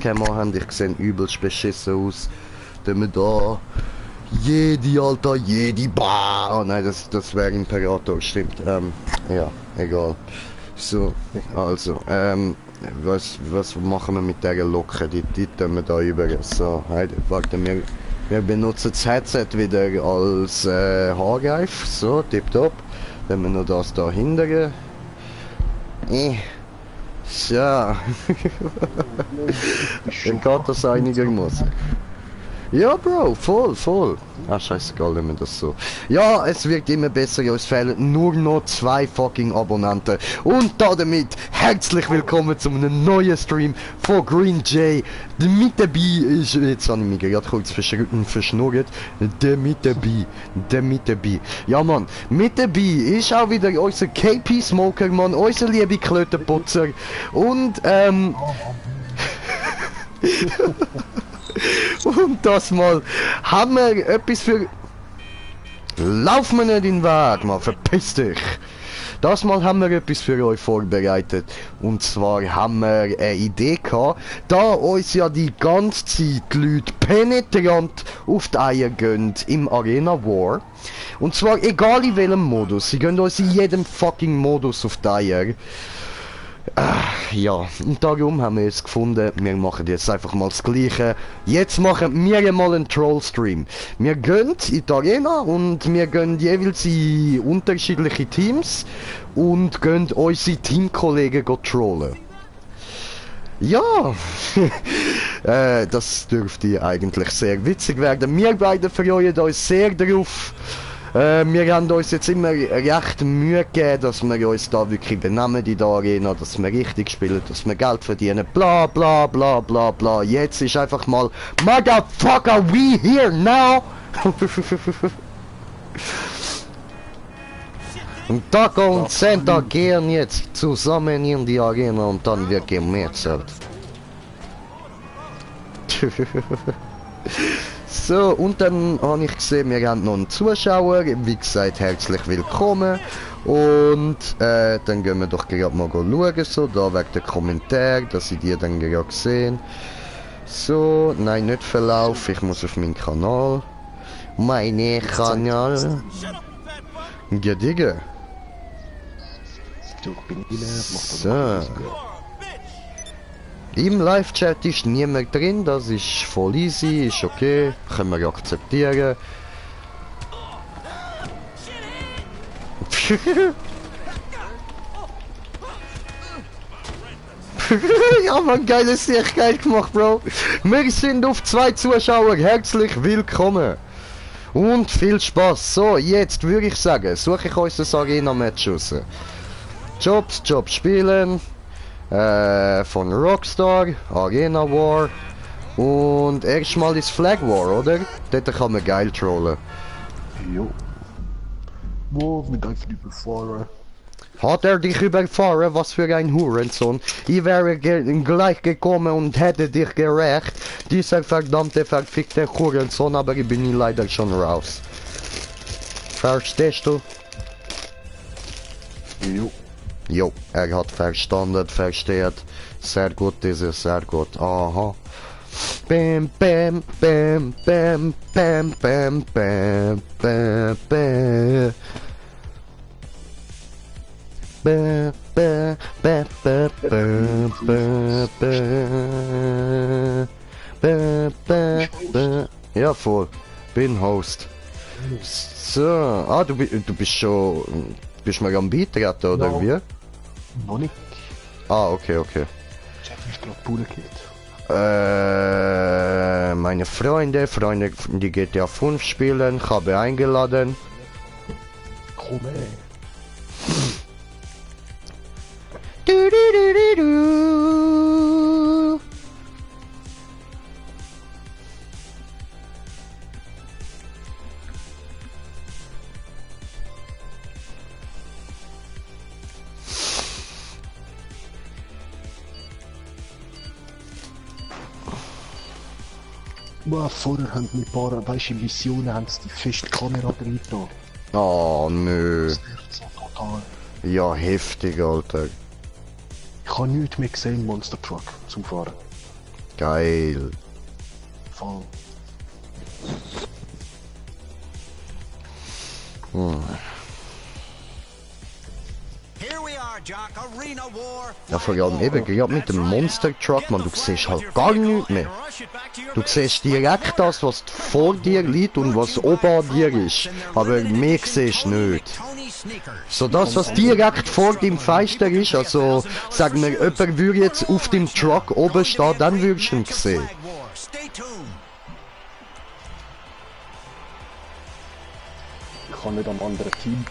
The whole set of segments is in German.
Webcam haben. Ich sehe übelst beschissen aus. Dann wir da... Jedi, Alter, Jedi, bah! Oh nein, das wäre Imperator, stimmt. Ja, egal. So, also, was machen wir mit dieser Locke? Die tun wir da über. So, warte, wir benutzen das Headset wieder als Haargreif. So, tipptopp. Wenn wir noch das da hindern. So. Dann geht das einigermaßen. Ja, Bro, voll. Ah, scheißegal, nehmen wir das so. Ja, es wird immer besser, ja, es fehlen nur noch 2 fucking Abonnenten. Und damit herzlich willkommen zu einem neuen Stream von Green Jay. Der mit dabei ist, jetzt habe ich mich gerade kurz verschnurrt, der mit dabei. Ja, Mann, mit dabei ist auch wieder unser KP Smoker, Mann, unser liebe Klötenputzer. Und, und das mal haben wir etwas für... Lauf mir nicht in den Weg, mal verpiss dich! Das mal haben wir etwas für euch vorbereitet. Und zwar haben wir eine Idee gehabt, da uns ja die ganze Zeit die Leute penetrant auf die Eier gehen im Arena War. Und zwar egal in welchem Modus, sie gehen uns in jedem fucking Modus auf die Eier. Ja, und darum haben wir jetzt gefunden, wir machen jetzt einfach mal das Gleiche. Jetzt machen wir mal einen Troll-Stream. Wir gehen in die Arena und wir gehen jeweils in unterschiedliche Teams und gehen unsere Teamkollegen trollen. Ja, das dürfte eigentlich sehr witzig werden. Wir beide freuen uns sehr darauf. Wir haben uns jetzt immer recht Mühe gegeben, dass wir uns da wirklich benehmen in der Arena, dass wir richtig spielen, dass wir Geld verdienen, bla bla bla bla bla. Jetzt ist einfach mal Motherfucker, we here now! Und Taco und Santa gehen jetzt zusammen in die Arena und dann wird gemetzelt. So, und dann habe ich gesehen, wir haben noch einen Zuschauer, wie gesagt, herzlich willkommen. Und dann gehen wir doch gerade mal schauen, so, da wegen der Kommentar, dass ich die dann gerade sehen. So, nein, nicht Verlauf, ich muss auf meinen Kanal. Meine Kanal. Ja, Digga. So. Im Live-Chat ist niemand drin, das ist voll easy, ist okay, können wir akzeptieren. Ja man, geiles Sicht, geil gemacht, Bro. Wir sind auf 2 Zuschauer, herzlich willkommen. Und viel Spaß. So, jetzt würde ich sagen, suche ich uns das Arena-Match raus. Jobs spielen. Von Rockstar, Arena War und erstmal ist Flag War, oder? Dort kann man geil trollen. Jo. Wo mit einfach überfahren. Hat er dich überfahren? Was für ein Hurensohn. Ich wäre gleich gekommen und hätte dich gerecht. Dieser verdammte verfickte Hurensohn, aber ich bin leider schon raus. Verstehst du? Jo. Jo, er hat verstanden, versteht. Sehr gut, dieses, sehr gut. Aha. Bam, bam, bam, bam, bam, bam, bam, bam, bam. Ba, ba, ba, ba, ba, ba, ba, ba, ba. Ja, voll. Bin Host. So, du bist schon... Bist du mal am Beitreten, oder no. Wie? Noch nicht. Ah, okay. Ich hab mich gerade Bude gekillt. Meine Freunde, die GTA 5 spielen, habe eingeladen. Komm ey. Vorher haben wir ein paar, weißt du, Missionen haben sie die feste Kamera drin da. Oh nö. Das nervt so total. Ja, heftig, Alter. Ich habe nichts mehr gesehen, Monster Truck zum Fahren. Geil. Voll. Ja, vor allem eben, gerade mit dem Monster Truck, man, du siehst halt gar nichts mehr. Du siehst direkt das, was vor dir liegt und was oben dir ist. Aber mehr siehst du nicht. So das, was direkt vor dem Fenster ist, also, sagen wir, jemand würde jetzt auf dem Truck oben stehen, dann würdest du ihn sehen. Ich kann nicht am anderen Team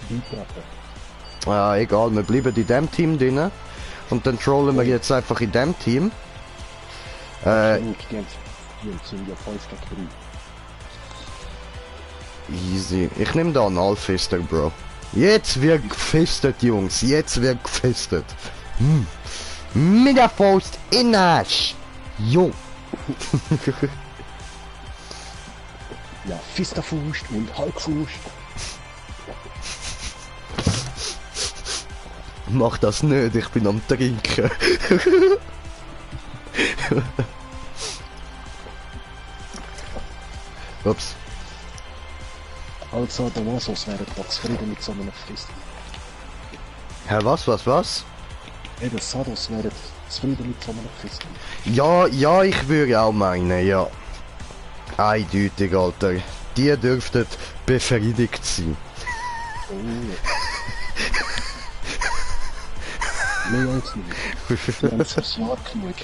beitreten. Ja, egal, wir bleiben in dem Team drin. Und dann trollen wir jetzt einfach in dem Team. Die sind ja 5 gegen Easy. Ich nehme da einen Alfister, Bro. Jetzt wird gefestet, Jungs. Jetzt wird gefestet. Mit der Faust in den Arsch. Jo. 3. Ja, Fisterfuß und Halbfuß. Mach das nicht, ich bin am Trinken. Ups. Also, der Vasos wäre doch zufrieden mit so einem Fist. Hä, was? Eben, Sados wäre zufrieden mit so einem Fist. Ja, ich würde auch meinen, ja. Eindeutig, Alter. Die dürften befriedigt sein. Oh. Mehr als nicht. Die haben es versagt genug.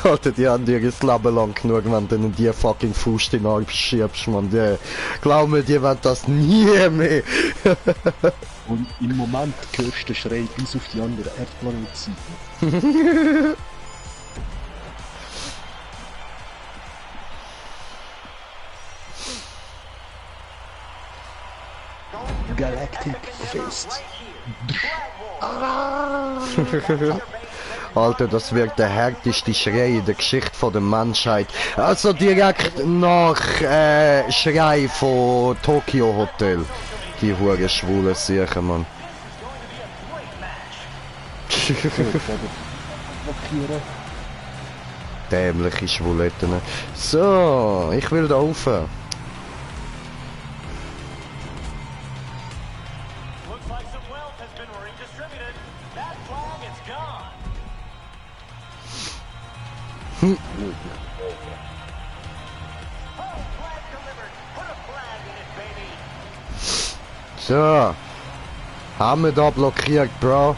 Alter, die haben dir das Leben lang genug, wenn du ihnen die fucking Faust in den Arm schiebst, man. Glaub mir, die wollen das nie mehr. Und im Moment hörst du den Schrei bis auf die andere Erdplanetseite. Galactic Fist. Alter, das wird der härteste Schrei in der Geschichte von der Menschheit. Also direkt nach Schrei von Tokyo Hotel. Die hure schwule Sicher, Mann. Dämliche Schwuletten. So, ich will da rauf. So. Haben wir da blockiert, Bro.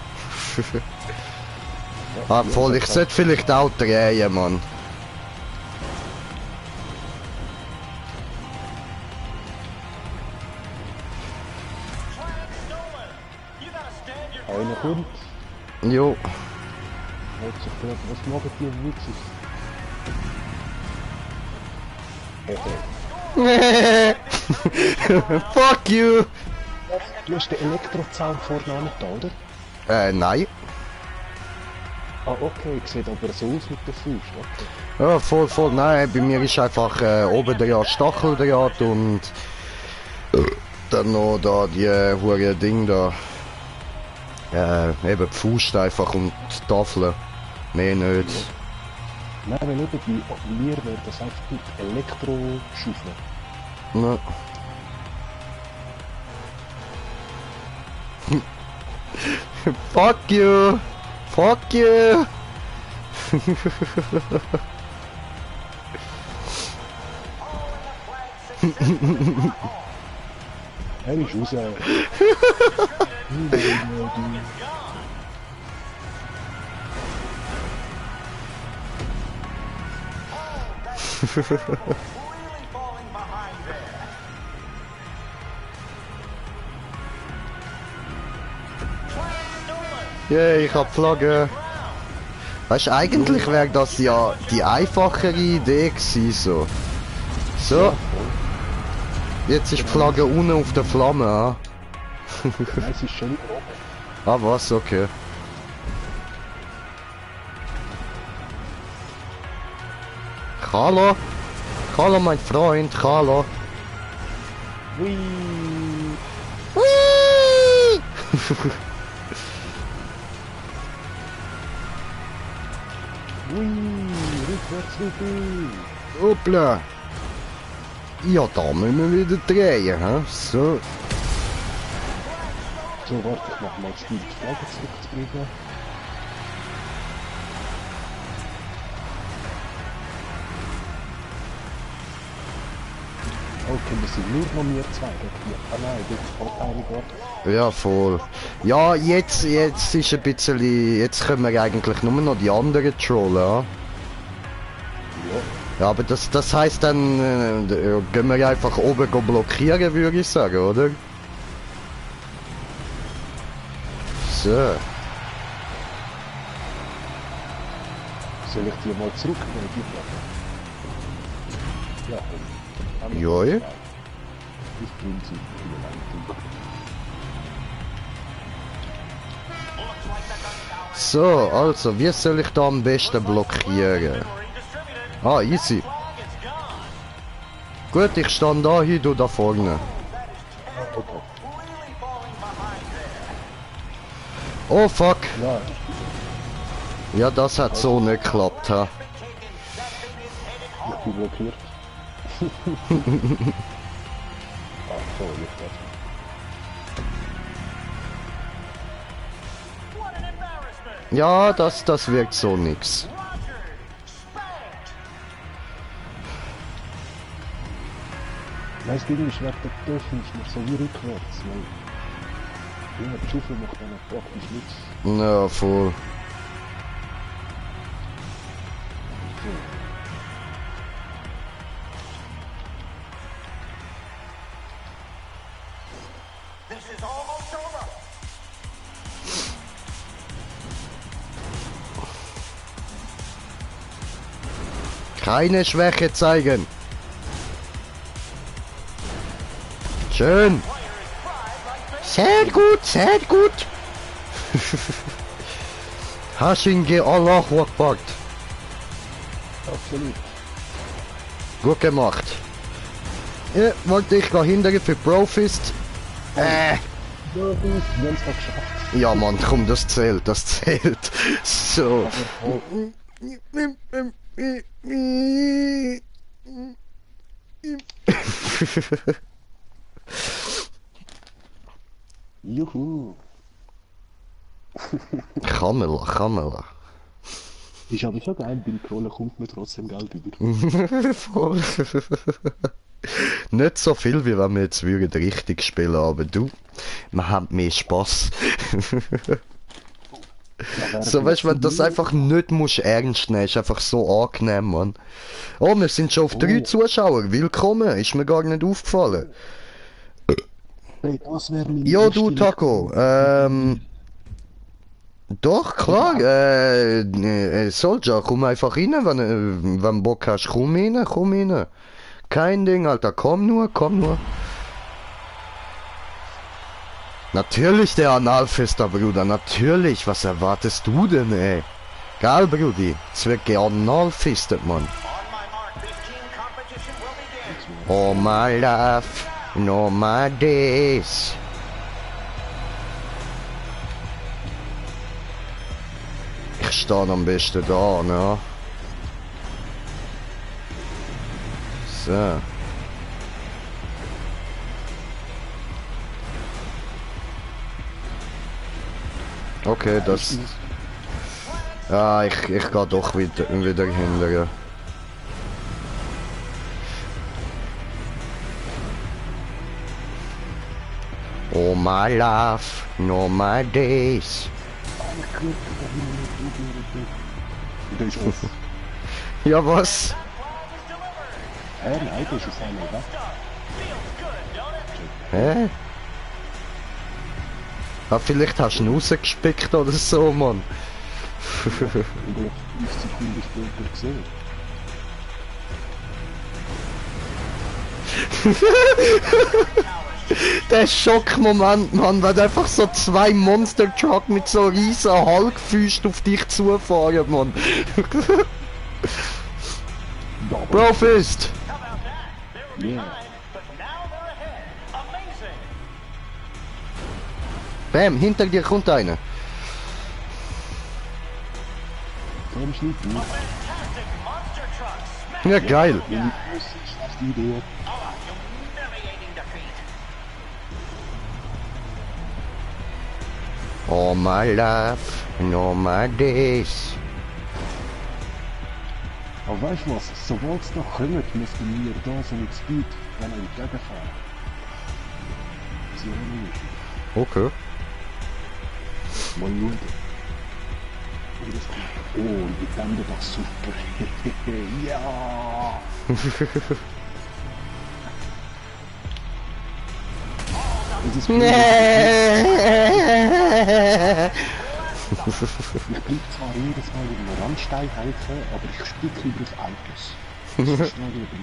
Ah, voll, ich sollte vielleicht auch drehen, Mann. Einer kommt. Jo. Was machen die Wichser? Fuck you! Du hast den Elektrozaun vorne an da, oder? Nein. Ah, okay, sieht aber so aus mit der Faust, okay. Ja, voll, nein, bei mir ist einfach oben der Stacheldraht und dann noch da die hure Ding da. Eben die Faust einfach und die Tafel. Mehr nicht. Nein, wenn eben bei mir wäre das einfach mit Elektroschaufeln. Ja. Fuck you! Fuck you! Er ist raus. Yeah, ich hab Flagge. Weißt du, eigentlich wäre das ja die einfachere Idee gewesen, so. So. Jetzt ist die Flagge unten auf der Flamme, ah. Nein, es ist schon nicht oben. Ah, was? Okay. Hallo? Hallo, mein Freund, hallo. Hui. Ui, rückwärts, rückwärts. Hoppla. Ja, da müssen wir wieder drehen, hä? So. So, warte, ich mach mal Spiel die Flagge zurückzubringen. Okay, wir sind nur noch wir zwei gegen die. Ah nein, jetzt kommt eine gerade. Ja, voll. Ja, jetzt ist ein bisschen... Jetzt können wir eigentlich nur noch die anderen trollen, ja? Ja. Ja, aber das heisst dann... gehen wir einfach oben blockieren, würde ich sagen, oder? So. Soll ich die mal zurücknehmen, die Flagge? Ja, komm. Ja, ja. Ich bringe sie hier So, also, wie soll ich da am besten blockieren? Ah, easy. Gut, ich stand da hin, du da vorne. Okay. Oh fuck. Ja, Ja, das hat so nicht geklappt, ha. ich bin blockiert. Ah, so, jetzt das. Ja, das wirkt so nix. Weißt du, ich werde dürfen nicht mehr so wie rückwärts, weil ja, die Schufe macht dann praktisch nichts. Ja, voll. So. This is almost over. Keine Schwäche zeigen. Schön. Sehr gut, sehr gut. Hast ihn Allahu Akbar. Absolut. Gut gemacht. Ja, wollte ich da hindern für Profist. Ja, wir haben es doch geschafft. Ja Mann, komm, das zählt, das zählt. So. Juhu. Kamela. Ist aber schon geil, beim Trollen kommt mir trotzdem Geld über. Voll. Nicht so viel, wie wenn wir jetzt würden richtig spielen, aber du, wir haben mehr Spaß. So, weißt du, wenn du das einfach nicht musst ernst nehmen, ist einfach so angenehm, Mann. Oh, wir sind schon auf 3 Zuschauer. Willkommen, ist mir gar nicht aufgefallen. Hey, das wäre meine Ja, du erste Taco, doch, klar, Soldier, komm einfach rein, wenn du Bock hast, komm rein. Kein Ding, Alter, komm nur. Natürlich der Analfister, Bruder, natürlich, was erwartest du denn, ey? Geil, Brudi, es wird geanalfistet, Mann. On my mark, this team competition will begin. Oh my life, no my days. Ich stehe am besten da, ne? So. Okay, das... Ja, ich gehe doch wieder hinterher. Oh my life, no my days. Der ist offen. Ja, was? Hä, nein, das ist einer, oder? Hä? Ah, vielleicht hast du ihn rausgespickt oder so, Mann. Und er hat 50 Sekunden später gesehen. Der Schockmoment, Mann, wenn einfach so 2 Monster Truck mit so riesen Hulkfüßen auf dich zufahren, Mann. Ja, aber Profist! How about that? They were Yeah. behind, but now they're ahead. Amazing. Bam, hinter dir kommt einer. Komm, schnitt nicht. Fantastic monster truck smash. Ja, geil. Wenn ich muss, schlechte Idee. Oh, humiliating defeat. Oh my love, no my days. Aber weißt du was? Sobald es noch kommt, müssten wir da so mit Speed dann entgegenfahren. Das ist ja nicht. Okay. Mal schauen. Wie das kommt. Oh, die Bände doch super. Ja! Das ist blöd. Ich blieb zwar jedes Mal in den Randstein helfen, aber ich stieg lieber auf Autos. Das verstehe ich lieber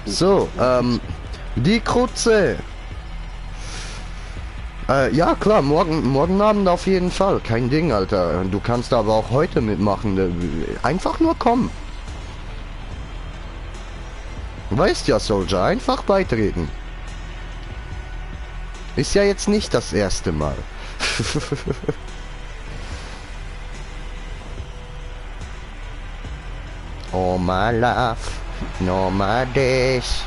nicht. So, die Krutze. Ja klar, morgen Abend auf jeden Fall, kein Ding, Alter. Du kannst aber auch heute mitmachen. Einfach nur kommen. Weißt ja, Soldier, einfach beitreten. Ist ja jetzt nicht das erste Mal. Oh my love, no my days.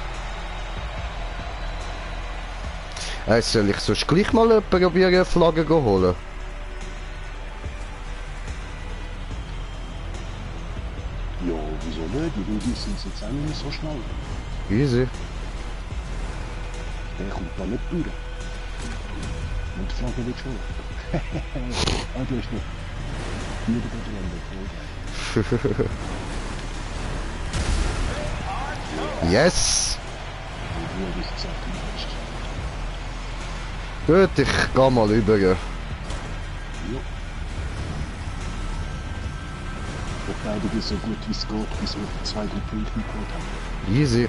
Soll ich sonst gleich mal probieren, eine Flagge zu holen? Ja, wieso nicht? Die Rudis sind jetzt auch nicht mehr so schnell. Easy. Der kommt da nicht durch. Und die Flagge wird schon. Ah, du hast nicht. Hier wird der Yes! Ja, wie es gesagt hast. Gut, ich geh mal über. Ja. Verteidige so gut wie es geht, bis wir die zweiten Punkte geholt haben. Easy.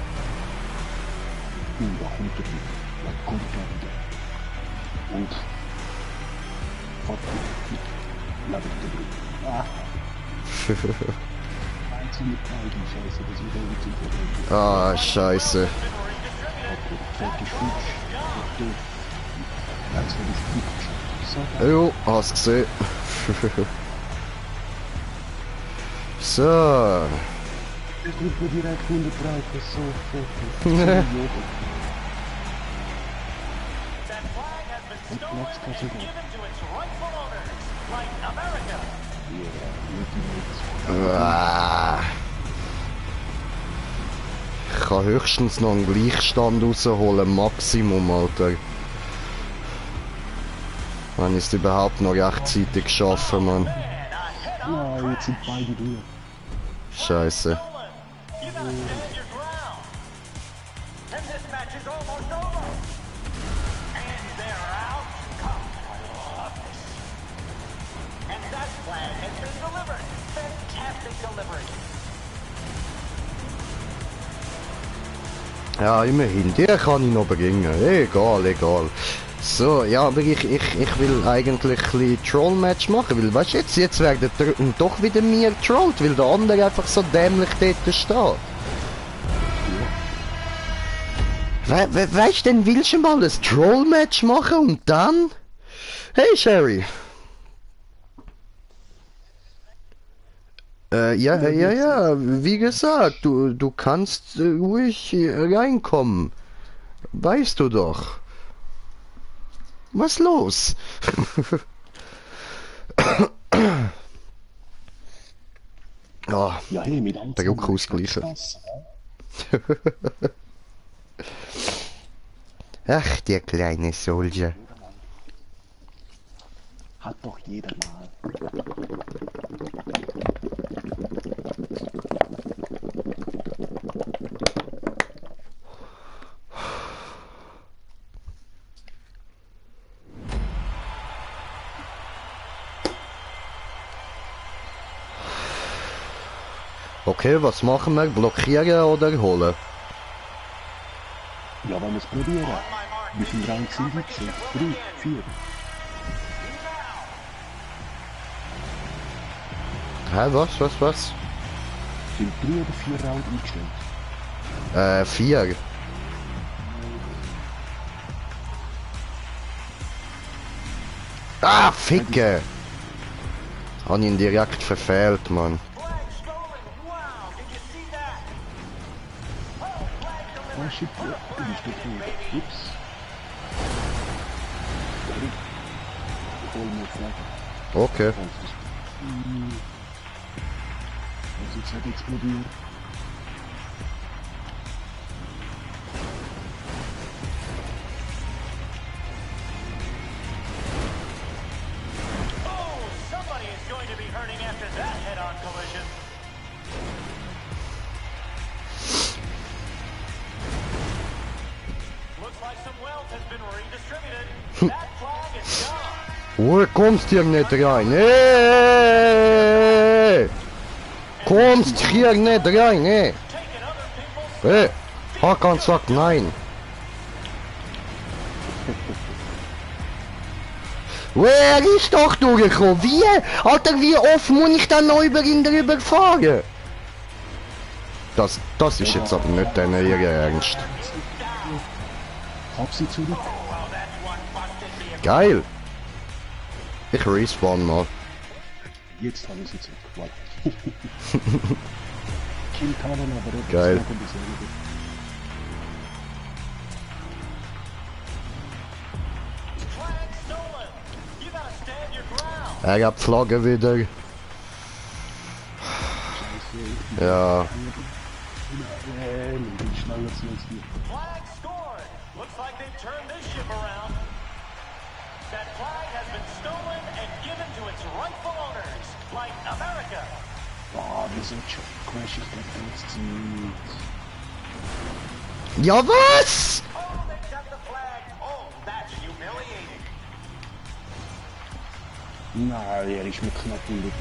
Da kommt er wieder. Da kommt er wieder. Und... Fort mit. Lass ich den Blick. Ah. Einzelne Teile, scheiße, das ist wieder zu verwenden. Ah, scheiße. Okay, fertig, gut. Okay. Jetzt werde ich gut geschafft. So, Jo, hast gesehen. So. ich krieg mir direkt 100 Reifen, so fertig. That flag has been Und stolen Platz kannst du and gehen. given to its rightful owner, like America. Ah. Ich kann höchstens noch einen Gleichstand rausholen, Maximum, Alter. Wenn ich es überhaupt noch rechtzeitig schaffe, Mann. Ja, jetzt sind beide durch. Scheiße. You gotta stand your ground. And this match is almost over. And they're out. Come, I love this. And that flag has been delivered. Fantastic delivery. Ja, immerhin. Die kann ich noch bringen. Egal, egal. So, ja, aber ich will eigentlich ein bisschen Troll-Match machen, weil, weißt du, jetzt werden doch wieder mir getrollt, weil der andere einfach so dämlich dort steht. Weißt du, dann willst du mal ein Troll-Match machen und dann? Hey, Sherry. Ja, wie gesagt, du kannst ruhig reinkommen. Weißt du doch. Was los? Oh, Ja, hey, mit der Ruck ausgleichen. Ach, der kleine Soldier. Hat doch jeder mal. Okay, was machen wir? Blockieren oder holen? Ja, wenn wir es probieren. Wie viele Rounds sind wir schon? 3, 4. Hä, was? Sind 3 oder 4 Rounds eingestellt? 4. Ah, Ficke! Hab ich ihn direkt verfehlt, Mann. Flag stolen. Wow, did you see that? Oh, flag Oh shit, ja, du bist doch tot. Ups. Ich hol mir Flag. Okay. Also jetzt hat explodiert. Oh, somebody is going to be hurting after that head-on collision. Looks like some wealth has been redistributed. That flag is gone. Wo kommst hier nicht rein? Hey! Kommst hier nicht rein, hey! Taking other people's Hey! Hakan sagt nein. Wer ist doch durchgekommen? Wie? Alter, wie oft muss ich dann noch über ihn drüber fahren? Das ist jetzt aber nicht dein ihr Ernst. Hab sie zurück. Geil! Ich respawn mal. Jetzt habe ich sie zurück. Warte. Kill kann man aber auch. Geil. Das machen dieselbe. flag stolen. You gotta stand your ground. Er hat die Flagge wieder. Scheiße. Ja. Ich bin schneller als die. Flag scored. Looks like they've turned this ship around. That flag has been stolen and given to its rightful owners, like America. Ah, wir sind schon. Crash, ich glaube, das ist Ja, was? Oh, they got the flag. Oh, that's humiliating. Nein, er ist mit knapp in der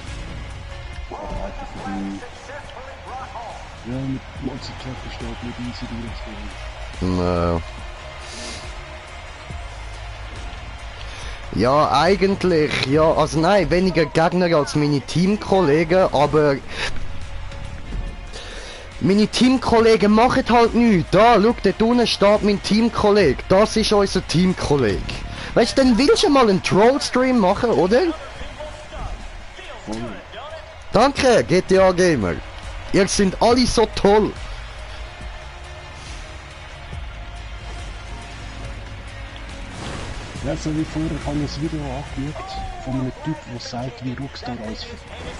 Quadrate vorbei. Successfully brought home. Ja, mit Monster-Truck gestartet, mit easy durchgehen. No. Ja, eigentlich, ja, also nein, weniger Gegner als meine Teamkollegen, aber meine Teamkollegen machen halt nichts. Da, schau, dort unten steht mein Teamkollege. Das ist unser Teamkollege. Weißt du, dann willst du mal einen Trollstream machen, oder? Danke, GTA Gamer. Ihr sind alle so toll. Ja, so wie vorher habe ich ein Video angeschaut von einem Typ, der sagt, wie Rockstar alles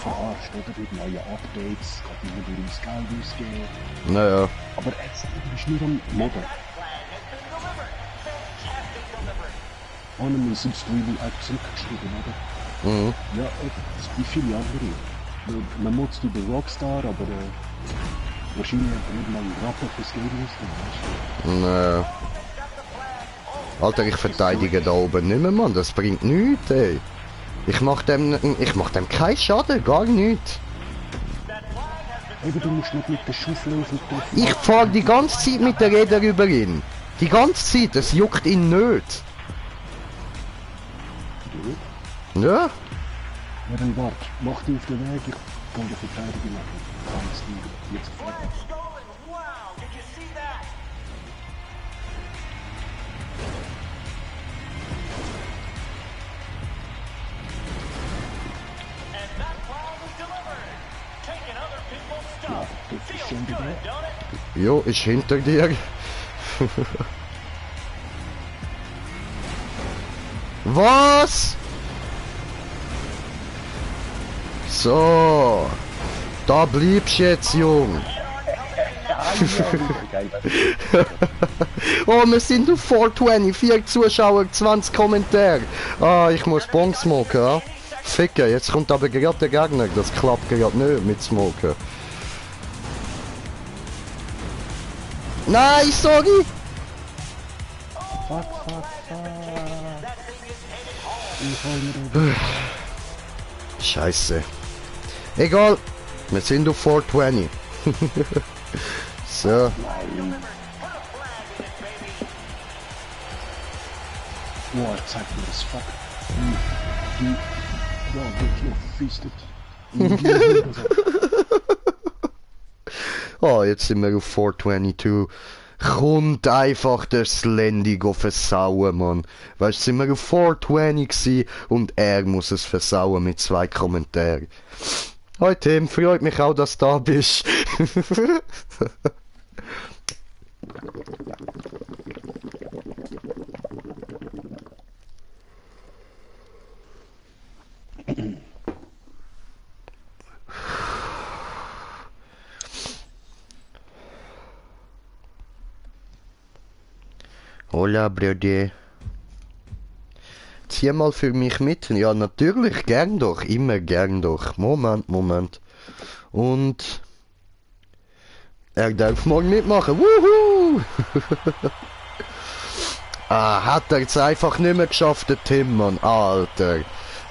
verarscht, oder? Mit neuen Updates, kann immer durch ins Geld ausgeben. Naja. Aber jetzt ist nur am Modder. Einem ist im Streaming auch zurückgeschrieben, oder? Mhm. Ja, das wie viele andere. Man nutzt über Rockstar, aber wahrscheinlich hat er nicht mal einen Rappen fürs Game ausgegeben, weißt du? Naja. Alter, ich verteidige da oben nicht mehr, Mann. Das bringt nichts, ey. Ich mach dem keinen Schaden, gar nichts. Eben, du musst nicht mit der Schaufel auf den Kopf. Ich fahr die ganze Zeit mit der Räder über ihn. Die ganze Zeit, das juckt ihn nicht. Ja? Ja, dann warte. Mach dich auf den Weg, ich kann die Verteidigung machen. Kannst du jetzt sofort. Flag stolen. Wow, did you see that? And that flag is delivered. Taking other people's stuff. das ist Feels schon good, wieder. don't it? Jo, ist hinter dir. Was? So. Da bliebst jetzt, Jung. Oh, wir sind auf 420, 4 Zuschauer, 20 Kommentare. Ah, ich muss Bon smoken, ja? Ficken, jetzt kommt aber gerade der Gegner, das klappt gerade nicht mit Smoken. Nein, sorry! Fuck. Ich hol mir den. Scheiße. Egal, wir sind auf 420. So. Boah, zeig mir das Fuck. Ja, wirklich noch fistet. Oh, jetzt sind wir auf 422. kommt einfach der Slendy versauen, Mann. Weißt du, sind wir auf 420 gewesen und er muss es versauen mit 2 Kommentaren. Hoi Tim, freut mich auch, dass du da bist. Hola, Brody. Zieh mal für mich mit. Ja, natürlich, gern doch. Immer gern doch. Moment. Und... er darf morgen mitmachen. Wuhu! Hat er es einfach nicht mehr geschafft, der Tim, Mann. Alter.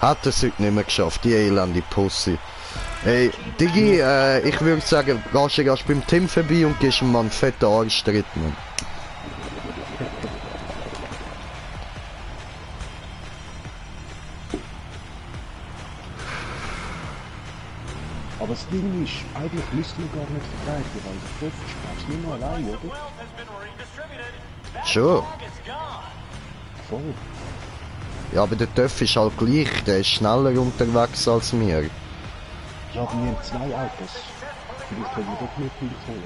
Hat er es heute nicht mehr geschafft, die elende Pussy. Ey, Digi, ich würde sagen, gehst beim Tim vorbei und gehst ihm mal einen fetten Arschtritt, Mann. Aber das Ding ist, eigentlich müssten wir gar nicht verteidigen, weil der Töpf spielt nicht nur allein, oder? Schon. Voll. Ja, aber der Töff ist halt gleich, der ist schneller unterwegs als wir. Ja, aber wir haben 2 Autos. Vielleicht können wir doch mehr Punkte holen.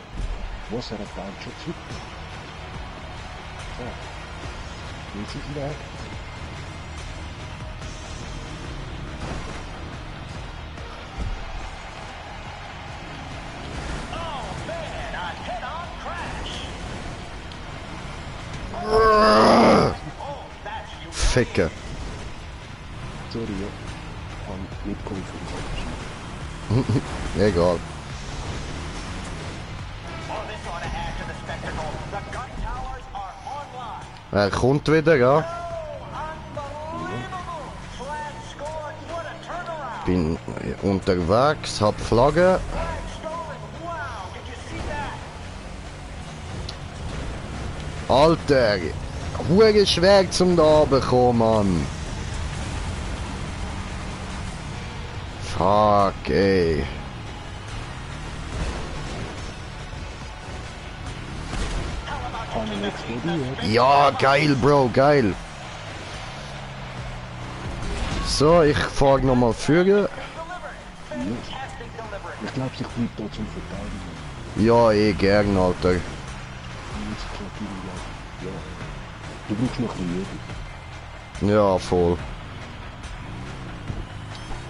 Was, er hat einen schon zurück. So. Jetzt ist er weg. Ficken. Sorry, ja. Ich habe nicht geholfen. Egal. Er kommt wieder, ja. Bin unterwegs, hab Flagge. Alter, hure schwer zum da bekommen, Mann. Fuck, ey. Ja, geil, Bro, geil. So, ich fahr nochmal führen. Ich glaube, sich bleibt da zum Verteidigen. Ja, eh gern, Alter. Ja. Du brauchst noch ein bisschen Übung. Ja, voll.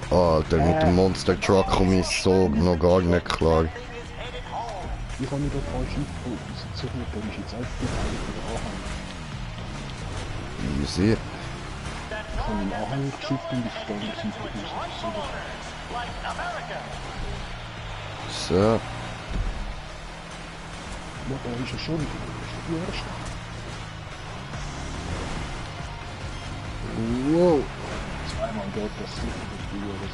Alter, mit dem Monster Truck komme ich so noch gar nicht klar. Ich habe mich da falsch aufgebaut. Das ist nicht, da ist jetzt einfach der Anhang. Easy. Ich habe den Anhang geschifft und ich stand auf Seite So. Ja, da ist er schon. Das ist die erste. Wow. Zweimal dort passiert, das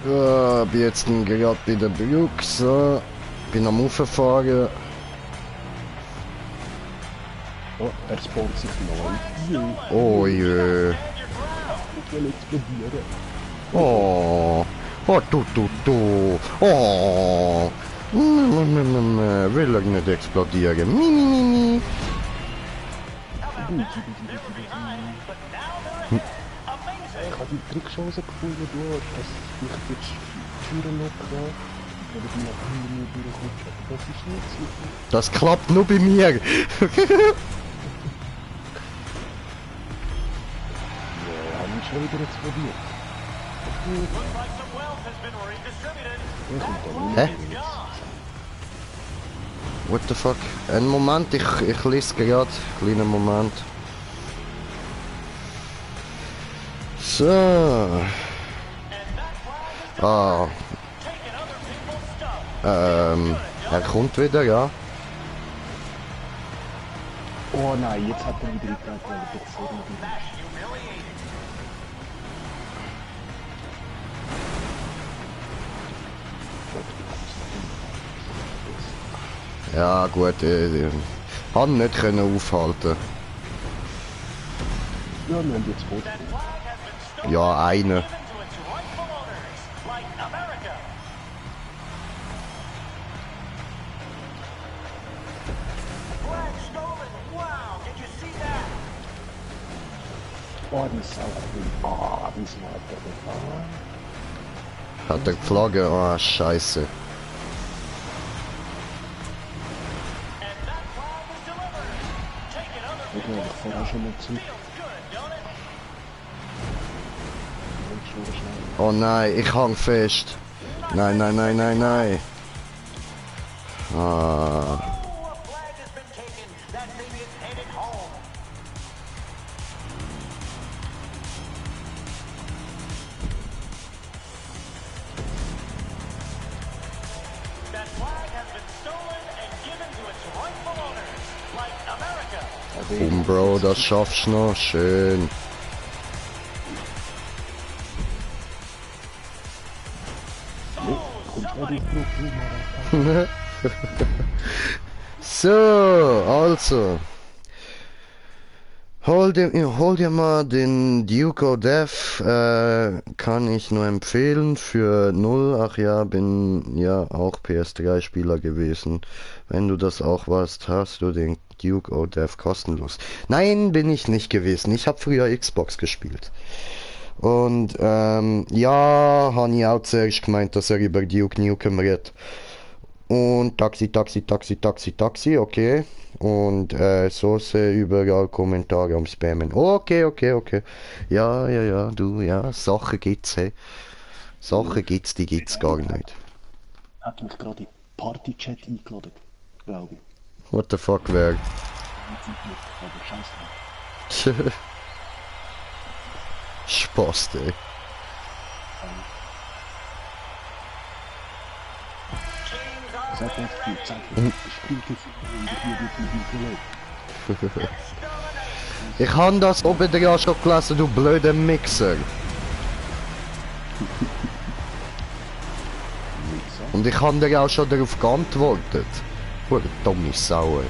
Ja, bin jetzt gerade bei der Brücke, so. Bin am Rauffahren. Oh, er spawnt sich neu. Oh je. Ich will explodieren. Oh. Oh, du. Oh. Will er nicht explodieren. Mi. Ich habe die Trickchance gefunden, dass ich jetzt die Türen locker oder die nach hinten nicht durchrutsche. Das ist nicht so. Das klappt nur bei mir. Ja, haben wir schon wieder explodiert. Ich komme da nicht Hä? mehr. What the fuck? Einen Moment, ich lese gerade. Kleinen Moment. So. Er kommt wieder, ja. Oh nein, jetzt hat er wieder gegangen, weil er doch vorne ist. Ja gut, hat nicht können aufhalten. Ja, wir haben jetzt Boot. Ja, eine. Oh, die Sau. Ah, die Sau. Hat er geflogen? Oh, scheiße. Okay, ich fahr auch schon mal zu. Oh nein, ich hang fest. Nein, nein, nein, nein, nein. Ah. Oh, a flag has been taken. That baby is headed home. That flag has been stolen and given to its rightful owners, like America. Bro, das schaffst du noch. Schön. So, also. Hol dir mal den Duke of Death, kann ich nur empfehlen für 0. Ach ja, bin ja auch PS3-Spieler gewesen. Wenn du das auch warst, hast du den Duke of Death kostenlos. Nein, bin ich nicht gewesen. Ich habe früher Xbox gespielt. Und ja, habe ich auch zuerst gemeint, dass er über Duke Nukem redet. Und Taxi, Taxi, Taxi, Taxi, Taxi, okay. Und Soße überall Kommentare am Spammen. Okay, okay, okay. Ja, ja, ja, du, ja, Sachen gibt's, hey. Sachen gibt's, die gibt's gar nicht. Hat mich gerade in Party-Chat eingeladen, glaube ich. What the fuck, wer? Aber scheiße. Spaß, ey. Sag jetzt viel, sag jetzt. Ich spiele jetzt hier mit dem Ich han das oben dran schon gelesen, du blöder Mixer. Und ich han dir auch schon darauf geantwortet. Hure dumme Sau, ey.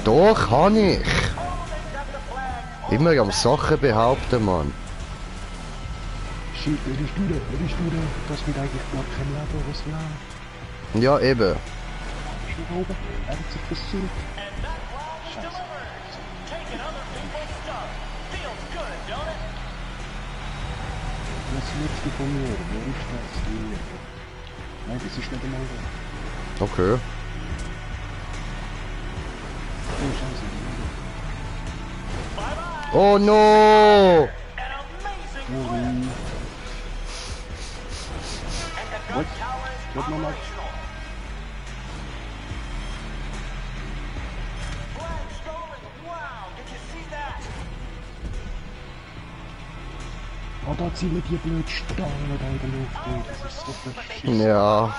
Doch, han ich. Immer am Sachen behaupten, Mann. Shit, wer bist du denn? Wer bist du denn? Das wird eigentlich gar kein Leben, was lang. Ja, eben. Ist da oben? Er hat sich versucht. Scheiße. Das letzte von mir, wer ist das hier? Nein, das ist nicht einmal da. Okay. Oh, scheiße. Oh no! Sorry. What? What nochmal? Oh, da ziehen wir die blöd Stange da in der Luft, ey. Das ist so verschissen. Ja.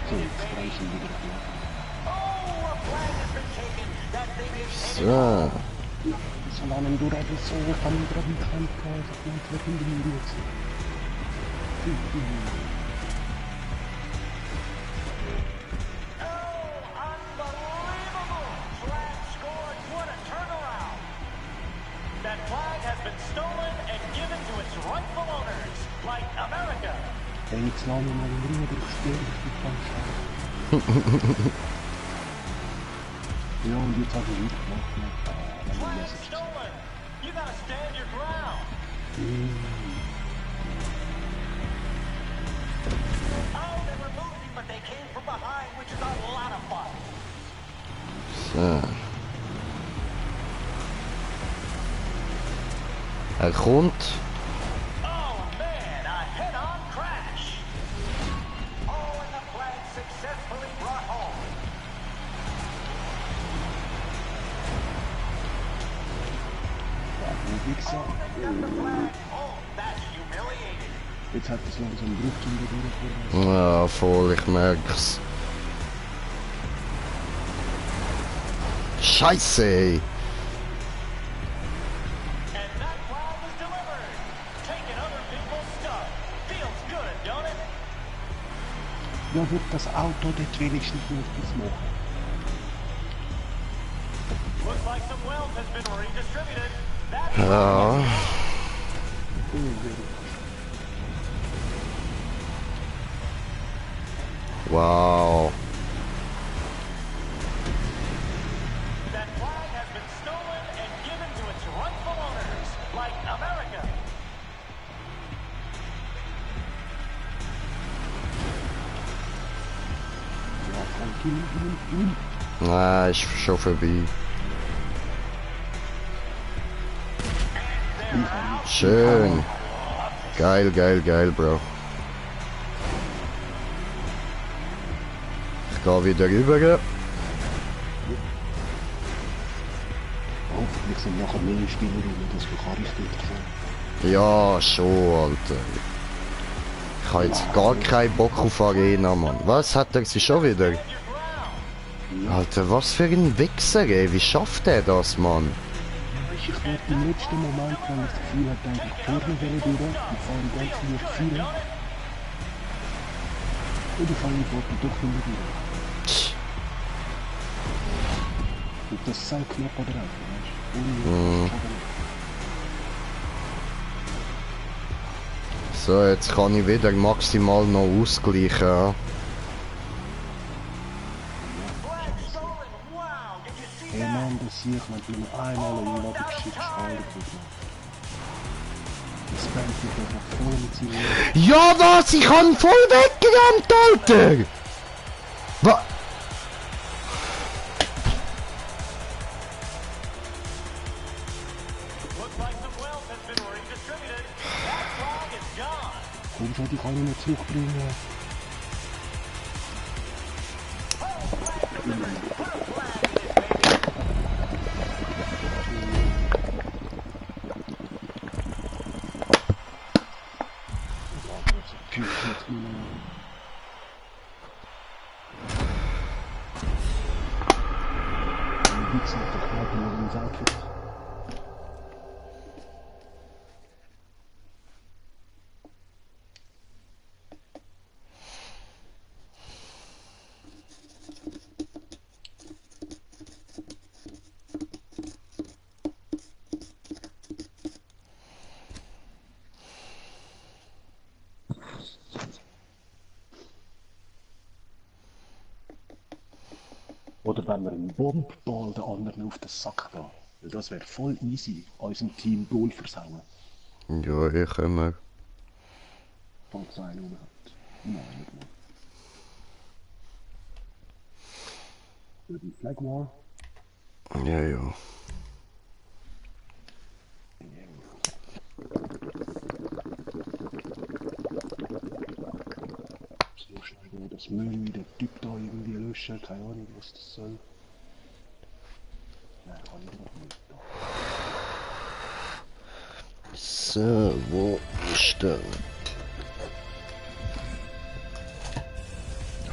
So, jetzt reichen wir wieder. So. Solange du da bist, so kann ich gerade nicht reinkommen. Ich meine, wir können die jetzt. That flag has been stolen and given to its rightful owners, like America. Wenn ich lange mal im Ring durchspiele, ich bin ganz schade. Ja, und jetzt habe ich mitgemacht. Flag stolen. You gotta stand your ground. Oh, they were losing, but they came from behind, which is a lot of fun. So. Er kommt. Oh man, a head-on crash. Oh, and the flag successfully brought home. Wie gesagt, Oh, that's humiliating. jetzt hat es langsam Druck in der Runde. Ja, voll, ich merk's. Scheiße, ey. And that flag is delivered. Taking other people's stuff. Feels good, don't it? Ja, wird das Auto dort wenigstens noch das machen? Looks like some wealth has been redistributed. That Ja. Wow. That flag has been stolen and given to its rightful owners, like America. Ja, komm, kill. Na, ist schon vorbei. Schön. Geil, geil, geil, Bro. Ich geh wieder rüber. Hoffentlich sind nachher mehr Spieler rum, dass du kann richtig kommen. Ja, schon, Alter. Ich habe jetzt gar keinen Bock auf Arena, Mann. Was, hat er sie schon wieder? Alter, was für ein Wichser, ey. Wie schafft er das, Mann? Weisst du, ich werde im letzten Moment, wenn ich das Gefühl habe, denke ich, vorne durch und fahre ganz leicht führen. Und ich fahre einfach doch hinten durch. Und das ist auch knapp oder einfach, weißt du? Ohne So, jetzt kann ich wieder maximal noch ausgleichen. Ja. Flag stolen. Wow, did you see Hey that? Mann, das sehe ich, wenn du mir einmal in den Lobby geschickst, Alter, das brennt sich einfach voll mit seinem Ja, was? Ich han voll weggerammt, Alter! Was? Looks like some wealth has been redistributed. That flag is gone. Komm schon, die kann ich noch zurückbringen. Oder wenn wir einen Bombball den anderen auf den Sack gehen. Weil das wäre voll easy, unserem Team Goal versauen. Ja, ich immer. Falls einer rum hat. Nein, nicht mehr. Für die Flag War. Ja, ja. So schnell nur das Müll, der Typ da irgendwie löschen, keine Ahnung, was das soll. Nein, kann ich noch nicht. So, wo ist der?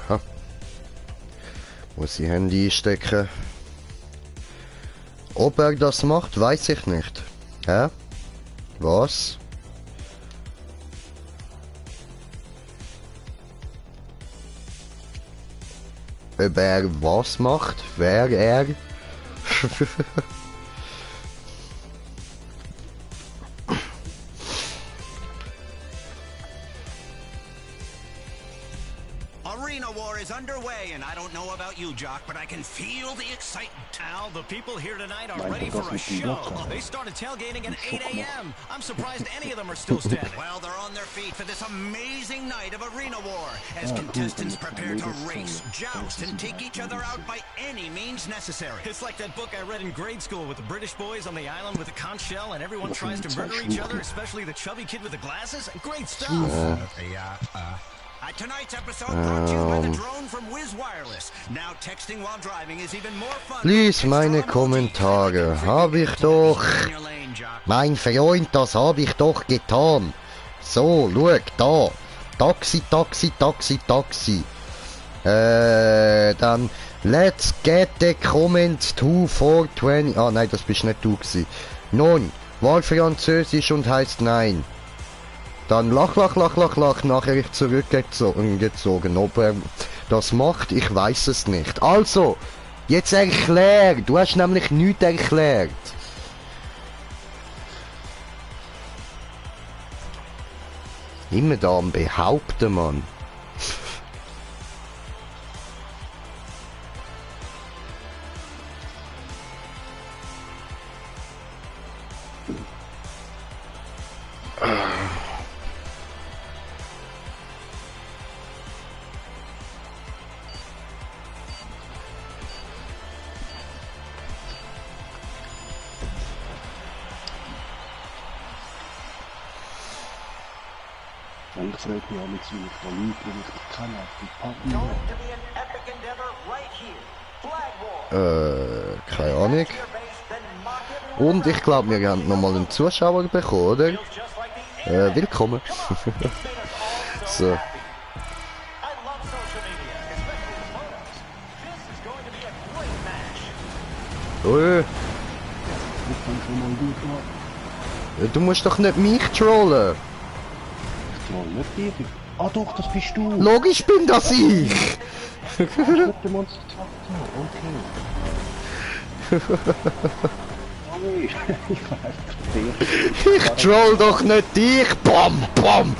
Aha. Muss ich Handy einstecken? Ob er das macht, weiß ich nicht. Hä? Was? Ob er was macht? Wer er? Arena War is underway, and I don't know about you, Jock, but I can feel the excitement. Al, the people here tonight are Mein ready Gott, for a was ist denn show. das da? They started tailgating at 8 a.m. I'm surprised any of them are still standing. Well, they're on their feet for this amazing night of Arena War, as contestants prepare to race, joust, and take each other out by any means necessary. It's like that book I read in grade school with the British boys on the island with a conch shell and everyone tries to murder each other, especially the chubby kid with the glasses. Great stuff. Tonight's episode brought to you by the drone from Wiz Wireless. Now texting while driving is even more fun. Lies meine Kommentare. Hab ich doch. In your lane, Jock. Mein Freund, das habe ich doch getan. So, schau, da. Taxi, Taxi, Taxi, Taxi. Dann, let's get the comments to 420. Ah, nein, das bist nicht du gewesen. Nun, war Französisch und heißt nein. Dann lach, lach, lach, lach, lach, Nachricht zurückgezogen. Ob er das macht, ich weiß es nicht. Also, jetzt erklär. Du hast nämlich nichts erklärt. Immer da am Behaupten, Mann. Ich frage mich auch mit, wie ich da Leute, die ich kenne, die Pappen. Going to be an epic endeavor right here. Flag War. Keine Ahnung. Your base, then mock everyone Und ich glaube, wir haben nochmal einen Zuschauer bekommen, oder? just like the Willkommen. It's made us all so So. happy. I love social media, especially the photos. This is going to be a great match. Ich fand schon mal gut gemacht. Du musst doch nicht mich trollen. Ich troll nicht dich. Ah doch, das bist du. Logisch bin das ich. Ich hab den Monster okay. Sorry, ich kann einfach dich. Ich troll doch nicht dich. Bam, bam.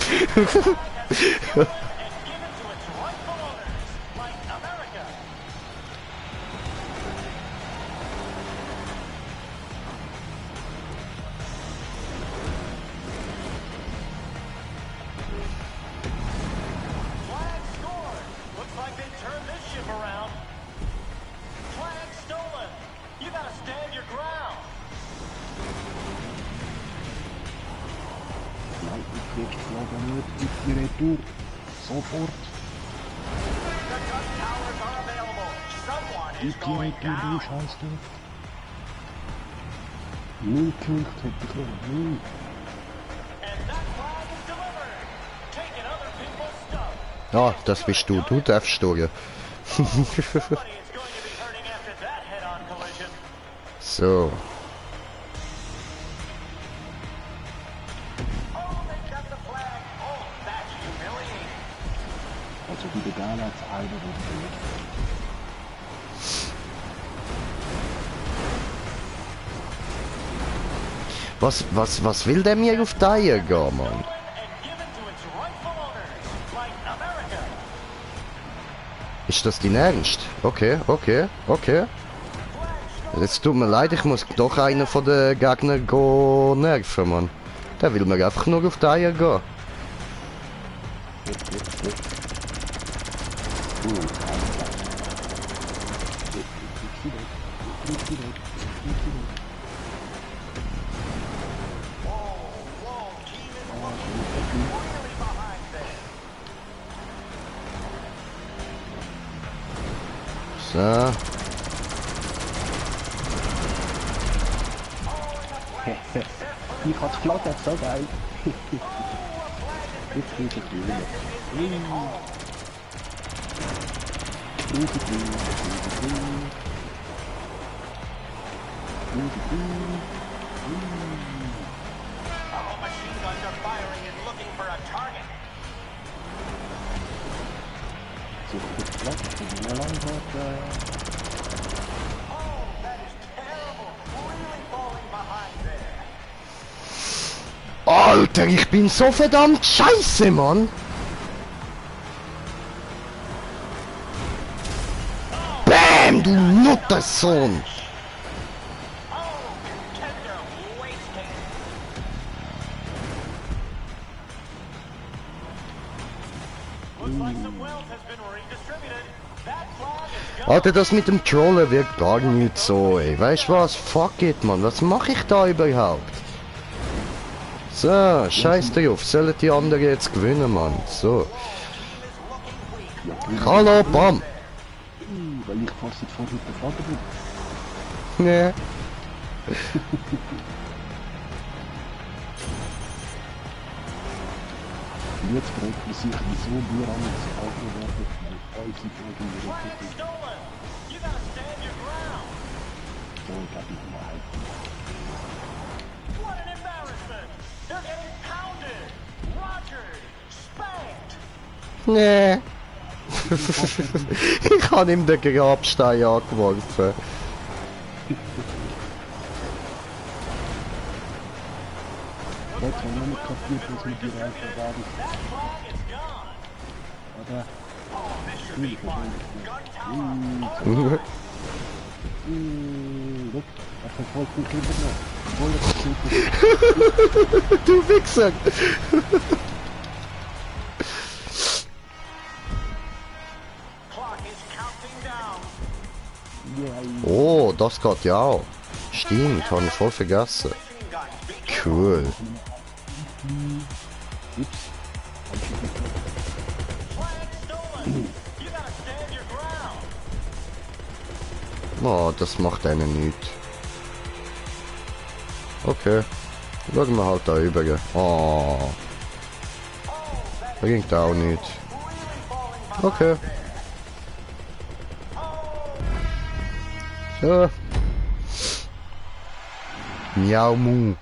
Flag scored. Looks like they turned this ship around. Flag stolen. You gotta stand your ground. Nein, ich krieg die Flagge nicht. Ich die Retour. Sofort. The gun towers are available. Someone is Ich die going Retour, du down. Scheiß du. 0 Punkte hätte ich noch. 0. And that flag is delivered. Taking other people's stuff. Ah, das bist du. Du darfst steuern. Somebody is going to be hurting after that head-on collision. So. Oh, they got the flag. Oh, that's humiliating. Also die Begala als einer und Was will der mir auf die Eier gehen, Mann? And given to its rightful owners, like America. Ist das dein Ernst? Okay, okay, okay. Jetzt tut mir leid, ich muss doch einen von den Gegnern nerven, Mann. Der will mir einfach nur auf die Eier gehen. Whoa, team is looking really behind there. So. Ich hatte die Flagge, so geil. Jetzt krieg ich die Hülle. Our machine guns are firing and looking for a target. So, gut, Platz, die Langwort, Oh, that is terrible. Really falling behind there. Alter, ich bin so verdammt scheiße, Mann! Bam, du Muttersohn! Oh, contender wasted. Looks like some wealth has been redistributed. That flag is gone. Alter, das mit dem Trollen wirkt gar nicht so, ey. Weißt du was? Fuck it, Mann. Was mache ich da überhaupt? So, scheiß drauf. Sollen die anderen jetzt gewinnen, Mann. So. Hallo, Bam! weil ich fast nicht vorher mit der Flagge bin. Nee. Jetzt fragt man sich, wieso wir alle so aufgewertet, weil unsere Flagge in der Flag Rücke ist. stolen. You gotta stand your ground. So, ich hab mich mal halten. What an embarrassment. They're getting pounded, rogered, spanked. Nee. Ich habe ihm den Grabstein angeworfen. Looks Jetzt haben wir nicht kapiert, was mit dir einfach da ist. Oder? Schwierig wahrscheinlich. Look, das verfolgt mich immer noch. Voll das Du Wichser! Clock is counting down. Oh, das geht ja auch. Stimmt, habe ich voll vergessen. Machine guns be Cool. Ups. flag stolen. You gotta stand your ground. Oh, das macht einen nichts. Okay. Schauen wir halt da rüber. Oh. Bringt auch nichts. Okay. So. Miau Mu.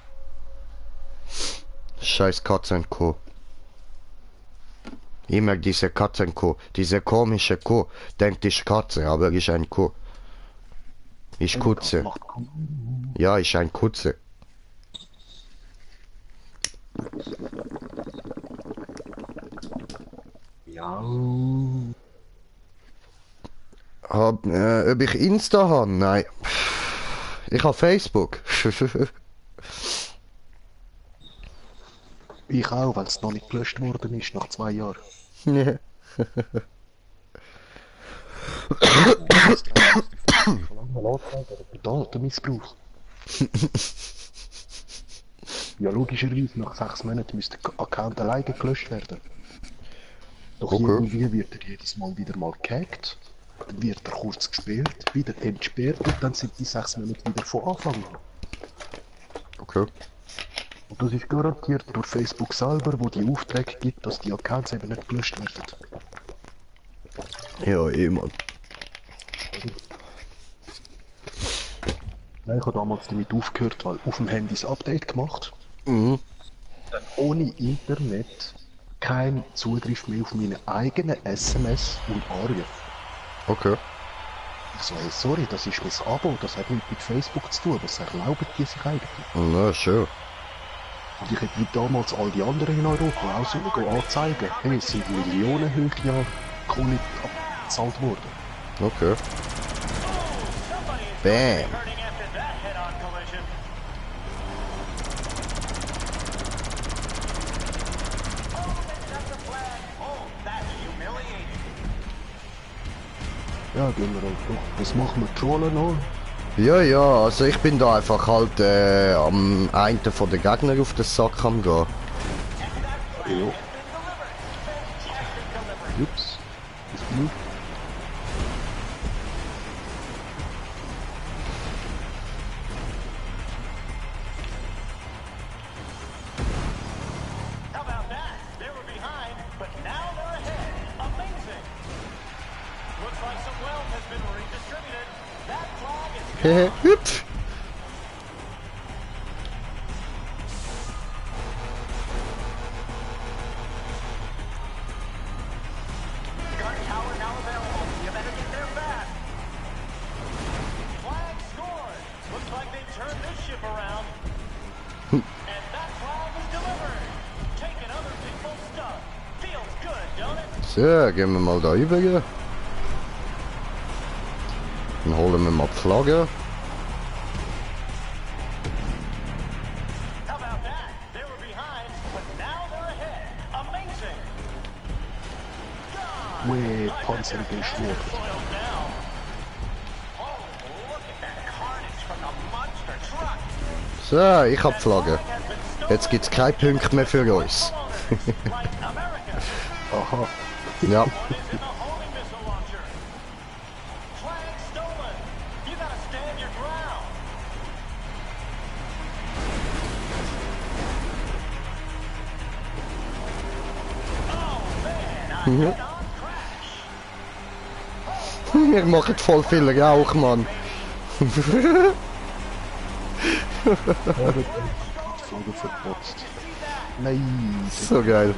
Scheiß Katzenkuh. Immer diese Katzenkuh. Diese komische Kuh. Denkt ich Katze, aber ist ein Kuh. Ich Kutze. Ja, ich ein Kutze. Ja. Ob ich Insta habe? Nein. Ich habe Facebook. Ich auch, weil es noch nicht gelöscht worden ist, nach 2 Jahren. Nee. Datenmissbrauch. Ja, logischerweise, nach 6 Monaten müsste der Account alleine gelöscht werden. Doch Okay. irgendwie wird er jedes Mal wieder mal gehackt, dann wird er kurz gesperrt, wieder entsperrt und dann sind die 6 Monate wieder von Anfang an. Okay. Und das ist garantiert durch Facebook selber, wo die Aufträge gibt, dass die Accounts eben nicht gelöscht werden. Ja, immer. Nein, ich habe damals damit aufgehört, weil auf dem Handy das Update gemacht. Mhm. Dann ohne Internet kein Zugriff mehr auf meine eigenen SMS und Arien. Okay. Ich so, hey, sorry, das ist mein Abo, das hat nichts mit Facebook zu tun, was erlauben die sich eigentlich? Na, schön. Und ich hätte wie damals all die anderen in Europa auch so anzeigen, hey, es sind Millionen heute Jahr Kohle abgezahlt worden. Okay. Somebody is Bam. hurting after that head-on collision. Oh, they got the flag. Oh, that's humiliating. Ja, gehen wir halt doch. Was machen wir? Trollen noch? Ja, ja, also ich bin da einfach halt am einen von den Gegnern auf den Sack am gehen. Ja. Ups. Das bin ich. How about that? They were behind, but now they're ahead. Amazing. Looks like some wealth has been redistributed. That flag is Hehe, hüpf. gun tower now available. You better get there fast. Flag scored. Looks like they turned this ship around. And that flag is delivered. Taking other people's stuff. Feels good, don't it? So, gehen wir mal da rüber. Dann holen wir mal die Flagge. How about that? They were behind, but now they're ahead. Amazing. God, Weh, Panzer geschwört. soiled down. Oh, look at that carnage from the monster truck. So, ich hab die Flagge. Has been stolen. Jetzt gibt's keine Punkte mehr für uns. Like America. Aha. Ja. One is in the homing missile launcher. Flag stolen. You gotta stand your ground. Oh man, a Mhm. head-on crash. Wir machen voll viel Rauch, Mann. Flagge verpotzt. Nein. So geil.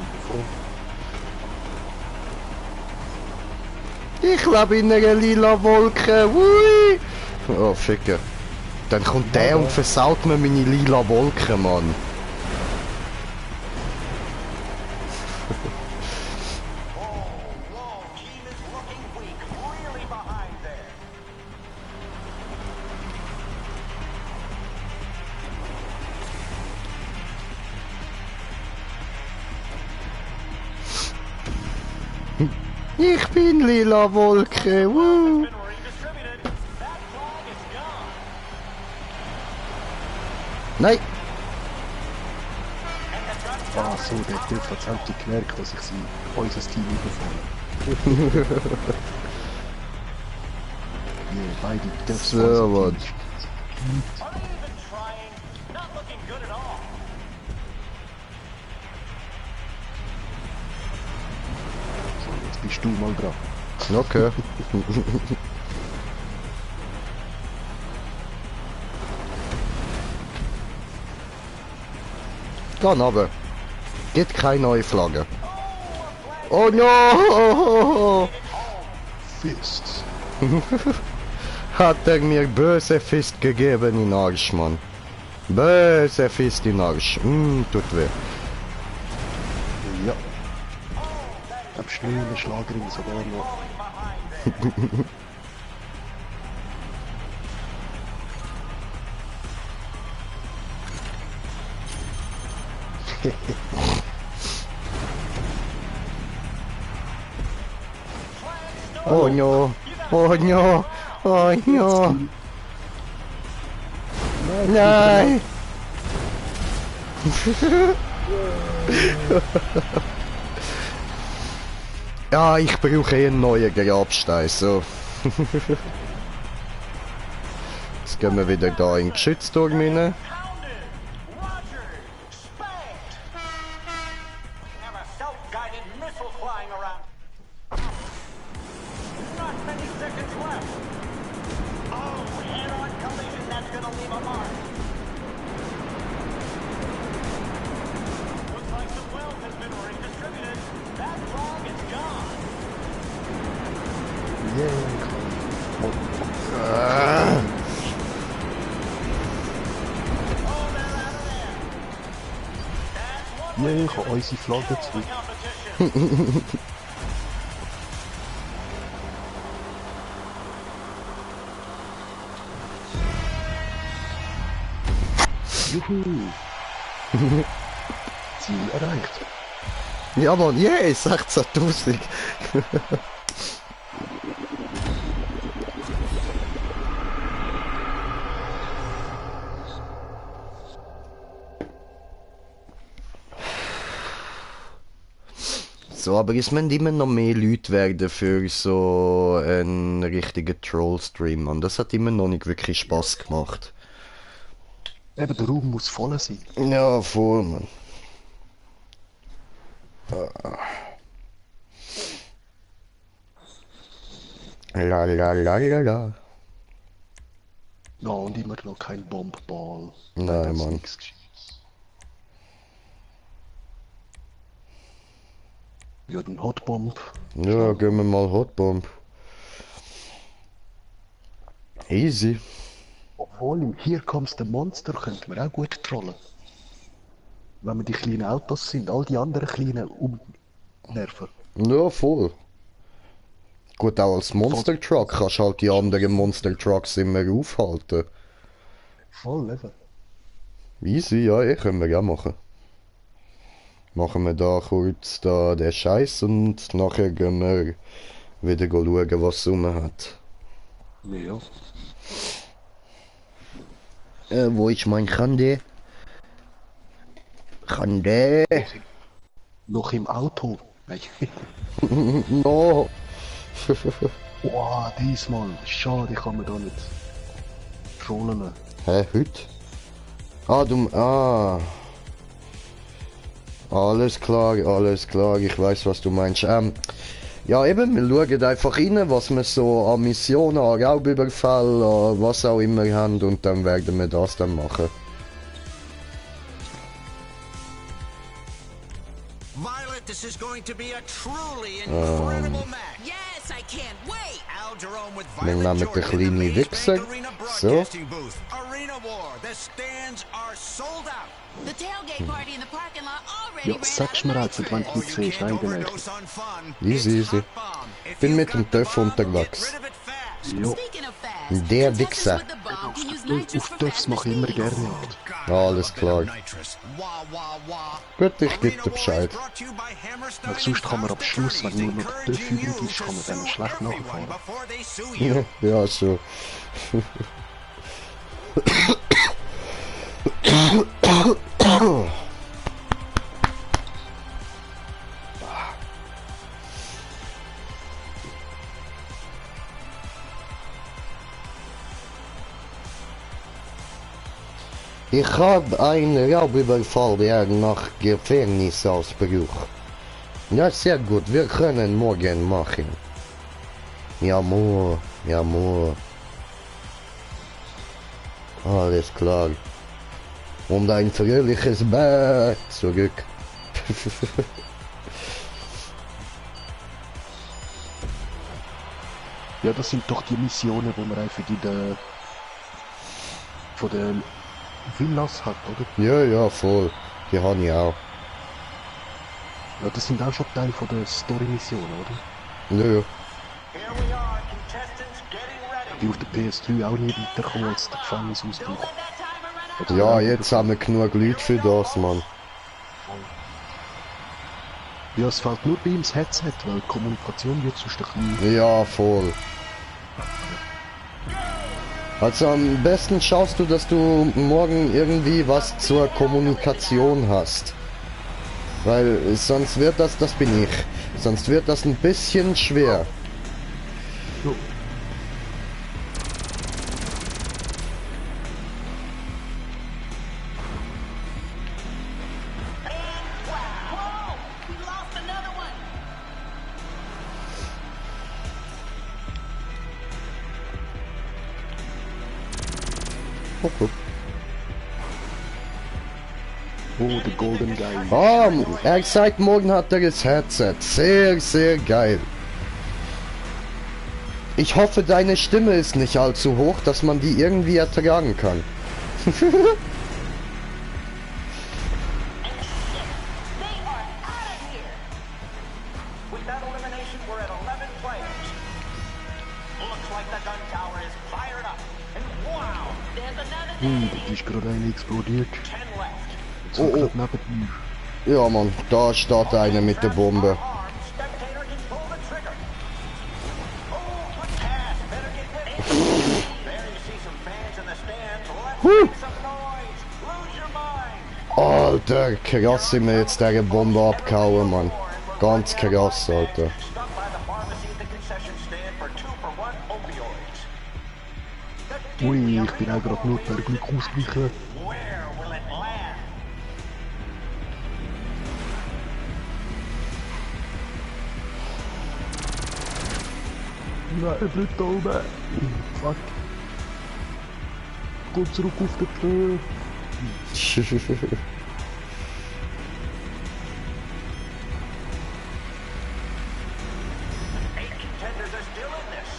Ich lebe in einer lila Wolke. Hui. Oh, Ficker. Dann kommt der und versaut mir meine lila Wolke, Mann. Ich bin lila Wolke, woo. Been redistributed. That flag is gone. Nein, Ah, so, der hat jetzt tatsächlich gemerkt, dass ich unser Team überfalle. Ja, beide dürfen So, unser was? Team. Are they even trying? Not looking good at all. So, jetzt bist du mal dran. okay. Dann aber. Gibt keine neue Flagge. Oh no! Fists. Hat er mir böse Fist gegeben in Arsch, Mann. Böse Fist in Arsch. Tut weh. Ja. Am schnellen Schlagerin sogar noch. Oh no! Oh no! Oh no! Nein! Ja, ich brauche einen neuen Grabstein, so. Jetzt gehen wir wieder da in den Geschützturm rein. Pounded. Roger. Spanked. And a self-guided missile flying around. Not many seconds left. Oh, head-on collision. That's gonna leave a mark. Looks like the wealth has been redistributed. That flag is gone. Yeah, Oh, they're out of there. That's one ja, ich habe unsere Flagge zurück. competition. Juhu! Ziel erreicht. Ja, Mann, yeah, 16.000. So, aber es müssen immer noch mehr Leute werden für so einen richtigen Troll-Stream. Und das hat immer noch nicht wirklich Spaß gemacht. Eben, der Raum muss voll sein. Ja, voll, Mann. La la la la la. Ja, und immer noch kein Bombball. Nein, Das ist Mann. nichts Gescheites. Ja, den Hotbomb. Ja, gehen wir mal Hotbomb. Easy. Obwohl, im Hier kommst der Monster könnte man auch gut trollen. Wenn wir die kleinen Autos sind, all die anderen kleinen umnerven. Ja, voll. Gut, auch als Monster Truck kannst du halt die anderen Monster Trucks immer aufhalten. Voll, eben. Easy, ja, können wir ja machen. Machen wir da kurz da den Scheiß und nachher gehen wir wieder schauen, was es rum hat. Ja. Wo ist mein Kande? Kande? Noch im Auto. Nein. No! Wow, diesmal. Schade, ich kann mir da nicht trollen. Hä, heute? Ah, du... Ah... Alles klar, ich weiß, was du meinst. Ja eben, wir schauen einfach rein, was wir so an Missionen, an Raubüberfall, an was auch immer haben und dann werden wir das dann machen. Violet, this is going to be a truly incredible match. Yes, I can't wait. Al Jerome with Wir Violet nehmen den Jordan in kleinen the Maze Wichser. Bank Arena So. broadcasting booth. Arena War. The stands are sold out. The tailgate party in the parking lot already Ja, ran sagst out mir of halt, nitrous. wenn du Oh, nicht you siehst, can't eigentlich. overdose on fun. Easy, It's easy. Hot Bomb. If Bin you've mit dem got the Töff bomb, unterwegs. get rid of it fast. Jo. Speaking of fast, Der Wichser. Auf das mache ich immer gerne Jagd. Alles klar. Gut, ich gebe dir Bescheid. Weil sonst kann man am Schluss, wenn nur noch der Dörf übrig ist, kann man dann schlecht nachfahren. Ja, so. Ich habe einen Raubüberfall nach Gefängnisausbruch. Ja, sehr gut, wir können morgen machen. Ja, Moor, ja, Moor. Alles klar. Und ein fröhliches Bett zurück. Ja, das sind doch die Missionen, wo man einfach von den Villas hat, oder? Ja, ja, voll. Die habe ich auch. Ja, das sind auch schon Teil von der Story-Missionen, oder? Ja, ja. Here we are, contestants getting ready. Die auf der PS3 auch nie weiterkommen als der Gefängnisausbruch. Ja, jetzt haben wir genug Leute für das, Mann. Ja, es fällt nur bei ihm das Headset, weil die Kommunikation wird sonst ein bisschen... Ja, voll. Also am besten schaust du, dass du morgen irgendwie was zur Kommunikation hast. Weil sonst wird das bin ich. Sonst wird das ein bisschen schwer. Jo. Whoa! We lost another one! Okay. Oh, der Golden Guy. Ah, er sagt, morgen hat er das Headset. Sehr, sehr geil. Ich hoffe, deine Stimme ist nicht allzu hoch, dass man die irgendwie ertragen kann. They are out of here. With that elimination, we're at 11 players. Looks like the gun tower is fired up. And wow, There's another Da ist gerade einer explodiert. 10 left. Jetzt Oh, gerade oh. neben mir. Ja, Mann, da steht einer mit der Bombe. Spectator can pull the trigger. Oh, good pass. Better get ready. There you see some fans in the stands. Let's make some noise. Lose your mind. Alter, krass sind wir jetzt diese Bombe abgehauen, Mann. Ganz krass, Alter. Stop by the pharmacy at the concession stand for 2-for-1 opioids. Ui, ich bin auch gerade nur per Glück ausgewichen. Where will it land? Nein, er bleibt da oben. Fuck. Komm zurück auf den Tür. Contenders are still in this.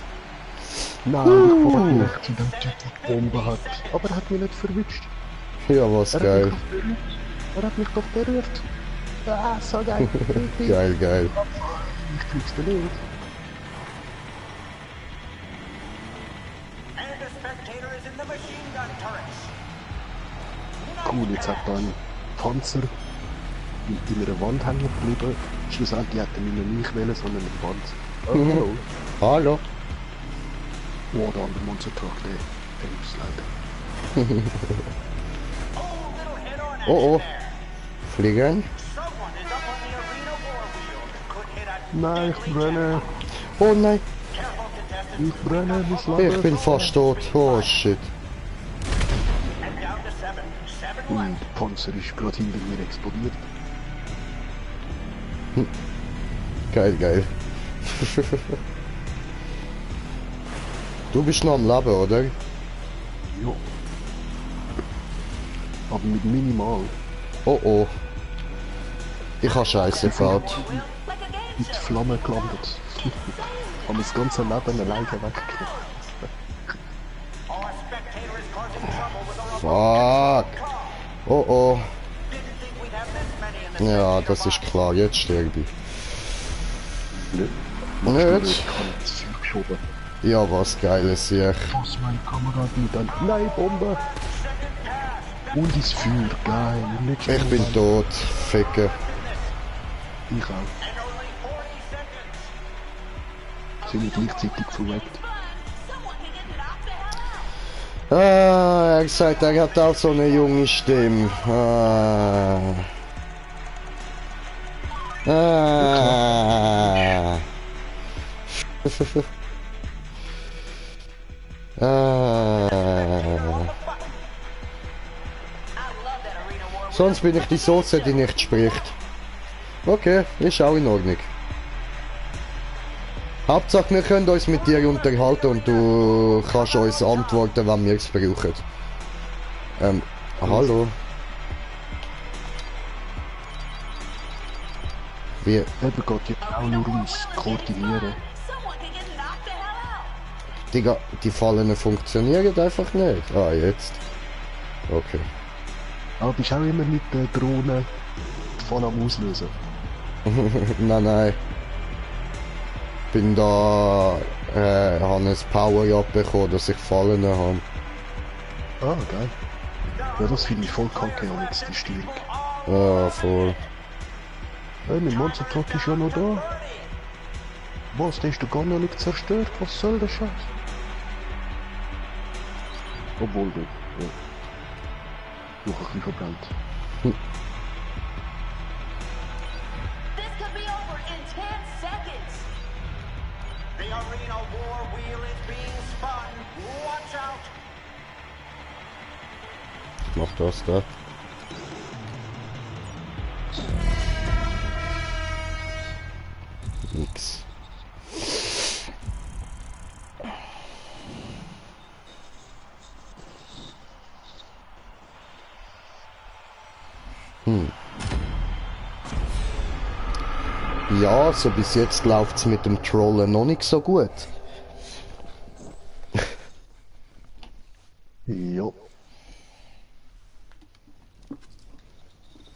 Nein, ich wollte nicht zu dem Typ, der die Bombe hat. Aber er hat mich nicht verwünscht. Ja, was Er geil. hat mich doch berührt. Er hat mich doch berührt. Ah, so geil. Geil, geil. Ich krieg's dir nicht. And a spectator is in the machine gun turrets. Cool, jetzt hat er einen Panzer in einer Wand hängen geblieben. Schlussendlich hat er mich noch nicht wählen, sondern einen Panzer. Oh, hallo. Hallo. Oh, der andere Monstertruck, der muss leider. Oh, little head-on action Oh, oh. there. Fliegen. Someone is up on the arena war wheel. Could hit a Nein, ich brenne. Oh nein, careful contestant. Ich brenne, mein ich Leben. bin fast tot. Oh shit. And down to 7. 7 Und left. der Panzer ist gerade hinter mir explodiert. Geil, geil. Du bist noch am Leben, oder? Ja. Aber mit minimal. Oh oh. Ich habe Scheiße gebaut. Mit Flammen gelandet. Haben das ganze Leben alleine weggekriegt. Oh, a spectator is causing trouble with a Fuck. Oh oh. Didn't think we'd have this many in the Ja, das ist klar. Jetzt sterbe ich. Nicht. Nicht? Ich habe jetzt geschoben. Ja, was geiles Sieg. Was mein Kamerad mit dann. Nein, Bombe! Und ins Feuer, geil. Ich bin tot. Ficke. Ich auch. Sind wir gleichzeitig verweckt. Ah, er hat gesagt, er hat auch so eine junge Stimme. Ah. Ah. Ah. Sonst bin ich die Soße, die nicht spricht. Okay, ist auch in Ordnung. Hauptsache, wir können uns mit dir unterhalten und du kannst uns antworten, wenn wir es brauchen. Hallo? Wie? Eben geht jetzt auch nur ums Koordinieren. Die Fallen funktionieren einfach nicht. Ah, jetzt. Okay. Aber bist auch immer mit der Drohne voll am Auslösen. Nein. Bin da, habe ein Power-Up bekommen, dass ich Fallen habe. Ah, geil. Ja, das finde ich voll kacke, jetzt die Steuerung. Ah, voll. Hey, mein Monster Truck ist ja noch da. Was, der ist doch gar noch nicht zerstört? Was soll der Scheiß? Obwohl, du, ja. Noch ein bisschen verbrannt. This could be over in 10 seconds. The arena war wheel is being spun. Watch out! Ich mach das da. Nix. Ja, so bis jetzt läuft's mit dem Trollen noch nicht so gut. Ja.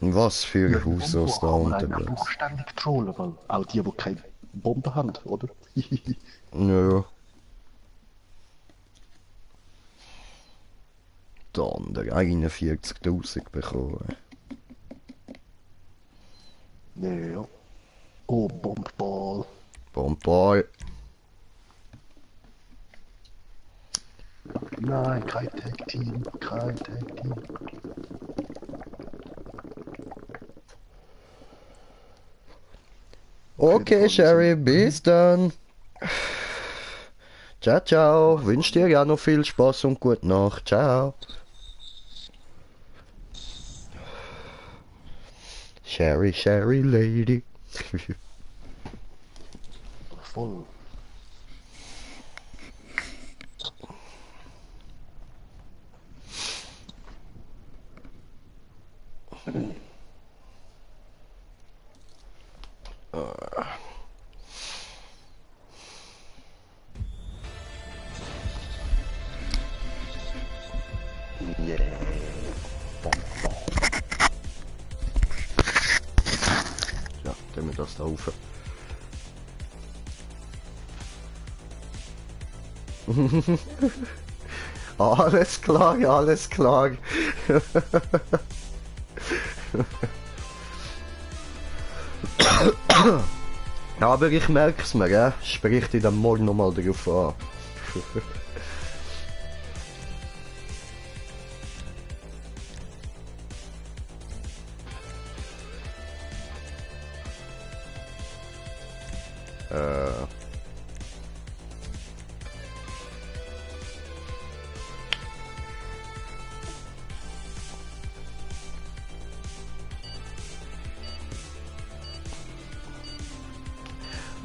Was für ein Haus aus da Bombe kann man unten eigentlich auch ständig trollen, weil auch die keine Bombe haben, oder? Ja. Der andere 41.000 bekommen. Ja. Oh, Bombball. Bombay. Nein, kein Tag-Team, kein Tag-Team. Okay, Sherry, bis dann. Ciao, ciao. Wünsch dir ja noch viel Spaß und gute Nacht. Ciao. Sherry, Sherry Lady. Voll. Ja, tun wir das da rauf. Alles klar, alles klar. Aber ich merk's mir, gell? Sprich dich dann morgen nochmal drauf an.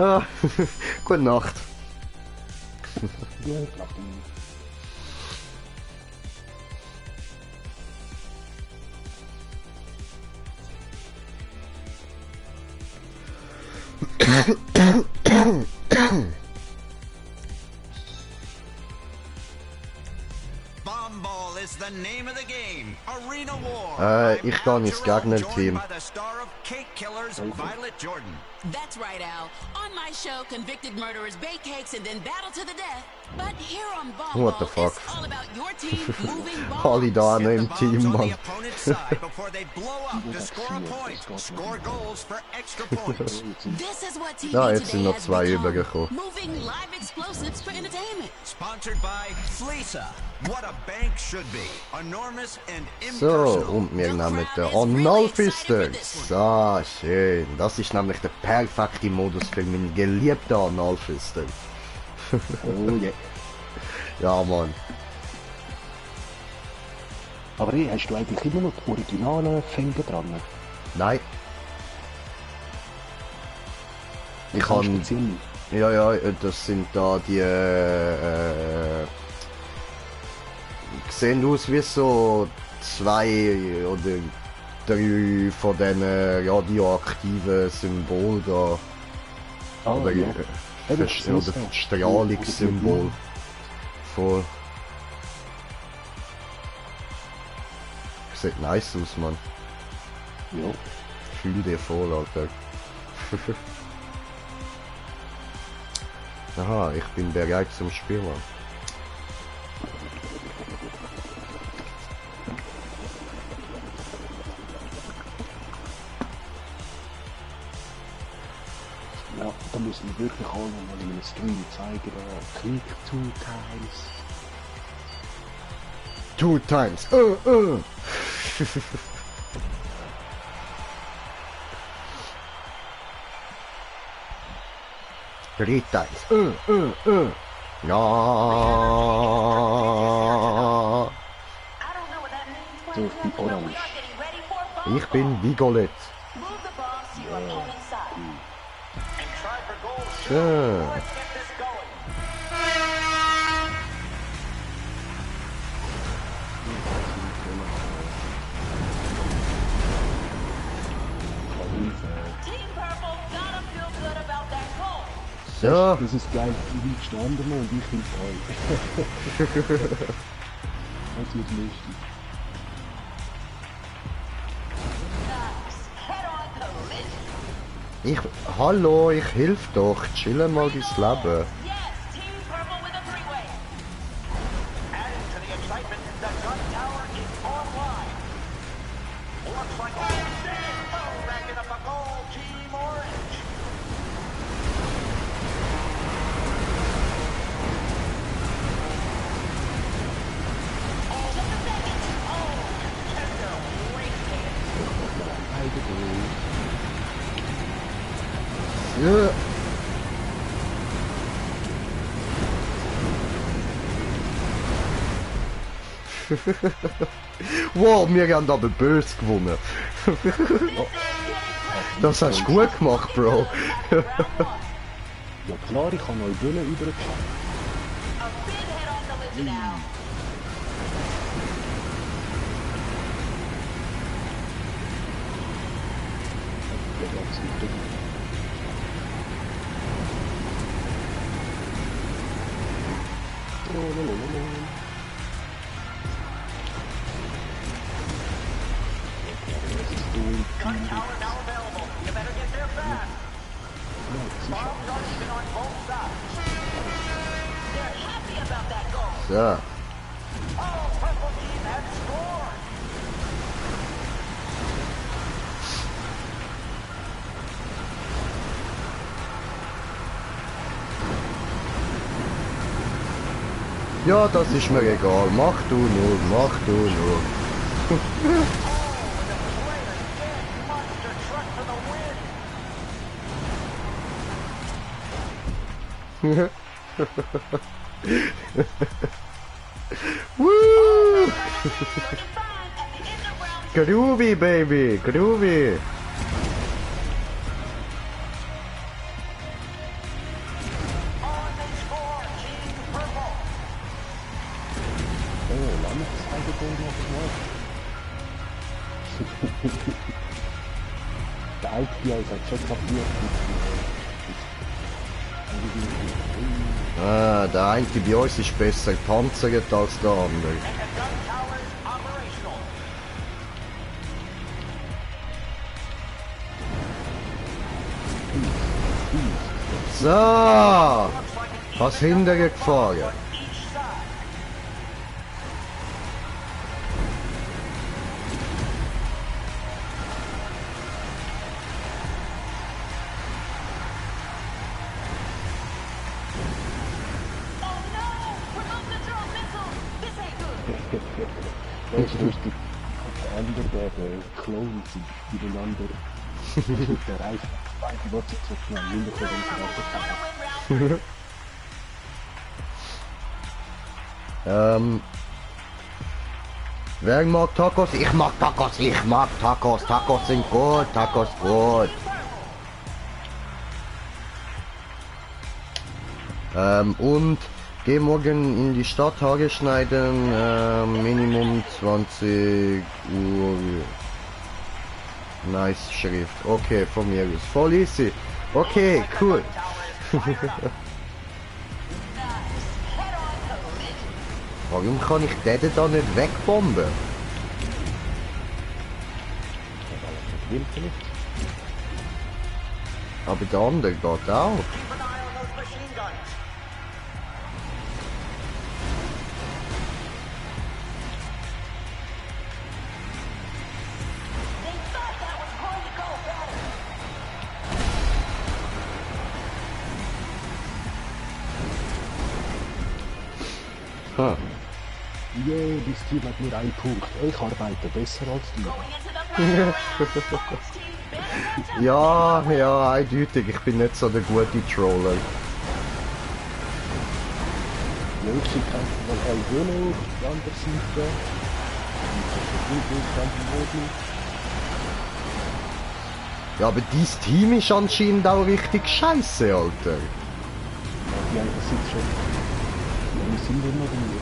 Ah, gute Nacht. Ja, ich glaube nicht. Bomball is the name of the game. Arena War. Ich gehe ins Gegnerteam. By the star of cake killer's Violet Jordan. That's right, Al. On my show, convicted murderers bake cakes and then battle to the death. But here on Ball What the Ball, it's fuck? all about your team moving Alle balls. da Hit noch the im bombs Team, on the Mann. opponent's side before they blow up to score a point. Score goals for extra points. This is what TV Ja, jetzt sind today noch has zwei become. übergekommen. Moving live explosives for entertainment. Sponsored by Fleesa. What a bank should be. Enormous and So, impersonal. und wir nehmen den Analfisters. Ah, schön. Das ist nämlich der perfekte Modus für meinen geliebten Analfister. Oh je. Ja, Mann. Aber hey, hast du eigentlich immer noch die originalen Finger dran? Nein. Ich Ganz kann... speziell. Ja, das sind da die... sehen aus wie so 2 oder 3 von diesen radioaktiven Symbolen da. Ah, Oder, ja. oder Strahlungssymbol. Voll. Sieht nice aus, Mann. Ja. Fühl dir voll, Alter. Aha, ich bin bereit zum Spielen. Ja, da müssen wir wirklich alle mal in einem Stream zeigen, Krieg 2 Times. 2 times. 3 times. Ja. I don't know what that means, So, Wayne, die but we Orange. are getting ready for Ball Ich bin Vigolette. Move the bombs to your opponent's side. And try for goals too. Schön. Let's get this going. Team Purple gotta feel good about that goal. So. Das ist geil, wie gestanden und ich bin frei. Das wird lustig. Nice. Head-on collision. Hallo, ich hilf doch. Chill mal dein Leben. Yes, Team Purple with a three-way. Adding to the excitement, the gun tower is online. Looks like racking up a goal, Team Orange. Just a second. Tender wasted. Ja. Wow, wir haben aber böse gewonnen. Das hast du gut gemacht, Bro. Ja klar, ich habe euch Böllen übergeschafft. A big head-on collision now. Ja, das ist nicht dumm. Gun tower now available. You better get there fast. Bombs are even on both sides. They're happy about that goal. So. Oh, Purple Team has scored. Ja, das ist mir egal. Mach du nur, mach du nur. Oh, and the player dead. Monster truck for the win. Woo! Looking fine at the end of round Groovy, baby, groovy. On they score, Team Purple. Oh, lange zweite Goal noch gemacht. Der IPA ist halt schon kapiert. Ah, der eine bei uns ist besser gepanzert als der andere. And the gun tower is operational. So! Was hinterher gefahren? Each side. Oh no! Remote control missiles! This ain't good! Das ist lustig. Der andere, der Klon sind miteinander. Der Reif, beide Worte so schnell, niemand kann uns Wanna win round 3? Wer mag Tacos? Ich mag Tacos, ich mag Tacos. Tacos sind gut, Tacos gut. Und geh morgen in die Stadt Haare schneiden, Minimum 20 Uhr. Nice Schrift. Okay, von mir ist voll easy. Okay, cool. Warum kann ich den da nicht wegbomben? Aber der andere geht auch. Keep an eye on those machine guns. They thought that was going to go better. Huh. Yeah, das Team hat nur einen Punkt. Ich arbeite besser als du. Going into the final round. Fox team better attack. Ja, ja, eindeutig. Ich bin nicht so der gute Troller. Jungs, ich kämpfen mal alle Wohnung, die andere Seite. Ja, aber dieses Team ist anscheinend auch richtig scheiße, Alter. Die andere Seite schon. Wir sind immer hier.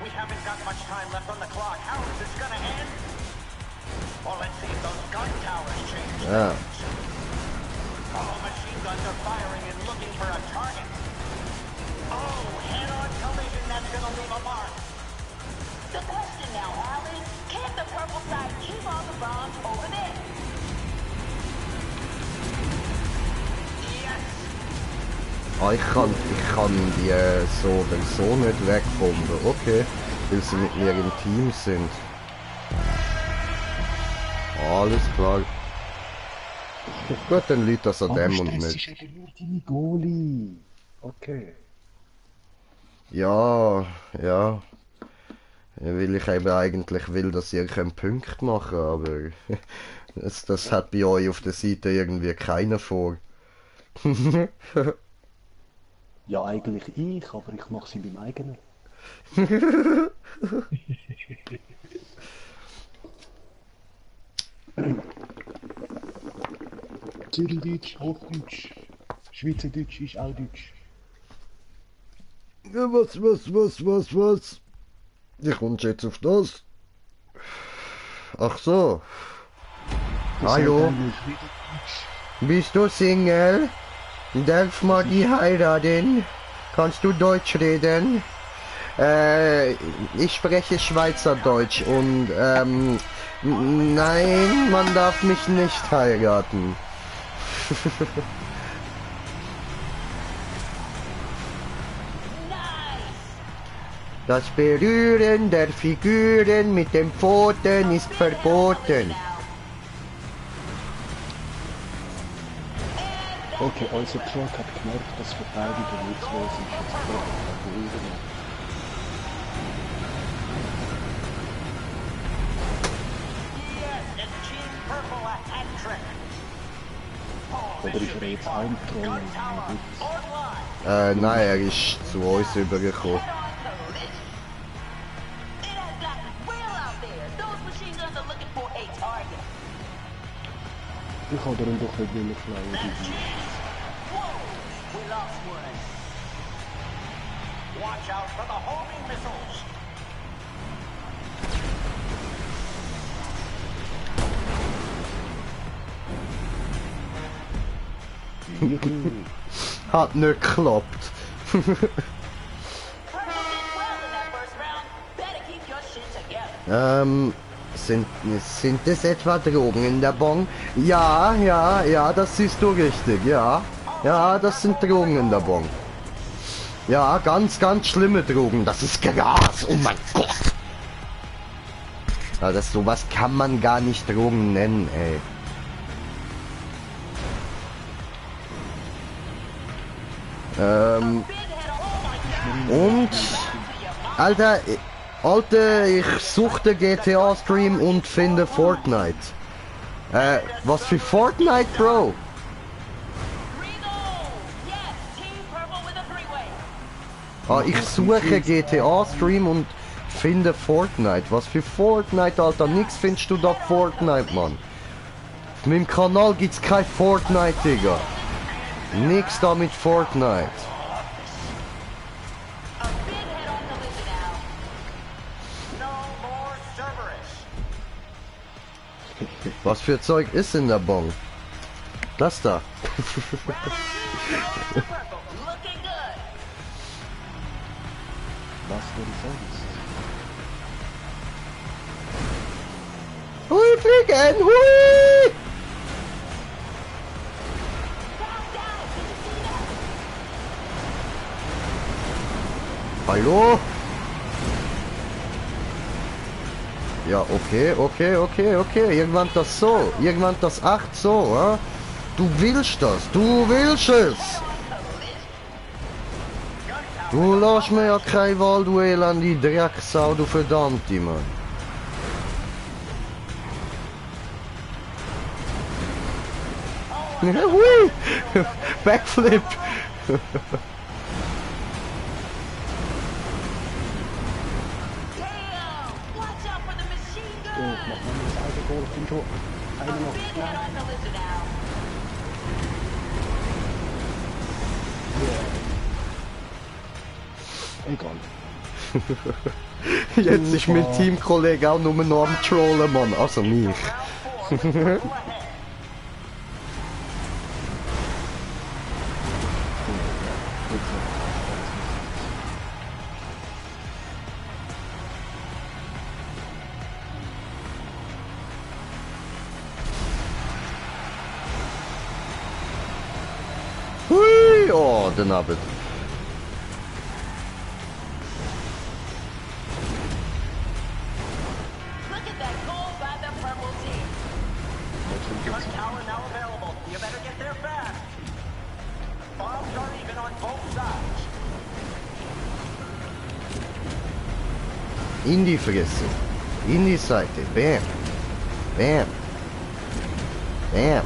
We haven't got much time left on the clock. How is this gonna end? Well, let's see if those gun towers change. Ja. All machine guns are firing and looking for a target. Oh, head-on collision, that's gonna leave a mark. The question now, Alan, can the purple side keep all the bombs over there? Yes. Ah, ich kann die so oder so nicht wegbomben. Okay, weil sie mit mir im Team sind. Alles klar. Gut, dann liegt das an dem und Stress nicht. ist aber nur deine Goalie. Okay. Ja, ja. Weil ich eben eigentlich will, dass ihr könnt Punkte machen, aber das hat bei euch auf der Seite irgendwie keiner vor. Ja, eigentlich ich, aber ich mache sie beim eigenen. Zürichdeutsch, Hochdeutsch, Schweizerdeutsch ist auch Deutsch. Ja, was? Wie kommst du jetzt auf das? Ach so. Hallo, bist du Single? Darf man die heiraten? Kannst du Deutsch reden? Ich spreche Schweizerdeutsch und nein, man darf mich nicht heiraten. Das Berühren der Figuren mit den Pfoten ist verboten. Okay, unser Truck hat gemerkt, dass Verteidigung nutzlos ist. Jetzt brauchen wir Verteidigung. Yes, and Team Purple a hat trick. Oh, Oder ist er jetzt ein Troll? gun tower online. Nein, er ist zu uns übergekommen. It has gotten real out there. Those machine guns are looking for a target. Ich habe darum doch nicht mehr fliehen. Whoa, we lost one. Watch out for the homing missiles. Hat nicht geklappt. Purple did well in that first round. Better keep your shit together. Sind das etwa Drogen in der Bon? Ja, ja, ja, das siehst du richtig, ja. Ja, das sind Drogen in der Bon. Ja, ganz, ganz schlimme Drogen. Das ist Gras, oh mein Gott. Ja, sowas kann man gar nicht Drogen nennen, ey. Und Alter, ich suchte GTA Stream und finde Fortnite. Was für Fortnite, Bro? Ah, ich suche GTA Stream und finde Fortnite. Was für Fortnite, Alter? Nix findest du da Fortnite, Mann. Auf meinem Kanal gibt's kein Fortnite, Digga. Nix da mit Fortnite. Was für Zeug ist in der Bon? Das da. Was denn sonst? Hui, fliegen! Hui! Hallo? Ja, okay. Irgendwann das so. Irgendwann das 8 so, ja? Du willst das. Du willst es. Du lässt mir ja keine Wahl, du elende Drecksau, du verdammte, Mann. Hui! Backflip! So, mach mal das alte Goal, ich bin schon. Eine noch. Egal. Jetzt ist mein Teamkollege auch nur noch am Trollen, Mann. Also mich. Hui! Oh, den Abend. In die Fresse. In die Seite. Bam. Bam. Bam.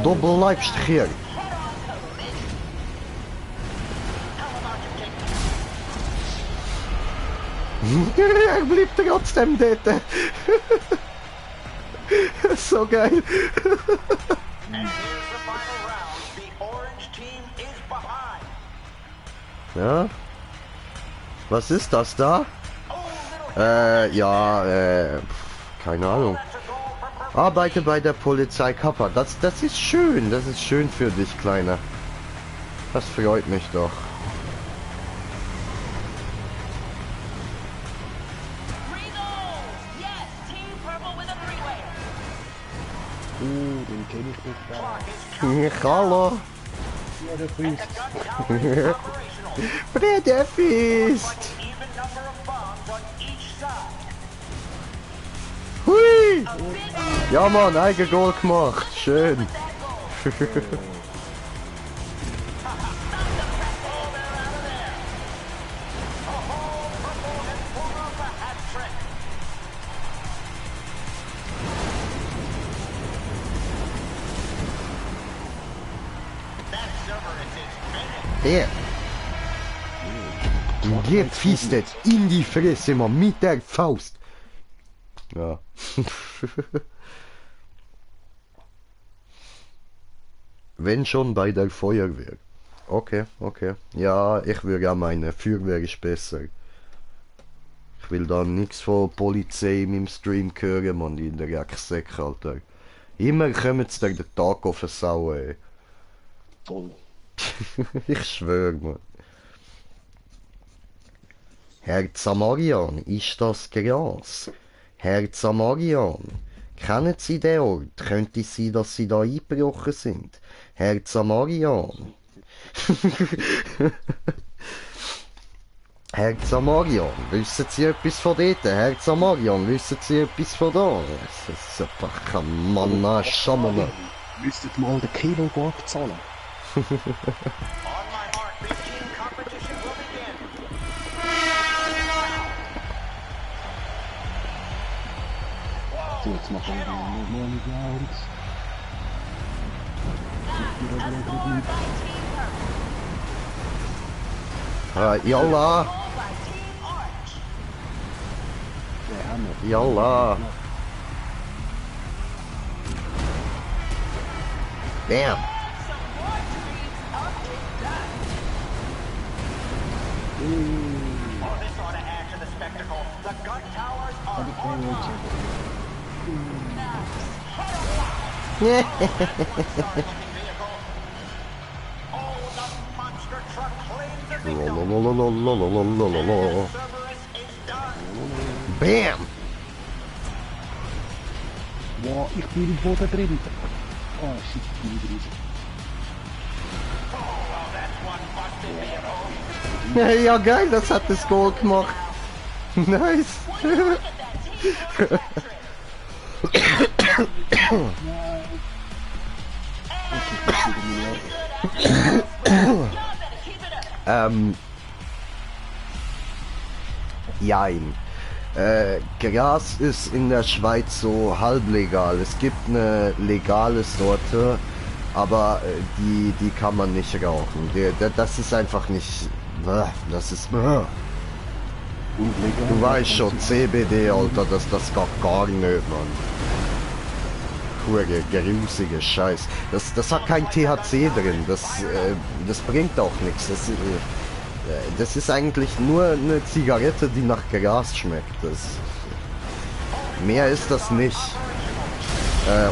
Doppel Leibstreer. Er blieb trotzdem dort. So geil. Ja. Was ist das da? Ja, keine Ahnung. Arbeite bei der Polizei Kappa. Das ist schön. Das ist schön für dich, Kleiner. Das freut mich doch. Den kenn ich nicht. Hallo. Ja, der Priest. Bredefist. Hui. Ja, Mann, eigen Goal gemacht. Schön. Der. Gefistet in die Fresse, Mann, mit der Faust. Ja. Wenn schon bei der Feuerwehr. Okay. Ja, ich würde ja meine Feuerwehr ist besser. Ich will da nichts von Polizei in meinem Stream hören, Mann, die in der Drecksäcke, Alter. Immer kommen sie den Tag auf den Sau, ey. Voll. Ich schwör, Mann. Herr Zamarian, ist das Gras? Herr Zamarian, kennen Sie den Ort? Könnte es sein, dass Sie da eingebrochen sind? Herr Zamarian. Herr Zamarian, wissen Sie etwas von dort? Herr Zamarian, wissen Sie etwas von da? Das ist einfach ein Mann, Schammer. Müsstet mal den Kilo abzahlen. On my mark, big team competition will begin. So, jetzt machen wir nochmal mit Rounds. Yalla, Der Hammer. yalla. Bam. Oh, this ought to add to the spectacle. The gun towers are online. Vehicle. Oh, the monster truck claims the victim. Lalalalalalalalalala. Cerberus is done. Bam. Wow, ich bin im Boden drin. Oh shit, ich bin drin. Oh, that's one busted vehicle. Ja, geil, das hat das Goal gemacht. Nice. Look at that teamwork trick. Y'all better keep it up. Jein. Gras ist in der Schweiz so halblegal. Es gibt eine legale Sorte, aber die kann man nicht rauchen. Das ist einfach nicht... Das ist... Du weißt schon, CBD, Alter, das geht gar nicht, Mann. Pure, grusige Scheiß. Das hat kein THC drin, das bringt auch nichts. Das ist eigentlich nur eine Zigarette, die nach Gras schmeckt. Mehr ist das nicht.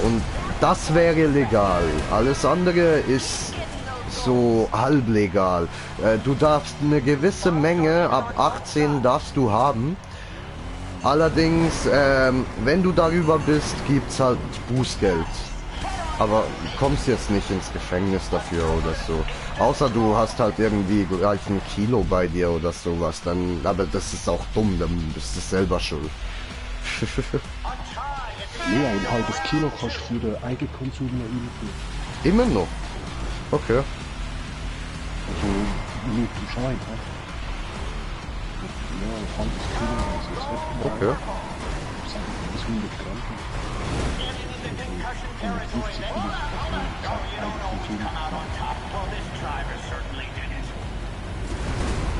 Und das wäre legal. Alles andere ist so halblegal. Du darfst eine gewisse Menge, ab 18 darfst du haben. Allerdings, wenn du darüber bist, gibt's halt Bußgeld. Aber du kommst jetzt nicht ins Gefängnis dafür oder so. Außer du hast halt irgendwie gleich ein Kilo bei dir oder sowas. Dann, aber das ist auch dumm, dann bist du selber schuld. Ja, ein halbes Kilo kannst du für den Eigenkonsum noch reintun. Immer noch? Okay. Also, nicht im Schein, ne? Ja, ein halbes Kilo, also es wird Okay. sagen wir bis 100 Gramm. 150 Kilo ist Eigenkonsum. Well, this driver certainly did it.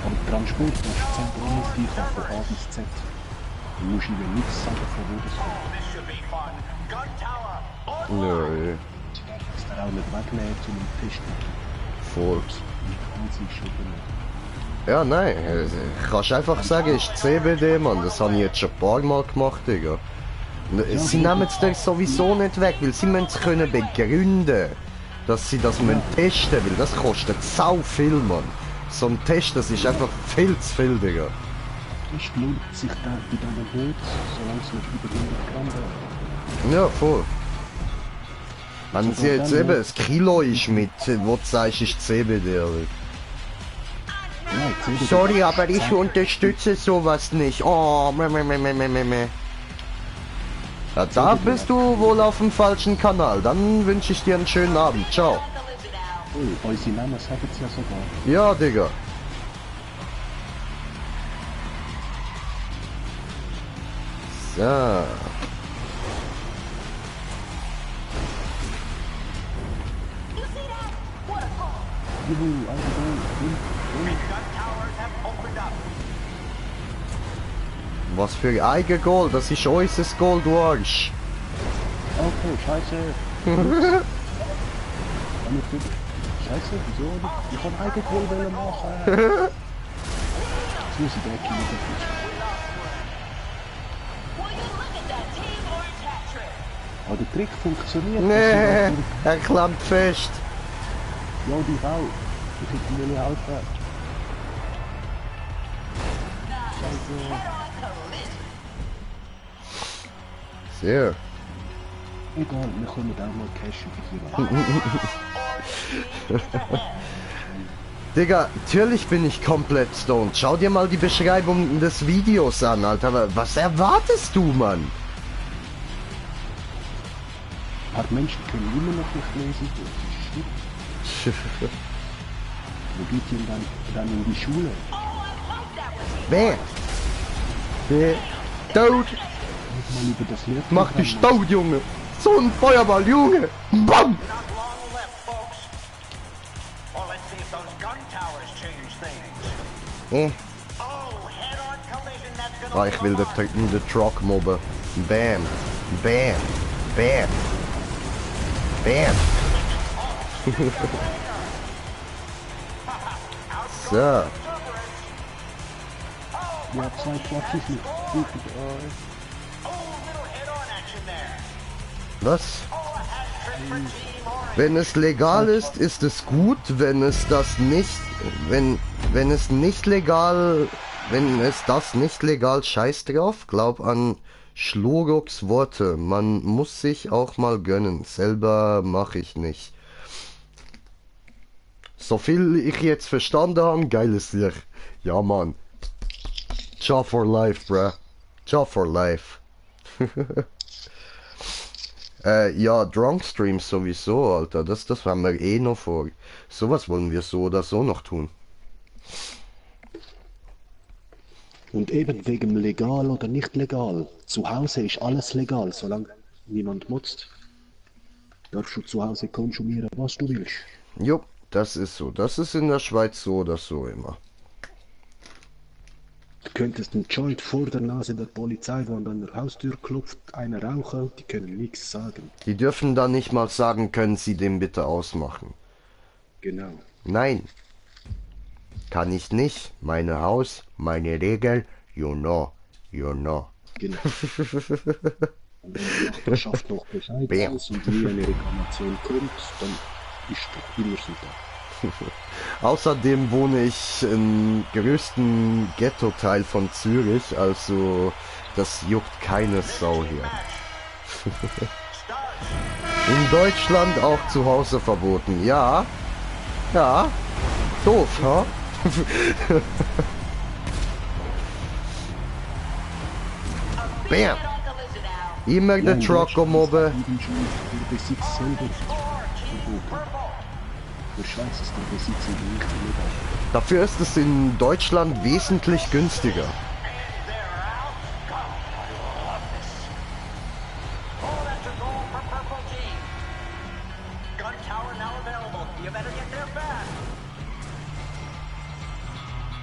Aber Transport musst du 10 Gramm auf dich von A bis Z. Du musst ihnen nichts sagen, von wo das kommt. This should be fun. Gun tower. Nö, Sie werden es dann auch nicht wegnehmen zu einem Testen. voll. Kann sich schon benehmen. Ja, nein, kannst einfach sagen, ist CBD, Mann. Das habe ich jetzt schon ein paar Mal gemacht, Digga. Sie nehmen es dir sowieso nicht weg, weil sie müssen es können begründen, dass sie das müssen testen, weil das kostet sau viel, Mann. So ein Test, das ist einfach viel zu viel, Digga. Es lohnt sich dann bei diesen Holz, solange es nicht über 100 Gramm wäre. Ja, voll. Wenn sie jetzt eben ein Kilo ist mit, wo du sagst, ist CBD, oder? Ja, CBD. Sorry, aber ich unterstütze sowas nicht. Oh, meh. Ja, da bist du wohl auf dem falschen Kanal. Dann wünsche ich dir einen schönen Abend. Ciao. Oh, unsere Namen sagen es ja sogar. Ja, Digga. So. Juhu, also Gun towers have opened up. Was für eigen Goal? Das ist unser Goal, du Arsch. okay, scheiße. Scheiße, wieso? Ich kann Eigenkohl machen. Jetzt muss ich den Kilo verfischen. Will you look at that team orange hat trick? Aber der Trick funktioniert. Nee, er klammt fest. Ja, die auch. Ich hätte mir helfen. Sehr. Egal, wir können auch mal Cash über hier. Digga, natürlich bin ich komplett stoned. Schau dir mal die Beschreibung des Videos an, Alter. Was erwartest du, Mann? Ein paar Menschen können immer noch nicht lesen. Das ist shit. Wo geht ihr dann in die Schule? Wer? Wer? Tot! Mal über das Lehrprogramm. Mach dich tot, Junge! So ein Feuerball, Junge! Bam! Not long left, folks. Well, let's see if those gun towers change things. Oh, head-on collision, that's gonna Ich will den Truck mobben. Bam! Bam! Bam! Bam! So. Ja, zwei Trucks ist nicht. Oh, little head-on action there. Was? Oh, a hat-trick for Team Orange. Wenn es legal ist, ist es gut. Wenn es das nicht, wenn es nicht legal, wenn es das nicht legal, scheiß drauf. Glaub an Schlurucks Worte. Man muss sich auch mal gönnen. Selber mache ich nicht. So viel ich jetzt verstanden habe, geiles Lied. Ja, Mann. Ciao for life, bruh. Ciao for life. Ja, Drunk Streams sowieso, Alter. Das haben wir eh noch vor. Sowas wollen wir so oder so noch tun. Und eben wegen legal oder nicht legal. Zu Hause ist alles legal, solange niemand motzt. Darfst du zu Hause konsumieren, was du willst. Jo, das ist so. Das ist in der Schweiz so oder so immer. Du könntest einen Joint vor der Nase der Polizei, wo an deiner Haustür klopft, einer rauchen, die können nichts sagen. Die dürfen dann nicht mal sagen, können Sie den bitte ausmachen. Genau. Nein. Kann ich nicht. Meine Haus, meine Regel, you know, you know. Genau. Und wenn die Nachbarschaft noch Bescheid Bam. weiß und nie eine Reklamation kommt, dann ist immer so da. Außerdem wohne ich im größten Ghetto-Teil von Zürich, also das juckt keine Sau hier. In Deutschland auch zu Hause verboten, ja. Ja. Doof, ha? Bam! Immer der Trucker mobbe. Der Besitz selber verboten. Der Schweiz ist der Besitz eben nicht illegal. Dafür ist es in Deutschland wesentlich günstiger. And they're out. God, I love this. Oh, that's a goal for Purple Team. Gun tower now available. You better get there fast.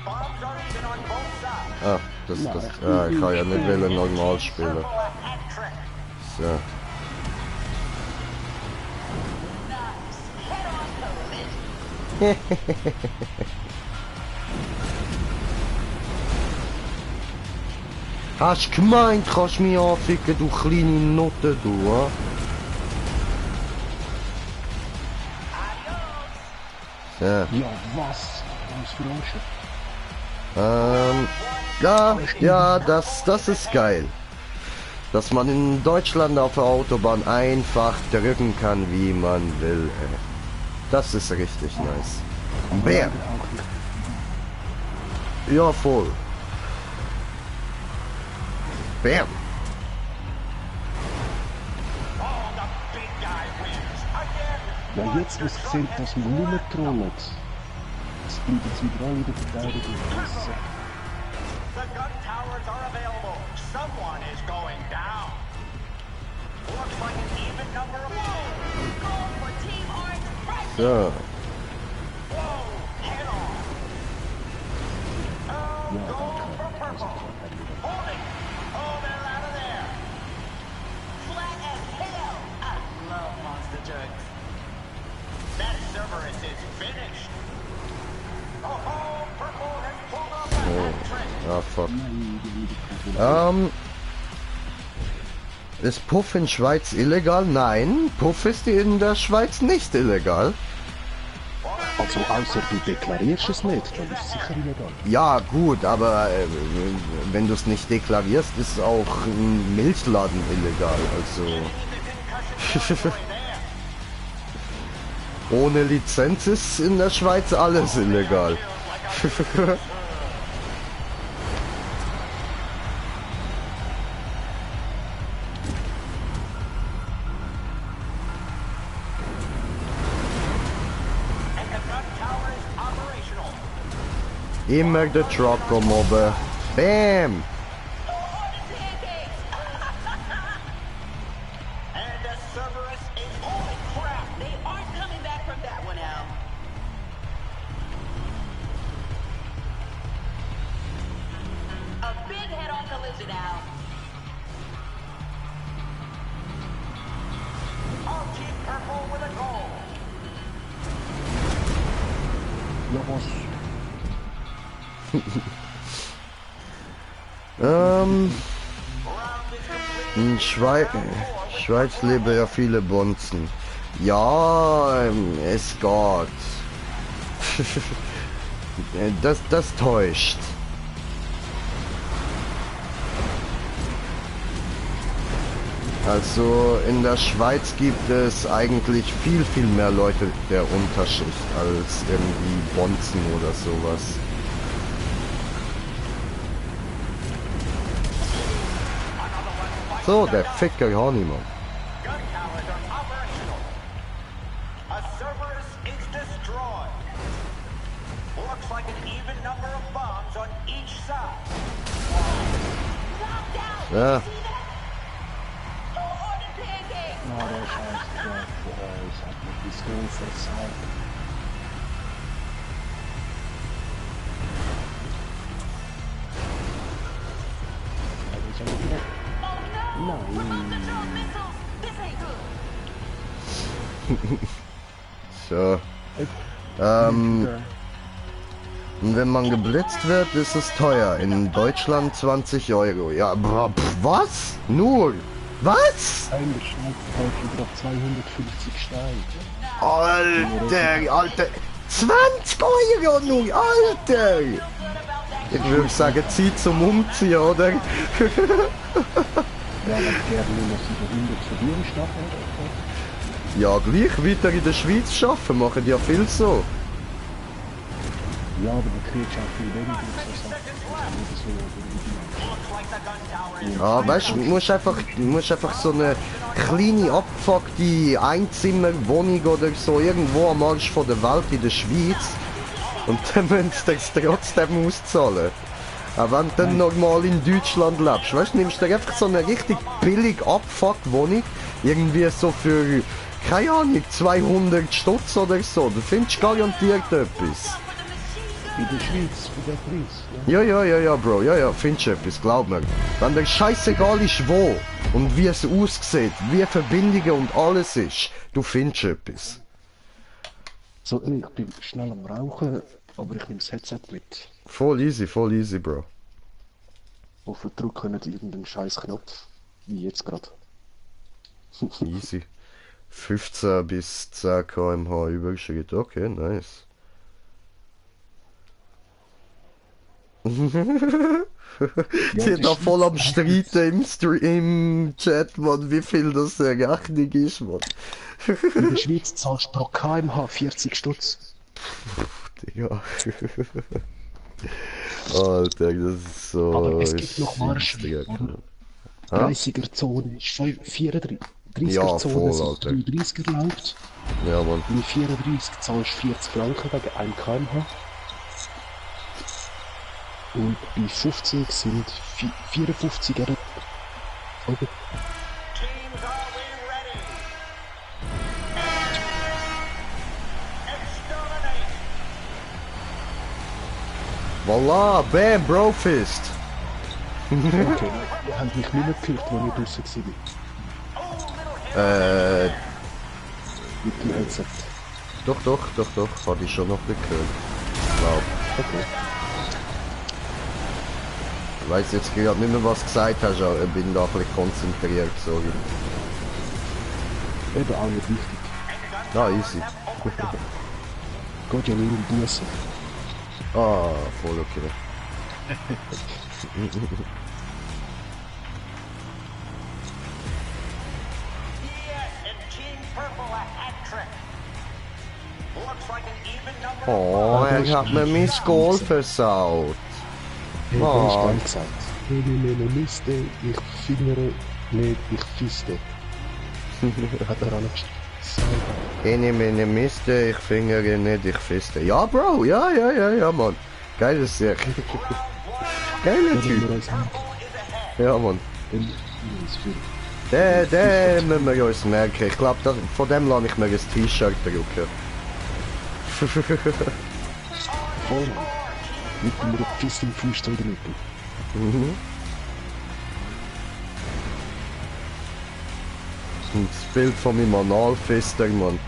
Bombs are even on both sides. Ah, ich kann ja nicht wollen normal spielen. Purple a hat-trick. So. Hast gemeint, kannst mich anficken, du kleine Note, du, ha? So. Ja, was? Was für Arsch? Ja, das ist geil. Dass man in Deutschland auf der Autobahn einfach drücken kann, wie man will, ey. Das ist richtig nice. Bam! Ja, voll. Bam! Oh, the big guy wins. Again. Ja, jetzt ist gesehen, dass man nur mehr trollt. Jetzt bleiben sie wieder alle in der Verteidigung. The gun towers are available. Someone is going down. Looks like an even number of Goal for Team Orange. Right. So. Whoa, head on. Oh, Ja, goal danke. for purple. Hold it. Oh, they're out of there. Flat as hell. I love monster trucks. That Cerberus is finished. Oh, purple has pulled off a hat trick. Ah, fuck. Nein, die Kontrolle. Ist Puff in Schweiz illegal? Nein, Puff ist in der Schweiz nicht illegal. Aber Also außer du deklarierst es nicht, dann ist es sicher illegal. Ja, gut, aber wenn du es nicht deklarierst, ist auch ein Milchladen illegal. Also ohne Lizenz ist in der Schweiz alles illegal. Immer der Trucker mobben. Bam! And the Cerberus is holy crap! They aren't coming back from that one, Al. A big head-on collision, Al. All Team Purple with a goal. Ja, was? In Schweiz leben ja viele Bonzen. Ja, es geht. Das täuscht. Also in der Schweiz gibt es eigentlich viel mehr Leute der Unterschicht als irgendwie Bonzen oder sowas. So, der Ficker Honeyman. Gun towers are operational. A Cerberus is destroyed. Looks like an even number of bombs on each side. Knocked out! Ja, See that? Who ordered pancakes? Na, der Scheiß, ich hab mir die School verzeiht. Oh no! We're about to drop missiles! This ain't good! so. Und wenn man geblitzt wird, ist es teuer. In Deutschland 20 Euro. Ja, was? Nur? Was? Eingeschneit, heute drauf 250 Steine. Alter, 20 Euro nur, Alter! Ich würde sagen, Zeit zum Umziehen, oder? Ja, wenn gerne nur noch 700 für die Stadt hat. Ja, gleich weiter in der Schweiz arbeiten, machen ja viel so. Ja, aber du kriegst auch viel weniger so Sachen. Ja, weißt du, du musst einfach so eine kleine abgefuckte Einzimmerwohnung oder so irgendwo am Arsch von der Welt in der Schweiz und dann müssen sie das trotzdem auszahlen. Aber wenn du dann normal in Deutschland lebst, weißt du, nimmst du einfach so eine richtig billig Abfuck-Wohnung, irgendwie so für, keine Ahnung, 200 Stutz oder so, du findest garantiert etwas. In der Schweiz, für den Preis. Ja, Bro, ja, findest du etwas, glaub mir. Wenn dir scheißegal ist wo und wie es aussieht, wie Verbindungen und alles ist, du findest etwas. So, ich bin schnell am Rauchen, aber ich nehme das Headset mit. Voll easy, Bro. Auf den Druck nicht irgendeinen scheiß Knopf, wie jetzt gerade. Easy. 15 bis 10 km/h Überschritt, okay, nice. Sie sind da voll am Streiten im Chat, Mann, wie viel das eine Rechnung ist, Mann. In der Schweiz zahlst du pro km/h 40 Stutz. Digga. Alter, das ist so... Aber es gibt noch Marschen, oder? 30er Zone ist 34. 30er Ja, Zone voll, sind Alter. 33 erlaubt. Ja, Mann. In 34 zahlst du 40 Franken wegen 1 km/h. Und bei 50 sind 54 oder? Teams, are we ready? Exterminate! Voila, bam, Brofist. Okay, ihr habt mich nicht mehr gehört, als ich draussen war. Mit dem Headset. Doch, hatte ich schon noch gehört. Glaub. Okay. Ich weiß jetzt gerade nicht mehr, was du gesagt hast, aber ich bin da ein bisschen konzentriert, sorry. Eben auch nicht wichtig. Ah, easy. Geht ja nur um Bussen. Ah, voll okay. Yes, and Team Purple a hat trick. Looks like an even number Oh, of er hat mir mein Goal versaut. Hey, Oh. du hast geil gesagt. Liste, ich fingere, nicht, ich fiste. Hat er alles gesagt. Meine Miste, ich fingere nicht, ich fiste. Ja, Bro, ja, Mann. Geiles Sieg. Geiler Typ. Ja, Mann. Der müssen wir uns merken. Ich glaube, von dem lasse ich mir ein T-Shirt drucken. Voll, Mann. Mit dem Fist im Fuß zu den Lippen. Und das Bild von meinem Analfister, Mann.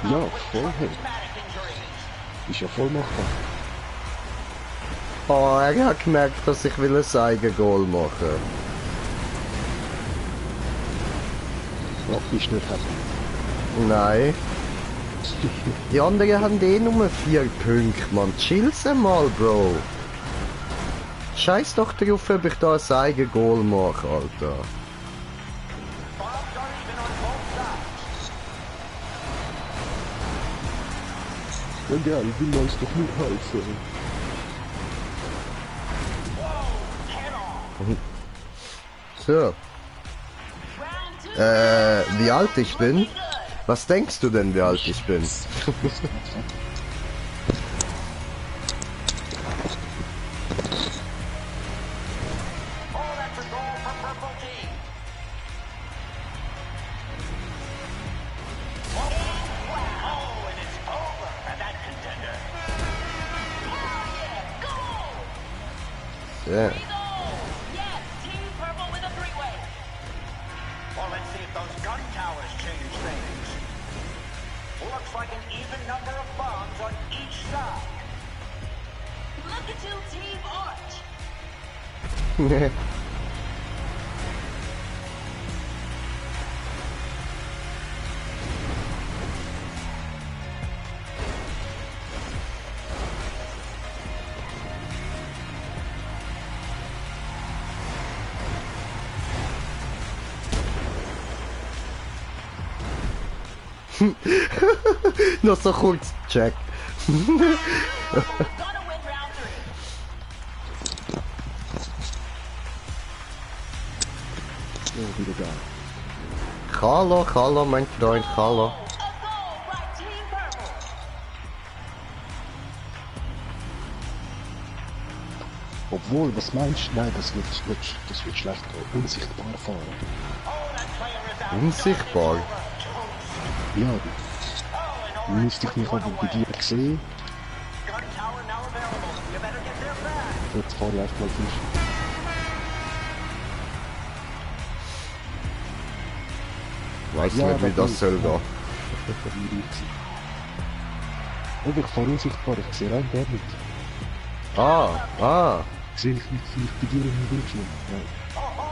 Ja, voll, hey. Ist ja voll machbar. Oh, er hat gemerkt, dass ich will ein Eigengoal machen. Ja, bist nicht happy. Nein. Die anderen haben eh nur 4 Punkte, Mann. Chill's einmal, Bro. Scheiß doch drauf, ob ich da ein Eigengoal mache, Alter. Egal, ich will uns doch nicht helfen. So. Wie alt ich bin? Was denkst du denn, wie alt ich bin? Yeah. Yes, Team Purple with a three-way. Well, let's see if those gun towers change things. Looks like an even number of bombs on each side. Look at you, Team Orange. Noch so kurz, Jack. Gonna win round 3. Ja, wieder da. Hallo, mein Freund, hallo. A goal by Team Purple. Obwohl, was meinst du? Nein, das wird schlecht. Unsichtbar fahren. Unsichtbar? Ja, müsste ich mich aber bei dir sehen. Gun tower now available. You better get there fast. Jetzt fahre ich erstmal Fisch. Weiß Ja, nicht, wie aber das gut. soll da. Und ich fahre unsichtbar, ich sehe rein gar nicht. Ah, Ich sehe nicht bei dir im Bildschirm. Ja.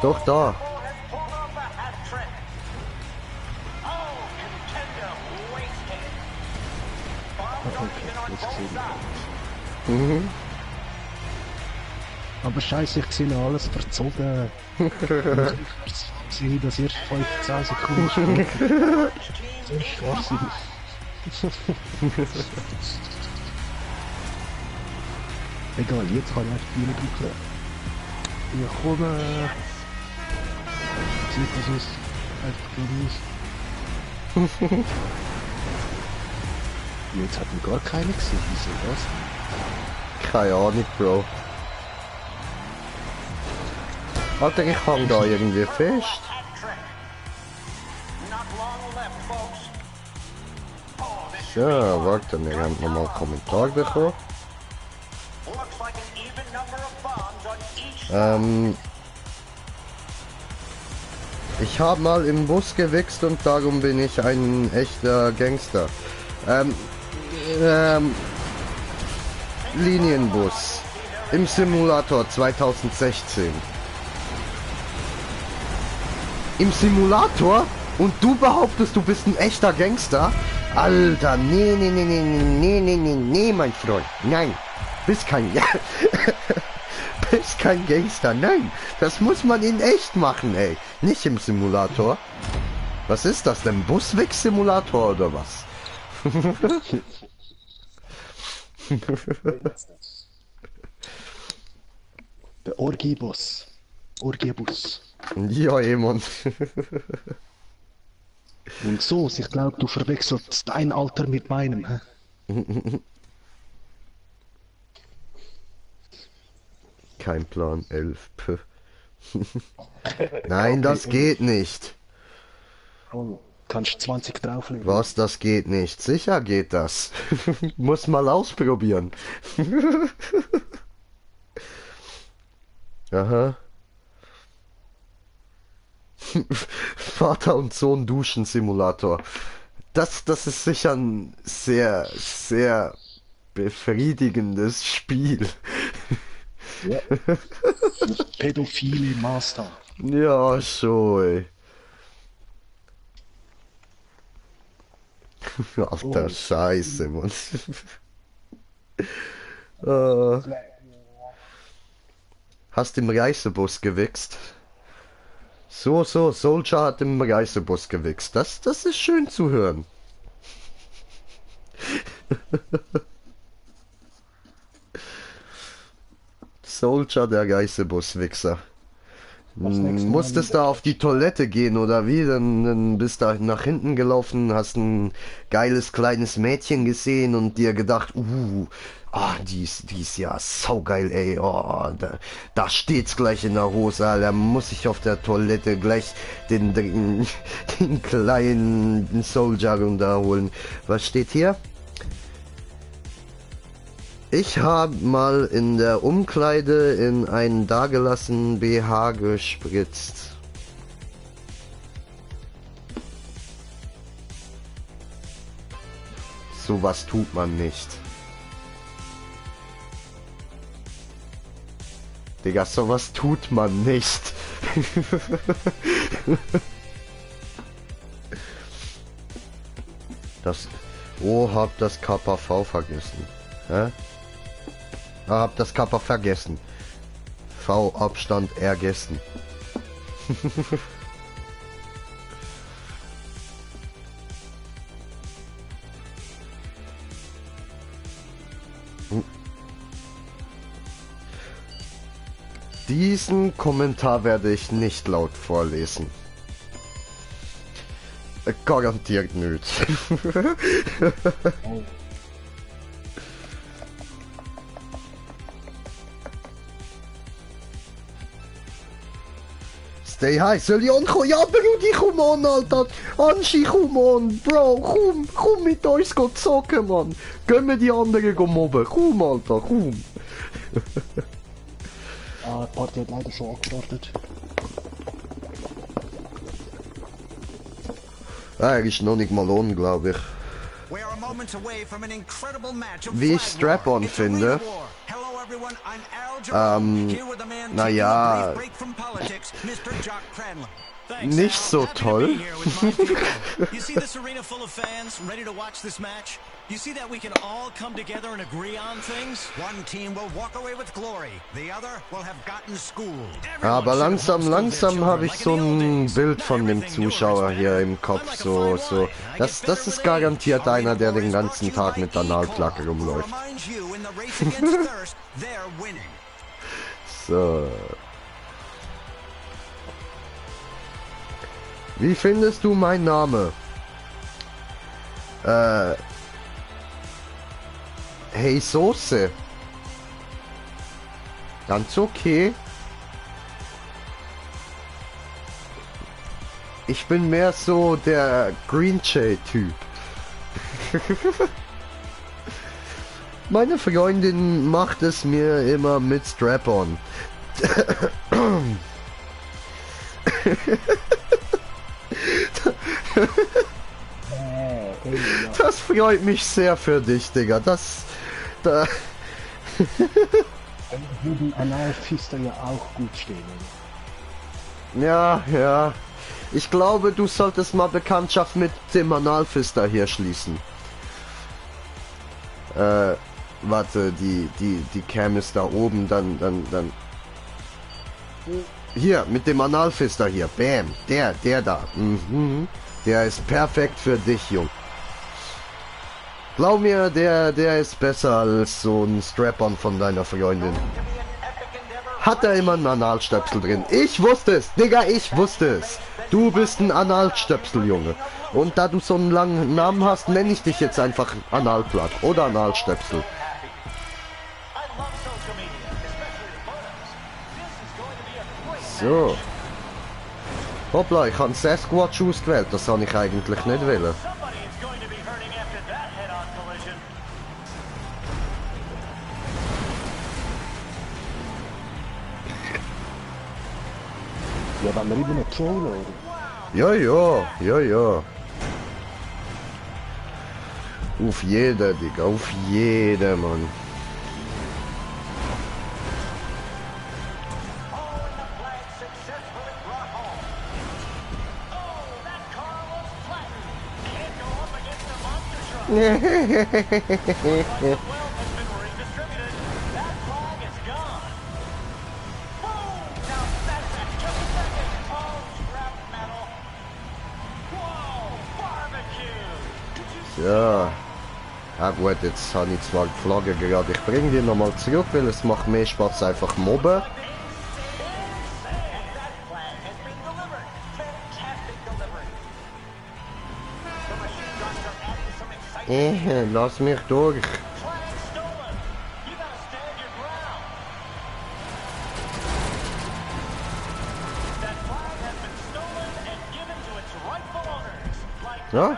doch da. Has pulled off a hat trick. Oh, contender wasted. Bombs are even on Jetzt both gesehen. sides. Aber scheiße, ich sehe alles verzogen. Ich sehe das erst 15 Sekunden später. So schwachsinnig. Egal, jetzt kann ich echt viel drücken. Ja, komm. Sieht das aus? Einfach geradeaus. Jetzt hat mir gar keiner gesehen. Wieso das? Keine Ahnung, Bro. Alter, ich hang da irgendwie fest. Hat trick. Not long left, folks. Oh, this So, warte, wir haben nochmal einen Kommentar bekommen. looks like an even number of bombs on each Ich habe mal im Bus gewichst und darum bin ich ein echter Gangster. Linienbus. Im Simulator 2016. Im Simulator? Und du behauptest, du bist ein echter Gangster? Alter, nee, nee, nee, nee, nee, nee, nee, nee, mein Freund. Nein, bist kein... bist kein Gangster, nein. Das muss man in echt machen, ey. Nicht im Simulator. Was ist das denn? Busweg-Simulator oder was? Der Orgibus. Orgibus. Ja, jemand. Und so, ich glaube, du verwechselst dein Alter mit meinem. Hä? Kein Plan, 11. Nein, das geht nicht. Oh, kannst 20 drauflegen. Was, das geht nicht? Sicher geht das. Muss mal ausprobieren. Aha. Vater und Sohn Duschen Simulator. Das ist sicher ein sehr, sehr befriedigendes Spiel. Ja. Pädophile Master. Ja, schon, ey. Alter Oh. Scheiße, Mann. Äh, Hast im Reisebus gewichst? So, Soldier hat im Reisebus gewichst. Das ist schön zu hören. Soldier, der Reisebus-Wichser. Musstest da auf die Toilette gehen oder wie? Dann bist da nach hinten gelaufen, hast ein geiles kleines Mädchen gesehen und dir gedacht, die ist ja saugeil, ey, oh, da steht's gleich in der Hose, da muss ich auf der Toilette gleich den kleinen Soldier runterholen. Was steht hier? Ich habe mal in der Umkleide in einen dagelassenen BH gespritzt. Sowas tut man nicht. Digga, sowas tut man nicht. Hab das KPV vergessen. Hä? Hab das Kappa vergessen. V Abstand ergessen. Diesen Kommentar werde ich nicht laut vorlesen. Garantiert nicht. Oh. Stay high, soll ich ankommen? Ja, Brudi, komm an, Alter. Anschi, komm an, Bro, komm mit uns zocken, Mann. Gehen wir die anderen mobben. Komm, Alter, komm. Die Party hat leider schon angestartet. Er ist noch nicht mal on, glaube ich. We are moments away from an incredible match of Wie ich flag Strap-on war. finde, It's a war. Hello everyone, I'm Al Jerome. Here with the man naja, taking a brief break from politics, Mr. Jock Cranley. Thanks, nicht Al. so Happy to toll. be here with my people. You see this arena full of fans ready to watch this match? You see that we can all come together and agree on things? One team will walk away with glory. The other will have gotten schooled. Aber langsam habe ich so ein Bild von dem Zuschauer hier im Kopf, so. Das ist garantiert einer, der den ganzen Tag mit der Analplacke rumläuft. Reminds you, in the race against thirst, they're winning. So. Wie findest du meinen Namen? Hey Soße. Ganz okay. Ich bin mehr so der Green Jay-Typ. Meine Freundin macht es mir immer mit Strap-on. Das freut mich sehr für dich, Digga. Da Würden Analfister ja auch gut stehen, oder? ja. Ich glaube, du solltest mal Bekanntschaft mit dem Analfister hier schließen. Warte, die Cam ist da oben, dann. Hier, mit dem Analfister hier. Bam. Der da. Mhm. Der ist perfekt für dich, Jung. Glaub mir, der ist besser als so ein Strap-on von deiner Freundin. Hat er immer einen Analstöpsel drin? Ich wusste es, Digga, ich wusste es. Du bist ein Analstöpsel, Junge. Und da du so einen langen Namen hast, nenne ich dich jetzt einfach Analplug oder Analstöpsel. So. Hoppla, ich habe Sasquatch ausgewählt, das habe ich eigentlich nicht wollen. Ja, wenn wir immer noch trollen, oder? Ja. Auf jeder, Digga, auf jeder, Mann. Ja. Ja gut, jetzt habe ich zwar die Flagge gerade. Ich bringe die nochmal zurück, weil es macht mehr Spaß einfach mobben. Lass mich durch. Ja?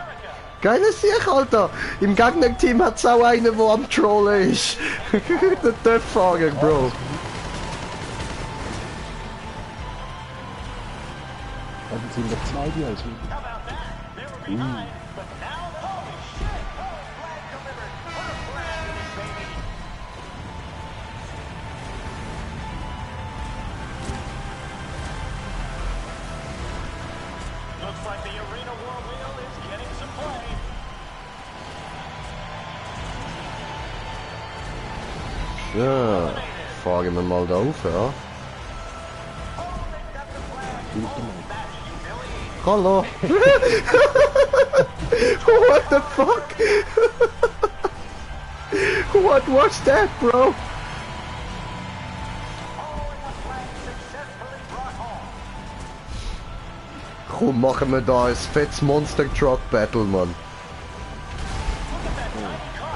Geiles Sieg, Alter! Im Gegnerteam hat es auch einen, der am Trollen ist. Der Töpffahrer, Bro. Dann sind wir zwei, die als Ja, fahren wir mal da auf, ja. Hallo! What the fuck? What was that, bro? Komm, machen wir da ein fettes Monster Truck Battle, Mann.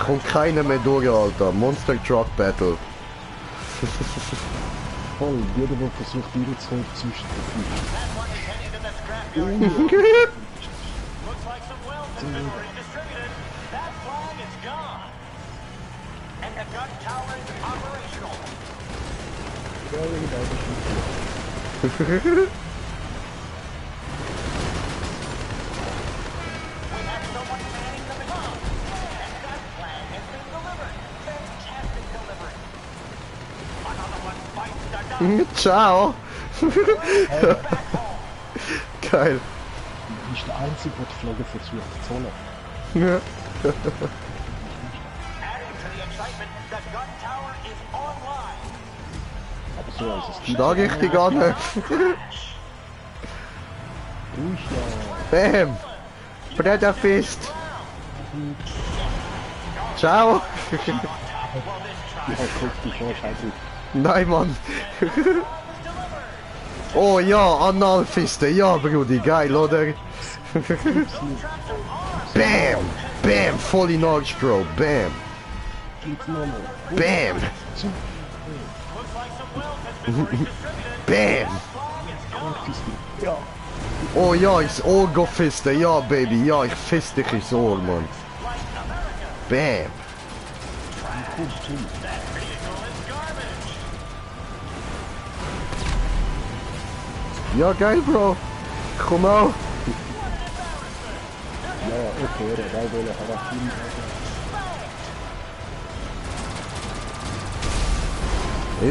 Kommt keiner mehr durch, Alter. Monster Truck Battle. voll, jeder, der versucht, durchzuholen, zwischen den Ciao! Geil. Du bist der Einzige, der die Flagge versucht zu holen. Ja. Aber so als es gibt. Sag ich die gar nicht. Ruhig, ja. Bam! Bretter Fist! Ciao! Ja, guck dich vor, scheiße. Nein, Mann! Oh ja, Analfiste, ja, Brudi, geil, oder? Bam! Bam! Voll in Arsch, Bro, bam! Bam! Bam! Ja. Oh ja, ins Ohr gefiste, ja, Baby, ja, ich fiste dich ins Ohr, Mann. Bam! Ja, geil, Bro. Komm auf. Ja, okay, oder da will er Harafin.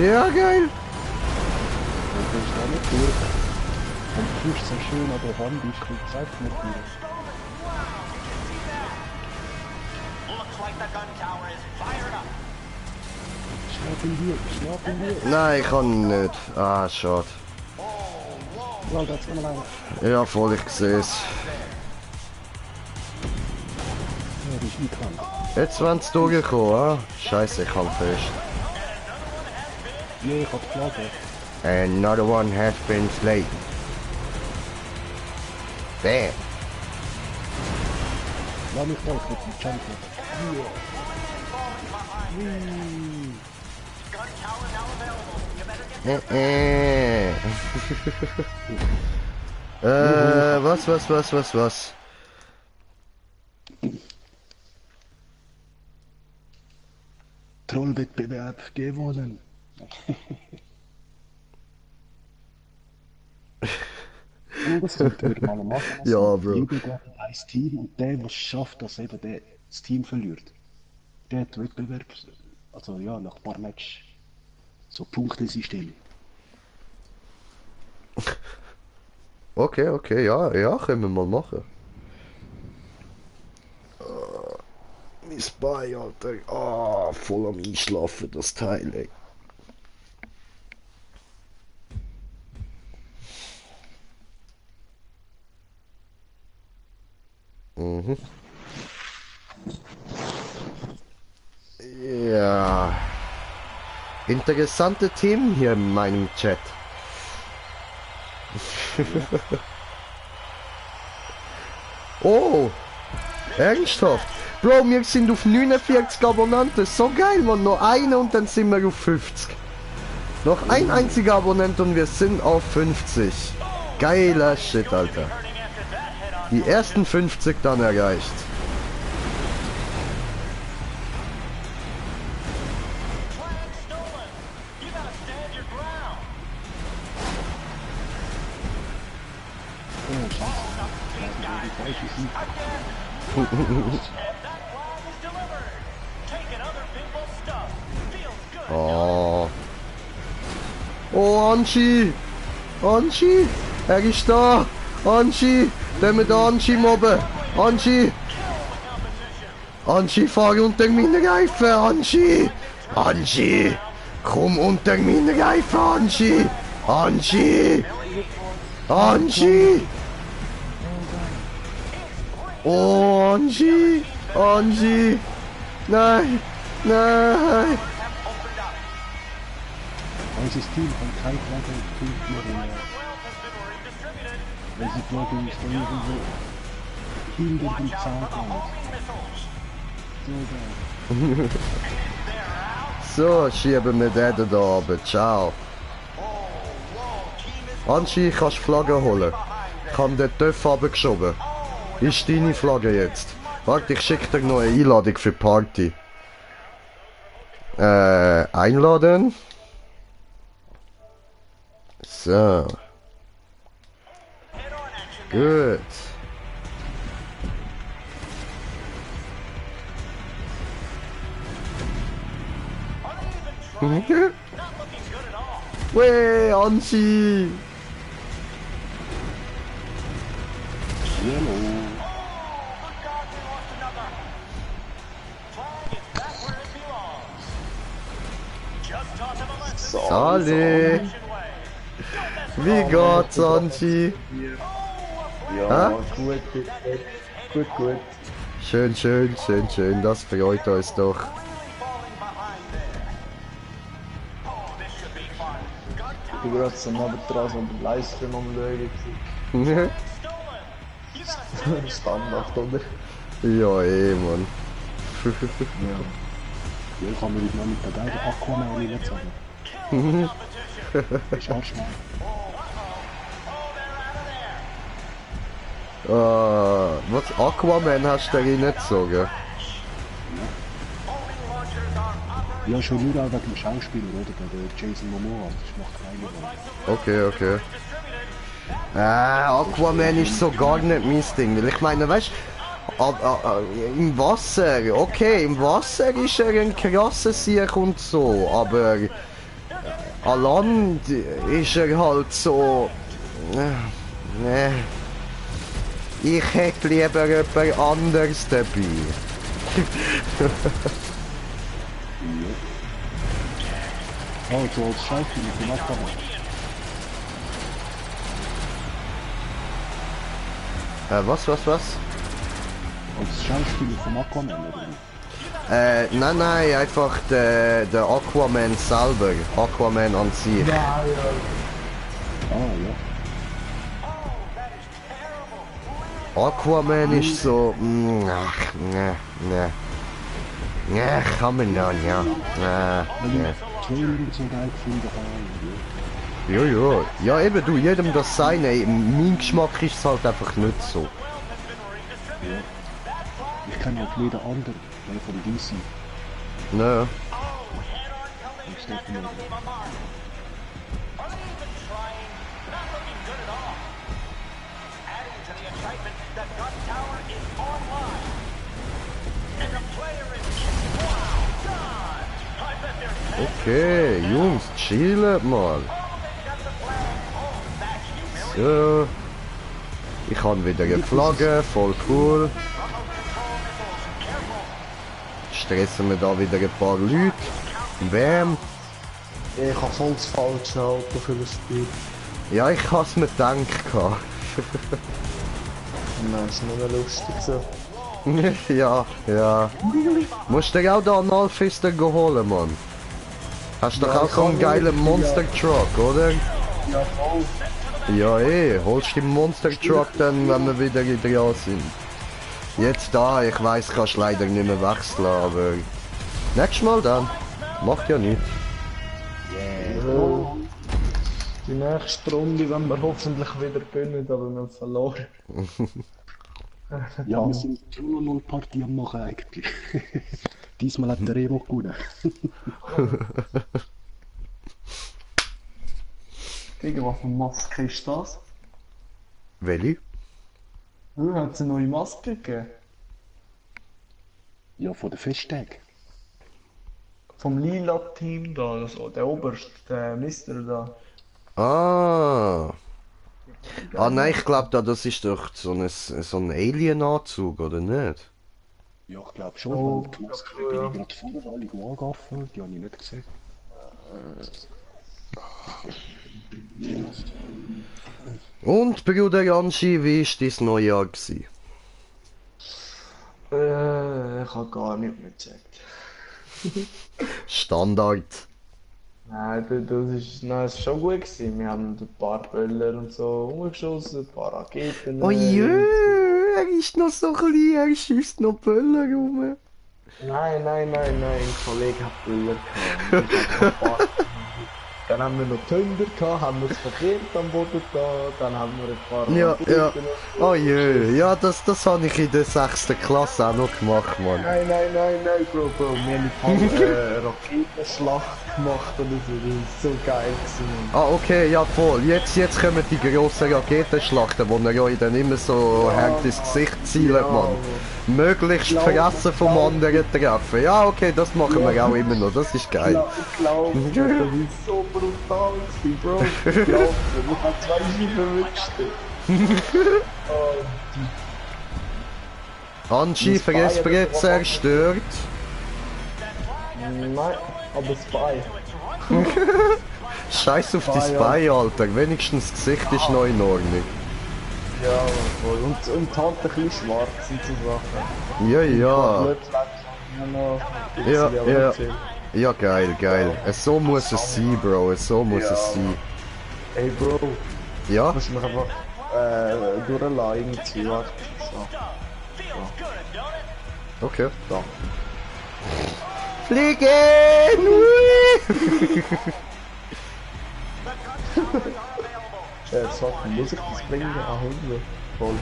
Ja, geil. Und das ist auch nicht gut. Und du tust so schön an der Hand, ich krieg es einfach nicht mehr. Looks like the gun tower is fired up. Schlaf in dir. Nein, ich kann nicht. Ah, schade. Well, that's gonna lie. Ja, voll, ich sehe es. Ja, das ist eingerannt. Jetzt waren sie durchgekommen, ah? Scheiße, ich halte fest. Nee, ich hab die Flagge. Another one has been slain. Bam. Lass mich raus mit dem Jumper. Gun tower now available. You better get Was? Trollwettbewerb gewonnen. Und das könnten wir mal machen. Ja, Also, Bro. jeder geht in ein Team und der, der es schafft, dass eben das Team verliert, der hat Wettbewerb, also ja, nach ein paar Matches, so Punktesystem. Okay, ja, können wir mal machen. Mein Bein, Alter. Ah, voll am Einschlafen, das Teil, ey. Mhm. Ja. Interessante Themen hier in meinem Chat. Oh, ernsthaft? Bro, wir sind auf 49 Abonnenten. So geil, man. Noch eine und dann sind wir auf 50. Noch ein einziger Abonnent und wir sind auf 50. Geiler Shit, Alter. Die ersten 50 dann erreicht. Oh. Oh, Anchi! Anchi! Er ist da! Anchi! Der mit Anchi mobben! Anchi! Anchi, fahr unter meine Reifen! Anchi! Anchi! Komm unter meine Reifen, Anchi! Anchi! Anchi! Oh, Anchi! Anchi! Nein! Nein! Unser Team kann kein Flagge mehr. Wenn sie Flagge ist, dann irgendwo hinter dem Zaun kommt. So geil. So, schieben wir den da runter. Ciao. Anchi, kannst Flagge holen. Ich habe den Töpf runtergeschoben. Ist deine Flagge jetzt. Warte, ich schicke dir noch eine Einladung für die Party. Einladen. So. Gut. Wey, Anchi! Sali! Wie geht's, Anchi? Ja, Hä? gut. Schön, das freut uns doch. Ich bin gerade so nebendran so beim Livestream am Schauen. Standard, oder? Ja, Mann. Ja, ich kann mir nicht noch mit der Geige Aquaman nicht sagen. Ich auch schon. Was? Aquaman hast du dir nicht sagen? Ja, schon nur auch wegen dem Schauspieler, oder? Der Jason Momoa, das macht keine Okay. Aquaman ist so gar nicht mein Ding. Weil ich meine, weißt du, im Wasser, okay, im Wasser ist er ein krasser Sieg und so, aber an Land ist er halt so. Nee. Ich hätte lieber jemand anderes dabei. Oh, du als Schauspieler von Aquaman. Was? Als Schauspieler von Aquaman, oder wie? Nein, einfach der Aquaman selber. Aquaman an sich. Ah, ja. Aquaman ist so... ach, ne. Ja, kann man noch, ja. Ne. Trailer so geil gefunden haben. Ja. Ja, eben, du, jedem das sein, ey. Mein Geschmack ist es halt einfach nicht so. Ja. Ich kenne halt jeder andere, weil von DC. Ne. Und Stephen Amell. Okay, Jungs, chillen mal. So. Ich habe wieder eine Flagge, voll cool. Stressen wir da wieder ein paar Leute. Bam. Ich habe voll das falsche Auto für das Spiel. Ja, ich habe es mir gedacht. Nein, ist nur lustig so. ja. Musst du auch da einen Alfister holen, Mann? Hast du doch auch so einen geilen Monster Truck, oder? Ja, voll. Ja, holst du den Monster Truck dann, wenn wir wieder in 3 Jahren sind. Jetzt da, ich weiss, kannst leider nicht mehr wechseln, aber... Nächstes Mal dann. Macht ja nichts. Yeah. Die nächste Runde, wenn wir hoffentlich wieder gewinnen, aber wir haben verloren. Ja, wir sind 0-0 Party am machen eigentlich. Diesmal hat der Evo gewonnen. Digga, was für eine Maske ist das? Welche? Hat es eine neue Maske gegeben? Ja, von der Festtag. Vom Lila-Team da, also der Oberste, der Mister da. Nein, ich glaube das ist doch so ein Alien-Anzug, oder nicht? Ja, ich glaube schon, weil die Maske bin ich gerade vorher alle angegaffen, die habe ich nicht gesehen. Und, Bruder Janschi, wie war dein Neujahr gewesen? Ich habe gar nicht mehr gecheckt. Standard. Nein, es ist schon gut gewesen. Wir haben ein paar Böller und so umgeschossen, ein paar Raketen. Oh jö, er ist noch so klein, er schießt noch Böller rum. Nein, ein Kollege hat Böller gehabt. Dann haben wir noch Thunder gehabt, haben wir es verkehrt am Boden da, dann haben wir ein paar Ja. Oh jö, ja, das habe ich in der 6. Klasse auch noch gemacht, Mann. Nein, Bro, wir haben eine Raketenschlacht gemacht oder so, das ist so geil gewesen. Okay, ja voll. Jetzt kommen die grossen Raketenschlachten, wo er euch dann immer so hängt ins Gesicht zielt, Mann. Möglichst die Fresse vom anderen treffen. Ja, okay, das machen wir auch immer noch, das ist geil. Ich glaube, das ist so brutal gewesen, Bro. Ich glaube, ich habe 2 Scheiben erwischt. Anchi, Fressbrett zerstört. Nein, aber Spy. Scheiß auf die Spy, Alter. Wenigstens das Gesicht ist noch in Ordnung. Ja, voll. Und die Hand ein bisschen schwarz und so Sachen. Ja. Ja, geil. So muss es sein, Bro. So muss es sein. Ey, Bro. Ja? Musst du mich einfach durchlassen, irgendwie. Warte. So. Okay. Da. Fliegen! Jetzt muss ich das bringen? Ah, Hunde. Voll.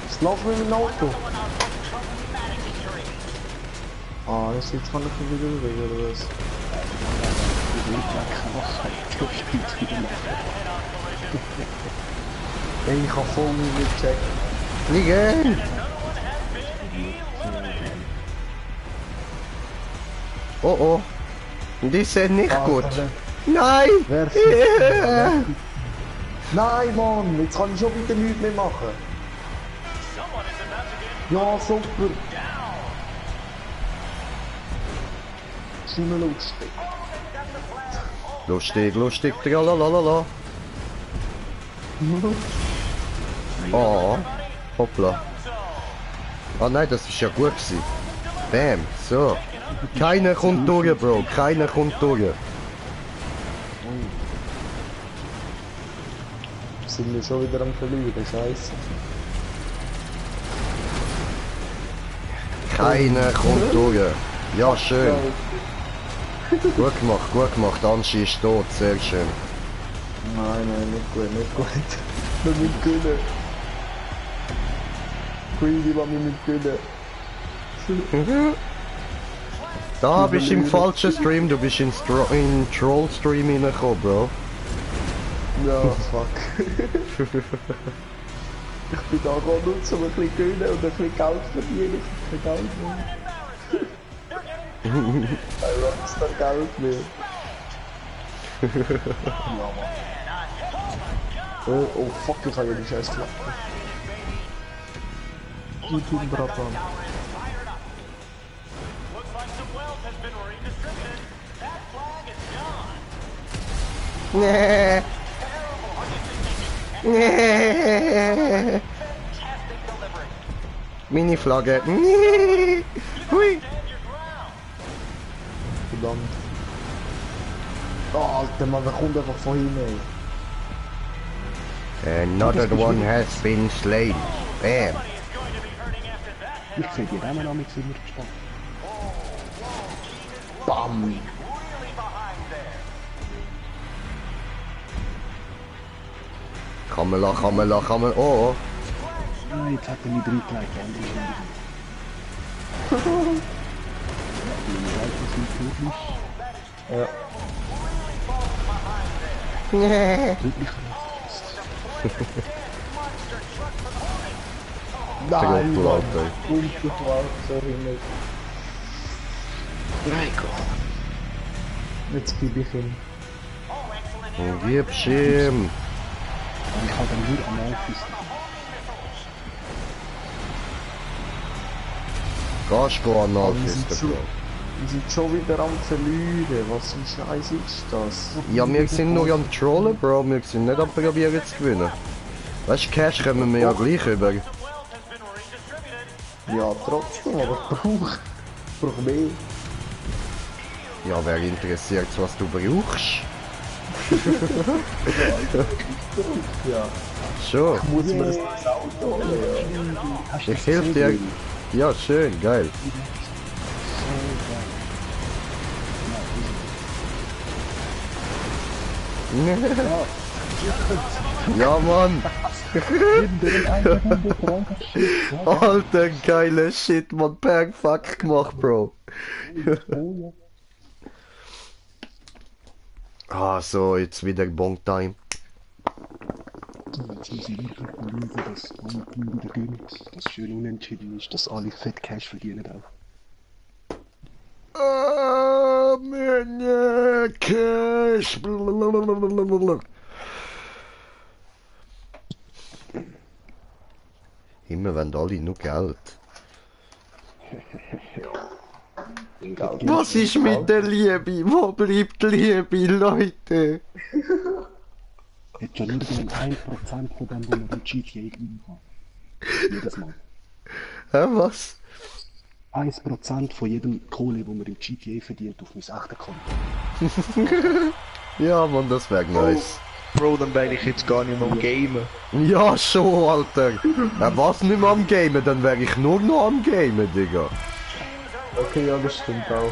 Was läuft mit dem Auto? Ah, das jetzt kann ich wieder bewegen, oder was? Ey, ich hab voll nicht gecheckt. Fliegen! Oh oh. Die sind nicht gut. Alter, Nein! wer Yeah. Nein, Mann, jetzt kann ich schon wieder nichts mehr machen. Ja, super. Schon lustig. Lustig, lustig, tralalala. Oh, hoppla. Ah nein, das ist ja gut gewesen. Bam, so. Keiner kommt durch, Bro, keiner kommt durch. Sind wir schon wieder am Verlieren, scheiße. Keiner kommt durch. Ja, schön. Gut gemacht, Anschi ist tot, sehr schön. Nein, nicht gut, nicht gut. Wir müssen gewinnen. Greedy, wir müssen gewinnen. Da bist du im falschen Stream, du bist in Troll-Stream reingekommen, Bro. Ja, fuck. Ich bin da gerade nur um ein bisschen gewinnen und ein bisschen Geld verdienen. Ich habe kein Geld mehr. Ein Rockstar Geld mehr. Oh fuck, ich habe ja die scheiß Klappe. YouTube Bratan. Nee. Nee. Mini-Flagge. Nee. Hui. Verdammt. Oh, Alter, Mann, wer kommt einfach von hinten, ey? Another one has been slain. Bam. Ich sehe die Rennen noch mit immer gespannt. Bam! Kamela. Oh. Nein, jetzt hat er mich reingelegt, andere sind Ja. Nee. wirklich Nein, Trottel, Mann. Alter. Ungeschwart, sorry, nicht. Jetzt gebe ich ihm. Gib's ihm. Ich habe dann nur am Aufwischen. Gehst du an Wir Alfisten, sind, Bro? wir sind schon wieder am Verlieren. Was für ein Scheiß ist das? Ja, wir sind nur am Trollen, Bro. Wir sind nicht am Probieren zu gewinnen. Weißt du, Cash kommen wir ja gleich über. Ja, trotzdem, aber ich brauche mehr. Ja, wer interessiert, was du brauchst? Ja. Schon. Muss man das Auto holen? Ja. Ich helfe dir. Ja, schön, geil. Ja, Mann. Alter, geile Shit, man. Perfekt gemacht, Bro. Ah, so, jetzt wieder Bonk Time. Jetzt muss ich wirklich schauen, dass alle Team wieder gewinnen, dass schön unentschieden ist, dass alle fett Cash verdienen auch. Ah, meine Cash. Blablabla. Immer wenn alle nur Geld. Was ist mit der Liebe? Wo bleibt die Liebe, Leute? Jetzt schon nur 1% von dem, wo man im GTA gewinnen kann. Jedes Mal. Hä, was? 1% von jedem Kohle, wo man im GTA verdient, auf mein echten Konto. Ja, Mann, das wäre nice. Bro, dann wäre ich jetzt gar nicht mehr am Gamen. Ja, schon, Alter. Ja, was nicht mehr am Gamen, dann wäre ich nur noch am Gamen, Digga. Okay, ja, das stimmt auch.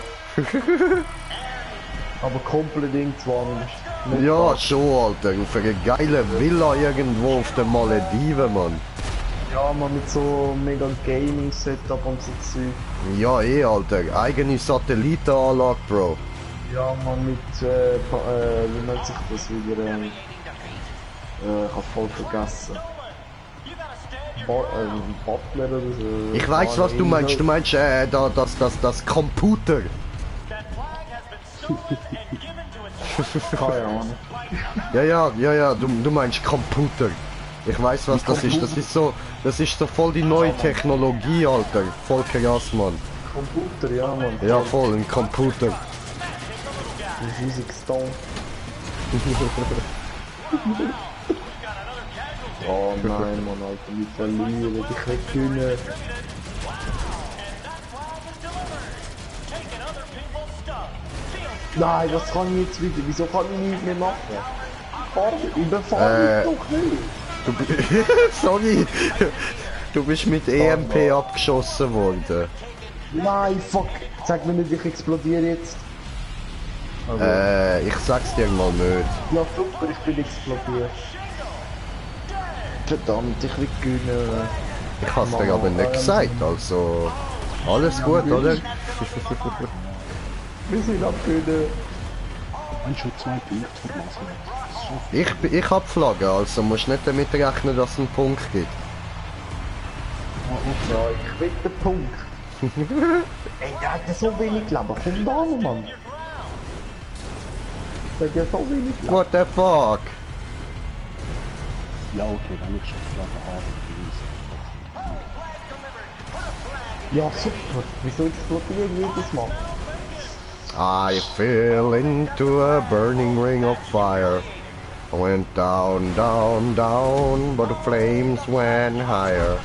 Aber komplett irgendwann. Ja, schon, Alter. Auf eine geile Villa irgendwo auf den Malediven, Mann. Ja, man mit so mega Gaming-Setup und so Zeug. Ja, Alter. Eigene Satellitenanlage, Bro. Ja, man mit, wie nennt sich das wieder, ich hab voll vergessen. Butler oder so. Ich weiß, was du meinst. Du meinst, das Computer. Keine Ahnung. Ja, du meinst Computer. Ich weiß was das ist. Das ist so voll die neue Technologie, Alter. Voll krass, Mann. Computer, ja, Mann. Ja, voll, ein Computer. Das ist riesig Stone. Oh nein, Mann, Alter, wir verlieren. Ich will gewinnen. Nein, was kann ich jetzt wieder? Wieso kann ich nichts mehr machen? Überfahr mich doch nicht! Sorry, du bist mit EMP abgeschossen worden. Nein, fuck! Sag mir nicht, ich explodiere jetzt. Ich sag's dir mal nicht. Ja, super, ich bin explodiert. Verdammt, ich will gewinnen. Ich hab's dir aber nicht gesagt, also... Alles gut, oder? Wir sind am Gewinnen. Und schon 2 Punkte verlassen. Ich hab Flagge, also musst nicht damit rechnen, dass es einen Punkt gibt. Ja, ich will den Punkt. Ey, der hat ja so wenig Leben. Komm da noch, Mann. Der hat ja so wenig Leben. What the fuck? Ja, okay, dann ist schon Flagge Ja, super. Wieso explodiert jedes Mal? I fell into a burning ring of fire. I went down, down, down, but the flames went higher.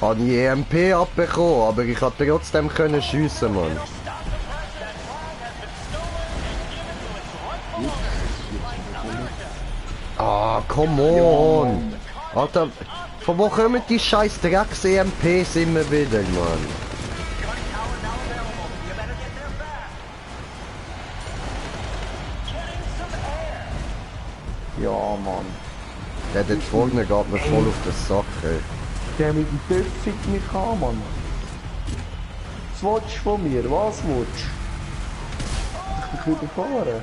Hab die EMP abbekommen, aber ich hab trotzdem können schiessen, Mann. Ah, come on! Alter, von wo kommen die scheiß Drecks-EMPs immer wieder, Mann? Ja, Mann. Der dort vorne geht mir voll auf den Sack, ey. Der mit dem Töpf fickt mich an, Mann. Was willst du von mir? Was willst du? Ich will wieder fahren.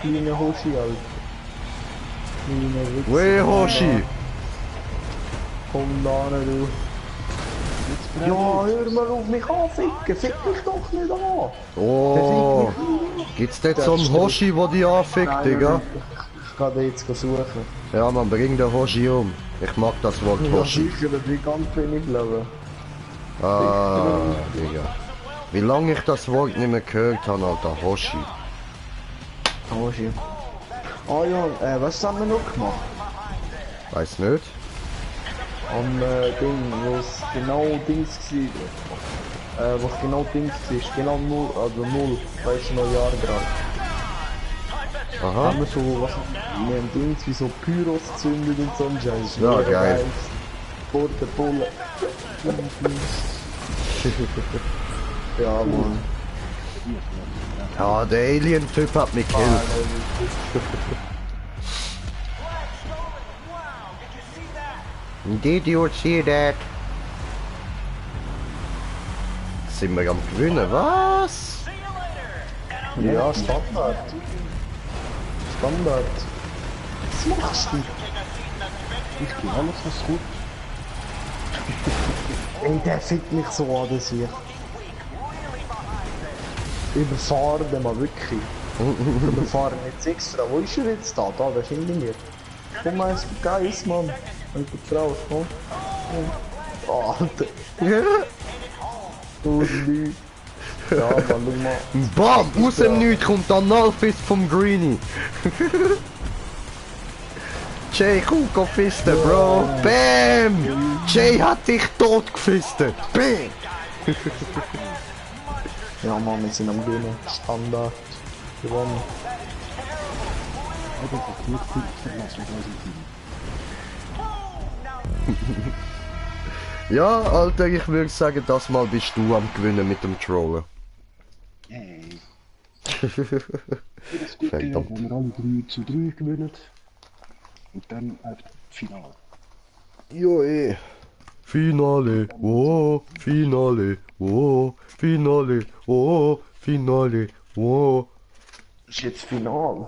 Kleine Hoshi, Alter. Kleine Wichser. Weh, Hoshi! Komm da nicht, du. Ja, hör mal auf mich anficken. Fick mich doch nicht an. Oh! Gibt's dort so einen Hoshi, der dich anfickt, Nein, Digga? Ich kann den jetzt suchen. Ja, man, bring den Hoshi um. Ich mag das Wort Ja, Hoshi. sicher, der will ganz wenig leben. Ah, Digga. Wie lange ich das Wort nicht mehr gehört habe, Alter, Hoshi. Hoshi. Ah ja, was haben wir noch gemacht? Weiß nicht. Am Ding, wo es genau Dings war. Wo es genau Dings war. Genau 0, also 0. Da ist noch Jahr dran. Aha. Haben wir so was. Wir haben Dings wie so Pyros gezündet und so ein Scheiß. Ja, Mega geil. Vor der Bulle. Ja, Mann. Ja, der Alien-Typ hat mich gekillt. Did you see that? Sind wir am Gewinnen? Was? Ja, Standard. Standard. Was machst du? Ich tue alles, was gut. Ey, der fickt mich so an, das hier. Überfahren den mal wirklich. Überfahren jetzt extra. Wo ist er jetzt da? Da, der ist hinter mir. Komm mal, ist geil, Mann. Wenn du traust, komm. Oh, Alter. Du Lüge. Ja, Mann, schau mal. Bam! Aus dem Nichts kommt der Nullfist vom Greenie. Jay, komm, fisten, Bro. Bam! Jay hat dich tot gefistet. Bam! Ja, Mann, wir sind am Gewinnen. Standard. Gewonnen. Ich habe gut Punkte verlassen, 2007. Ja, Alter, ich würde sagen, das mal bist du am Gewinnen mit dem Trollen. Yay. Das Gute, Verdammt. wenn wir alle 3-3 gewinnen. Und dann auf das Finale. Jo, eh. Finale, oh, Finale, oh, Finale, oh, Finale, oh. Ist jetzt Final.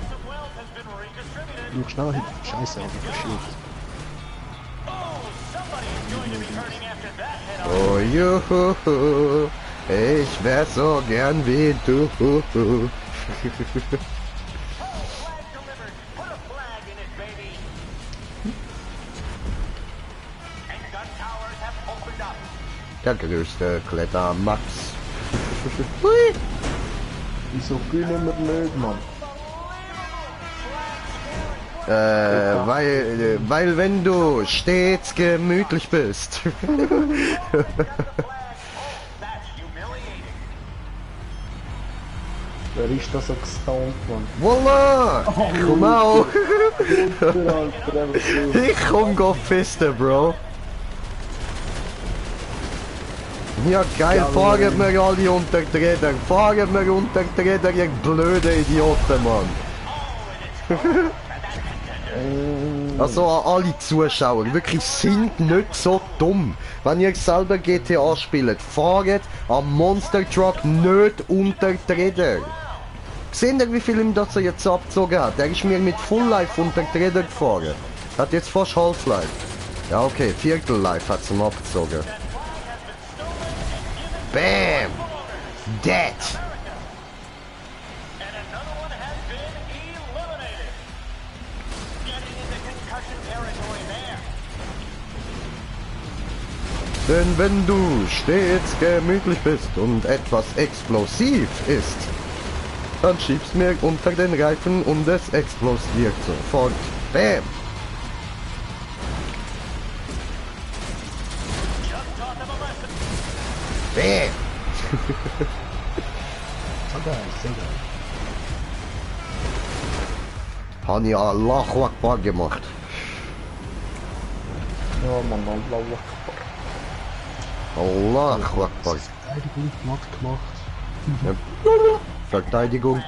Noch schnell hin. Scheiße, aber verschiert. Oh juhu, ich wär so gern wie du. Der größte Kletter Max. Hui. Wieso gewinnen wir nicht, Mann? Weil wenn du stets gemütlich bist. Wer ist das so gestaunt, Mann? Voila! Komm auch! Alter, Ich komm go fisten, Bro. Ja geil, fahren wir alle unter die Räder. Fahren wir unter die Räder, ihr blöde Idioten, Mann. Also an alle Zuschauer, wirklich sind nicht so dumm. Wenn ihr selber GTA spielt, fahrt am Monster Truck nicht unter die Räder. Seht ihr, wie viel ihm das er jetzt abgezogen hat? Er ist mir mit Full Life unter die Räder gefahren. Hat jetzt fast Half-Life. Ja okay, Viertel Life hat ihm abgezogen. Bam! Dead! Denn wenn du stets gemütlich bist und etwas explosiv ist, dann schiebst mir unter den Reifen und es explodiert sofort. Bam! Bam! So geil, so geil. Habe ich Allahu Akbar gemacht. Ja, Mann, Allahu Akbar. Verteidigung gemacht. Ja. Verteidigung.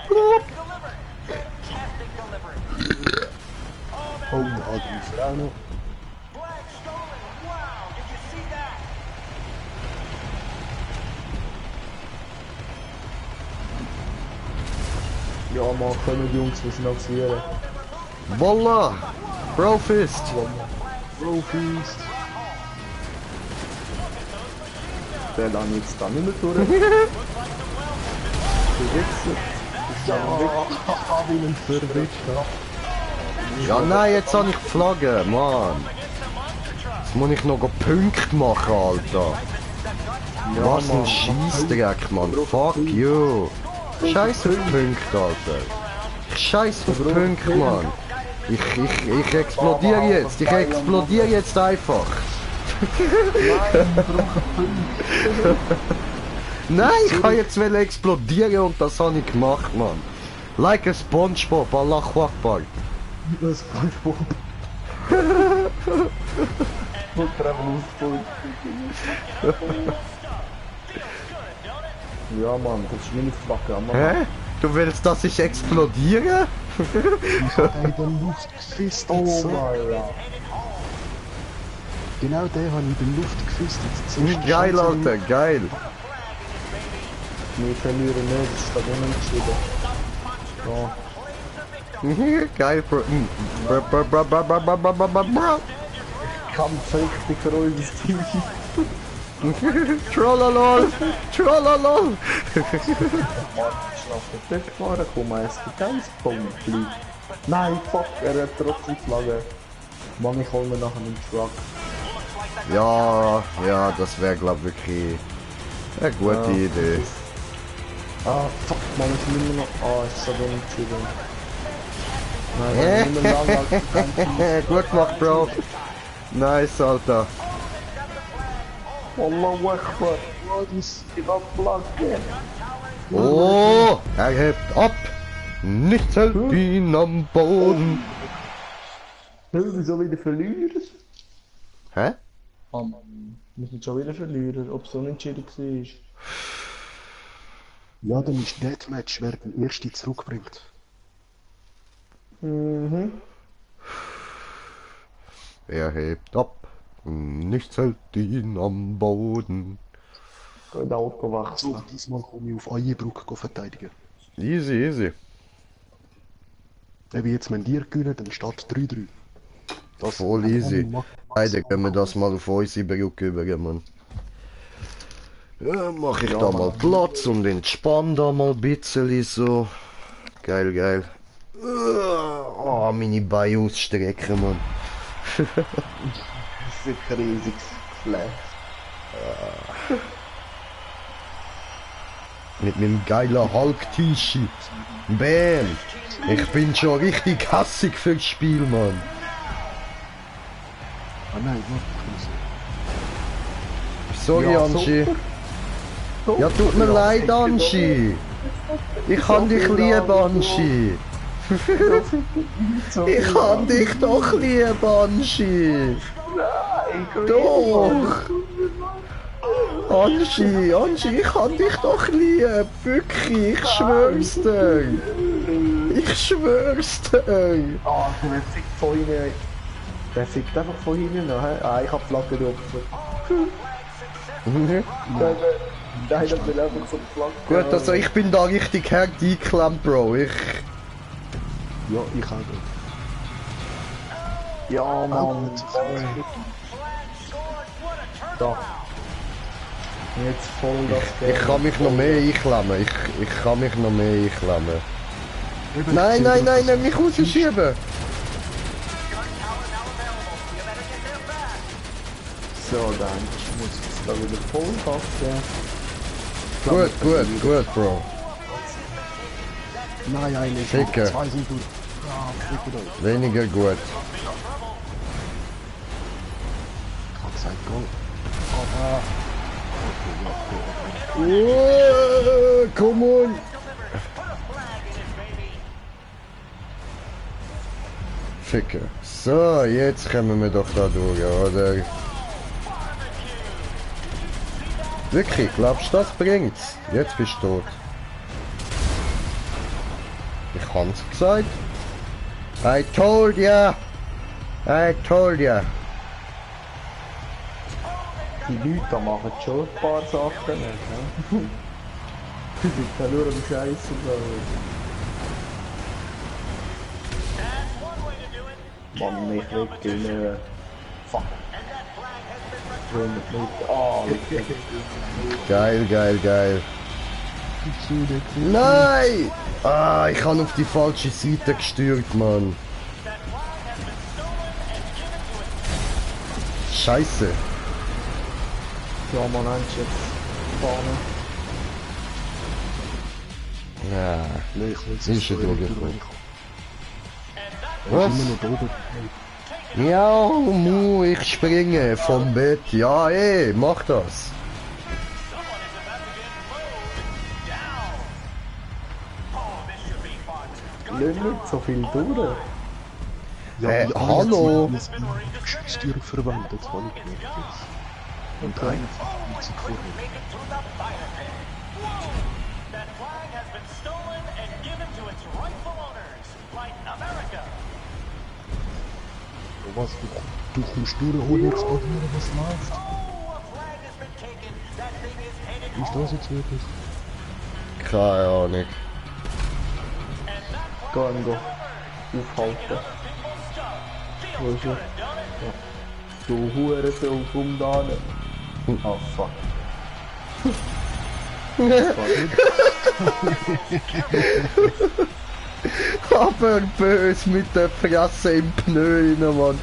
Oh, die Frau noch. Ja, Mann, können die Jungs, wir sind axieren. Voila! Brofist! Profis. Der lasse ich jetzt da nicht mehr durch. Verwichsen. Ja, hab ihn verwischt. Ja nein, jetzt habe ich die Flagge, Mann. Jetzt muss ich noch Punkte machen, Alter. Was ein Scheissdreck, Mann. Fuck you. Scheiß auf Punkte, Alter. Ich scheiß auf Punkte, Mann. Ich explodiere jetzt. Ich explodiere jetzt einfach. Nein, ich kann jetzt explodieren und das habe ich gemacht, Mann. Like a SpongeBob, Allah Akbar. Das ist SpongeBob. Und Revolution. Ja, Mann, das ist meine Flagge, Mann. Hä? Du willst, dass ich explodiere? Ich hab in der Luft gefistet. Oh so. mein Gott. Genau der habe ich in der Luft gefistet. Geil, Alter, geil. Wir verlieren nicht, das ist da unentschieden. Ja. Geil, Bro. Bro. Kampf richtig für unser Team. Trollalol! Trollalol! Wegfahren, komm, es gibt eins, Punkt. Nein, fuck, er hat trotzdem die Flagge. Mann, ich hol mir nachher einen Truck. Ja, ja, das wäre glaub ich wirklich eine gute Idee. Ah, fuck, Mann, ich nehme noch... Ah, ist so unentschieden. Nein, ich nehme lang. Gut gemacht, Bro. Nice, Alter. Allahu Akbar. Ich hab Flagge. Oh, er hebt ab. Nichts hält ihn am Boden. Wieso wieder verlieren? Hä? Ah, Mann, wir sind schon wieder verlieren, ob es unentschieden war. Ja, dann ist Deathmatch, wer den ersten zurückbringt. Mhm. Er hebt ab. Nichts hält ihn am Boden. Geht Auto wachsen. So, diesmal komme ich auf Eiebrück verteidigen. Easy, easy. Wenn wir jetzt mit dir gewinnen, dann steht 3-3. Das Voll easy. Beide können wir das mal auf unsere Brücke übergeben, Mann. Ja, mach ich da mal Platz und entspann da mal ein bisschen so. Geil, geil. Oh, meine Beine ausstrecken, Mann. Das ist ein riesiges Flash. Mit meinem geilen Hulk-T-Shirt. Bam! Ich bin schon richtig hassig fürs Spiel, Mann. Ah nein, warte. Sorry, Anschi. Ja, tut mir leid, Anschi. Ich kann dich lieb, Anschi. Ich kann dich doch lieb, Anschi. Doch. Anschi, Anschi, ich kann dich doch lieb. Wirklich, ich schwör's dir. Ich schwör's dir. Ah, der fickt von hinten. Der fickt einfach von hinten noch, hä? Ah, ich hab die Flagge geopfert. Nein, das will einfach so die Flagge. Gut, also ich bin da richtig hart eingeklemmt, Bro. Ja, ich auch. Ja, Mann. Da. Jetzt voll das Ich kann mich noch mehr einklemmen. Ich kann mich noch mehr einklemmen. Nein, nein, nein, nein, mich rausschieben. So, dann muss ich da wieder voll passen. Gut, gut, gut, Bro. Nein, eine Ficken. Zwei sind durch. Ah, ficken euch. Weniger gut. Ich hab gesagt, Goal. Come on. Ficker. So, jetzt kommen wir doch da durch, oder? Wirklich, glaubst du, das bringt's? Jetzt bist du tot. Ich hab's gesagt. I told ya. I told ya. Die Leute da machen schon ein paar Sachen nicht, ne? Die sind da nur am Scheißen, Mann, ich will gewinnen. Fuck. 200 Meter. Ah, Geil, geil, geil. Nein! Ah, ich habe auf die falsche Seite gestürzt, Mann. Scheiße. ja, man nennt jetzt Fahne. Ja. Nein, ich will Ist jetzt schon so durchgekommen. Was? Was? Immer noch da oben. Ja, Mu, ich springe vom Bett. Ja, ey, mach das. Lass nicht so viel durch. Ja, wie hallo? Geschütztüren verwendet, das habe ich gemerkt jetzt. Und Okay. einer von sich vorher. Make it to the fire pit. Whoa! That flag has been stolen and given to its rightful owners, like America. Was, du kommst durch ohne explodieren, was läuft? Oh, a flag has been taken. That thing is headed Wie ist das jetzt wirklich? Keine Ahnung. Gehen wir aufhalten. Wo ist er? Du Hurensohn, komm da hin. Oh fuck. Aber böse mit der Fresse im Pneu rein, Mann.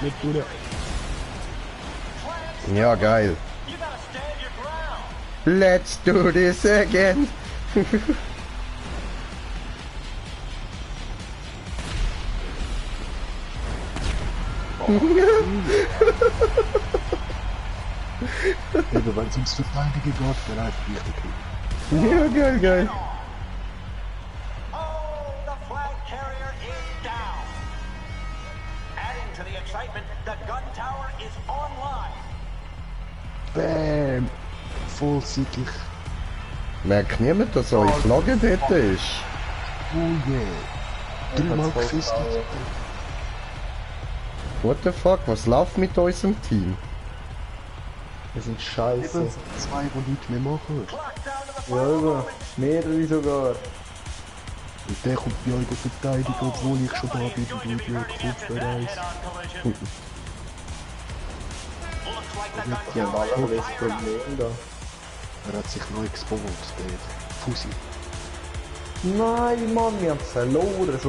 Nicht durch. Ja, geil. You gotta stand your ground. Let's do this again. Eben, wenn es ums Verteidigen geht, dann einfach richtig. Ja, geil, geil. Oh, the flag carrier is down. Adding to the excitement, the gun tower is online. Bam! Vollsieglich. Merkt niemand, dass eure Flagge dort ist? Oh yeah. Dreimal gefistet. What the fuck, was läuft mit unserem Team? Wir sind scheiße. Eben, zwei, die nichts mehr machen. Clock down to the Ja, final über. moments. Mehrere sogar. Und der kommt bei euch verteidigen, obwohl ich schon da bin und du dir Kopfbereich. Head-on collision. Looks like the gun Die haben tower alle ein bisschen Problem da. Er hat sich neu gespawnt, der Fussi. Nein, Mann, wir haben verloren.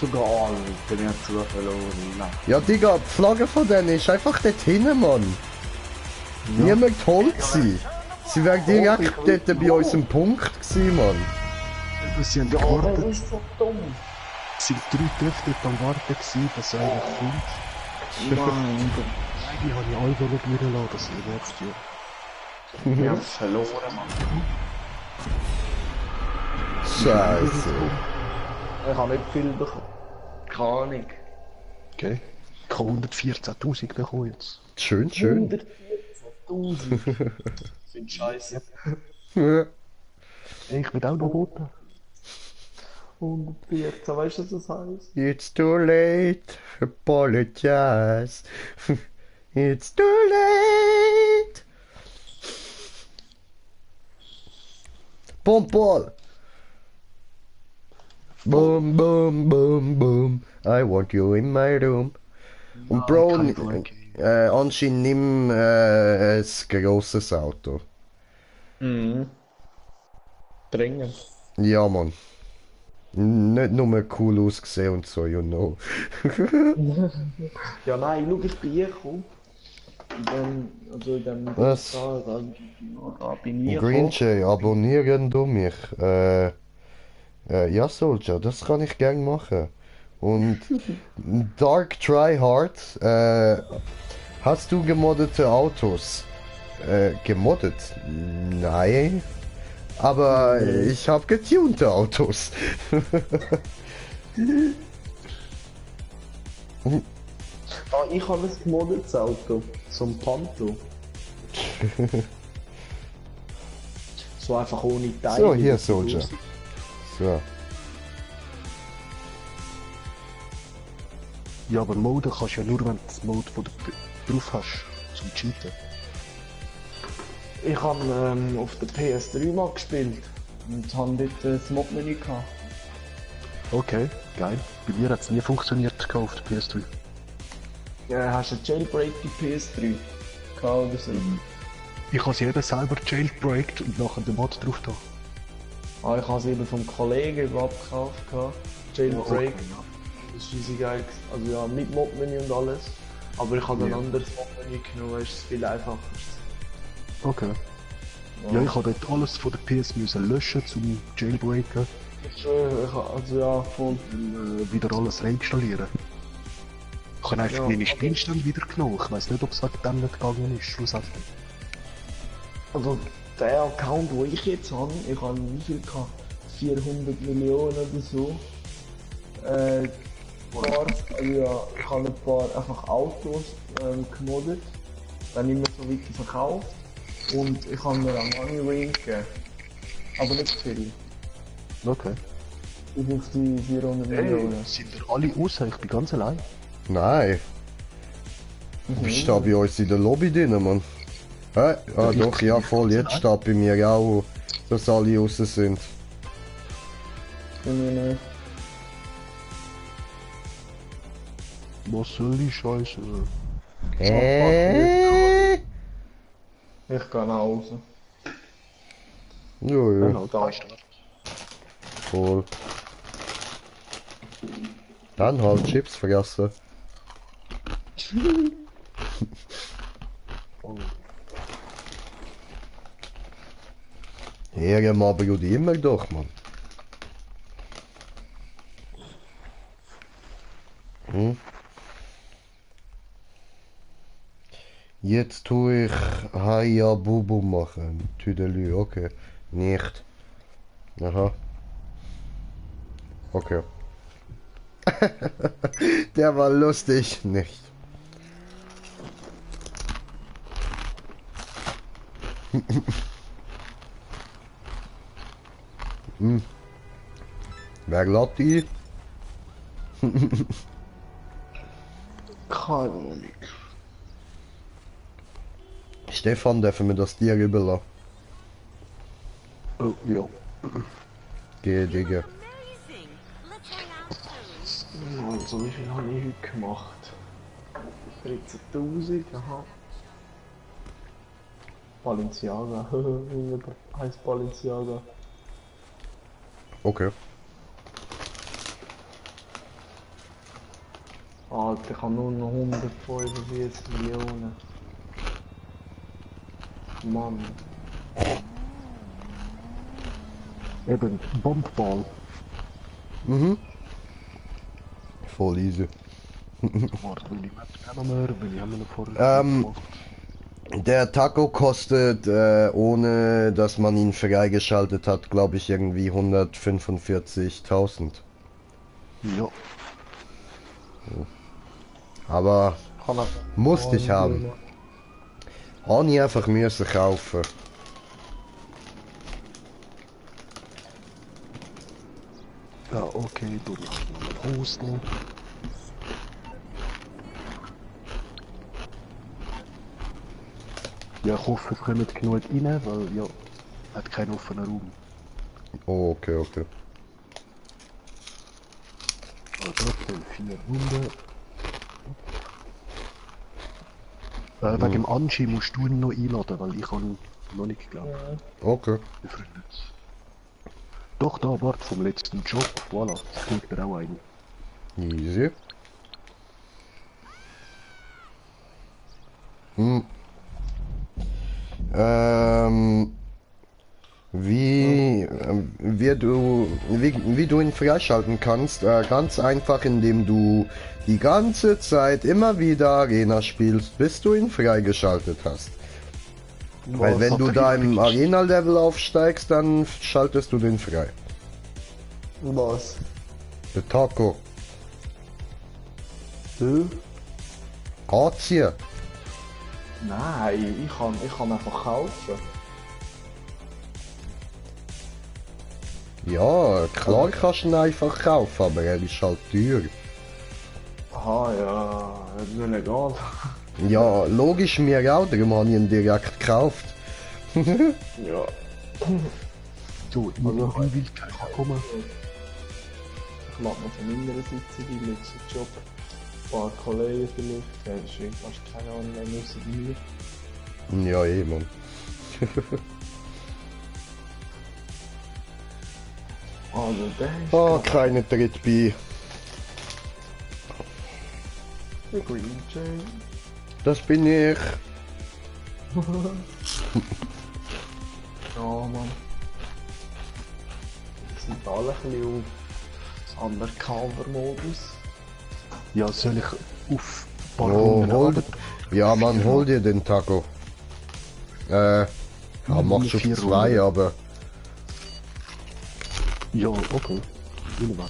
Sogar alle. Wir haben sogar verloren. Nein. Ja, Digga, die Flagge von denen ist einfach dort hinten, Mann. Niemand holt sie. Sie wäre direkt dort bei unserem Punkt gewesen, Mann. Sie haben Ja, das gewartet, ist so dumm. es sind 3 Töchter am Warten gewesen, dass er eigentlich kommt. Nein, Eigentlich habe ich alle durchlassen, dass ihr merkt, ja. wir haben verloren, Mann. Scheiße. Ich habe nicht viel bekommen. Keine Ahnung. Okay. Ich habe 114.000 bekommen jetzt. Schön, schön. 114.000. Sind scheiße. Hey, ich will auch noch voten. 114, weißt du, was das heisst? It's too late, apologize. It's too late. Pompol. Boom, boom, boom, boom. I want you in my room. Und Bro, kein Problem. anscheinend nimm ein grosses Auto. Mhm. Dringend. Ja, Mann. Nicht nur cool ausgesehen und so, you know. Ja, nein, schau, ich bin hier gekommen. Also in dem Was? da bin ich Green gekommen. Jay, abonnieren du mich. Ja, Soldier, das kann ich gern machen. Und Dark Tryhard, hast du gemoddete Autos? Gemoddet? Nein. Aber ich habe getunte Autos. Ah, ich habe ein gemoddetes Auto. So ein Panto. So einfach ohne Teile. So, hier, Soldier. So. Ja, aber Mode kannst du ja nur, wenn du das Mode von der drauf hast, zum Cheaten. Ich habe auf der PS3 mal gespielt. Und habe dort das Mod-Menü gehabt. Okay, geil. Bei mir hat es nie funktioniert auf der PS3. Ja, hast du Jailbreak die PS3? Gehabt oder so? Ich habe sie eben selber jailbreakt und nachher den Mod drauf da. Ah, ich habe sie eben vom Kollegen überhaupt gekauft. Jailbreak. Okay, ja. Das ist easy geil. Also ja, mit Mod-Menü und alles. Aber ich habe ein anderes Mod-Menü genommen, weil es viel einfacher ist. Okay. Ja, ich habe dort alles von der PS müssen löschen zum Jailbreaken Ich schwöre, also ja, voll. und wieder alles reinstallieren. Ich habe einfach meine Spielstand wieder genommen. Ich weiß nicht, ob es wegen dem nicht gegangen ist, schlussendlich. Also der Account, den ich jetzt habe, ich habe wie viel gehabt? 400 Millionen oder so. Ich habe ein paar einfach Autos gemoddet, dann immer so weiter verkauft und ich habe mir einen Money Ring gegeben. Aber nicht viel. Okay. Ich auf die 400 Millionen. Sind wir alle raus? Ich bin ganz allein. Nein. Du bist da bei uns in der Lobby drin, Mann. Hä? Ah doch, ja voll, jetzt steht bei mir auch, dass alle raus sind. Bei mir nicht. Was soll die Scheiße? Ich gehe nach Hause. Ja. Da ist Voll. Dann halt Chips vergessen. Herren aber gut immer doch, Mann. Jetzt tue ich Haya Bubu machen. Tüdelü, okay. Nicht. Aha. Okay. Der war lustig, nicht. Wer glaubt die? keine Ahnung. Stefan, dürfen wir das dir überlassen? Oh, ja. Geh, Digga. Also wie viel habe ich heute gemacht? 13.000, aha. Balenciaga, heißt Balenciaga. Okay. Alter, ich habe nur noch 145 Millionen. Mann. Eben, Bombball. Mhm. Voll easy. Warte, will ich haben wir noch vorher gemacht. Der Taco kostet, ohne dass man ihn freigeschaltet hat, glaube ich irgendwie 145.000. Ja. Aber musste ich haben. Habe ich einfach müssen kaufen. Ja, okay, du machst mal Hosten. Ja, ich hoffe, es kommen genug rein, weil ja, hat keinen offenen Raum. Oh, okay, okay. Also, 400. Wegen dem Anschi musst du ihn noch einladen, weil ich ihn noch nicht geglaubt. Okay. Befreundet. Doch, da, warte, vom letzten Job, voilà, das kriegt er auch ein. Easy. Wie du ihn freischalten kannst, ganz einfach, indem du die ganze Zeit immer wieder Arena spielst, bis du ihn freigeschaltet hast. Weil wenn du da im Arena-Level aufsteigst, dann schaltest du den frei. Was? Der Taco. Du? Geht's hier? Nein, ich kann einfach kaufen. Ja, klar kannst du ihn einfach kaufen, aber er ist halt teuer. Aha, ja, ist mir egal. Ja, logisch, mir auch, darum habe ich ihn direkt gekauft. Ja. So, ich will keiner kommen. Ich lade noch von meiner Seite die letzten Job. Ein paar Kollegen vielleicht, ja, das ist fast keine Ahnung, müssen wir. Ja, eh, Mann. Also der ist Oh, keine tritt bei. der Green Chain. Das bin ich. Ja, Mann. Die sind alle ein bisschen auf Undercover-Modus. Ja, soll ich Uff. Oh, hol... Ja, man, hol dir den Taco. Ja, mach schon 4 2, Runden. aber... Ja, okay. Wunderbar.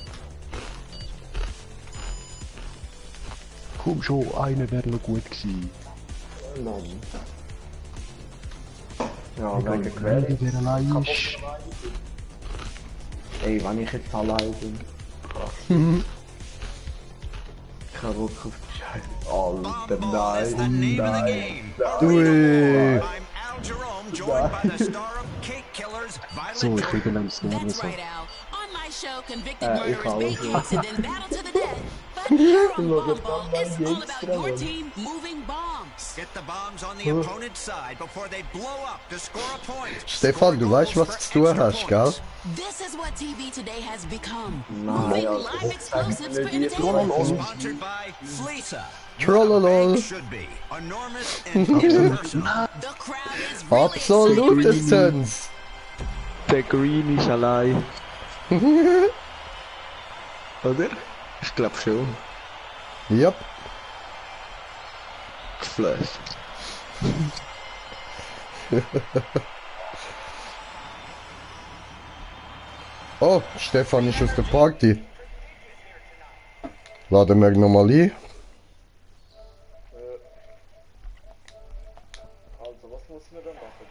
Komm schon, einer wäre noch gut gewesen. Mann. Ja, Egal, wegen Quelle. einer wäre allein ist. Ey, wenn ich jetzt allein bin. Ich hab Bock auf die Scheiße. Alter, Ball is the nein, name of the nein. game. Ui. I'm Al Jerome, joined by the star of Cake Killers, So, Violet ich bin Turner. ganz nervös. That's right, Al. On my show, Convicted ich Murderers auch. Bake Cakes and then Battle to the Death. But here on Look at Ball, that it's man all gangster, about your man. team moving bombs. Get the bombs on the opponent's side before they blow up to score a point. Stefan, du weißt, was du zu tun hast, gell? This is what TV today has become. Nein, Moving also, live explosives for die entertainment. Sponsored by Fleesa. Trollolol. Should be enormous and universal. The crowd is really Absolutes Sens. Der Green ist allein. Oder? Ich glaub schon. Yep. Geflasht. Oh, Stefan ist aus der Party. Laden wir nochmal ein.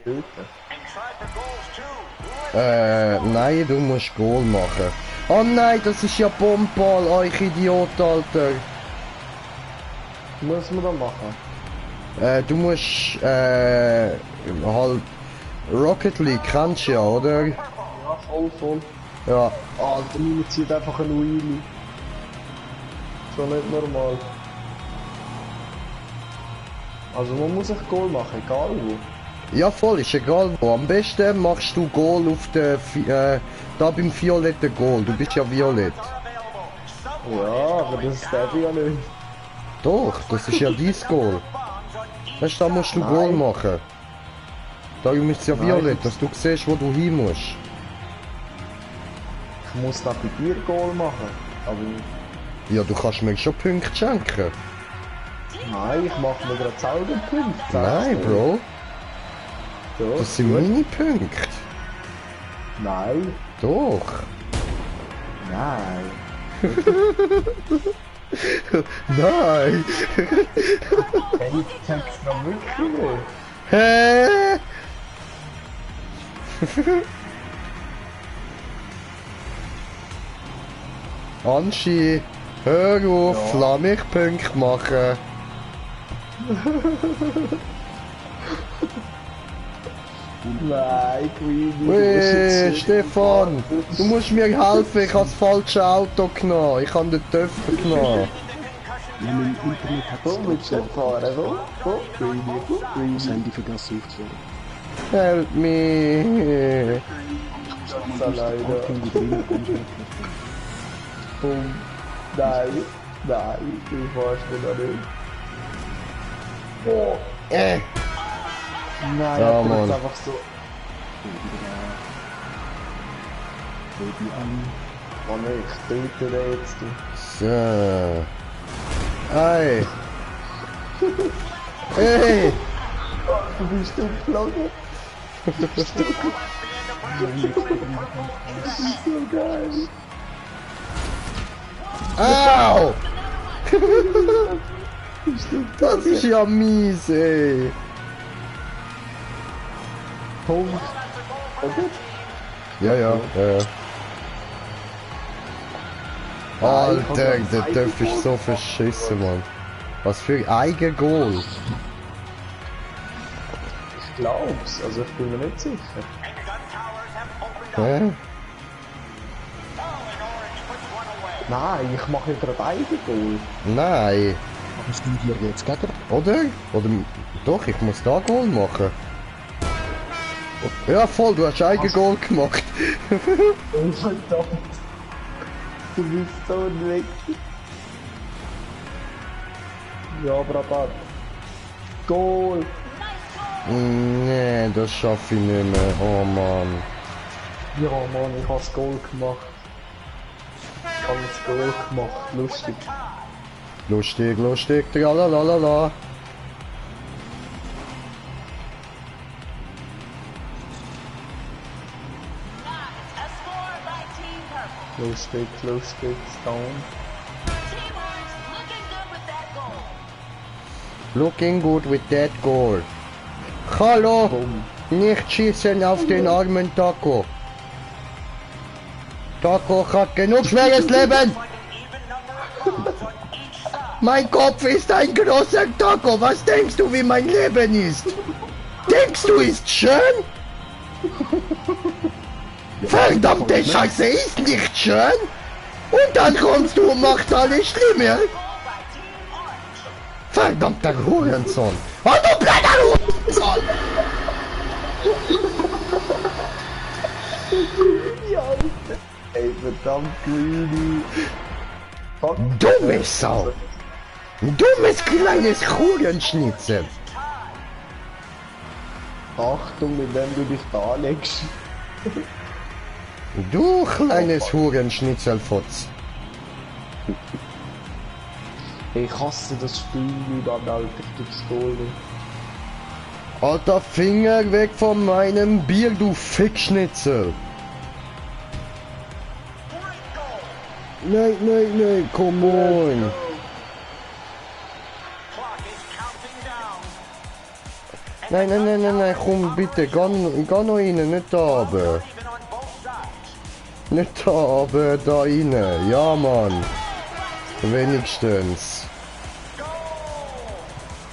And try for goals too. Nein, du musst Goal machen. Oh nein, das ist ja Bombball, euch Idiot, Alter. Muss man dann machen? Du musst, halt, Rocket League kennst du ja, oder? Ja, voll. Ja. Alter, meine zieht einfach ein Wheelie. Schon nicht normal. Also man muss sich Goal machen, egal wo. Ja, voll, ist egal wo. Am besten machst du Goal auf der, da beim violetten Goal. Du bist ja violett. Ja, aber das darf ich ja nicht. Doch, das ist ja dein Goal. Weißt du, da musst du Goal machen. Darum ist es ja violett, dass du siehst, wo du hin musst. Ich muss da bei dir Goal machen. Aber Ja, du kannst mir schon Punkte schenken. nein, ich mache mir gerade selber Punkte. Nein, Bro. Doch. Das sind meine Punkte. Nein, Doch. nein. Nein. Hey, ich zeig's noch wirklich nicht. Hä? Anschi, hör auf, lass mich Punkte machen. Nein, Queenie. Weh, Stefan, du musst mir helfen, ich habe das falsche Auto genommen. Ich habe den Töpfer genommen. Ja, mein Internet hat Komm, willst du fahren? Komm, Queenie, komm, das Queenie. Handy vergessen aufzuhören. Help me. So leider. Handy drin, Komm. Nein, nein, du fährst mir noch nicht. Oh, nein, Ja, er Mann. drückt einfach so. Baby an. Mann, ich töte den jetzt. Du. So. Ei. Ey. Du bist geflogen. So geil. Au. Das ist ja mies, ey. Punkt. Okay. Ja. Alter, der Töpf ist so verschissen, Mann. Was für ein Eigengoal. Ich glaub's, also ich bin mir nicht sicher. And gun towers have opened up. Hä? Oh, and Orange puts one away. Nein, ich mache ja gerade Eigengoal. Nein. Was tun wir jetzt, Gegner? Oder? Oder doch, ich muss da Goal machen. Ja voll, du hast Eigengoal gemacht. Oh verdammt. Du bist so weg. Ja, Brabant. Goal. Nee, das schaffe ich nicht mehr. Oh Mann. Ja, Mann, ich habe das Goal gemacht. Ich habe das Goal gemacht. Lustig. Lustig, lustig, tralalala. A score by Team Purple. Lustig, lustig, Stone. Team Orange looking good with that goal. Looking good with that goal. Hallo! Bumm. Nicht schießen auf den armen Taco. Taco hat genug schweres Leben. Mein Kopf ist ein großer Taco. Was denkst du, wie mein Leben ist? Denkst du, ist schön? Verdammte Scheiße, ist nicht schön? Und dann kommst du und machst alles schlimmer. Verdammter Hurensohn. Oh, du blöder Hurensohn! Ey, verdammt, Greedy. Fuck. Dumme Sau! Dummes kleines Hurenschnitzel! Achtung, mit wem du dich da legst. Du kleines Hurenschnitzelfotz! Ich hasse das Spiel nicht an, Alter, ich gib's Goal. Alter, Finger weg von meinem Bier, du Fickschnitzel! Nein, nein, nein, come on! Nein, nein, nein, nein, nein, komm bitte, geh noch rein, nicht da oben. Nicht da oben, da rein. Ja, Mann. Wenigstens.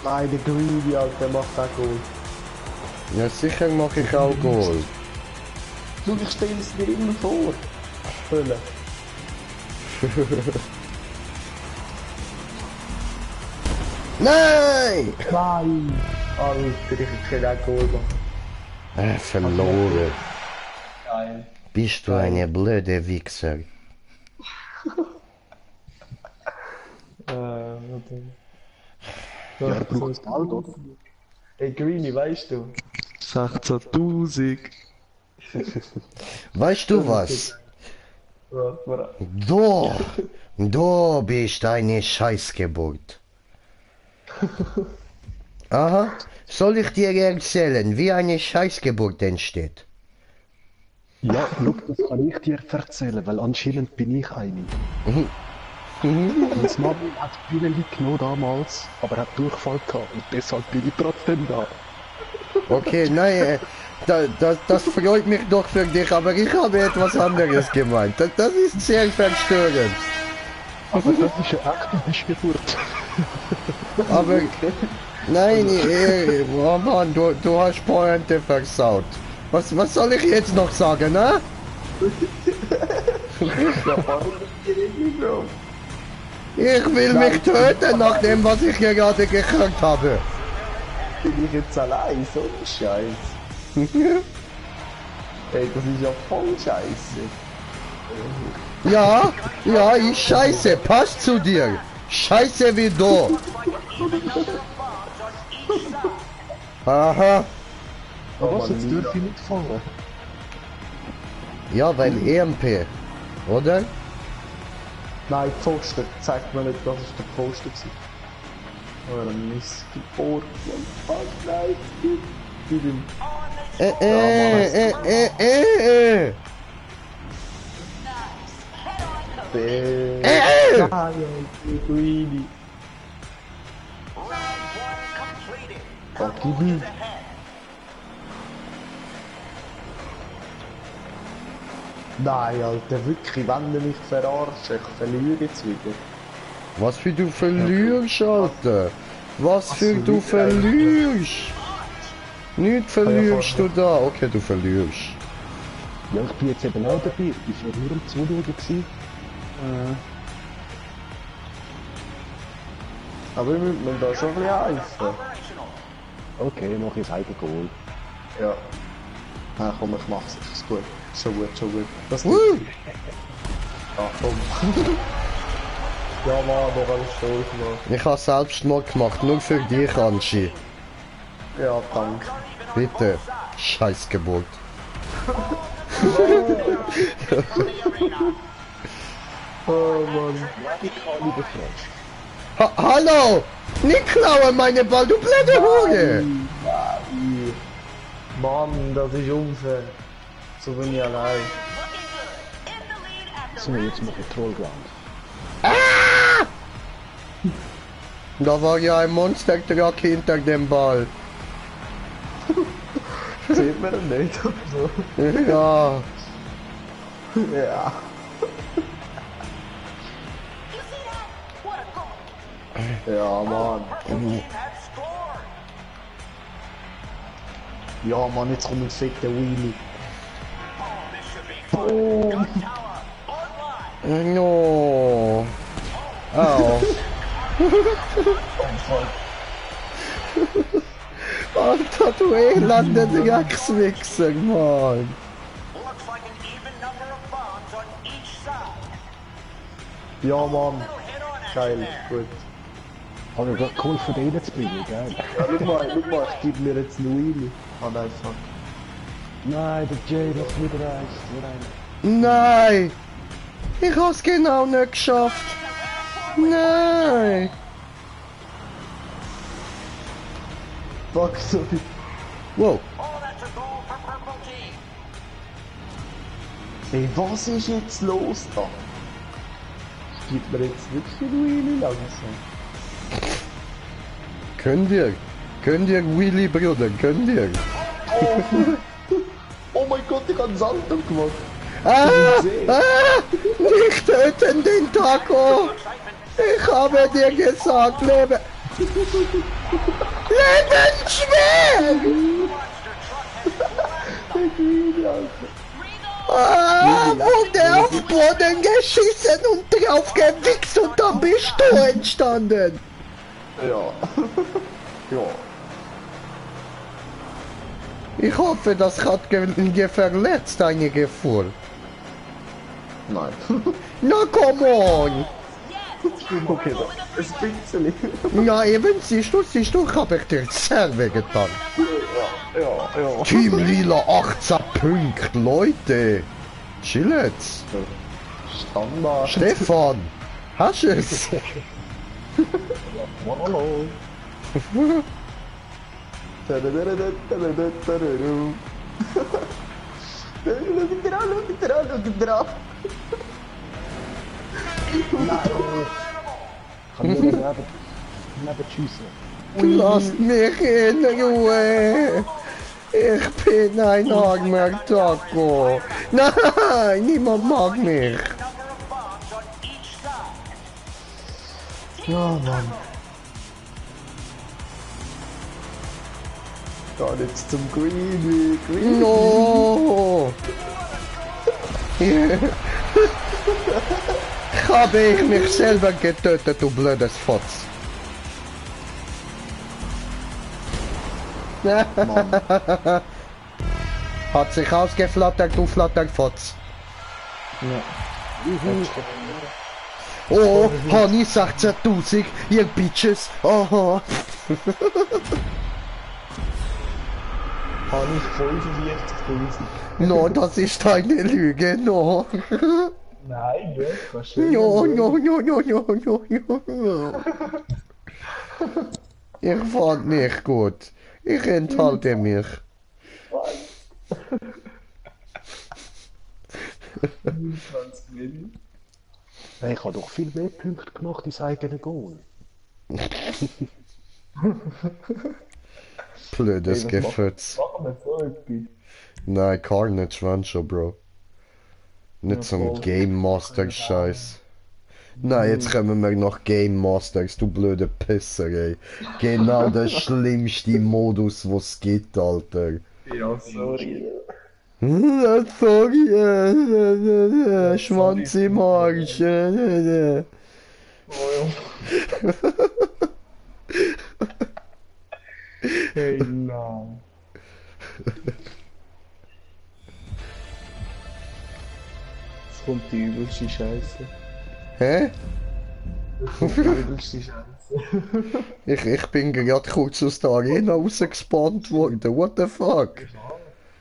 Nein, der Greedy, Alter, macht auch Goal. Ja, sicher mache ich auch Goal. Du, ich stell es dir immer vor. Hölle. Nein! Nein! Alter, ich kann auch Goal machen. Verloren. Geil. Bist du eine blöde Wichser? Warte. Ja, er braucht Geld, oder? Ey, Greeny, weißt du? 16.000. Weißt du was? Du bist eine Scheißgeburt. Aha, soll ich dir erzählen, wie eine Scheißgeburt entsteht? Ja, schau, das kann ich dir erzählen, weil anscheinend bin ich eine. Das Navi hat viele Leute genommen damals, aber er hat Durchfall gehabt und deshalb bin ich trotzdem da. Okay, nein, das freut mich doch für dich, aber ich habe etwas anderes gemeint. Das ist sehr verstörend. Aber das ist eine echte Missgeburt. Aber, nein, oh Mann, du hast Pointe versaut. Was soll ich jetzt noch sagen, ne? Ich will mich töten nach dem, was ich gerade gehört habe. Bin ich jetzt allein? So ein Scheiß. Ey, das ist ja voll scheiße. Ja, ich scheiße, passt zu dir. Scheiße wie du. Aha. Aber was, jetzt dürfen ich nicht fahren? Ja, weil EMP, oder? Nein, Pfosten. Zeigt mir nicht, das ist der Pfosten war. Oder ein Missgeburt. Fuck, nein, gib ihm. Greedy. Oh, gib ihm. Nein, Alter, wirklich, wenn du mich verarschst, ich verliere jetzt wieder. Was für du verlierst, Alter? Was für du verlierst? Nicht verlierst du da. Okay, du verlierst. Ja, ich bin jetzt eben auch dabei. Ich war nur um 2 Uhr gewesen. Aber wir müssen da schon ein bisschen helfen. Okay, mach ich selber Goal. Ja. Na komm, ich mach's. Ist gut. So gut, so gut. Das Woo! Ah, komm. Ja, Mann, doch alles stolz, Mann. Ich habe Selbstmord gemacht, nur für dich, Anschi. Ja, danke. Bitte. Scheißgeburt. Oh, Mann. Hallo! Nicht klauen meine Ball, du blöde Hure! Mann, das ist unfair. So bin ich allein. So, jetzt mal Patrol Ground. Da war ja ein Monster-Truck hinter dem Ball. Sieht man das nicht? So. Ja. Ja. Ja, Mann. Ja, Mann, jetzt kommt ein fetter Wheelie. Boom. No. Au. Alter, du elender Dreckswichser, Mann. Looks like an even number of bombs on each side. Ja, Mann. Geil, gut. Aber wir geholfen, den zu bringen, gell? Ja, schau mal, ich gebe mir jetzt einen Wheelie. Oh nein, fuck. Nein, der Jay, das wieder rein. Nein! Ich hab's genau nicht geschafft. Nein! Fuck, sorry. Wow. Oh, that's a goal for Purple Team. Ey, was ist jetzt los da? Gibt mir jetzt wirklich einen Wheelie langsam. Könnt ihr? Willy, Bruder, könnt ihr? Oh mein Gott, ich hab Salto gemacht. Nicht töten den Taco! Ich habe dir gesagt, lebe... Lebensschwer! Wurde auf Boden geschissen und drauf gewichst und dann bist du entstanden! Ja. Ja. Ich hoffe, das hat verletzt einige voll. Nein. Na, come on! Okay, das ist ein bisschen. Ja, eben, siehst du, ich hab ich dir sehr wehgetan. Ja. Team Lila 18 Punkte, Leute! Chill jetzt! Standard. Stefan! Hast du es? Hallo. Kann mir neben schiessen. Lasst mich in Ruhe! Ich bin ein armer Taco! Nein, niemand mag mich! Number of bombs on each side. Ja, Mann. Da jetzt zum Greenie. No! Habe ich mich selber getötet, du blödes Fotz! Hat sich ausgeflattert, du Flatterfotz. Oh, Honey 16.000, ihr Bitches. Aha. Habe ich 45.000. No, das ist eine Lüge, no. Nein, ja, kannst du No. Ich fand nicht gut. Ich enthalte mich. Hey, ich habe doch viel mehr Punkte gemacht ins eigene Goal. Blödes Gefötz. Machen wir so etwas. Nein, Carnage Rancho, Bro. Nicht zum Game Master Scheiß. Nein, jetzt kommen wir noch Game Masters, du blöde Pisser, ey. Genau der schlimmste Modus, was gibt, Alter. Ja, sorry. Sorry, Schwanz im Arsch. Hey, nein. Jetzt kommt die übelste Scheiße. Hä? Jetzt kommt die übelste Scheiße. Ich bin gerade kurz aus der Arena rausgespawnt worden. What the fuck?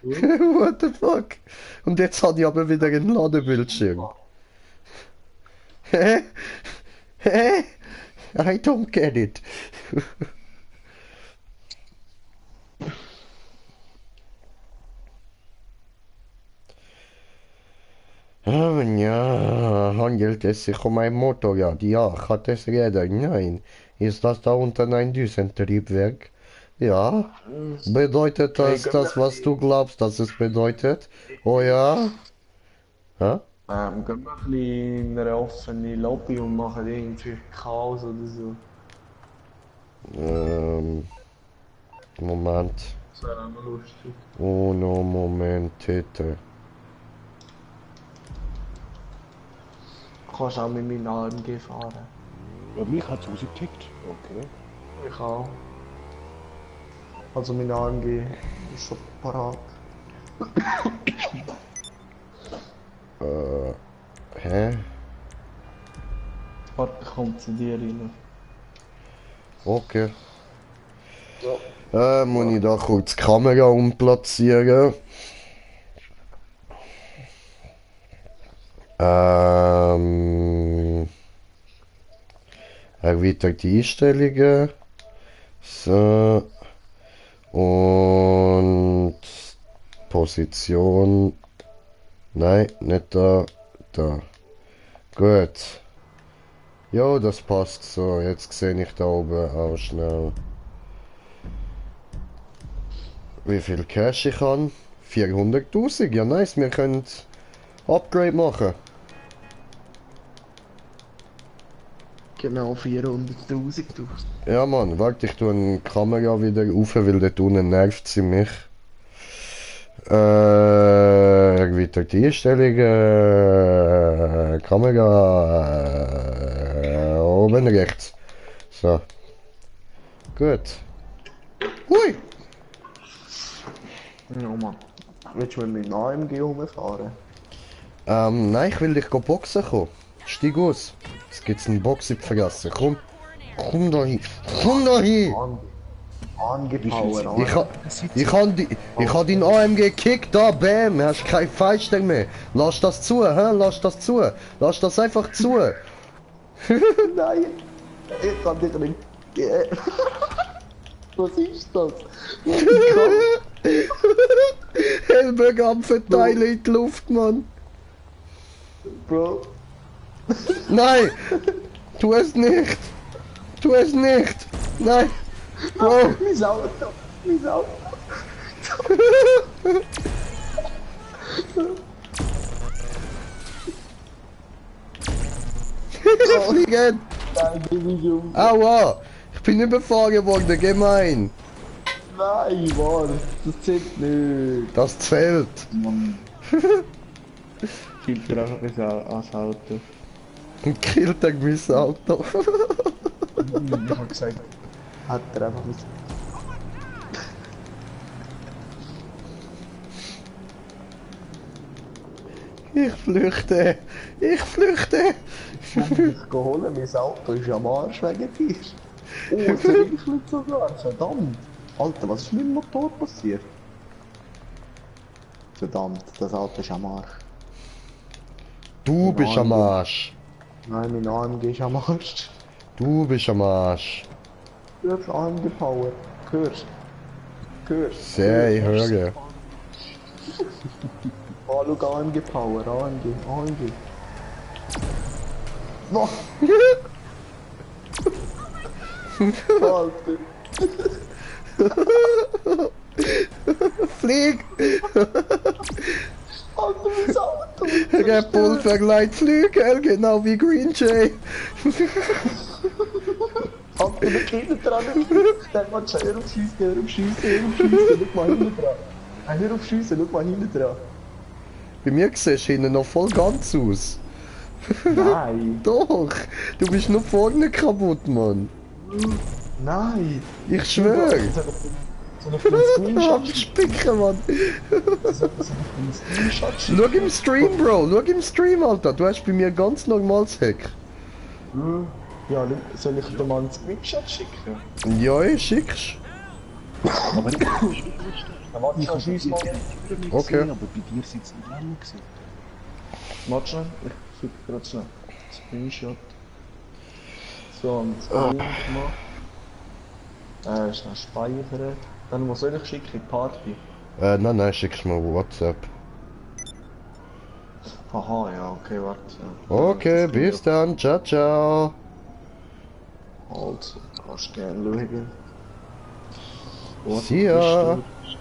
What the fuck? Und jetzt habe ich aber wieder einen Ladebildschirm. Hä? Hä? I don't get it. Ja, handelt es sich um ein Motorrad? Ja, hat es Räder? Nein. Ist das da unten ein Düsentriebwerk? Ja. Bedeutet das das, was du glaubst, dass es bedeutet? Oh ja? Hä? Gehen wir ein bisschen in eine offene Lobby und machen irgendwie Chaos oder so. Moment. Das wäre auch noch lustig. Uno momentete. Du kannst auch mit meinem AMG fahren. Ja, mich hat's rausgekickt. Okay. Ich auch. Also mein AMG ist schon parat. Hä? Warte, ich komme zu dir rein. Okay. Muss ich da kurz die Kamera umplatzieren? Erweitert die Einstellungen. So. Und Position. Nein, nicht da. Da. Gut. Ja, das passt so. Jetzt sehe ich da oben auch schnell, wie viel Cash ich habe. 400.000. Ja, nice. Wir können Upgrade machen. Genau 400.000 du. Ja, Mann. Warte, ich tue eine Kamera wieder auf, weil dort unten nervt sie mich. Erweitert die Einstellungen. Kamera. Oben rechts. So. Gut. Hui! Ja, Mann. Willst du mit meinem AMG rumfahren? Nein, ich will dich boxen kommen. Steig aus. Jetzt gibt's einen Box in die Fresse. Komm. Komm da hin. Komm da hin! AMG-Power, Ich ha dein AMG gekickt, da, bam, hast kein Feinstell mehr. Lass das zu, hä? Lass das zu. Lass das einfach zu. Nein! Ich kann dich nicht geben. Was ist das? Hellberg am Verteilen in die Luft, Mann. Bro. Nein! Tu es nicht! Tu es nicht! Nein! Bro! Mein Auto! Mein Auto! Fliegen! Nein, geh nicht um. Aua! Ich bin überfahren worden, gemein! Nein, Mann! Das zählt nicht! Das zählt! Mann. Killt dir einfach das Auto. Killt er mein Auto. Ich hab gesagt, hat er einfach nicht. Ich flüchte! Ich flüchte! Ich gehe holen, mein Auto ist am Arsch wegen dir. Oh, es riecht sogar, verdammt. Alter, was ist mit dem Motor passiert? Verdammt, das Auto ist am Arsch. Du bist am Arsch! Nein, mein AMG ist am Arsch. Du bist am Arsch! Du hast AMG Power. Hörst? Hörst? Sehr, ich höre. Oh, schau, AMG Power, AMG. Was? Alter. Flieg! Alter, mein Auto. Red Bull verleiht Flügel, genau wie Green Jay. Alter, der Kind dran. Der macht schon, hör auf Schiessen, schau mal hinten dran. Hör auf Schiessen, schau mal hinten dran. Bei mir siehst du hinten noch voll ganz aus. Nein. Doch! Du bist nur vorne kaputt, Mann. Nein. Ich schwör! Soll ich den Screenshot schicken? Spicken, Mann! Soll ich den Screenshot schicken? Schau im Stream, Bro! Schau im Stream, Alter! Du hast bei mir ganz normales Hack. Ja, soll ich dir mal einen Screenshot schicken? Ja, ich schick's. Aber ich Dann warte ich schieß mal. Okay. aber bei dir sitzt nicht lang gesehen. Warte schnell, ich schicke gerade schnell. Screenshot. So, und das gemacht. Schnell speichern. Dann muss ich schicken in die Party. Nein, schickst mir WhatsApp. Aha, ja, okay, warte. Okay, bis dann, ciao, ciao. Also, kannst gerne schauen. Warte, See ya. bist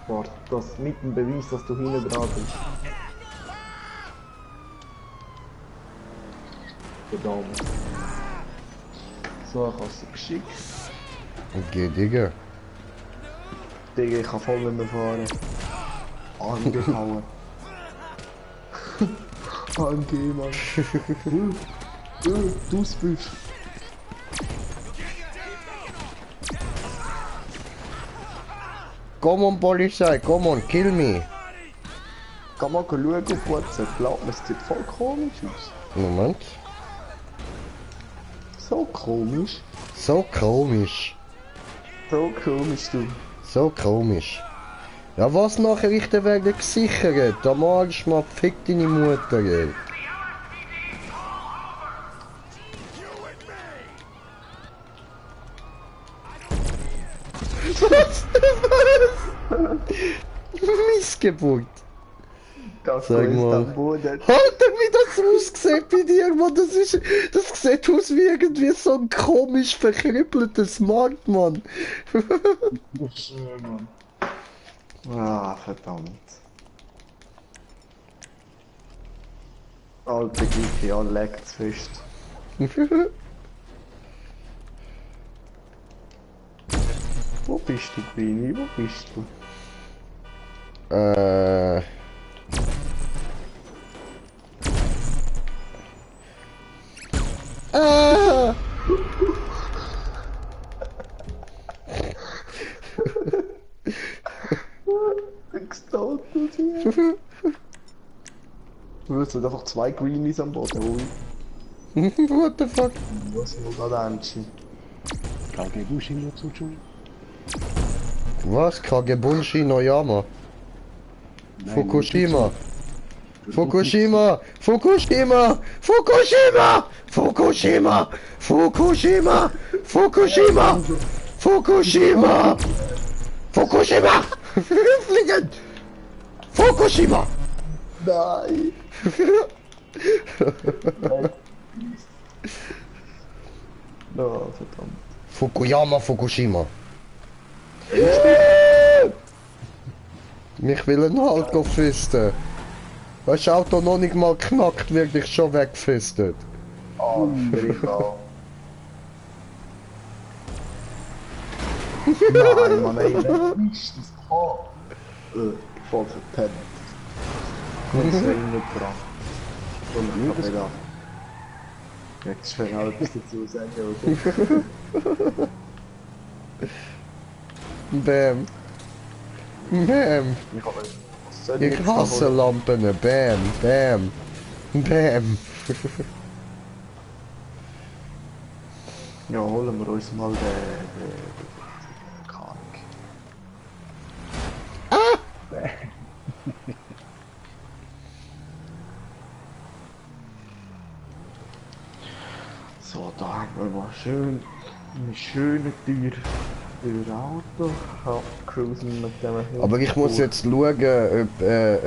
du? Warte, das mit dem Beweis, dass du hinten dran bist. Verdammt. So, ich habe sie geschickt. Okay, Digga. Digga, ich kann voll nicht mehr fahren. Angehauen. AMG, Mann. Du bist. Come on, Polizei, come on, kill me. Kann man schauen auf WhatsApp, glaubt mir, es sieht voll komisch aus. Moment. So komisch. So komisch. So komisch, du. So komisch. Ja, was Nachrichten werden gesichert? Da magst du mal fick deine Mutter, ey. Was? Missgeburt. Das Sag ist mal. am Boden. Alter, wie das aussieht bei dir, Mann. Das sieht aus wie irgendwie so ein komisch verkrüppeltes Markt, Mann. Schön, Mann. Ah, verdammt. Alter GTA leckt's fest. Wo bist du, Queenie? Wo bist du? Du wirst halt einfach zwei Greenies am Boden holen. What the fuck? Was ist gerade Anchi? KG Bushi no Tsuchu? Was? Kagebunshi no Yama? Fukushima? Fukushima! Fukushima! Fukushima! Fukushima! Fukushima! Fukushima! Fukushima! Fukushima! Fliegen! Fukushima! Nein! Oh, verdammt. Fukuyama, Fukushima. Ich will einen Halt fisten. Das Auto noch nicht mal knackt, wird ich schon wegfistet. Oh, ich auch. Nein, Mann, ey, was ist das? Oh. Voll verpennt. Das ist nicht dran. Und ich hab da. Jetzt schon auch etwas dazu sagen, oder? Bam. Bam. Ich hasse Lampen. Bam. Bam. Bam. Ja, holen wir uns mal den Kanik. So, da haben wir mal schön eine schöne Tür für Auto. Cruisen mit dem. Aber ich muss jetzt schauen,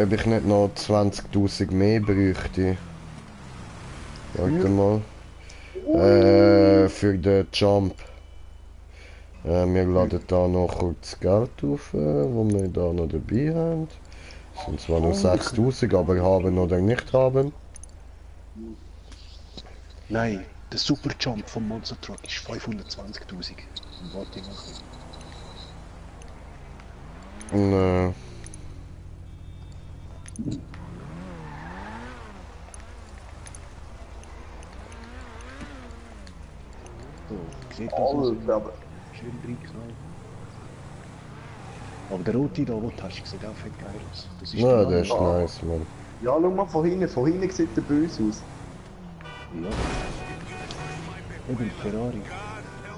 ob ich nicht noch 20.000 mehr bräuchte. Warte mal. Für den Jump. Wir laden da noch kurz Geld auf, wo wir da noch dabei haben. Es sind zwar nur 6.000, aber haben oder nicht haben. Nein, der Super Jump vom Monster Truck ist 520.000. Warte mal. Und, So, sieht das aus? Aber Schön reinknallen. Aber der rote da, wo du hast, sieht auch fett geil aus. Das ist ja, der das ist nice, man. ja, schau mal von hinten sieht der böse aus. Ja. Eben Ferrari.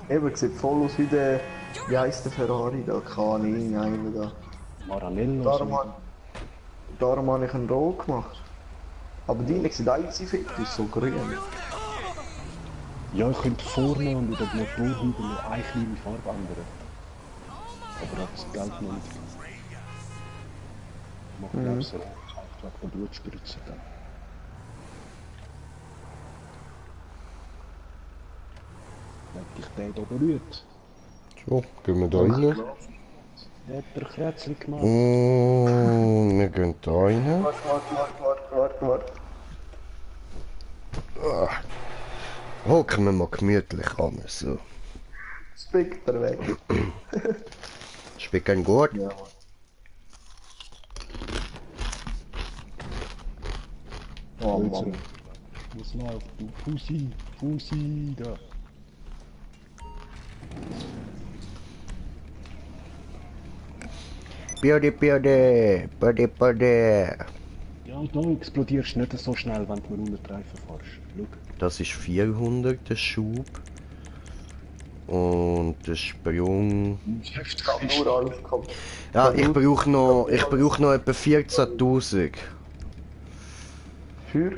Eben, sieht voll aus wie der, wie heisst der Ferrari da, keine Ahnung, einer da. Maranello. Darum habe ich einen Roll gemacht. Aber die sind alle fit, so grün. Ja, ich könnte vorne und über den Motorhügel noch eine kleine Farbe ändern. Aber ich habe das Geld noch nicht. Ich mache glaube ich so einfach den Blut spritzen dann. Wenn dich der da berührt. So, gehen wir da rein. Der hat der Kreuzchen gemacht. Wir gehen da rein. Warte. Hocken wir mal gemütlich an. So. Spectre weg. Schmeckt ein gut? Ja. Oh Mann. Was läuft, du Fussi, da. Bierde. Ja, da explodierst du nicht so schnell, wenn du mir unter die Reifen fährst. Schau. Das ist 400 der Schub. Und der Sprung. Ich kann nur alles kommen. Ja, ich brauche noch etwa 14.000. Für?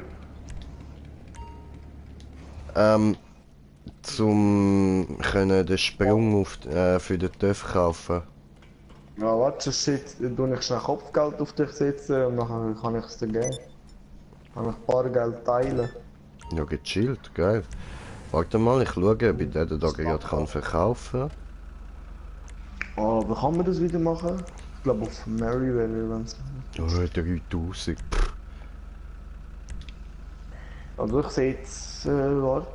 Zum können den Sprung für den TÜV kaufen. Ja, warte, dann tue ich schnell Kopfgeld auf dich setzen und dann kann ich es dir geben. Kann ich Bargeld teilen. Ja, gechillt, geil. Warte mal, ich schaue, ob ich den da gerade verkaufen kann. Oh, wie kann man das wieder machen? Ich glaube auf Merryweather, wenn es. Oh, 3000. Also ich sehe jetzt, warte.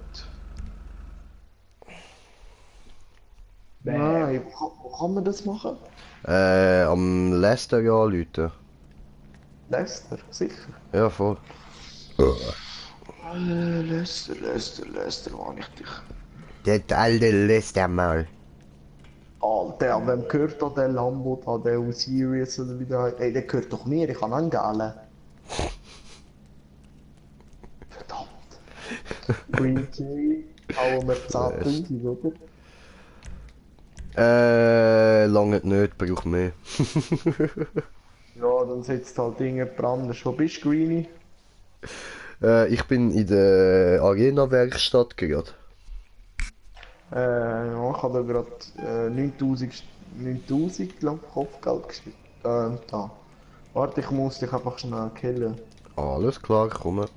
Nein, wo kann man das machen? Am Leicester ja anrufen. Leicester, sicher. Ja, voll. Leicester, wo ich dich? Der alte Leicester mal. Alter, an wem gehört da der Lambo da, der Osiris oder wie der heißt? Ey, der gehört doch mir, ich kann angehen. Verdammt. Green Cherry, hauen wir 10.000, oder? Lange nicht, brauch mehr. Ja, dann setzt halt irgendjemand anders. Wo bist du, Greenie? Ich bin in der Arena-Werkstatt gerade. Ja, ich habe da gerade 9000 glaub, Kopfgeld geschickt. Da. Warte, ich muss dich einfach schnell killen. Alles klar, komme.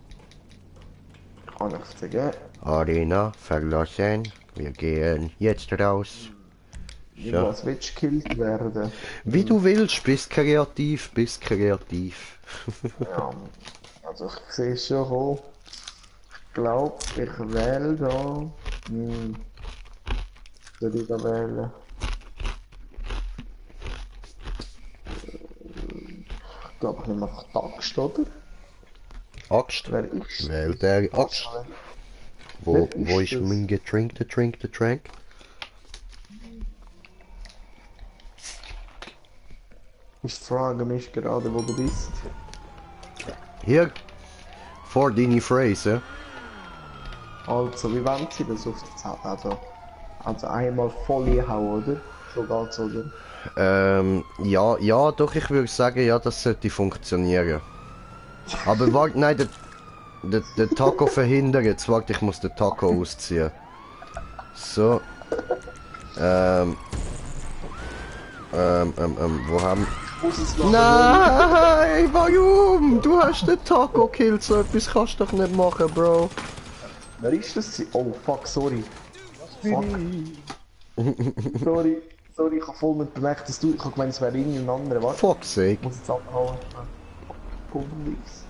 Kann ich dir geben? Arena verlassen. Wir gehen jetzt raus. Ja. Was willst du gekillt werden? Wie du willst, bist kreativ. Ja, also ich sehe es schon kommen. Ich glaube, ich wähle da. Soll ich da wählen? Ich glaube, ich nehme einfach die Axt, oder? Axt? Wer ist? Wählt der Axt. Wo ist mein Getränk, der Trank? Ich frage mich gerade, wo du bist. Hier. Vor deine Phrase. Also, wie wollen Sie das auf die Zeit? Also einmal voll hauen, oder? So geht's, oder? Ja, doch, ich würde sagen, ja, das sollte funktionieren. Aber warte, nein, der Taco verhindert jetzt. Warte, ich muss den Taco ausziehen. So. Wo haben... Nein, warum? Du hast den Taco gekillt, so etwas kannst du doch nicht machen, Bro. Wer ist das? Oh, fuck, sorry. Fuck. sorry, ich hab voll nicht bemerkt, dass du... Ich hab gemeint, es wäre irgendein anderer, warte. Fuck's sake. Ich muss jetzt abhauen. Police,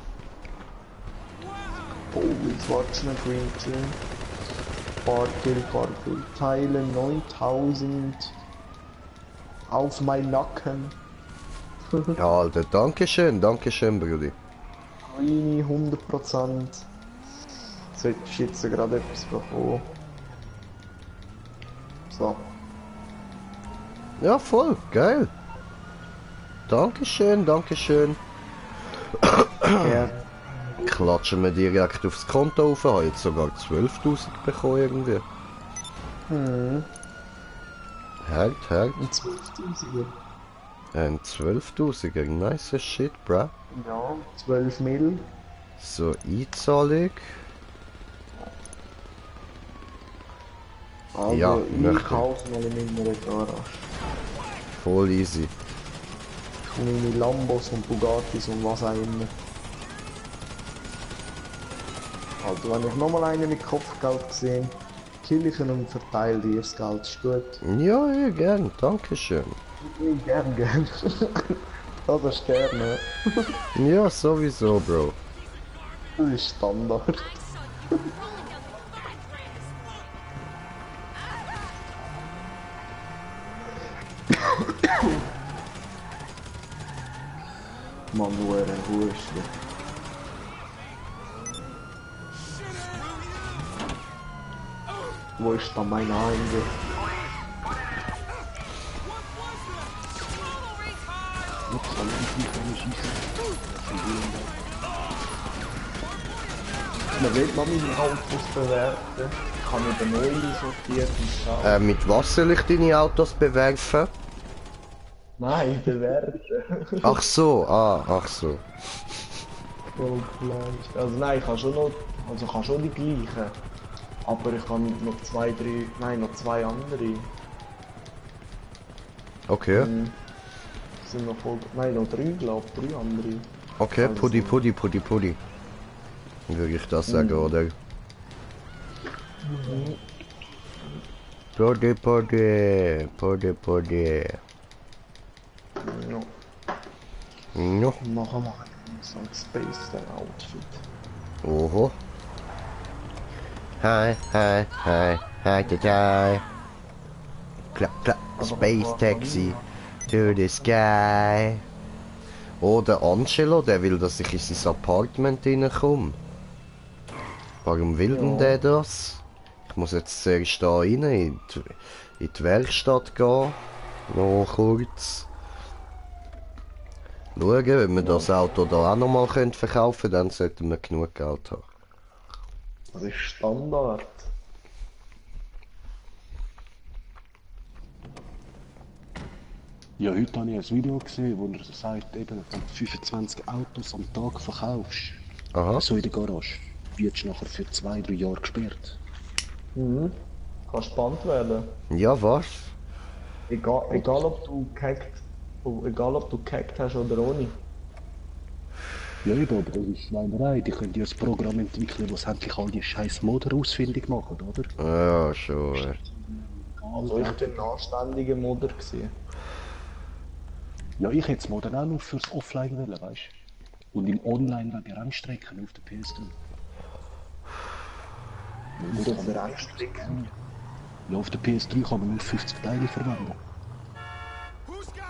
warte schnell, Green Team. Fahrkill. Teilen 9000. Auf mein Nacken. Ja, Alter, dankeschön, Brudi. Greenie 100%. Solltest jetzt gerade etwas bekommen. So. Ja, voll, geil. Dankeschön. Ja. Klatschen wir direkt aufs Konto auf, habe jetzt sogar 12.000 bekommen irgendwie. Hart. Und 12.000. Ein 12.000er, nice shit, bruh. Ja, 12 Mil. So, Einzahlung. Also, Ja, ich möchte. kaufe mal in meiner Garage. Voll easy. Meine Lambos und Bugattis und was auch immer. Also, wenn ich nochmal einen mit Kopfgeld sehe, kill ich ihn und verteile dir das Geld. Ist gut. Ja, ja, gern. Dankeschön. Gern. Das ist gerne. Ja, sowieso, Bro. Das ist Standard. Mann, nur ein Husten. Wo ist da mein Einge? Man will mal meine Autos bewerten. Ich habe mit den neuen sortiert und schauen. Mit was soll ich deine Autos bewerfen? Nein, bewerten. Ach so, ach so. Voll Fleisch. Also nein, ich habe schon noch, also ich habe schon die gleichen. Aber ich habe noch zwei andere. Okay. Sind noch voll, nein, noch drei andere. Okay, Also Puddi, so. Puddi. Würde ich das sagen, oder? Puddi. Ja, No. machen wir so ein Space Outfit. Oho. Hi. Clap, Space Taxi to the sky. Oh, der Angelo, der will, dass ich in sein Apartment reinkomme. Warum will denn der das? Ich muss jetzt zuerst da rein, in die Werkstatt gehen. Noch kurz. Schauen, wenn wir das Auto da auch nochmal verkaufen können, dann sollten wir genug Geld haben. Das ist Standard. Ja, heute habe ich ein Video gesehen, wo er sagt, eben, wenn du 25 Autos am Tag verkaufst, Aha. so in der Garage, wirst du nachher für 2-3 Jahre gesperrt. Kann spannend werden. Ja, was? Egal ob du gehackt hast oder ohne. Ja, eben, aber das ist Schweinerei. Die können ja ein Programm entwickeln, das endlich all die scheiß Moder ausfindig macht, oder? Ja, schon. Also ich bin ein anständiger Modder gewesen. Ja, ich hätte das Modell auch noch fürs Offline wollen, weißt du? Und im Online wegen Rennstrecken auf der PS3. So für Rennstrecken. Ja, auf der PS3 kann man nur 50 Teile verwenden.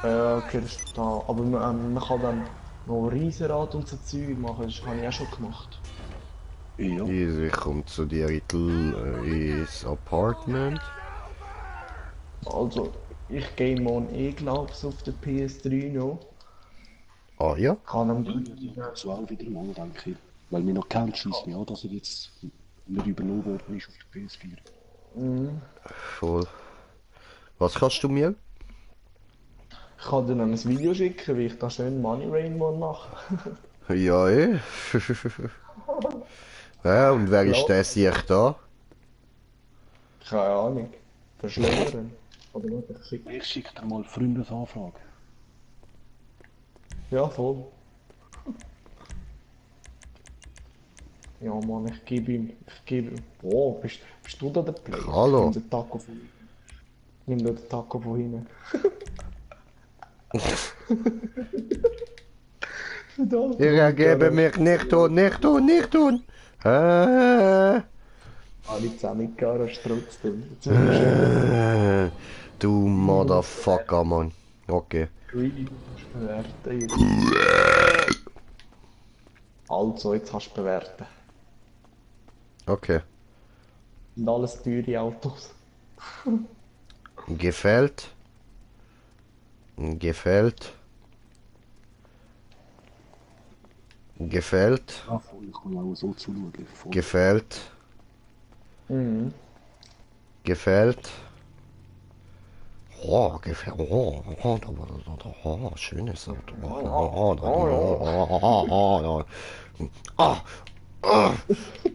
Okay, das ist da. Aber man kann dann noch Riesenrad und so Zeug machen, das habe ich auch schon gemacht. Ja. Ich komme zu dir ins Apartment. Also, ich game on glaub's auf der PS3 noch. Ah ja? Kann am So auch wieder mal, denke ich. Weil mir noch kennt, schießt mich an, dass er jetzt nicht übernommen worden ist auf der PS4. Voll. Was kannst du mir? Ich kann dir noch ein Video schicken, wie ich da schön Money Rainbow mache. Ja, ja, und wer ist der sich da? Keine Ahnung. Verschlägern. Oder nicht, ich schicke. Ich schicke dir mal Freundesanfrage. Ja, voll. Ja, Mann, ich gebe ihm. Boah, bist du da der Player? Hallo. Nimm den Taco von hinten. Nimm dir den Taco von hinten. Ich ergebe mich nicht tun. Alle zusammen in die Garage trotzdem. Jetzt sind wir schön Du Motherfucker, Mann. Okay. greedy bewerten. Also, jetzt kannst du bewerten. Okay. Und alles teure Autos. Gefällt. Ja, voll, ich kann auch so zuschauen. Voll. Gefällt. Mhm. Oh, gefällt. Schönes Auto.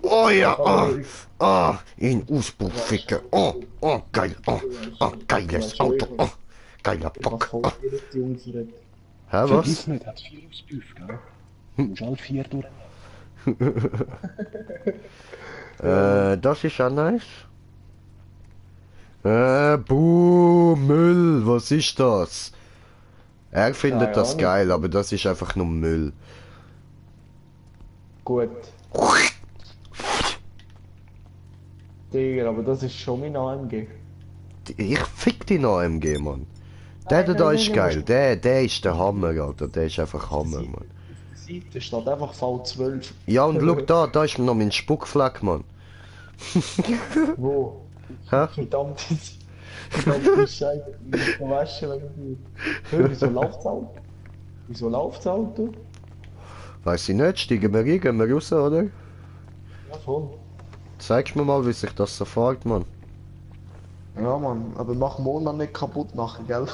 Oh ja, in Auspuff ficken. Geil. Geiles Auto. Geiler Bock. Was fällt dir jetzt, Jungs? Hä, Vergiss was? nicht, hat 4 Auspuff, gell? Du musst alle 4 durch. Das ist ja nice. Buh, Müll, was ist das? Er findet Keine das Ahnung. geil, aber das ist einfach nur Müll. Gut. Digga, aber das ist schon mein AMG. Ich fick den AMG, Mann. Der da nein, ist nein, geil, der ist der Hammer, Alter. Der ist einfach Hammer, Mann. Auf der Seite steht einfach V12. Ja, und schau da ist noch mein Spuckfleck, Mann. Wo? Hä? Verdammte Scheiße, ich muss waschen wegen dir. Hör, wieso läuft's Auto? Wieso läuft's Auto? Weiß ich nicht, steigen wir rein, gehen wir raus, oder? Ja, voll. Zeigst mir mal, wie sich das so fährt, Mann. Ja, Mann, aber mach Mona nicht kaputt nachher, gell?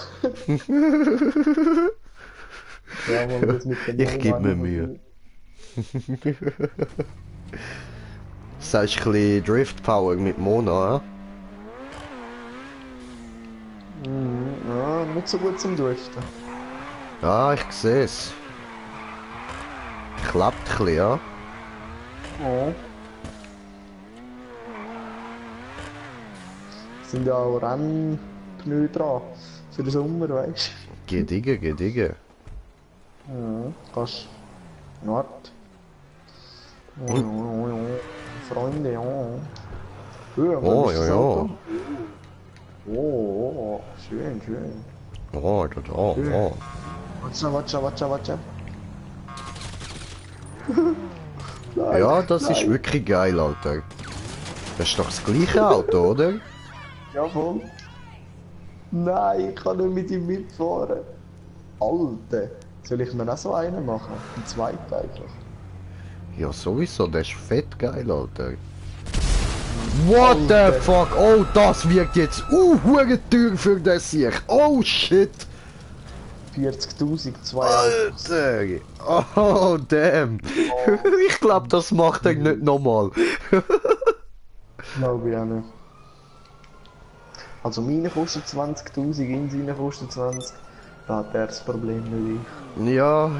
Ja, Mann, das mit dem Ich geb mir Mona- Mühe. Sagst du ein bisschen Drift Power mit Mona, Ja, nicht so gut zum Driften. ja? Ja, ich seh's. Klappt ein bisschen, ja? Ja. Sind ja auch Rennpneu dran. Für den Sommer, weißt Geh digge. du? Ja, kannst. Warte. Freunde, ja. Ja, Oh, das ist ja, das ja. Auto. Oh, schön. Oh, oh. Warte. Ja, das ist wirklich geil, Alter. Das ist doch das gleiche Auto, oder? Ja, voll. Nein, ich kann nicht mit ihm mitfahren. Alter, soll ich mir auch so einen machen? Einen zweiten einfach. Ja, sowieso, der ist fett geil, Alter. What the fuck? Oh, das wird jetzt hure teuer für das hier. Oh shit. 40.000, Alter. Oh, damn. Ich glaube, das macht er nicht nochmal. Glaube ich auch nicht. Also meine kostet 20.000, in seine kostet 20. Da hat er das Problem nicht ich. Ja.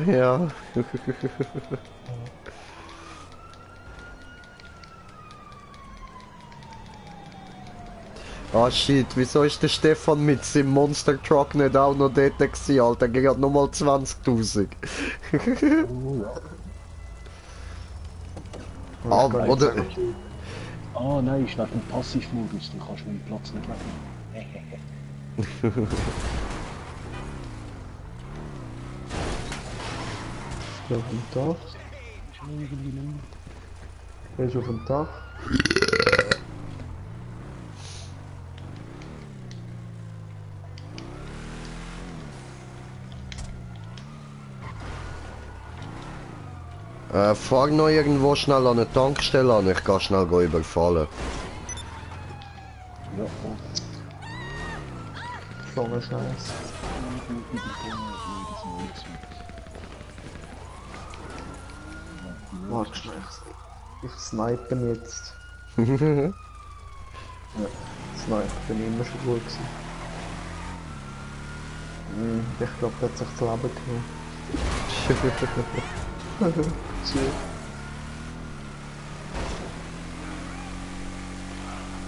Ah shit, wieso ist der Stefan mit seinem Monster Truck nicht auch noch dort gewesen, Alter? Der hat nochmal 20.000. Ah, oder? Ah nein, ist wegen dem Passivmodus, dann kannst du meinen Platz nicht wegnehmen. Ist auf dem Dach? Er ist auf dem Dach. Fahr noch irgendwo schnell an eine Tankstelle an, ich kann schnell überfallen. Ja, So eine Scheiße. Warte schnell. Ich snipe ihn jetzt. Ja, Snipe bin immer schon gut gewesen. Ich glaube, der hat sich das Leben genommen. Shit.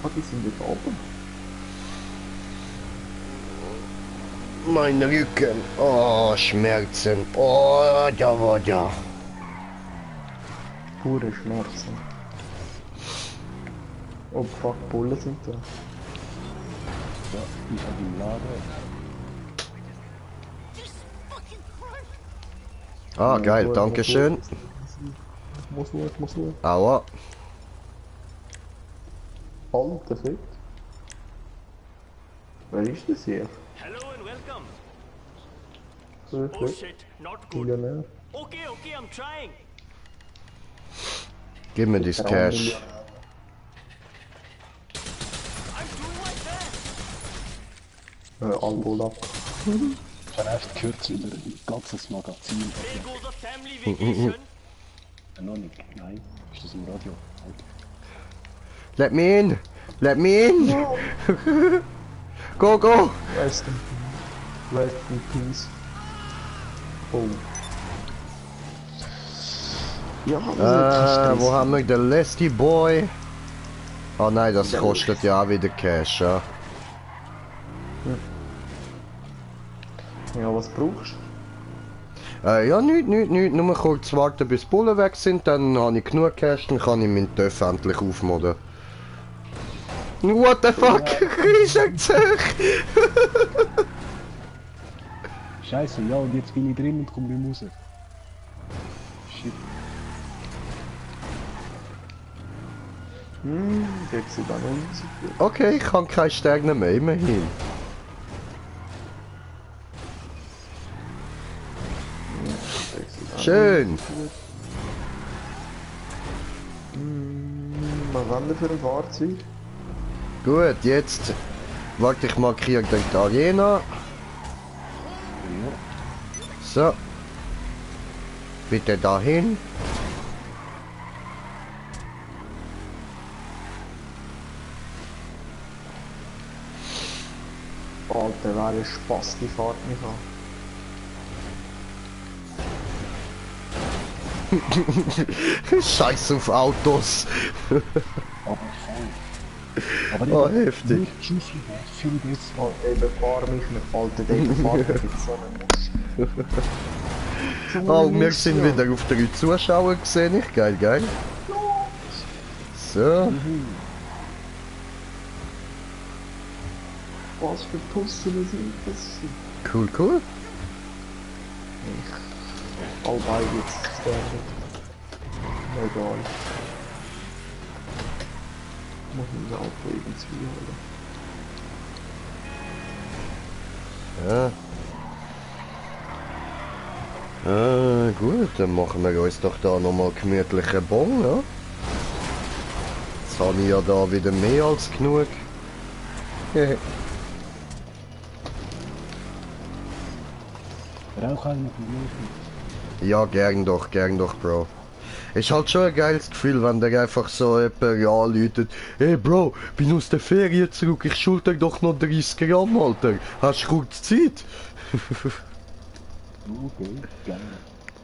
Ah, die sind jetzt oben. Mein Rücken, oh, Schmerzen, oh, da. Pure Schmerzen. Oh fuck, Bullen sind da. ja, ich habe im Lager. Ah, geil, danke schön. Ich muss nur. Aua. Alter Fick. Wer ist das hier? Hello and welcome. So Oh Fick. shit, not good. Millionär. Okay, I'm trying. Gib mir das Cash. I'm doing my best. Albolak. Ich habe echt gehört über ein ganzes Magazin. Noch nicht. Nein. Ist das im Radio? Let me in! Let me in! No. Go, go! Rest in peace. Oh. Ja, Wo haben wir den Lesty Boy? Oh nein, das kostet ja auch wieder Cash, ja. Ja, was brauchst du? Ja, nicht. Nur kurz warten, bis die Bullen weg sind, dann habe ich genug Cash, dann kann ich meinen Töff endlich aufmodden. What the fuck? Ich sag's euch! Scheiße, ja, und jetzt bin ich drin und komme nicht raus. Shit. Jetzt sieht auch noch nicht so gut. Okay, ich kann keine Sterne mehr, immerhin. Schön! Was haben wir für ein Fahrzeug? Gut, jetzt warte, ich markiere dann die Arena. So. Bitte dahin. Alter, wäre Spaß, die Fahrt nicht an. Scheiß auf Autos. Aber Oh, heftig. Viel besser. Oh, eben, fahr mich nicht, Alter, der fahrt mich jetzt so einen Muss. Oh, wir sind wieder auf 3 Zuschauer gesehen, ich geil, geil. So. Was für Pussen sind das? Cool, cool. All beide jetzt sterben. Egal. Muss ich das Auto irgendwie holen. Ja. Gut, dann machen wir uns doch da nochmal gemütlichen Bon, ja? Jetzt habe ich ja da wieder mehr als genug. Rauch eigentlich nicht. Ja, gern doch, Bro. Ist halt schon ein geiles Gefühl, wenn der einfach so jemand anläutet. Hey Bro, bin aus der Ferien zurück, ich schulde dir doch noch 30 Gramm, Alter. Hast du kurz Zeit? Okay, geil.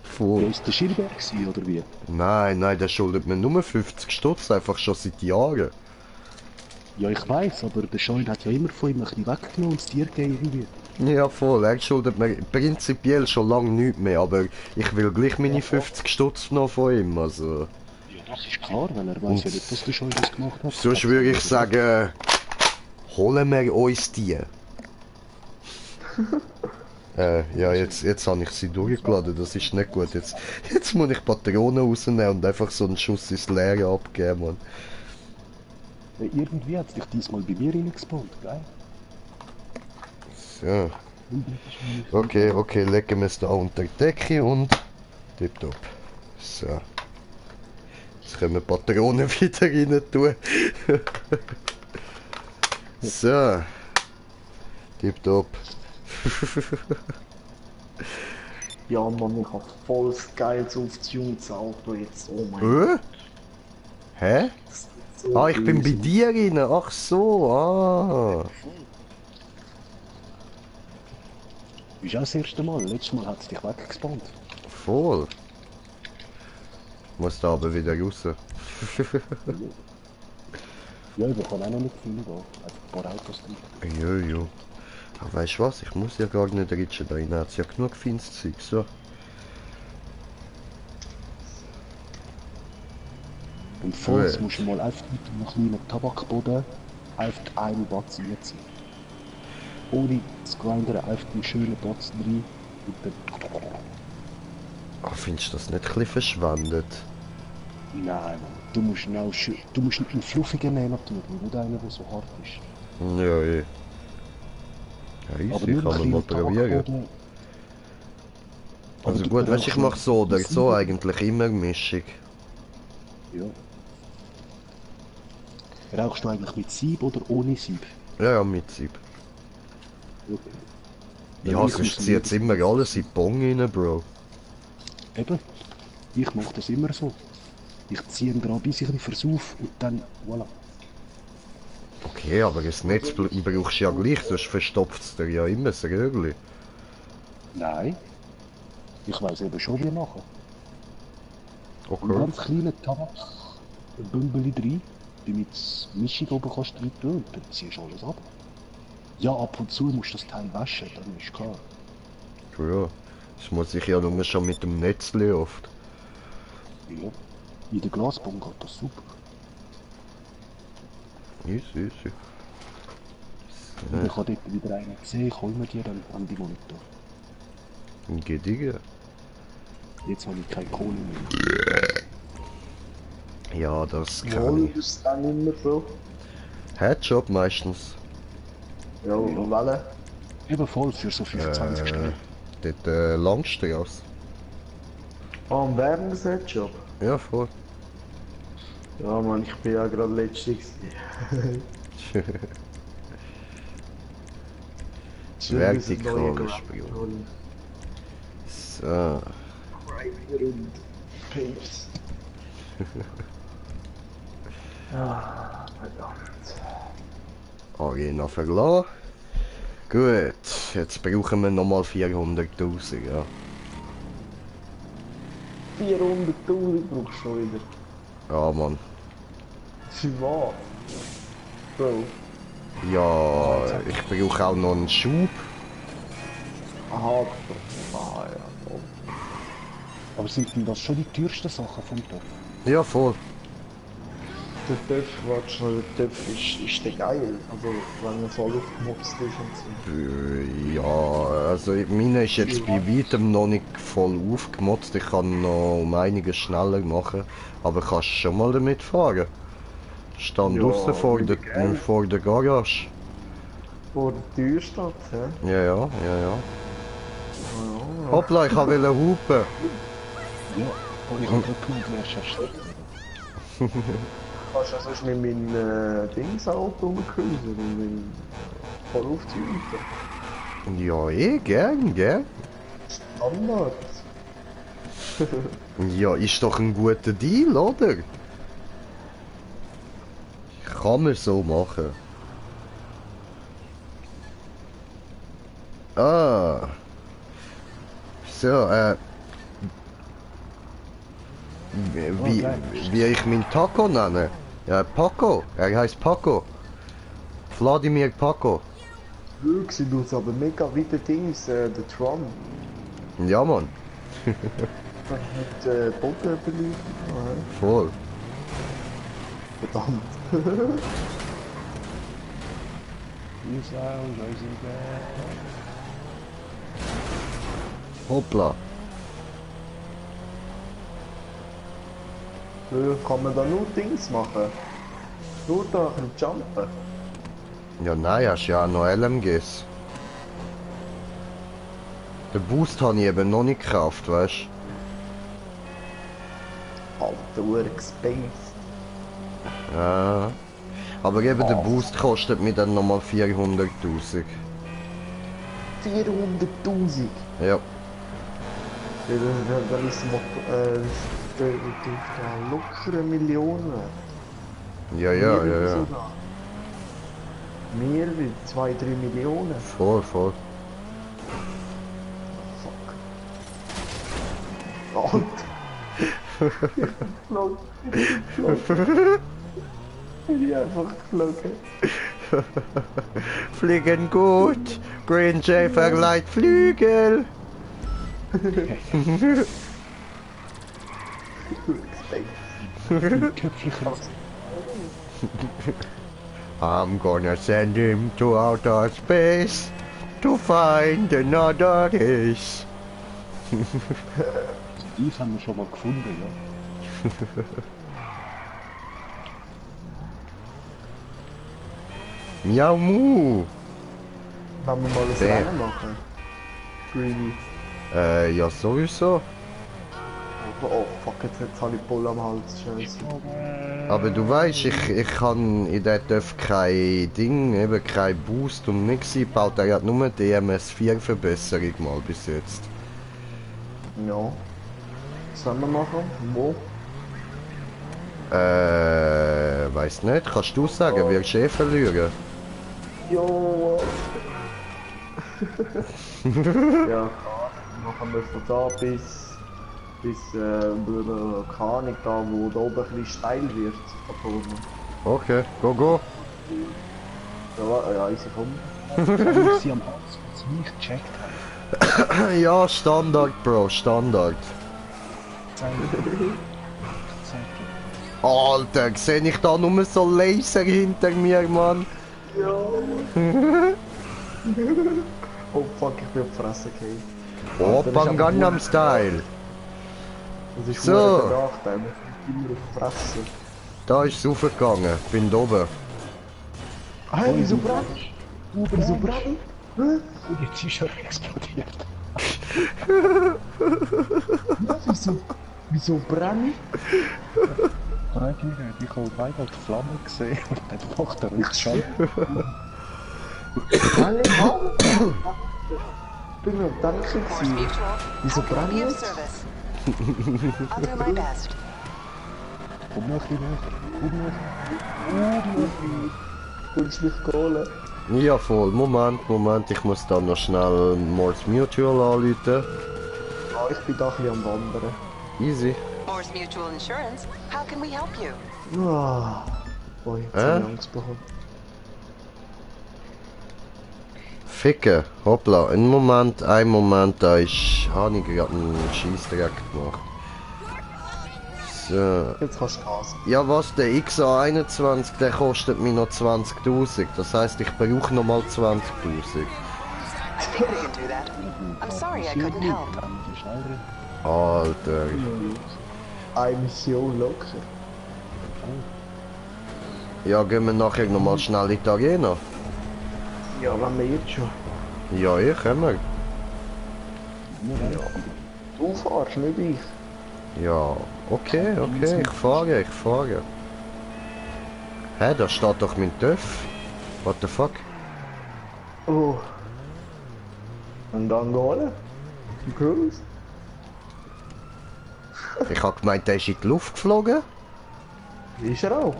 Voll. Ja, ist der Schirberg gewesen, oder wie? Nein, der schuldet mir nur 50 Stutz, einfach schon seit Jahren. Ja, ich weiß, aber der Scheun hat ja immer von ihm ein bisschen weggenommen und das Tier gegeben irgendwie. Ja voll, er schuldet mir prinzipiell schon lange nichts mehr, aber ich will gleich meine 50 Stutz noch von ihm, also... Ja, das ist klar, wenn er weiß ja nicht, dass der Scheun das gemacht hat. Sonst würde ich sagen, holen wir uns die. Ja, jetzt habe ich sie durchgeladen, das ist nicht gut. Jetzt muss ich Patronen rausnehmen und einfach so einen Schuss ins Leere abgeben, Mann. Ja, irgendwie hat es dich diesmal bei mir reingespawnt, gell? So. Okay, legen wir es da unter die Decke und tipptopp. So. Jetzt können wir Patronen wieder rein tun. So. Tipptopp. Ja Mann, ich hab voll das geiles aufgetuntes Auto jetzt, oh mein Gott. Hä? So Ah, ich bin bei böse. dir rein. Ach so, ah. Ist auch das erste Mal. Letztes Mal hat es dich weggespawnt. Voll. Muss da aber wieder raus. Ja, ich kann auch noch nicht viel da. Einfach ein paar Autos drin. Jo. Aber weißt du was? Ich muss ja gar nicht ritschen. Da rein hat's ja genug feines Zeug. So. Und vorher musst du mal einfach mit einem kleinen Tabakboden einfach einen Batz reinziehen. Ohne zu grindern, einfach einen schönen Batz rein und dann... Ah, findest du das nicht ein bisschen verschwendet? Nein, Mann. Du musst ihn auch schön... Du musst einen fluffigen nehmen natürlich, nicht einen, der so hart ist. Ja, eh. Ja, easy, kann man mal probieren. Also gut, weißt du, ich mache so oder so eigentlich immer Mischung. Ja. Rauchst du eigentlich mit Sieb oder ohne Sieb? Ja, mit Sieb. Okay. Ja, Ich sonst muss zieht jetzt immer alles in die Bong rein, Bro. Eben, ich mache das immer so. Ich ziehe ihn gerade, bis ich ihn versauf und dann, voilà. Okay, aber das Netz brauchst du ja gleich, sonst verstopft es dir ja immer das Röhrli. Nein. Ich weiß eben schon, wie machen. Ein Okay. ganz kleiner Tabak, ein Bümbeli rein, damit die Mischung oben kannst rein tun und dann ziehst du alles ab. Ja, ab und zu musst du das Teil waschen, dann ist klar. Ja, das muss ich ja nur schon mit dem Netzli oft. Ja. In der Glasbombe geht das super. Easy, easy. Und ich habe dort wieder einen gesehen, ich hol mir die dann an die Monitor. Ein Gediege. Jetzt habe ich keine Kohle mehr. Ja, das kann Wohl ich. ist es dann immer so. Headshot meistens. Ja, und welche? Eben voll für so 25 Stellen. Dort Langstrasse. Ah, am Wärmungsheadshop. Ja, voll. Ja, Mann, ich bin ja gerade letztens. Vertikales Spiel. So. Und Papes. Ah, verdammt. Arena verlassen. Gut, jetzt brauchen wir nochmal 400'000, ja. 400'000 brauchst du wieder. Ja, Mann. Für was? Bro. Ja, ich brauche auch noch einen Schub. Aha, ah ja, voll. Aber sind denn das schon die teuersten Sachen vom Dorf? Ja, voll. Der Töpf, warte schnell, der Töpf ist der geil. Also, wenn er voll aufgemopst ist und so. Ja, also meine ist jetzt bei weitem noch nicht voll aufgemotzt. Ich kann noch um einiges schneller machen. Aber kannst schon mal damit fahren. Stand Ja, draussen vor mega geil. vor der Garage. Vor der Tür steht, hä? Ja, ja, ja, ja. Hoppla, ich wollte hupen. Ja, aber ich habe gerade gemeint, wärst du schlecht. Kannst du sonst mit meinem Dingsauto rumcruisen und mit voll aufziehen? Ja, gern, gern. Standard. Ja, ist doch ein guter Deal, oder? Kann man so machen. Ah. So, wie ich meinen Taco nenne? Ja, Paco. Er heißt Paco. Wladimir Paco. Wirklich, sieht aus aber mega wie der Dings, der Trump. Ja, Mann. Mit Bodenbeleuchtung. Voll. Verdammt. Hoppla. Kann man da nur Dings machen? Nur da ein Jumpen? Ja, nein, hast ja auch noch LMGs. Den Boost habe ich eben noch nicht gekauft, weißt Alter, Urgespaced. du? Ja. Aber eben der Boost kostet mir dann nochmal 400'000. 400'000? Ja. Dann ist der locker 1 Million wert. Ja, ja, ja, ja. Mehr wie 2-3 Millionen. Voll, voll. Fuck. Alter. Ich bin einfach geflogen. Fliegen gut. Green Jay verleiht Flügel. I'm gonna send him to outer space to find another race. Dies haben wir schon mal gefunden, ja. Miau Mu. Wollen wir mal ein Bam. Rennen machen? Greedy. Ja, sowieso. Oh fuck, jetzt habe ich Bull am Hals, scheiße. Aber du weißt, ich kann in der Dörf kein Ding, eben kein Boost und nichts eingebaut. Er hat nur DMS4 Verbesserung mal bis jetzt. Ja. Was sollen wir machen? Wo? Weiß nicht, kannst du sagen, wirst du verlieren? Jo. Ja, machen wir von da bis keine Ahnung da, wo da oben ein bisschen steil wird. Da vorne. Okay, go. Ja, ich komm. Ich sie am Hals, was sie nicht gecheckt haben. Ja, Standard, Bro, Standard. Alter, sehe ich da nur so Laser hinter mir, Mann? Ja. Oh fuck, ich bin auf die Fresse gefallen. Open Gangnam Style. Das ist So. so. Der Nachteil, man fliegt immer auf die Fresse. Da ist es raufgegangen, bin da oben. Hey, wieso brennt? Wieso brennt? Und jetzt ist er explodiert. Ja, wieso brennt? Frage mich nicht, ich habe einmal die Flamme gesehen und dann macht er richtig schon. Alle Augen? Ich bin mir gedacht, wieso brennt jetzt? I'll do my best. Komm noch ein bisschen Willst du mich holen? Ja voll, Moment, ich muss da noch schnell Morse Mutual anrufen. Ja, ich bin da ein bisschen am Wandern. Easy. Morse Mutual Insurance. How can we help you? Ah, boah, jetzt habe ich Angst bekommen. Ficken, hoppla, ein Moment, da ist... habe ich gerade einen Scheissdreck gemacht. So. Jetzt kannst du gasen. Ja was, der XA21, der kostet mich noch 20.000. Das heisst, ich brauche noch mal 20.000. I think we can do that. I'm sorry I couldn't help. Alter. Eine Mission locker. Ja, gehen wir nachher noch mal schnell in die Arena. Ja, wenn wir jetzt schon. Ja, können wir. Du fahrst, nicht ich. Ja, okay, ich fahre. Hä, da steht doch mein TÜV. What the fuck? Oh. Und dann holen? Cruise? Ich hab gemeint, der ist in die Luft geflogen. Ist er auch?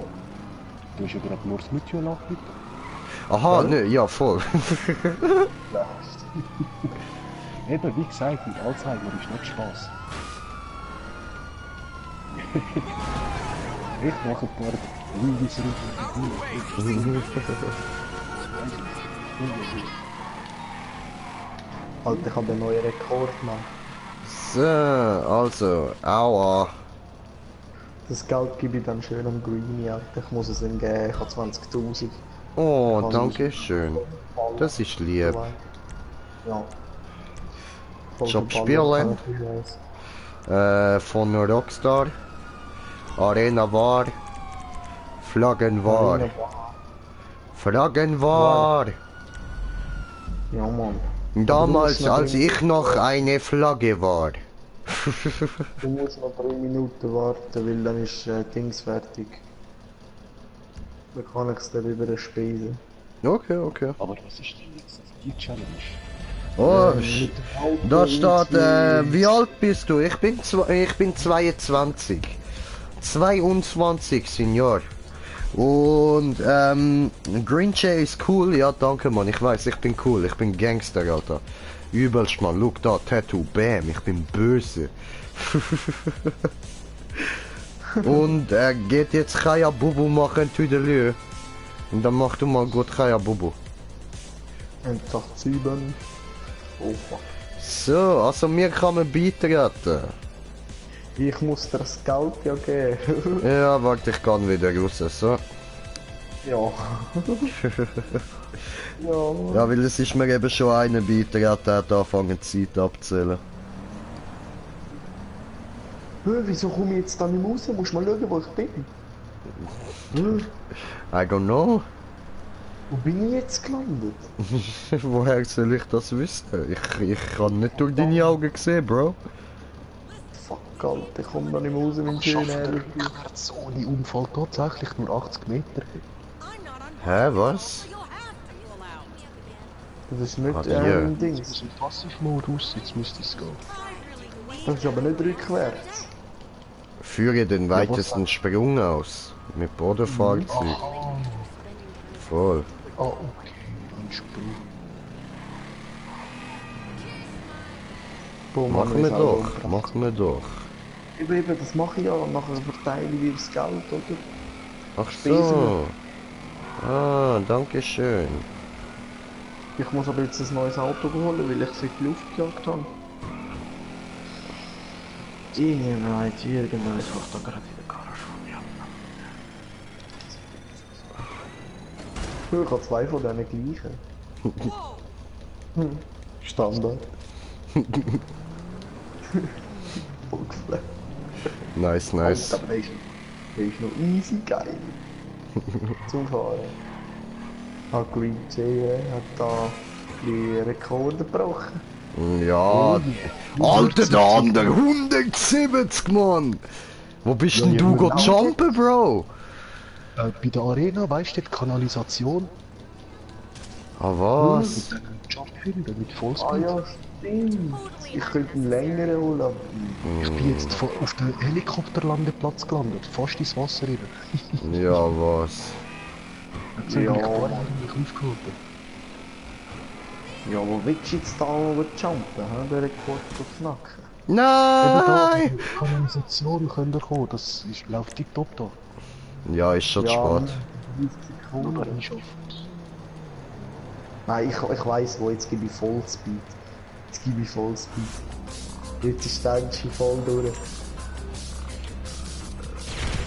Du hast ja gerade Morse Mutual angerufen. Aha, ne, ja voll. Eben, wie gesagt, mit Alzheimer ist nicht Spaß. Ich mache ein paar Ruhigis Alter, ich habe einen neuen Rekord, Mann. So, also, aua. Das Geld gebe ich dann schön am Greenie, Alter. Ich muss es ihm geben, ich habe 20.000. Oh, danke schön. Das ist lieb. Ja. Jobspielen. Von Rockstar. Arena war. Flaggen war. Flaggen war. Ja, Mann. Damals, als ich noch eine Flagge war. Du musst noch 3 Minuten warten, weil dann ist Dings fertig. Dann kann ich es dann über speisen. Okay. Aber was ist denn jetzt die Challenge? Oh, da steht, wie alt bist du? Ich bin 22. 22, Senior. Und, Green Jay ist cool. Ja, danke, Mann. Ich weiß, ich bin cool. Ich bin Gangster, Alter. Übelst, Mann. Look da, Tattoo. Bam. Ich bin böse. Und er geht jetzt Chaya Bubu machen, Tüdelö. Und dann mach du mal gut Chaya Bubu. 187. Oh fuck. So, also mir kann man beitreten. Ich muss dir das Geld ja geben. Ja, warte, ich kann wieder raus, so. Ja. Ja, Mann. Ja, weil es ist mir eben schon einer beitreten, der hat angefangen Zeit abzählen. Wieso komme ich jetzt da nicht raus? Musst du mal schauen, wo ich bin. I don't know. Wo bin ich jetzt gelandet? Woher soll ich das wissen? Ich kann nicht durch deine Augen sehen, Bro. Fuck. Alter, ich komm da nicht mehr raus mit dem schönen Schafft der Heli. rückwärts ohne Unfall tatsächlich nur 80 Meter? Hä, was? Das ist nicht Ah, hier. Dings. Das ist im Passivmodus, jetzt müsste es gehen. Das ist aber nicht rückwärts. Führe den weitesten Sprung aus. Mit Bodenfahrzeug. Voll. Ah, okay, ein Sprung. Boah, Mann, Machen wir ist auch doch, unpraktisch. machen wir doch. Eben, das mache ich ja. Und nachher verteile ich wieder das Geld, oder? Ach Speisen so. Ah, danke schön. Ich muss aber jetzt ein neues Auto holen, weil ich es in die Luft gejagt habe. Irgendwas macht da gerade in der Garage von mir. Ich habe zwei von denen gleichen. Standard. Volksfleck. Nice, nice. Aber der ist noch easy geil. Zum Fahren. Green Jay hat da die Rekorde gebrochen. Ja, Alter, der andere 170, Mann! Wo bist denn du go jumpen, Bro? Bei der Arena, weißt du, die Kanalisation Ah, was? mit einem Jump-Hill mit Vollspeed. Ah ja, stimmt. Ich könnte einen längeren holen, aber Ich bin jetzt auf den Helikopterlandeplatz gelandet, fast ins Wasser rein. Ja, was? Jetzt habe ich Ja. vorher eigentlich aufgehalten. ja, wo willst du jetzt da oben jumpen, hä? Der Rekord zu knacken. Nein! Die Kanalisation könnt ihr kommen, das läuft tipptopp da. Ja, ist schon Ja, spät. 30 Nur Sekunden. reinschaffen. Nein, ich weiss wo, jetzt gebe ich Vollspeed. Jetzt gebe ich Vollspeed. Jetzt ist der Engine voll durch.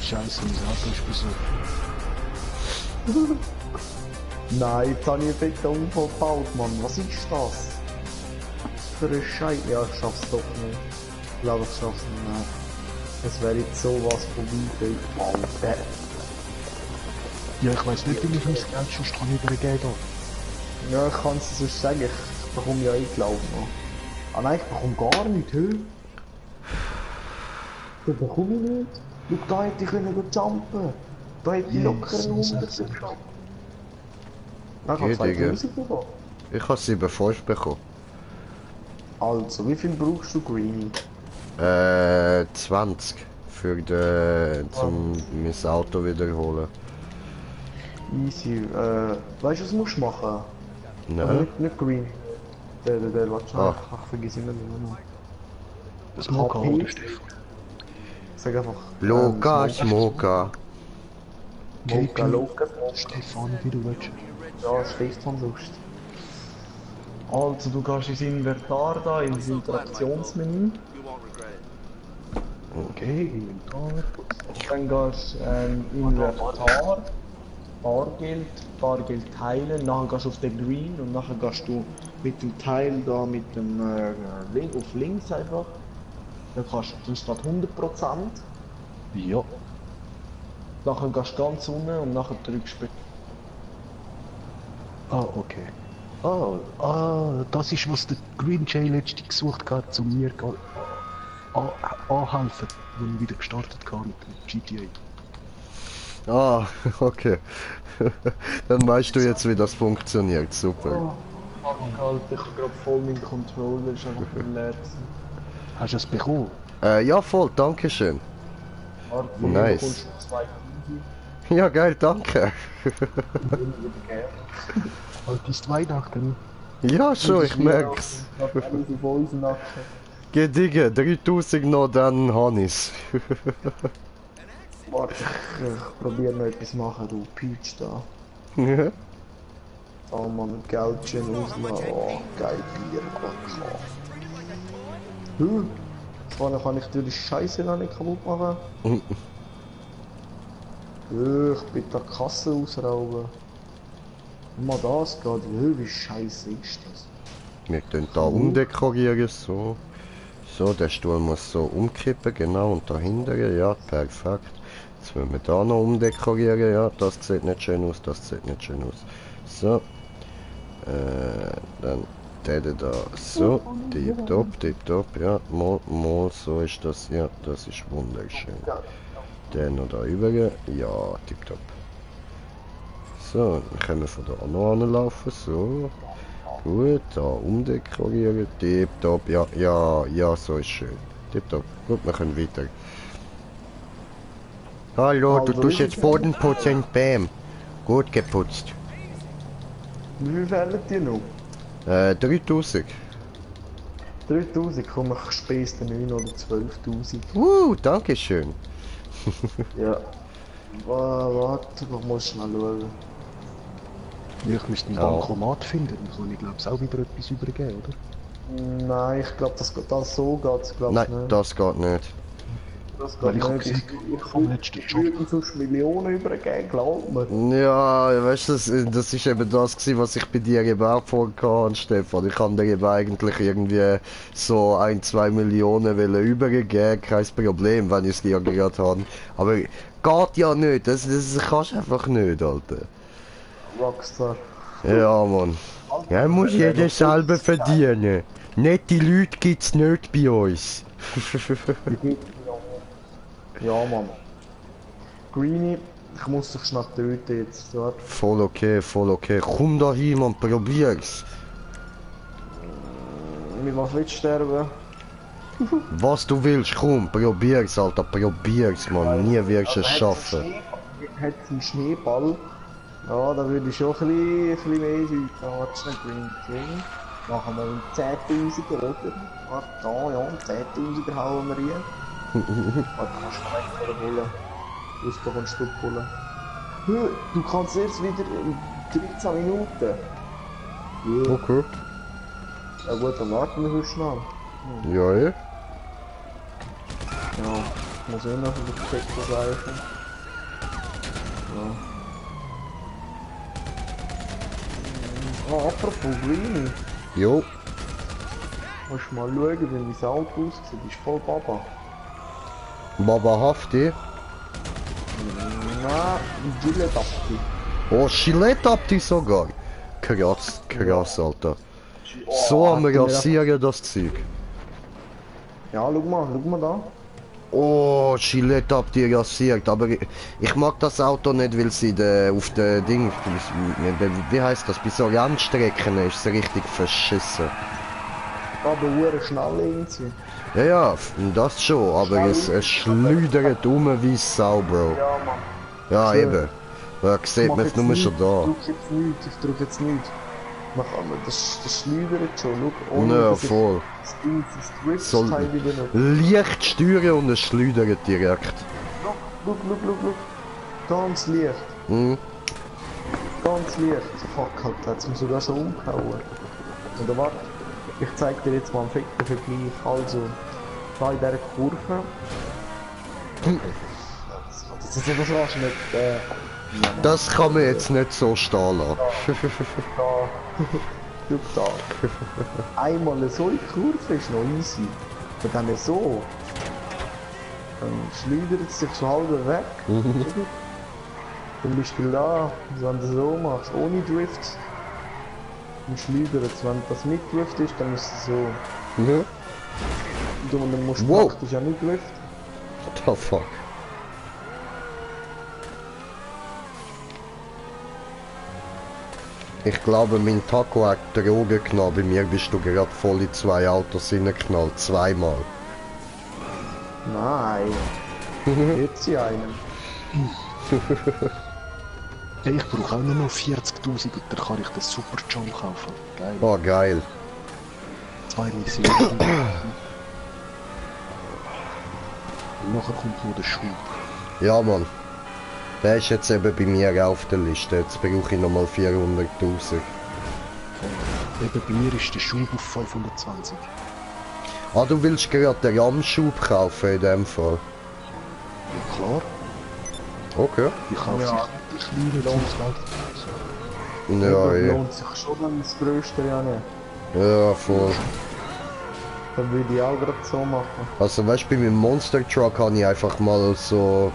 Scheiße, mein Auto ist besorgt. Nein, jetzt habe ich einen fetten Unfall gebaut, Mann. Was ist das? Für ein Scheiß. Ja, ich schaff's doch nicht. Ich glaube, ich schaff's nicht. Nein. Es wäre jetzt sowas vorbei. Alter. Ja, ich weiss nicht, wie ich mein Geld schon dran übergeben habe. Ja, ich kann es sonst sagen. Ich bekomme ja Glauben noch. Ah nein, ich bekomme gar nicht, hä? Das bekomme ich nicht. Schau, da hätte ich können jumpen. Da hätte ich locker einen 100 bekommen. Nein, ich habe Okay, Digga. 2000 bekommen. Ich habe 7,5 bekommen. Also, wie viel brauchst du, Greenie? 20 für zum mein Auto wiederholen. Easy. Weißt du, was musst du machen? Nein? Nicht Green. Warte schon. Ah. Ach, vergiss immer den Namen. Das Moka HP. oder Stefan? Sag einfach. Loka, Schmoka. Moka, Loka. Stefan, wie du willst. Ja, es fest von Lust. Also, du gehst ins Inventar da, ins Interaktionsmenü. Okay, Inventar. Dann gehst du Inventar, Bargeld teilen, nachher gehst du auf den Green und nachher gehst du mit dem Teil da mit dem auf links einfach. Dann kannst du statt 100%, Ja. nachher gehst du ganz unten und nachher drückst du. Ah, okay. Das ist, was der Green Jay letztens gesucht hat, zu mir anhelfen, wenn ich wieder gestartet habe mit dem GTA. Ah, okay. Dann weißt du jetzt, wie das funktioniert. Super. Alter, ich hab grad voll meinen Controller, ist einfach leer. Hast du es bekommen? Ja, voll, danke schön. Warte, Nice. du bekommst noch 2 Ja, geil, danke. Heute ist Weihnachten. Ja, schon, ich merk's. Gedigge, 3000 noch, dann Hannis. Warte, ich probier noch etwas machen, du Peach da. Ja. Oh man, Geld schön auslassen. Oh, geil, Bier, Wodka. Vorne kann ich dir die Scheiße noch nicht kaputt machen. Ich bin da Kasse ausrauben. Mal das geht, wie scheiße ist das? Wir können da umdekorieren, so. So, der Stuhl muss so umkippen, genau, und dahinter, ja, perfekt. Jetzt müssen wir da noch umdekorieren, ja, das sieht nicht schön aus, das sieht nicht schön aus. So. Dann Der da. So, tipptopp, ja. Mal, so ist das. Ja, das ist wunderschön. Der noch da über. Ja, tipptopp. So, dann können wir von da noch anlaufen. So. Gut, da umdekorieren. Tipptopp, ja, so ist schön. Tipptopp. Gut, wir können weiter. Hallo, du tust jetzt Boden putzen, bam. Gut geputzt. Wie viel fehlen dir noch? 3000. 3000, komm, ich speise 9 oder 12.000. Danke schön. Ja. Warte, ich muss schnell schauen. Ich müsste einen Bankomat finden, dann kann ich glaube ich auch wieder etwas übergeben, oder? Nein, ich glaube, das so geht's, glaube ich. Nein, das geht nicht. Das Weil geht ich nicht. ich komme letzten Job. würden sonst Millionen übergeben, glaub mir. Ja, weißt du, das ist eben das gewesen, was ich bei dir eben auch vorgehabt, Stefan. Ich kann dir eben eigentlich irgendwie so 1-2 Millionen übergeben, kein Problem, wenn ich es dir gerade habe. Aber geht ja nicht, das kannst du einfach nicht, Alter. Rockstar. Ja, Mann. Ja, muss jeder selber verdienen. Nette Leute gibt's nicht bei uns. Ja, Mann. Greenie, ich muss dich schnell töten jetzt. Warte. Voll okay. Komm da hin, Mann, probier's. Mit was willst du sterben? Was du willst, komm, probier's, Alter, probier's, Mann. Nie wirst du es schaffen. Hat einen Schneeball? Ja, da würde ich schon ein bisschen mehr sein. Da hat es nicht Green. Machen wir einen 10.000er, oder? Warte, da, ja, 10.000er hauen wir rein. Warte, kannst du weg von der Bulle. Da kommst du Bulle. Du kannst erst wieder in 13 Minuten. Ja. Okay. Ja gut, dann warten wir so schnell. Ja, ja. Ja, ich muss noch auf den Check reichen. Ja. Ah, apropos Greenie. Jo. Musst du mal schauen, wie mein Auto aussieht. Ist voll Baba. Baba Hafti. Nein, Gillet-Apti. Oh, Gillette-Apti sogar. Krass, Alter. So am rasieren das Zeug. Ja, schau mal da. Oh, Gillette Apti rasiert, aber ich mag das Auto nicht, weil sie auf der Ding, wie heißt das, bei so Rennstrecken ist es richtig verschissen. Aber hure schnell irgendwie. Ja, das schon, aber es schleudert wie Sau, Bro. Ja, Mann. Ja, Schön. eben. Da sieht man es nur schon da. Ich drück jetzt nichts. Das schleudert schon, schau. Ohne Ja, dass ich voll. Das Ding, das Soll Drift-Teil wieder nicht. leicht steuern und es schleudert direkt. Schau. Ganz leicht. Hm. Ganz leicht. Fuck, halt, da hat's mich sogar schon umgehauen. Oder warte, ich zeig dir jetzt mal einen ficken Vergleich. Also, da in dieser Kurve. Das war's nicht. Das kann man jetzt nicht so stehen lassen. Schau da. Einmal so in die Kurve ist noch easy. Aber dann so. Dann schleudert es sich so halb weg. Zum Beispiel da, wenn du so machst, ohne Drift, dann schleudert es. Wenn das mit Drift ist, dann ist es so. Ja. Und dann musst du Wow. praktisch ja nicht Drift. What the fuck? Ich glaube, mein Taco hat Drogen genommen. Bei mir bist du gerade voll in 2 Autos reingeknallt. Zweimal. Nein. Jetzt sie einen. Hey, ich brauche auch nur noch 40.000 und dann kann ich den Super John kaufen. Geil. Oh, geil. 2 Missionen. Und nachher kommt noch der Schub. Ja, Mann. Der ist jetzt eben bei mir auf der Liste. Jetzt brauche ich nochmal 400.000. Eben bei mir ist der Schub auf 520. Ah, du willst gerade den Ramschub kaufen in dem Fall? Ja klar, Okay. ich kaufe Ja. sich die kleinen zum Geld. Ja, Das ja. lohnt sich schon, wenn das Größte ja nicht. Ja, voll. Dann würde ich auch gerade so machen. Also weißt du, bei meinem Monster Truck habe ich einfach mal so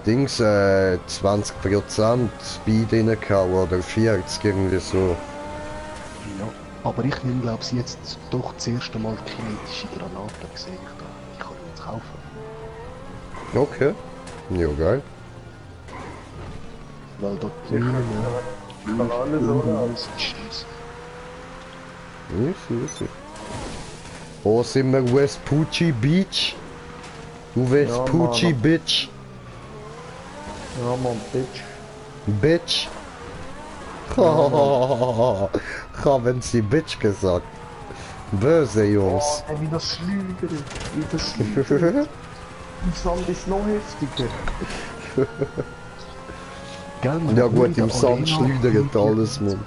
Dings 20% Speed reingehauen oder 40 irgendwie so. Ja. Aber ich nehme, glaube ich, jetzt doch das erste Mal kinetische Granaten, sehe ich da. Ich kann die jetzt kaufen. Okay. Ja, geil. Weil dort Ich kann alles oder? scheiße. Easy. Oh, sind wir Vespucci Beach? Du Vespucci Mann. Bitch. Ja, Mann, Bitch. Bitch. Ich haben sie Bitch gesagt. Böse Jungs. Oh, wie das schlügert. Wie das schlügert. Im Sand ist noch heftiger. Gell, man Ja hat nur gut, in im der Sand Arena schleudert alles, Mann.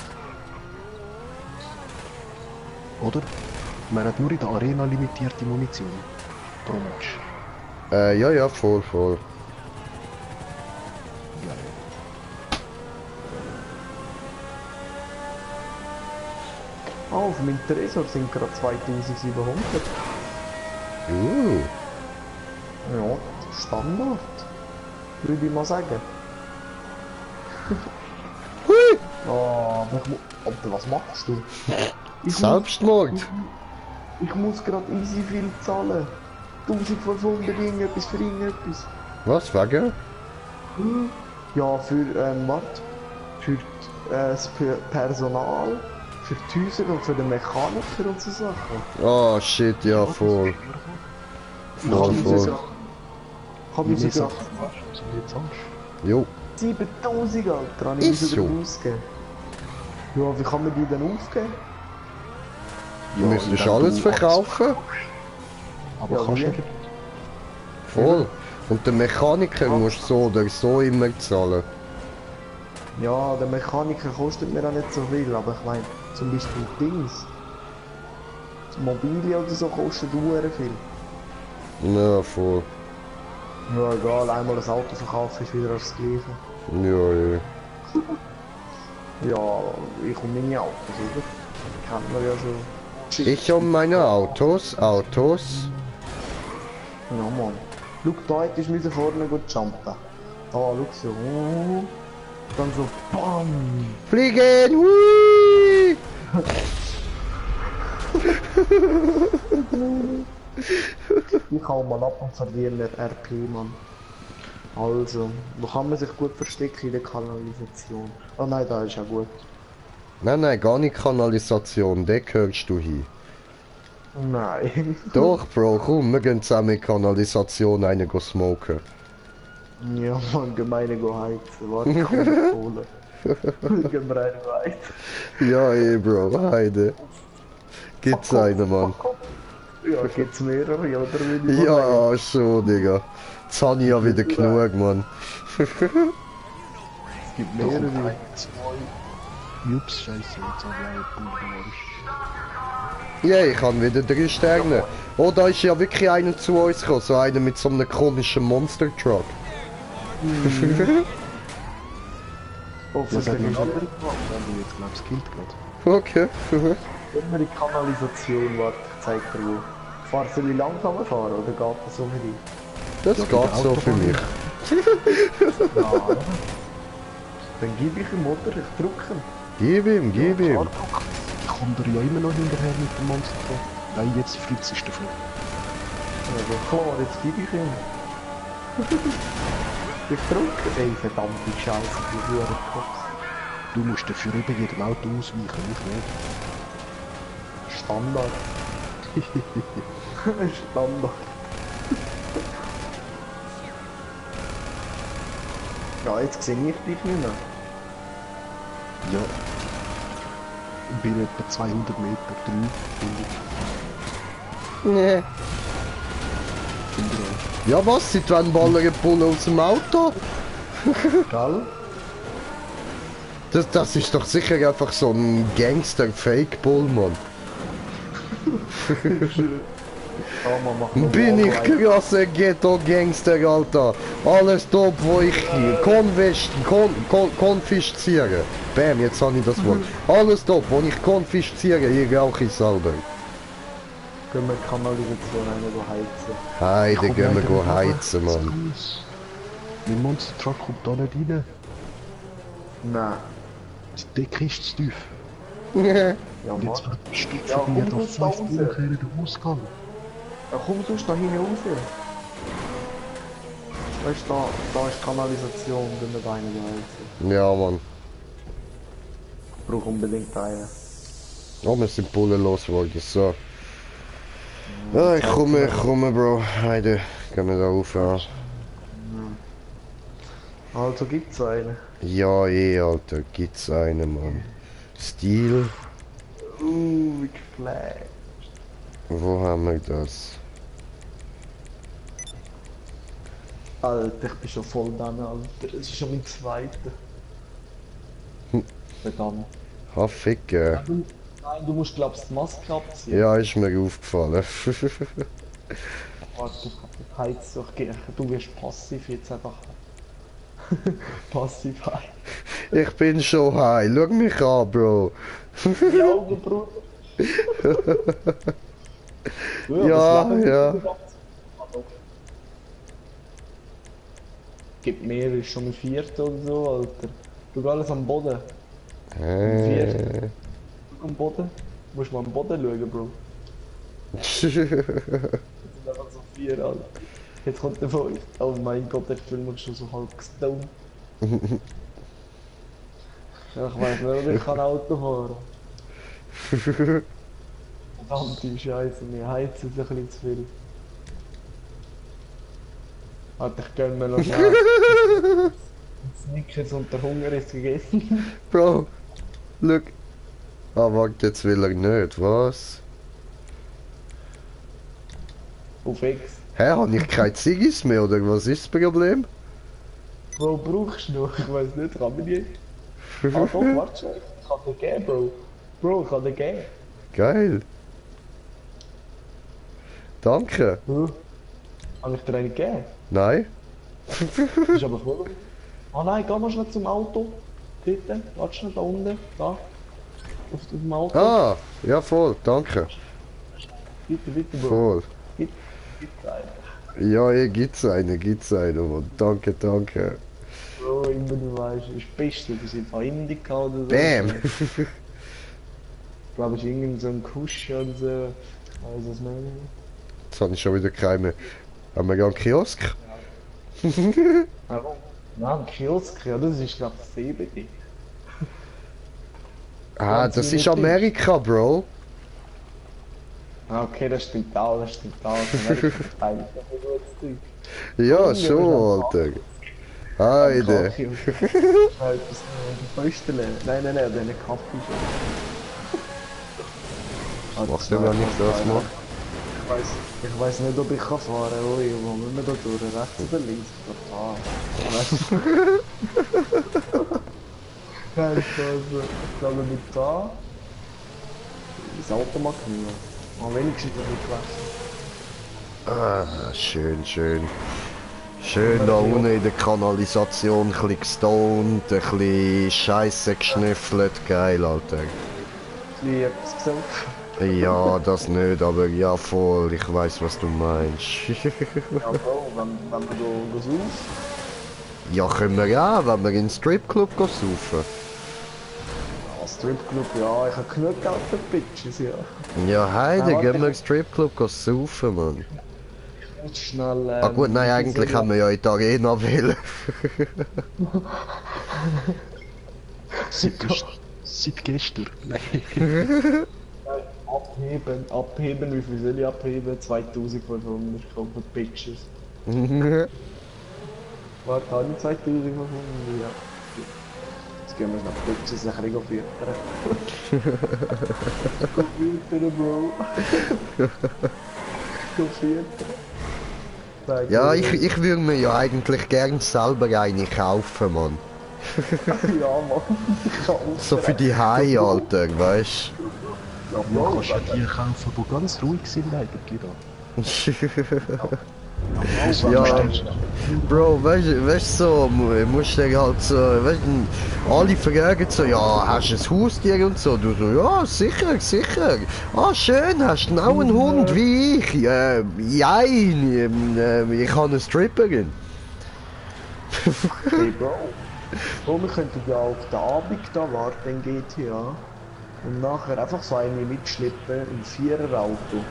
Oder? Man hat nur in der Arena limitierte Munition. Pro Match. Ja, voll. Oh, auf meinem Tresor sind gerade 2700. Ja, Standard. Würde ich mal sagen. Hui! Oh, aber aber was machst du? Selbstmord. Ich muss gerade easy viel zahlen. 1500 irgendetwas für irgendetwas. Was, wegen? Ja, für, warte. Für das Personal, für die Häuser und für den Mechaniker und so Sachen. Oh shit, ja voll. Voll. Hab ich Wie sogar gesagt, so wie jetzt zahlst. Jo. 7000 Alter, habe ich Ist wieder so. ausgegeben. Ja, wie kann man die denn aufgeben? Du müsstest alles verkaufen. Aber Ja, kannst wie? du nicht. Voll. Und den Mechaniker musst du so oder so immer zahlen. Ja, der Mechaniker kostet mir auch nicht so viel, aber ich meine, zum Beispiel Dings. Das Mobilie oder so kostet hure viel. Ja, voll. Ja, egal, einmal das Auto verkaufen ist wieder das Gleiche. Ja. Ja, ich und meine Autos, oder? Kennt man ja schon. Ich und meine Autos. Ja, Mann. Schau, da hättest du vorne gut jumpen. Da, schau so. Dann so BAM! Fliegen! Hui! Ich hau mal ab und verliere RP, Mann. Also, wo kann man sich gut verstecken in der Kanalisation? Oh nein, da ist ja gut. Nein, gar nicht Kanalisation, da gehörst du hin. Nein. Doch, Bro, komm, wir gehen zusammen in Kanalisation einen go smoken. Ja, Mann, gemeine go heizen. Warte, ich komm mit Kohle. Gehen wir einen weit. Ja, Bro, heide. Gibt's einen, Mann. Ja, gibt's mehrere, oder? Würde ich mal sagen. Ja, schon, Digga. Jetzt habe ich ja wieder genug, Mann. Es gibt mehrere. Jups, scheiße, jetzt habe ich auch Punkt. Ja, ich habe wieder 3 Sterne. Oh, da ist ja wirklich einer zu uns gekommen, so einer mit so einem komischen Monster-Truck. Was hat Offensichtlich man ist andere gemacht? Wenn du jetzt glaubst, killt gerade. Okay. immer die Kanalisation, warte, ich zeig dir wo. Fahr soll ich langsamer fahren oder geht das so für dich? Das geht so für mich. Ja, oder? Dann gib ich ihm, oder? Ich drücke ihn. Gib ihm. Ich komme da ja immer noch hinterher mit dem Monster. Nein, jetzt Fritz ist davon. Also klar, jetzt gib ich ihm. Ich drücke. Ey, verdammte Scheiße, die Hure Cops. Du musst dafür über jedem Auto ausweichen, ich nicht. Standard. Standard. Ja, jetzt sehe ich dich nicht mehr. Ja. Ich bin etwa 200 Meter, 300. Nee. Ja was, seit wann ballern Bullen aus dem Auto? Gell? Das ist doch sicher einfach so ein Gangster-Fake-Bull, Mann. Ja, man macht noch Bin ich Arbeit. krasser Ghetto-Gangster, Alter. Alles dort, wo ich konfisziere. Bam, jetzt habe ich das Wort. Alles dort, wo ich konfisziere, hier rauche ich selber. Können wir die Kanalisation eine heizen? Heide, gehen wir go heizen, Mann. Mein Monster Truck kommt da nicht rein. Nein. Die Decke ist zu tief. Ja, Und Mann. jetzt wird ein Stück Ja, von mir komm, da du da 5 raus. Monate in den Ausgang. Ja, komm sonst da hinten raus. Weißt du, da ist Kanalisation, wenn wir beide da Ja, Mann. Ich brauche unbedingt einen. Oh, wir sind Bullen losgeworden, so. Ja, ich komme, Bro. Heide, gehen wir da rauf, ja. Also gibt's einen. Ja, Alter, gibt's einen, Mann. Stil, Wie geflasht. wo haben wir das? Alter, ich bin schon voll dran, Alter. Es ist schon mein zweiter. Verdammt. Ha, ficken. Nein, du musst glaubst die Maske abziehen. Ja, ist mir aufgefallen. Warte, ich heiz doch gerne. Du wirst passiv jetzt einfach. Passiv heim. Ich bin schon high, schau mich an, Bro. Die Augen, Bruder. Ja, das Leben ja. ist Gibt mehr, ist schon ein Viertel oder so, Alter. Du alles am Boden. Schau am Boden. Du musst mal am Boden schauen, Bro. Das sind einfach so 4, Alter. Jetzt kommt der 5. Oh mein Gott, der Film ist schon so halb gestoned. Ja, ich weiß nicht, ob ich kann Auto fahren. Verdammte Scheiße, mir heizt es ein bisschen zu viel. Warte, ich gönn mir noch schnell. Snickers und der Hunger ist gegessen. Bro, look. Ah, warte, jetzt will er nicht, was? Auf X. Hä, hab ich keine Ziggis mehr, oder was ist das Problem? Bro, brauchst du noch? Ich weiß nicht, kann man nicht. Ah doch, warte schon. Ich kann dir geben, Bro. Bro, ich kann dir geben. Geil. Danke. Habe ich dir einen gegeben? Nein? Das ist aber voll. Ah nein, geh mal schnell zum Auto. Dort, warte schnell da unten. Da. Auf dem Auto. Ah, ja voll, danke. Bitte, bitte, Bro. Voll. Bitte einen. Ja, gibt's einen, Mann. Danke, danke. Bro, immer du weißt, das ist das Beste. Wir sind von Indica oder so. Bam! Ich glaube, es ist irgend so ein Kusch oder so. Also, was meine ich? Jetzt habe ich schon wieder keine. Haben wir gar einen Kiosk? Warum? Nein, Kiosk, ja, das ist glaube ich CBD. Ah, das ist Amerika, Bro. Ah, okay, das stimmt auch, das stimmt auch. Ja, schon, Alter. Heide. Nein, nein, nein, deine Kaffee schon. Machst du gar nicht das, Mann? Ich weiß nicht, ob ich kann fahren kann. Ui, wo müssen wir da durch? Rechts oder links? Kein Spaß. Ich glaube mit da. Das Auto mag ich nicht. Am wenigsten nicht gewesen. Ah, schön, schön. Schön da unten in der Kanalisation, ein bisschen gestoned, ein bisschen Scheisse geschnüffelt. Geil, Alter. Wie etwas gesagt? Ja, das nicht, aber ja voll, ich weiß was du meinst. Ja, Bro, wenn wir da saufen. Ja, können wir auch, wenn wir in den Stripclub saufen. Ja, Stripclub, ja, ich habe genug Geld für Bitches, ja. Ja, heide, Ja, gehen wir in warte. den Stripclub saufen, Mann. Jetzt schnell. Ah gut, nein, eigentlich haben wir ja in die Arena wählen. Seit gestern. Abheben, wie viel soll ich abheben? 2500, ich komme für Bitches. Warte, habe ich 2500? Ja. Jetzt gehen wir nach Bitches ein bisschen füttern. Füttern, Bro. Füttern. Ja, ich würde mir ja eigentlich gern selber eine kaufen, Mann. Ja, Mann. So für die High, Alter, weißt Ja, man kannst ja die kaufen, die ganz ruhig sind eigentlich da. Ja, Bro, weißt so, musst du halt so, weißt du, alle fragen so, ja, hast du ein Haustier und so, du so, ja, sicher, sicher, ah, schön, hast du auch einen Hund wie ich, jein, ich habe eine Stripperin. Hey, Bro. Bro, wir könnten ja auf den Abend da warten in GTA. Und nachher einfach so eine mitschleppen im Viererauto.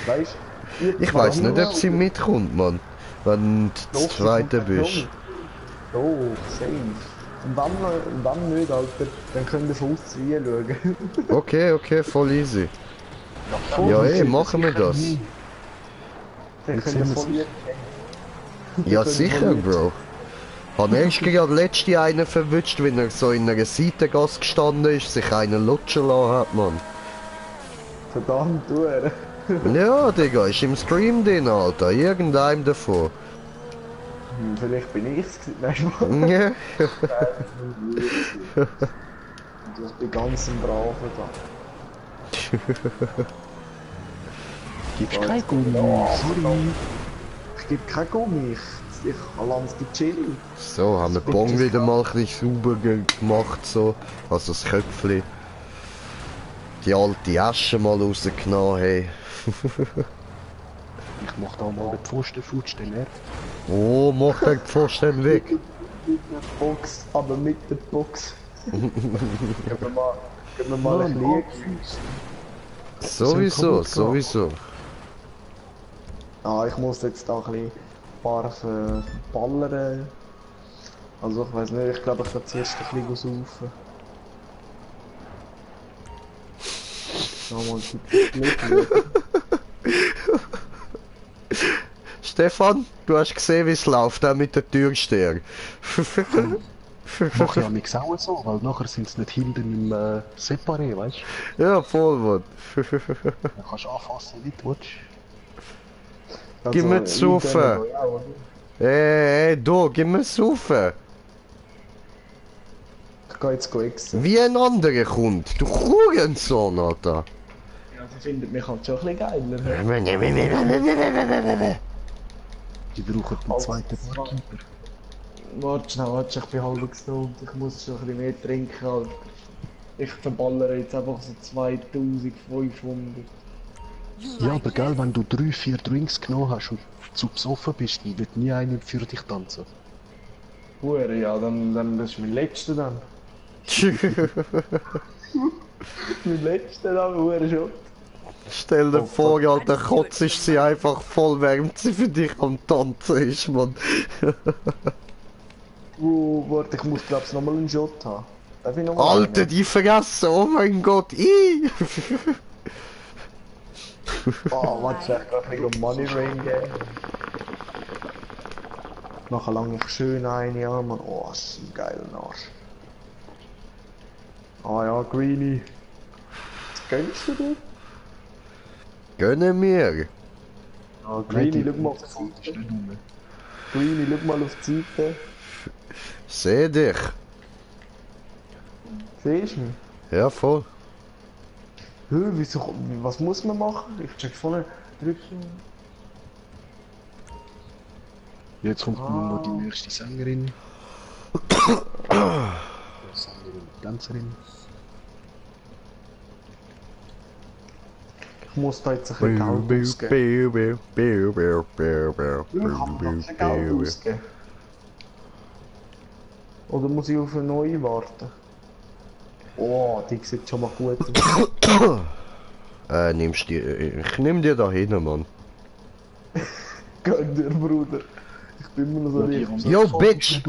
Weißt du? Ich weiß nicht, ob sie mitkommt, Mann. Wenn du das zweite bist. Oh, safe. Und wenn nicht, Alter, dann können wir von außen reinschauen. Okay, voll easy. Ja, ey, machen wir das. Dann können wir voll Ja, sicher, Bro. Hab erst gerade letzte einen verwünscht, wenn er so in einer Seitengasse gestanden ist, sich einen lutschen lassen hat, Mann. verdammt durch. Ja, Digga, ist im Stream drin, Alter. Irgendeinem davon. Vielleicht bin ich's gewesen. Nein, Mann. Ja. Ich bin ganz ein Braver da. Gibst kein Gummi, sorry. Ich gebe kein Gummi. Ich lasse die chillen. So, haben wir Bong wieder mal ein bisschen sauber gemacht, so. Also das Köpfchen. Die alte Asche mal rausgenommen, hey. Ich mach da mal den Pfostenfutsch, den nervt. Oh, mach den Pfosten weg. Mit der Box, aber mit der Box. Geben wir mal ein Lieg. Sowieso. Ah, ich muss jetzt da ein bisschen paar ballern. Also ich weiß nicht, ich glaube ich werde zuerst ein bisschen saufen. Nochmal die Glück. Stefan, du hast gesehen, wie es läuft, auch mit der Türsteher. Mach ja nichts auch so, weil nachher sind sie nicht hinten im Separé, weißt du? Ja, voll, Mann. Dann kannst du anfassen, wie du willst. Gib mir zu saufen. Hey, du, gib mir zu saufen. Ich gehe jetzt exen. Wie ein anderer kommt. Du Hurensohn, Alter. Ja, sie findet mich halt schon ein bisschen geiler. Die brauchen den zweiten Barkeeper. Warte schnell, ich bin halb gesund. Ich muss schon ein bisschen mehr trinken, Alter. Ich verballere jetzt einfach so 2500. Ja, aber gell, wenn du 3-4 Drinks genommen hast und zu besoffen bist, dann wird nie einer für dich tanzen. Hure, ja, dann das ist mein letzter dann. Mein letzter dann, hure schon. Stell dir vor, Alter, kotzt sie einfach voll, während sie für dich am Tanzen ist, Mann. Oh, warte, ich muss glaub's nochmal einen Shot haben. Darf ich noch mal Alter, einen? die Fresse, oh mein Gott, Oh, warte, ich kann ein bisschen Money Rain geben. Nachher lang ich schön ein, ja, Mann. Oh, das ist ein geiler Arsch. Ah ja, Greenie. Was gönnst du dir? Gönne mir. Ah, Greenie, schau mal auf die Seite. Greenie, schau mal auf die Seite. Seh dich. Siehst du mich? Ja, voll. Wieso, was muss man machen? Ich check vorne, drücken. Jetzt kommt noch die nächste Sängerin. Sängerin, Tänzerin. Ich muss da jetzt ein bisschen Geld ausgeben. Ich kann noch ein bisschen Geld ausgeben. Oder muss ich auf eine neue warten? Oh, die sieht schon mal gut aus. Nimmst die, ich nehm dir da hin, Mann. Gönn dir, Bruder. Ich bin immer noch so lieb. Yo, Bitch!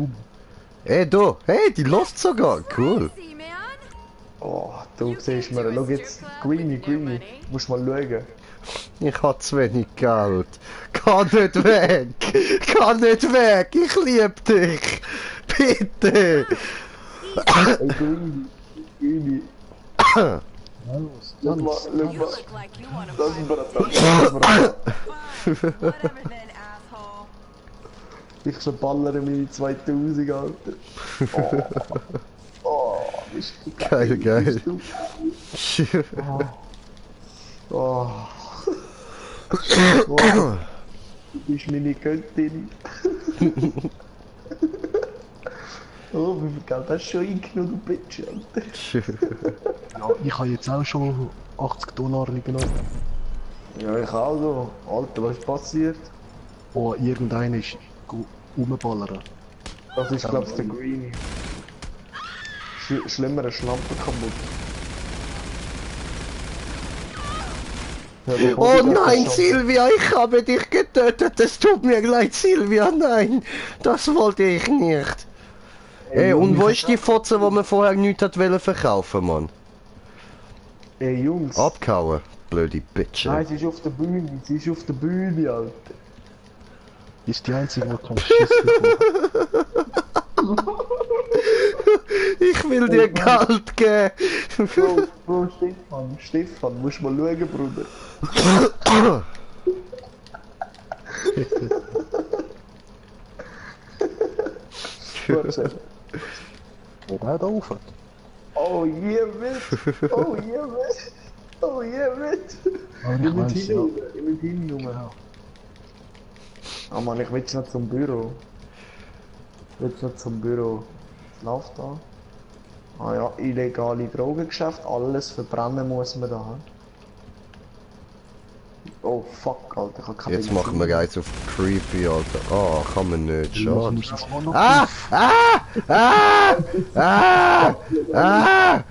Hey, du! Hey, die läuft sogar! Cool! Oh, du siehst mir, schau jetzt. Greenie, du musst mal schauen. Ich hab zu wenig Geld. Geh nicht weg! Geh nicht weg! Ich lieb dich! Bitte! Hey, Greenie. Schau mal. Das ist ich verballere meine 2000, Alter. Oh, ist Geil, geil. Oh. Du bist meine Göttin. Oh, wie viel Geld hast du schon eingenommen, du Bitch, Alter? Ja, ich habe jetzt auch schon $80 genommen. Ja, ich auch so. Alter, was ist passiert? Oh, irgendeiner ist rumballern. Das ist, glaub's, der Greenie. schlimmere Schlampe kaputt. Ja, der Oh Bodyguard nein, ist schon- Silvia, ich habe dich getötet. Es tut mir leid, Silvia. Nein, das wollte ich nicht. Ey, und wo ist die Fotze, die man vorher nichts hat wollen verkaufen, Mann? Ey, Jungs. Abgehauen, blöde Bitch. Nein, sie ist auf der Bühne. Sie ist auf der Bühne, Alter. Die ist die einzige, die keinen Schiss bekommt. Ich will dir Geld geben. Bro, Stefan, musst mal schauen, Bruder. Wo der da rauf? Oh yeah, mit! Oh yeah, mit! Oh yeah, mit! Ich will hin, Junge. Ah Mann, ich will jetzt noch zum Büro. Was läuft da? Ah ja, illegale Drogengeschäft, alles verbrennen muss man da. Oh fuck, Alter, ich hab keine Jetzt machen wir eins auf Creepy, Alter. Ah, kann man nicht, Du schade. musst auch noch Ah! Ah! Ah! Ah! Ah!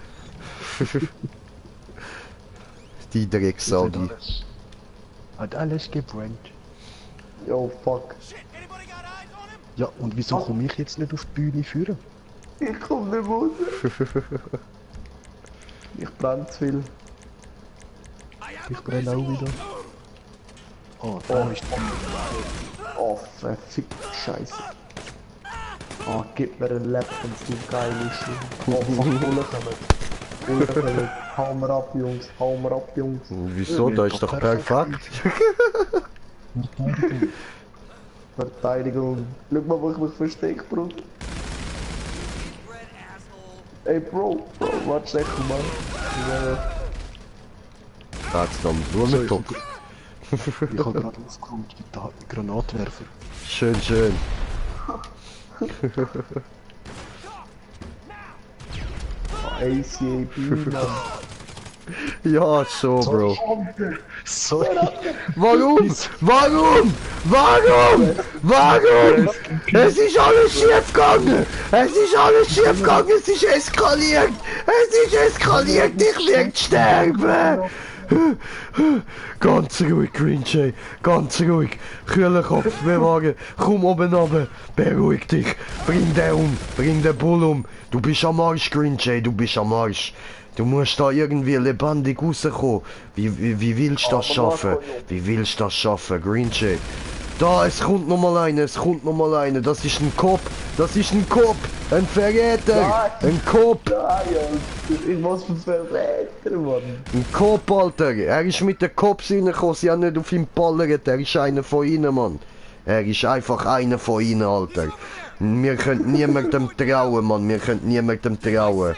Die Drecksau, die. Hat alles gebrannt. Yo, fuck. Ja, und wieso komme ich jetzt nicht auf die Bühne führen? Ich komm nicht raus. Ich brenne zu viel. Ich brenne auch wieder. Oh, da ist Oh, verfickt Scheiße. Oh, gib mir ein Laptop, du geile Schlimm. Oh, fuck, Bullen kommen. Bullen kommen. Hau mir ab, Jungs. Hau mir ab, Jungs. Wieso? Da ist doch perfekt. Verteidigung. Schau mal, wo ich mich verstecke, Bro. Ey, Bro, warte, steck mal. Da hat's noch einen Blumentopf. Ich habe gerade aufgeräumt mit den Granatwerfer. Schön, schön. ACAB, Mann. Ja, so, Bro. Sorry. Warum? Warum? Warum? Warum? Es ist alles schief gegangen. Es ist alles schief gegangen. Es ist eskaliert. Es ist eskaliert. Ich werde sterben. Ganz ruhig, Green Jay. Ganz ruhig. Kühlen Kopf bewahren. Komm oben runter. Beruhig dich. Bring den um. Bring den Bull um. Du bist am Arsch, Green Jay. Du bist am Arsch. Du musst da irgendwie lebendig rauskommen. Wie willst du das schaffen? Wie willst du das schaffen, Green Jay? Da, es kommt nochmal einer, es kommt nochmal einer. Das ist ein Cop. Das ist ein Cop. Ein Verräter. Ein Cop. Ich was für Verräter, Mann. Ein Cop, Alter. Er ist mit den Cops reingekommen. Sie haben nicht auf ihn ballert. Er ist einer von ihnen, Mann. Er ist einfach einer von ihnen, Alter. Wir können niemandem trauen, Mann. Wir können niemandem trauen.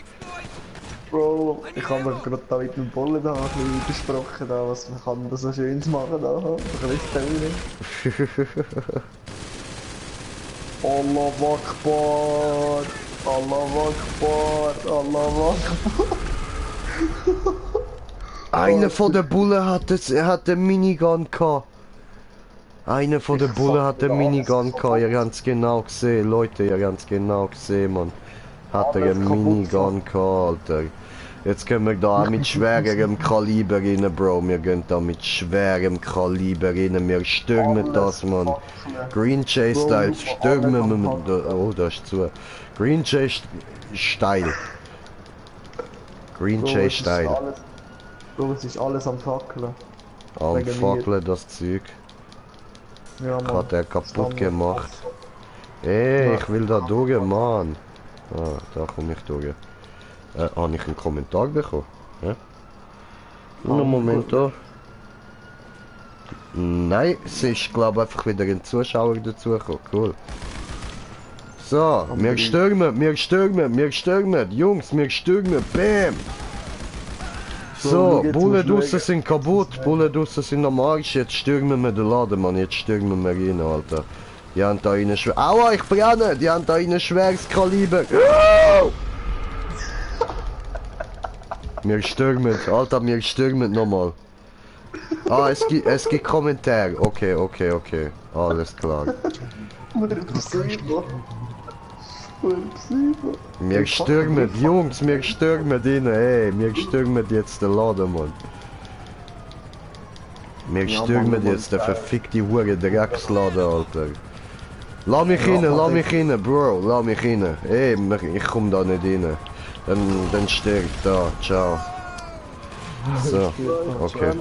Bro, ich habe mir gerade da mit dem Bullen da ein bisschen besprochen, da, was man kann da so schönes machen da. Ein bisschen Story. Allah Akbar! Allah Akbar! Allah Akbar! Einer von den Bullen hat den Minigun gehabt. Einer von den Bullen hat den Minigun gehabt. Ihr habt es genau gesehen, Leute. Ihr habt es genau gesehen, Mann. Hat er einen Minigun gehabt, Alter. Jetzt können wir da mit schwerem Kaliber rein, Bro. Wir gehen da mit schwerem Kaliber rein. Wir stürmen das, Mann. Green Jay Style stürmen wir. Oh, das ist zu. Green Jay Style. Green Jay Style. Bro, es ist alles am Fackeln. Am wegen Fackeln das Zeug. Ja, Mann. Hat er kaputt gemacht. Ey, ich will da durch, Mann. Ah, da komme ich durch. Habe ich einen Kommentar bekommen? Ja? Einen Moment da. Nein, es ist glaube ich einfach wieder ein Zuschauer dazugekommen. Cool. So, wir stürmen, wir stürmen, wir stürmen. Jungs, wir stürmen. Bam! So, Bullen draussen sind kaputt, Bullen draussen sind am Arsch. Jetzt stürmen wir den Laden, Mann. Jetzt stürmen wir rein, Alter. Die haben da einen schwer... Aua, ich brenne! Die haben da einen schweres Kaliber. Wir stürmen, Alter, wir stürmen nochmal. Ah, es gibt Kommentare. Okay. Alles klar. Wir stürmen, Jungs, wir stürmen rein, ey, wir stürmen jetzt den Laden, Mann. Wir stürmen jetzt den verfickten Hure Drecksladen, Alter. Lass mich rein, Bro, lass mich rein. Ey, ich komm da nicht rein. Dann stirb da, ciao. So, okay.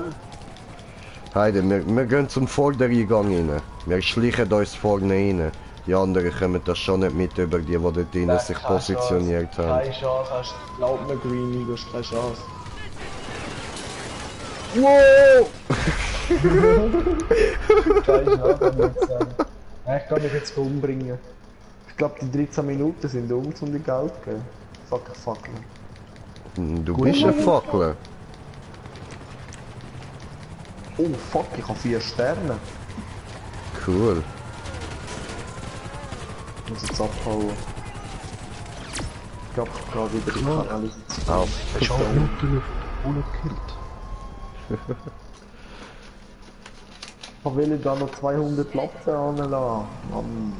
Heide, wir gehen zum Vordereingang rein. Wir schleichen uns vorne rein. Die anderen kommen das schon nicht mit über die dort drinnen sich positioniert haben. Keine Chance, glaub mir, Greenie, du hast keine Chance. Wow! Keine Chance, kann ich nicht sagen. Ich kann mich jetzt umbringen. Ich glaube, die 13 Minuten sind um die Geld zu geben. Fuck. Du bist ein Fackler. Oh fuck, ich habe 4 Sterne. Cool. Ich muss jetzt abhauen. Ich glaube, ich gerade wieder die Kanalisation. Auf. Ich habe Minuten gekillt. Ich will da noch 200 Platten anlassen. Mann.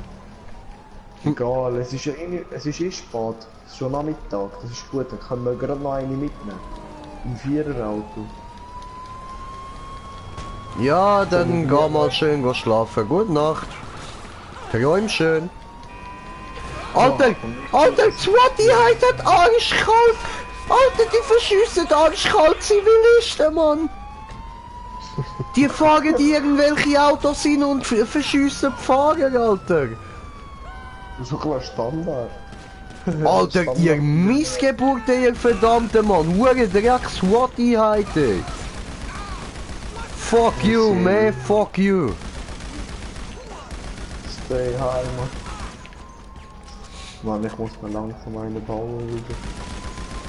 Egal, es ist spät. Es ist schon Nachmittag, das ist gut. Dann können wir gerade noch eine mitnehmen. Im 4er-Auto. Ja, dann geh mal schön schlafen. Gute Nacht. Träum schön. Alter, Swati hat arschkalt. Alter, die verschiessen arschkalt Zivilisten, Mann. Die fahren irgendwelche Autos hin und verschiessen die Fahrer, Alter. Das ist doch ein Standard. Alter, ihr Missgeburt, ihr verdammte Mann. Hure Dreck Swati heute. Fuck you, man, fuck you. Stay high, Mann. Mann, ich muss mir langsam einen bauen wieder.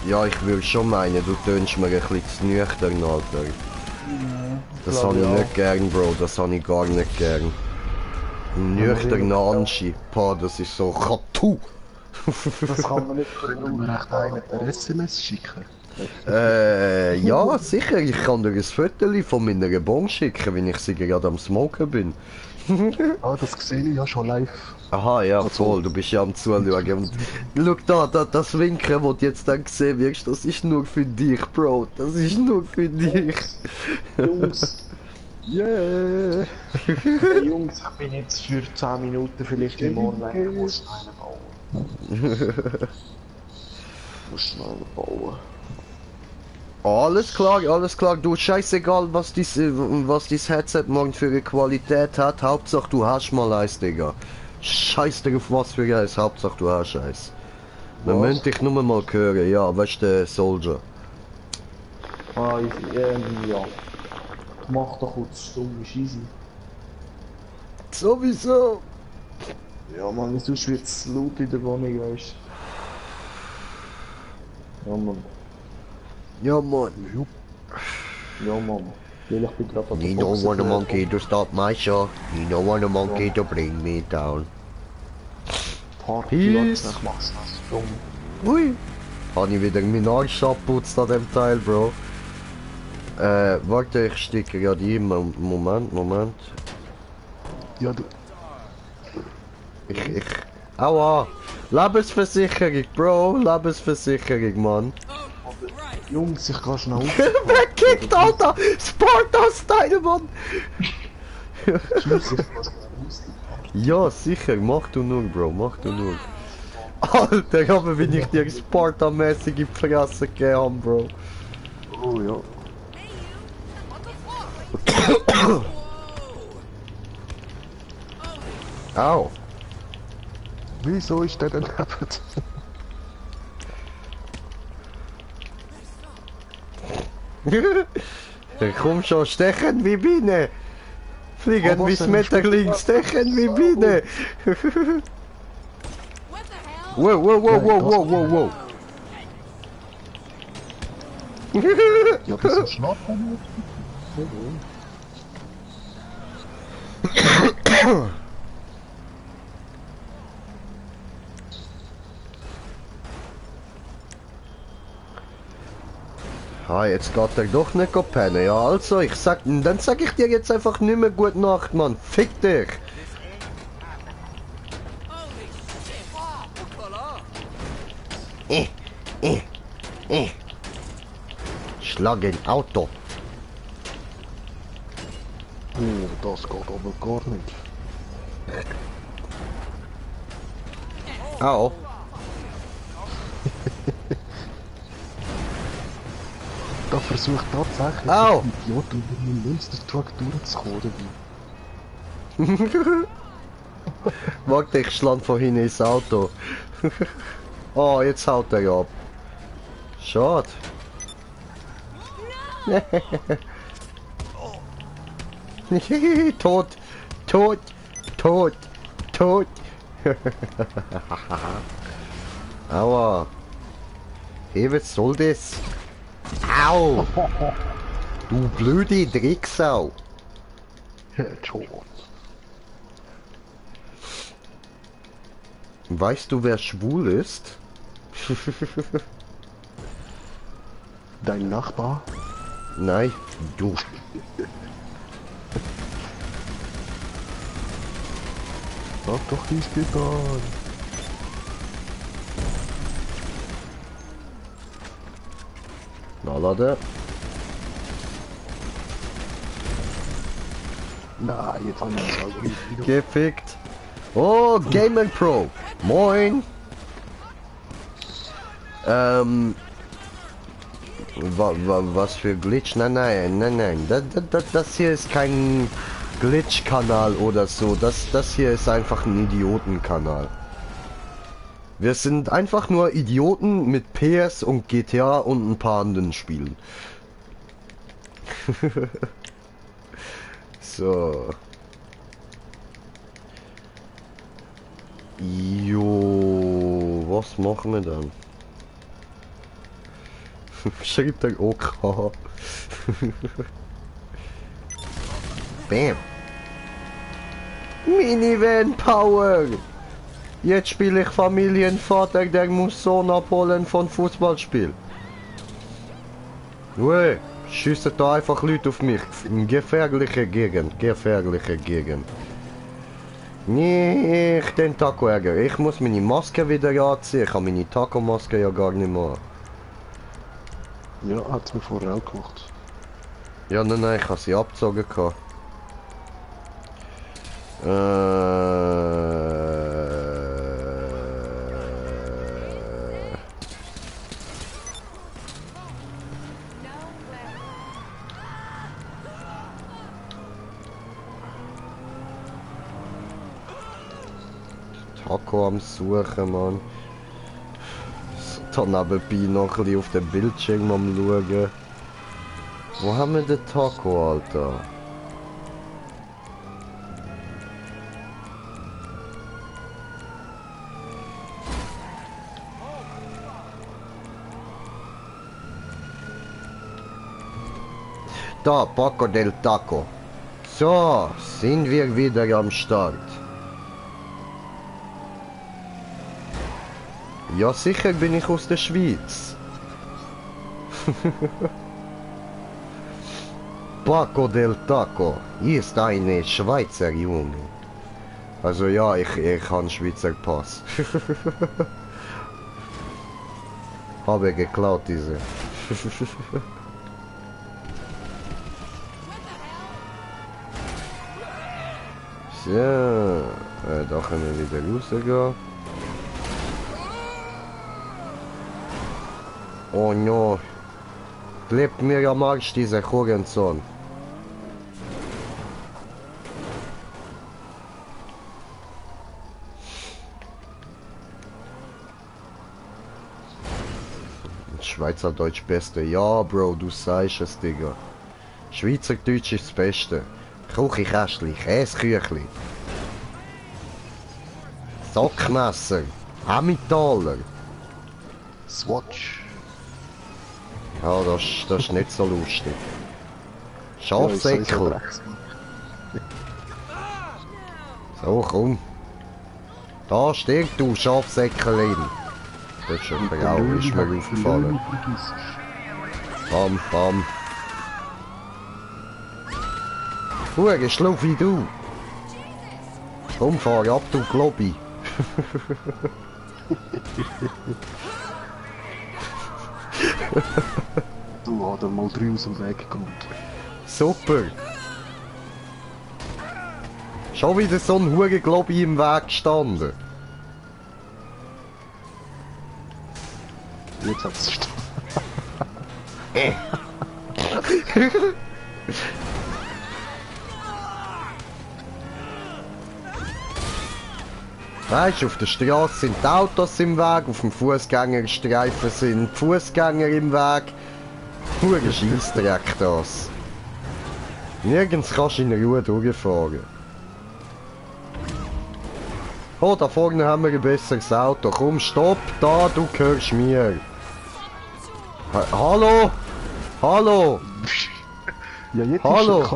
Ja, ich würde schon meinen, du tönst mir ein bisschen zu nüchtern, Alter. Das habe ich nicht gern, Bro, das habe ich gar nicht gern. Nüchterner Anschi, das ist so Katu. Das kann man nicht Können wir echt einen per SMS schicken? Ja, sicher, ich kann dir ein Foto von meiner Bon schicken, wenn ich sie gerade am Smoken bin. Ah, das sehe ich ja schon live. Aha, ja, voll, du bist ja am Zuschauen. Und schau da, das Winken, das du jetzt dann gesehen wirst, das ist nur für dich, Bro. Das ist nur für dich. Jungs. Yeah. Hey, Jungs, ich bin jetzt für 10 Minuten vielleicht im Morgen weg. Ich muss einen bauen. Muss einen bauen. Alles klar, du scheißegal, was dein Headset morgen für eine Qualität hat. Hauptsache du hast mal eins, Digga. Scheiß dir auf was für eins, Hauptsache du hast eins. Man müssen dich nur mal hören, ja, weißt du, Soldier. Ah, ja. Mach doch kurz stumm, ist easy. Sowieso. Ja, Mann, sonst wird's laut in der Wohnung, weißt du. Ja, Mann. Ja, Mann. Ja, Mann. Weil ich bin gerade an der You don't want a Boxen- monkey to stop my show. You don't want a monkey to bring me down. Party, Peace. ich mach's nicht stumm. Ui. Habe ich wieder meinen Arsch abputzt an dem Teil, Bro. Warte, ich stecke gerade ein. Moment. Ja, du. Aua! Lebensversicherung, Bro! Lebensversicherung, Mann! Jungs, ich kann schnell Wer kickt, Alter? Sparta-Style, Mann! Ja, sicher, mach du nur, Bro, mach du nur. Alter, aber wenn ich dir Sparta-mäßig in die Fresse gegeben habe, Bro. Oh ja. Au! Wieso ist der denn neben? Komm schon, stechen wie Biene! Fliegen wie Schmetterling, stechen wie Biene! Wow! Ja, wieso schlafen Ah, jetzt geht er doch nicht pennen. Ja, also, dann sag ich dir jetzt einfach nicht mehr gute Nacht, Mann. Fick dich! Schlag ein Auto. Oh, das geht aber gar nicht. Au. Da versucht tatsächlich Au. ein Idiot mit einem Monster-Truck durchzukommen. Warte, ich schlag von hinten ins Auto. Oh, jetzt haut er ab. Schade. Tot, tot, tot, tot. Aua. Hey, was soll das? Au! Du blöde Drecksau. Headshot. Weißt du, wer schwul ist? Dein Nachbar? Nein, du. Sag doch, wie es geht an. Na, lade. Na, jetzt haben wir es also wieder. Gefickt. Oh, Gamer Pro. Moin. Was für Glitch? Nein. Das hier ist kein Glitch-Kanal oder so. Das hier ist einfach ein Idiotenkanal. Wir sind einfach nur Idioten mit PS und GTA und ein paar anderen Spielen. So. Jo, was machen wir dann? Schreibt der OK. Bam. Minivan Power. Jetzt spiele ich Familienvater, der muss Sohn abholen von Fußballspiel. Ue, schiessen da einfach Leute auf mich. Gefährliche Gegend. Nicht den Taco-Ärger. Ich muss meine Maske wieder anziehen. Ich habe meine Taco-Maske ja gar nicht mehr. Ja, hat's mir vorher auch gemacht. Ja, nein, ich habe sie abgezogen gehabt. Taco am Suchen, Mann. So nebenbei noch ein bisschen auf dem Bildschirm am Schauen. Wo haben wir den Taco, Alter? Da, Paco del Taco. So, sind wir wieder am Start. Ja, sicher bin ich aus der Schweiz. Paco del Taco ist eine Schweizer Junge. Also ja, ich habe einen Schweizer Pass. Habe geklaut diese. So, da können wir wieder rausgehen. Oh no. Lebt mir am Arsch, dieser Hurensohn. Schweizerdeutsch Beste. Ja, Bro, du sagst es, Digga. Schweizerdeutsch ist das Beste. Küchenkästchen, Käseküchli. Sackmesser. Emmentaler. Swatch. Ja, das ist nicht so lustig. Schafsäckel. So, komm. Da steht du, Schafsäckel. Das ist schon Frau, ist mir aufgefallen. Bam, bam. Schluff wie du. Komm, fahr ab, du Globi. Du hat er mal 3 aus dem Weg gekommen. Super. Schon wieder so ein Hurenglobby im Weg gestanden. Jetzt hat's gestanden. Weißt du, auf der Straße sind die Autos im Weg, auf dem Fußgängerstreifen sind die Fußgänger im Weg. Huren Scheissdreck das. Nirgends kannst du in Ruhe durchfahren. Oh, da vorne haben wir ein besseres Auto. Komm, stopp, da, du gehörst mir. Hallo? Hallo? Ja, jetzt Hallo? ist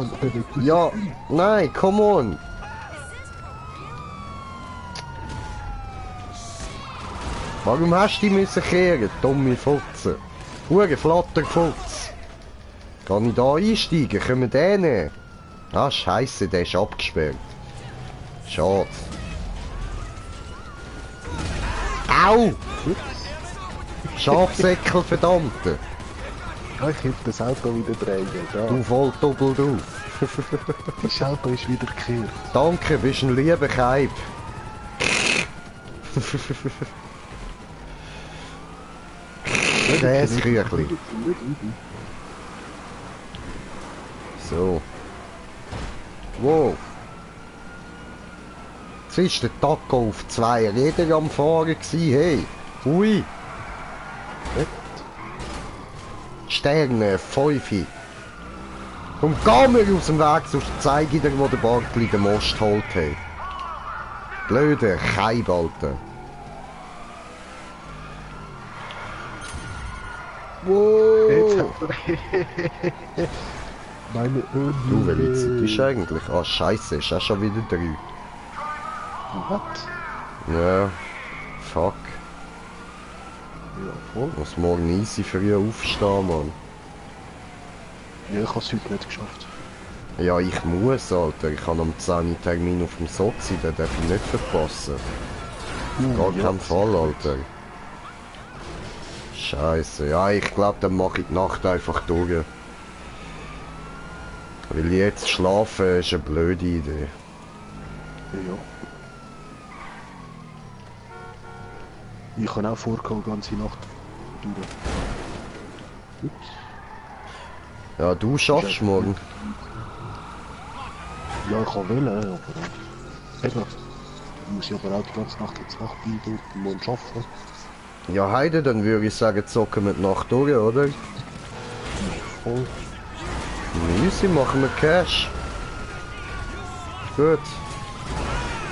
er Ja, nein, come on. Warum hast du die müssen kehren, dumme Futze? Hure Flatterfutz. Kann ich da einsteigen? Können wir den nehmen? Ah, scheisse, der ist abgesperrt. Schade. Au! Schafsäckel, verdammte! Ja, ich hätte das Auto wieder drehen. Ja. Du voll doppelt auf. Das Auto ist wieder gekehrt. Danke, bist ein lieber Keib. Käseküchli. So. Wow. Jetzt ist der Taco auf 2 Rädern am Fahren gewesen, hey. Ui. Sterne, 5. Komm, geh mir aus dem Weg, sonst zeige ich dir, wo der Bartli den Most holt hat. Blöde Keib, Alter. Wow. Meine Öl. Du, welche Zeit ist eigentlich? Ah, scheiße, ist auch schon wieder 3. What? Ja, fuck. Ja, voll. Ich muss morgen easy früh aufstehen, Mann. Ja, ich habe es heute nicht geschafft. Ja, ich muss, Alter. Ich habe am 10. Termin auf dem Sozi, den darf ich nicht verpassen. Gar ja, kein Fall, Alter. Scheiße, ja, ich glaube, dann mache ich die Nacht einfach durch. Weil jetzt schlafen ist eine blöde Idee. Ja. Ich kann auch vorkommen, ganze Nacht durch. Ups. Ja, du schaffst morgen. Ja, ich kann wählen, aber... Eben. Muss ich aber auch die ganze Nacht jetzt wach bleiben und morgen arbeiten. Ja, Heide, dann würde ich sagen, zocken wir die Nacht durch, oder? Voll. Easy, machen wir Cash. Gut.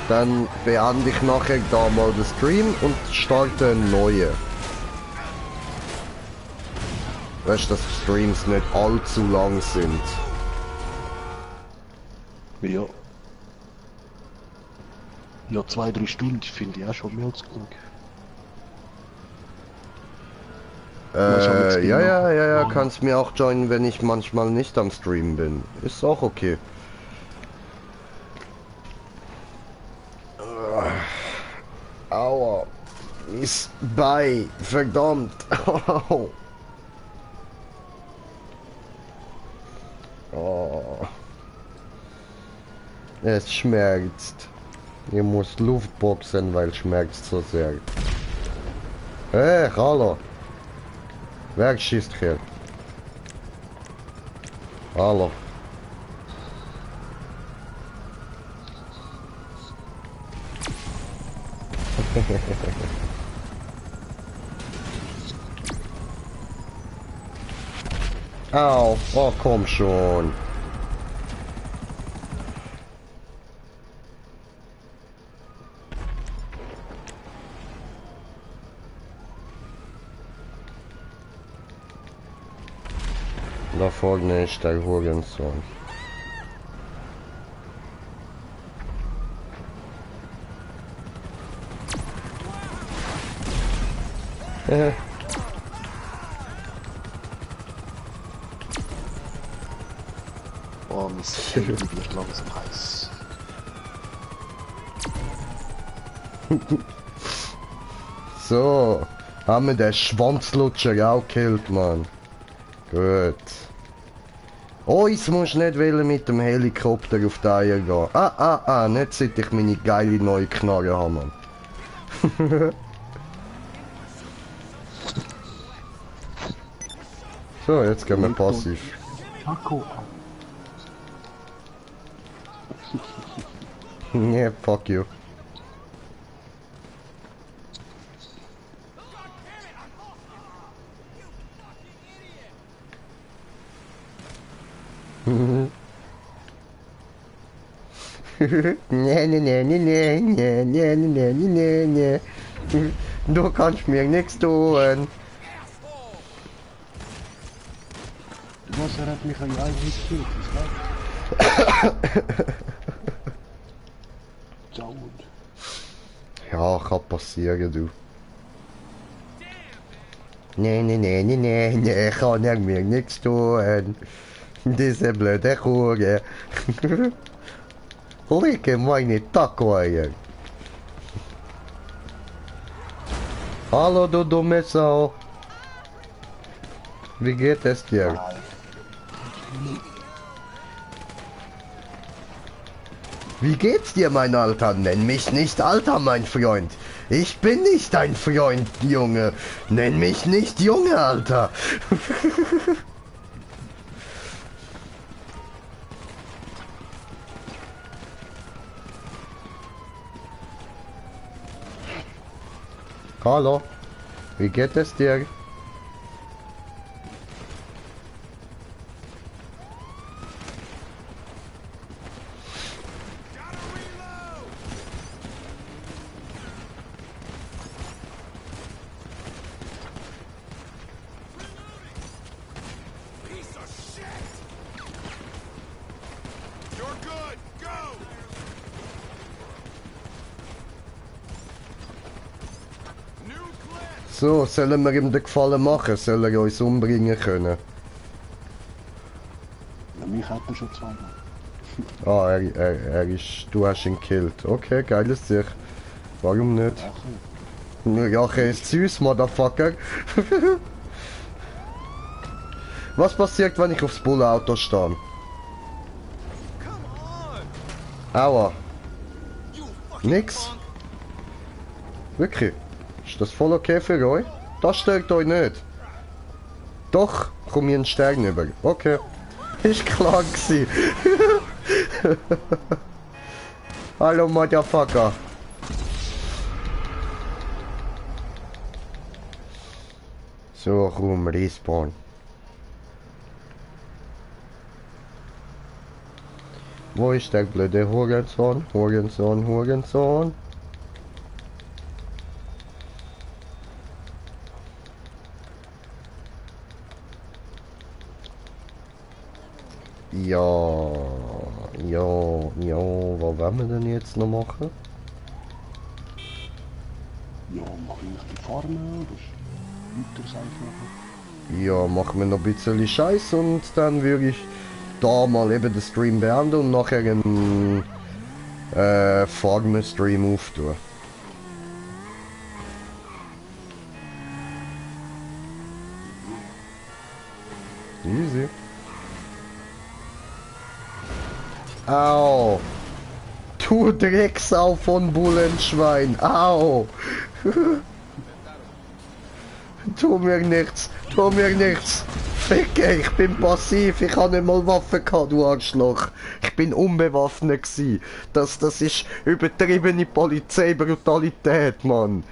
Dann beende ich nachher da mal den Stream und starte einen neuen. Weißt du, dass die Streams nicht allzu lang sind. Ja. Ja, 2-3 Stunden finde ich auch schon mehr als genug. Ja, kannst mir auch joinen, wenn ich manchmal nicht am Stream bin. Ist auch okay. Aua. Ist bei. Verdammt. Oh. Es schmerzt. Ihr müsst Luft boxen, weil es schmerzt so sehr. Hey, hallo. Wer schießt hier? Hallo. Au, oh komm schon. Da vorne ist der Hurensohn. Oh, mein Feld wird langsam heiß. So, Haben wir den Schwanzlutscher auch gekillt, Mann. Gut. Uns musst du nicht wollen mit dem Helikopter auf die Eier gehen. Nicht seit ich meine geile neue Knarre habe, Mann. So, jetzt gehen wir passiv. Paco. Yeah, fuck you. Nee. Du kannst mir nichts tun. Was, er hat mich an die Eier gekillt, ist klar. Dauert. Ja, kann passieren, du. Nee, kann er mir nichts tun. Diese blöde Hure. Lecke meine Tackweier. Hallo, du dumme Sau. Wie geht es dir? Wie geht's dir, mein Alter? Nenn mich nicht Alter, mein Freund. Ich bin nicht dein Freund, Junge. Nenn mich nicht Junge, Alter. Hallo, wie geht es dir? So, sollen wir ihm den Gefallen machen? Soll er uns umbringen können? Ja, mich hat er schon zweimal. Ah, er ist... Du hast ihn gekillt. Okay, geiles Sicht. Warum nicht? Ja, er ist süß, Motherfucker. Was passiert, wenn ich aufs Bullauto stehe? Aua. Nix. Wirklich? Ist das voll okay für euch? Das stört euch nicht. Doch, komm ich einen Stern über. Okay. Ist klar gewesen. Hallo, Motherfucker. So, komm, respawn. Wo ist der blöde Hurensohn? Hurensohn. Ja, was wollen wir denn jetzt noch machen? Ja, mach ich die Farme oder weiter machen? Ja, machen wir noch ein bisschen Scheiß und dann würde ich da mal eben den Stream beenden und nachher einen Farmen-Stream auftun. Easy. Au! Du Drecksau von Bullenschwein! Au! Tu mir nichts! Ficke, ich bin passiv, ich habe nicht mal Waffen gehabt, du Arschloch! Ich bin unbewaffnet gsi. Das ist übertriebene Polizeibrutalität, Mann!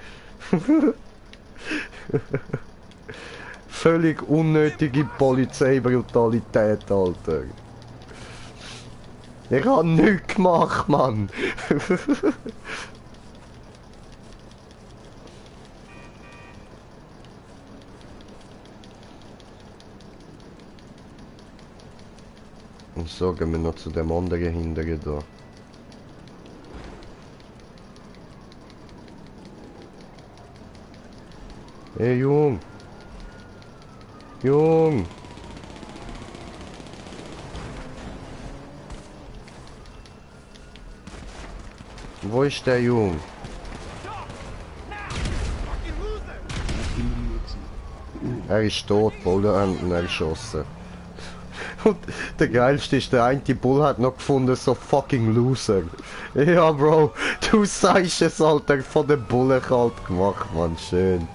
Völlig unnötige Polizeibrutalität, Alter! Ich hab nichts gemacht, Mann. Und so gehen wir noch zu dem anderen hinteren da. Hey Jung! Wo ist der Jung? Ich bin Er ist tot, Bullen haben ihn erschossen. Und der geilste ist, der eine Bull hat noch gefunden, so fucking Loser. Ja, Bro, du sagst es, Alter, von den Bullen kalt gemacht, Mann, schön.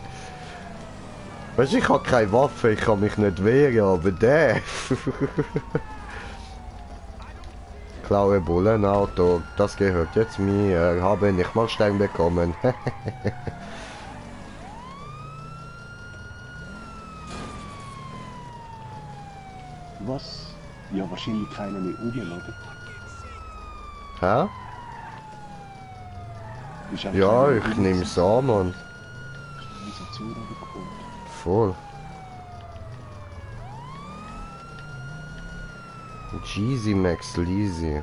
Weißt du, ich habe keine Waffe, ich kann mich nicht wehren, aber der... Klaue Bullenauto, das gehört jetzt mir, habe nicht mal Stern bekommen. Was? Ja, wahrscheinlich keiner mehr oben, oder? Hä? Ist auch Ja, keiner ich oben nehme es an, Mann. Organisation runtergekommen. Voll. Jeezy Max Leezy.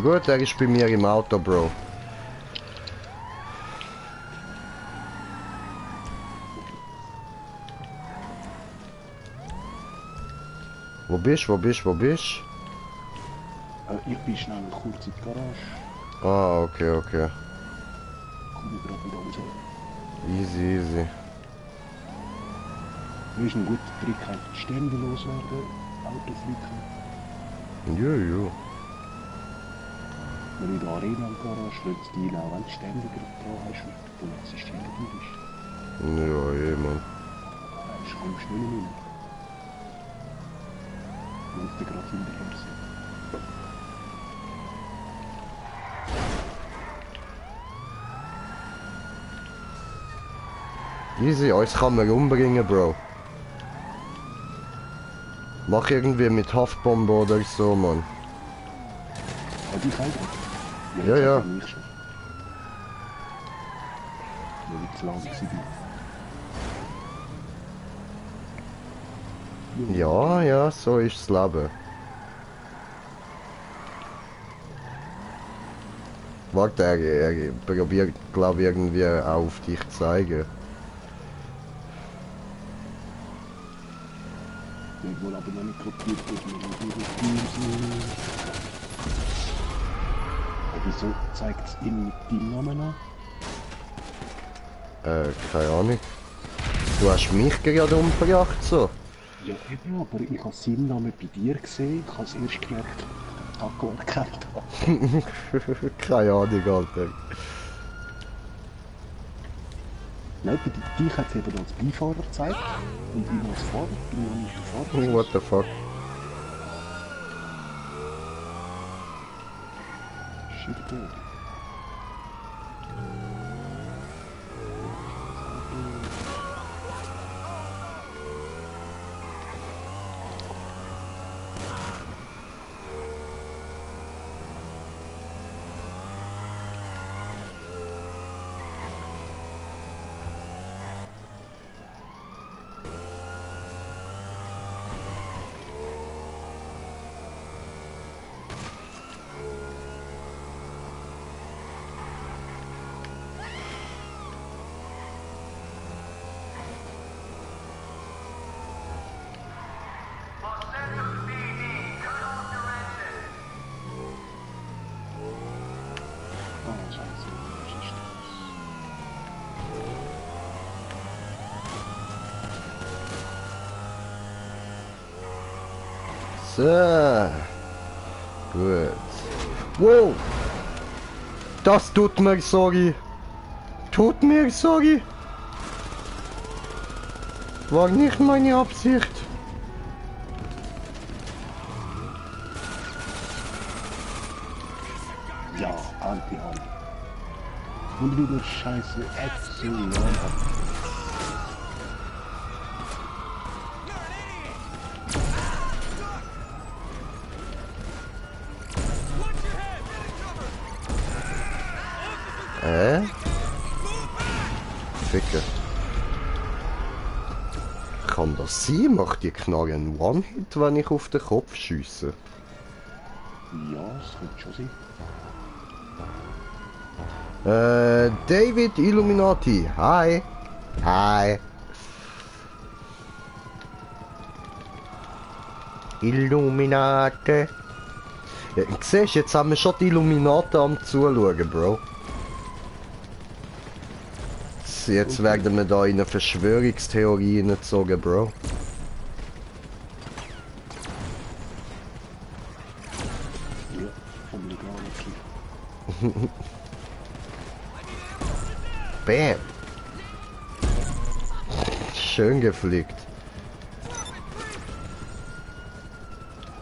Gut, er ist bei mir im Auto, Bro. Wo bist, wo bist, wo bist? Ich bin schnell kurz in die Garage. Ah, okay, okay. Komme gerade wieder raus. Easy, easy. Das ist ein guter Trick, halt Stände loswerden, Auto flicken. Jo. Wenn du in der Arena im Garage lässt die rein, auch wenn du Stände dran hast und der Polizist hinter dir ist. Ja, Mann. Dann kommst du nicht mehr. Wenn sie gerade hinterher sind. Easy, uns kann man umbringen, Bro. Mach irgendwie mit Haftbombe oder so, Mann. Ja, die kann ich. Ja. Ich schon. Weil ich zu lang war. Ja, so ist das Leben. Warte, er probiert, glaube ich, irgendwie auch auf dich zu zeigen. Ich wohl aber noch nicht kopiert, dass wir in wieso zeigt es ihm deinen Namen an? Keine Ahnung. Du hast mich gerade umgebracht, so. Ja, eben, aber ich habe seinen Namen bei dir gesehen. Ich habe es erst gemerkt, Taco erkannt habe. Keine Ahnung, Alter. Nein, bei dich hat es eben als Beifahrer gezeigt und ihn als Fahrer. Ich bin nicht der Fahrer. What the fuck? Shit, boy. So. Gut. Wow! Das tut mir sorry. Tut mir sorry. War nicht meine Absicht. Ja, Anti-Hand. Und wieder Scheiße, echt so lang. Ficker. Kann das sein? Macht die Knarre einen One-Hit, wenn ich auf den Kopf schiesse? Ja, das könnte schon sein. David Illuminati. Hi. Hi. Illuminati. Ja, siehst du, jetzt haben wir schon die Illuminaten am Zuschauen, Bro. Jetzt werden wir da in eine Verschwörungstheorie hineingezogen, Bro. Ja, vom legalen Kiff. Bam. Schön geflickt.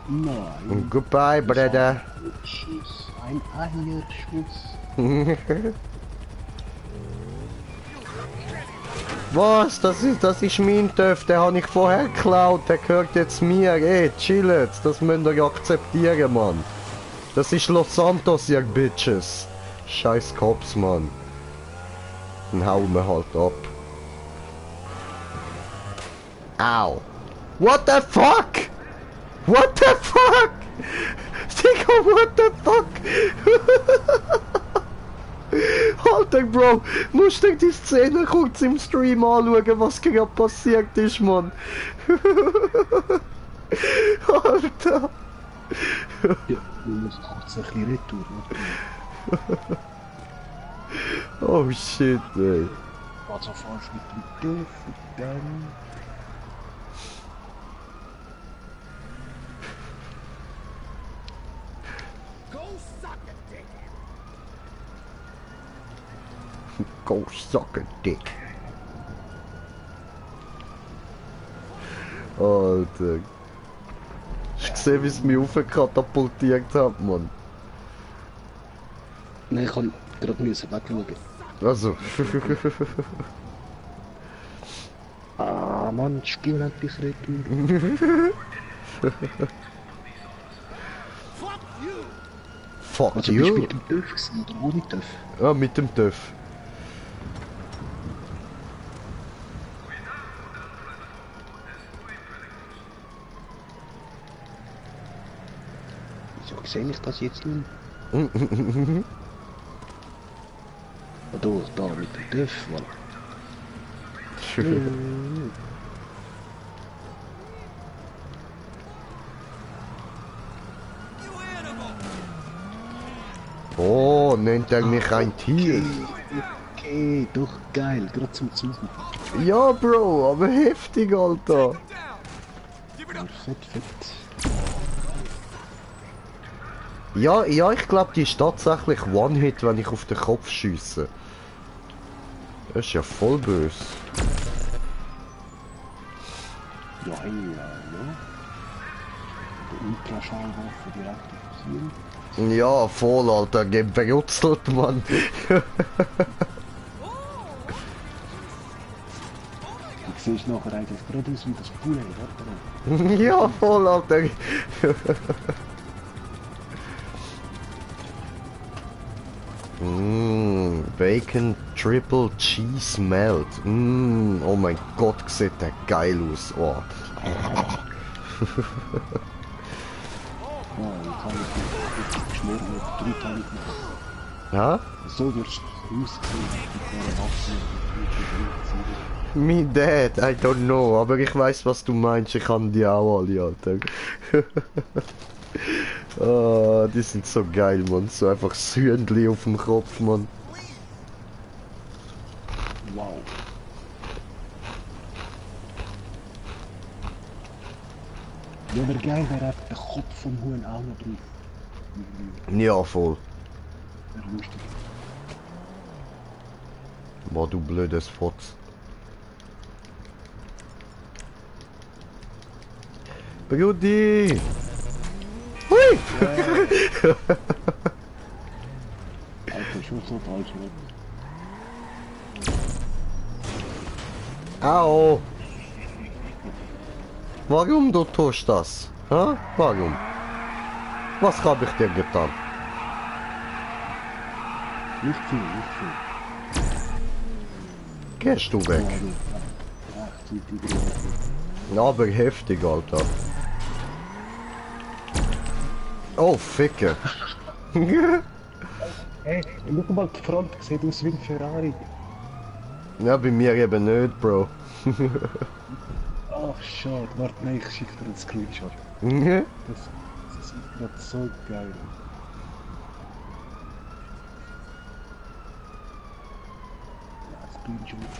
Nein. Und goodbye, Brother. Schuss. Ein Eierschuss. Was? Das ist mein Töff, den habe ich vorher geklaut, der gehört jetzt mir. Ey, chillt, das müsst ihr akzeptieren, Mann. Das ist Los Santos, ihr Bitches. Scheiß Cops, Mann. Dann hauen wir halt ab. Au. What the fuck? What the fuck? Digga, what the fuck? Alter, Bro, musst du die Szene kurz im Stream anschauen, was gerade passiert ist, Mann. Alter. Ja, wir müssen kurz ein bisschen retour. Oh shit, ey. Also fährst mit dem Dörf und dann... Go suck a dick. Alter. Hast du gesehen, wie es mich aufkatapultiert hat, Mann? Nein, ich kann gerade wegschauen. Also. Ah, Mann, das Spiel hat dich retour. Fuck Also you. bist du mit dem Dörf gewesen, oder ohne Dörf? Ja, mit dem Töff. Wieso sehe ich das jetzt nicht? Da mit dem Dörf, voilà. Oh, nennt er mich ein Tier? Okay, doch geil, gerade zum Zuhören. Ja, Bro, aber heftig, Alter. Fett. Ja, ich glaube, die ist tatsächlich One-Hit, wenn ich auf den Kopf schiesse. Das ist ja voll böse. Ja, hey, ja. Der Ultraschallwaffe direkt fokussieren. Ja, voll, Alter, gebrutzelt, Mann. Du siehst nachher eigentlich gerade aus wie das Poulet, oder? Ja, voll, Alter. Bacon Triple Cheese Melt. Oh mein Gott, sieht der geil aus. Oh. Ja, ich kann nicht geschnürt mit 3 Tage. Ja? So wirst du aussehen, mit der Waffe. Me Dad, I don't know, aber ich weiß, was du meinst. Ich kann die auch alle, Alter. Oh, die sind so geil, Mann. So einfach Sündli auf dem Kopf, Mann. Wow. Ja, aber geil wäre einfach der Kopf vom Huhn auch noch drauf. Ja, voll. Wäre lustig. Boah, du blödes Fotz. Brudi! Hui! Alter, schon so falsch, ne? Au! Warum du tust das? Hä? Warum? Was habe ich dir getan? Nicht viel, nicht viel. Gehst du weg? Aber heftig, Alter. Oh, Ficker. Hey, schau mal, die Front sieht aus wie ein Ferrari. Ja, bei mir eben nicht, Bro. Ach, schade. Warte, nein, ich schicke dir einen Screenshot. Das sieht gerade so geil aus. Ja, Screenshot.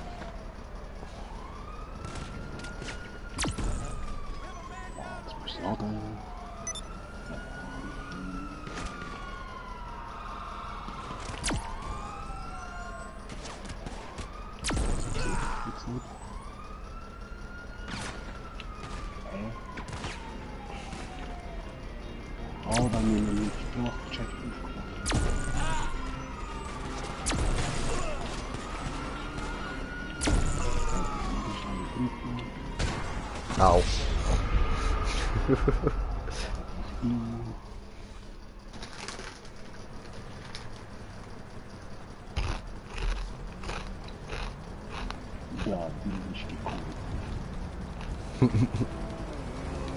Jetzt musst du laden. Jetzt nicht. Oh, dann nehmen wir den Sprachchat aufgemacht. Au. Ja, die ist gekommen.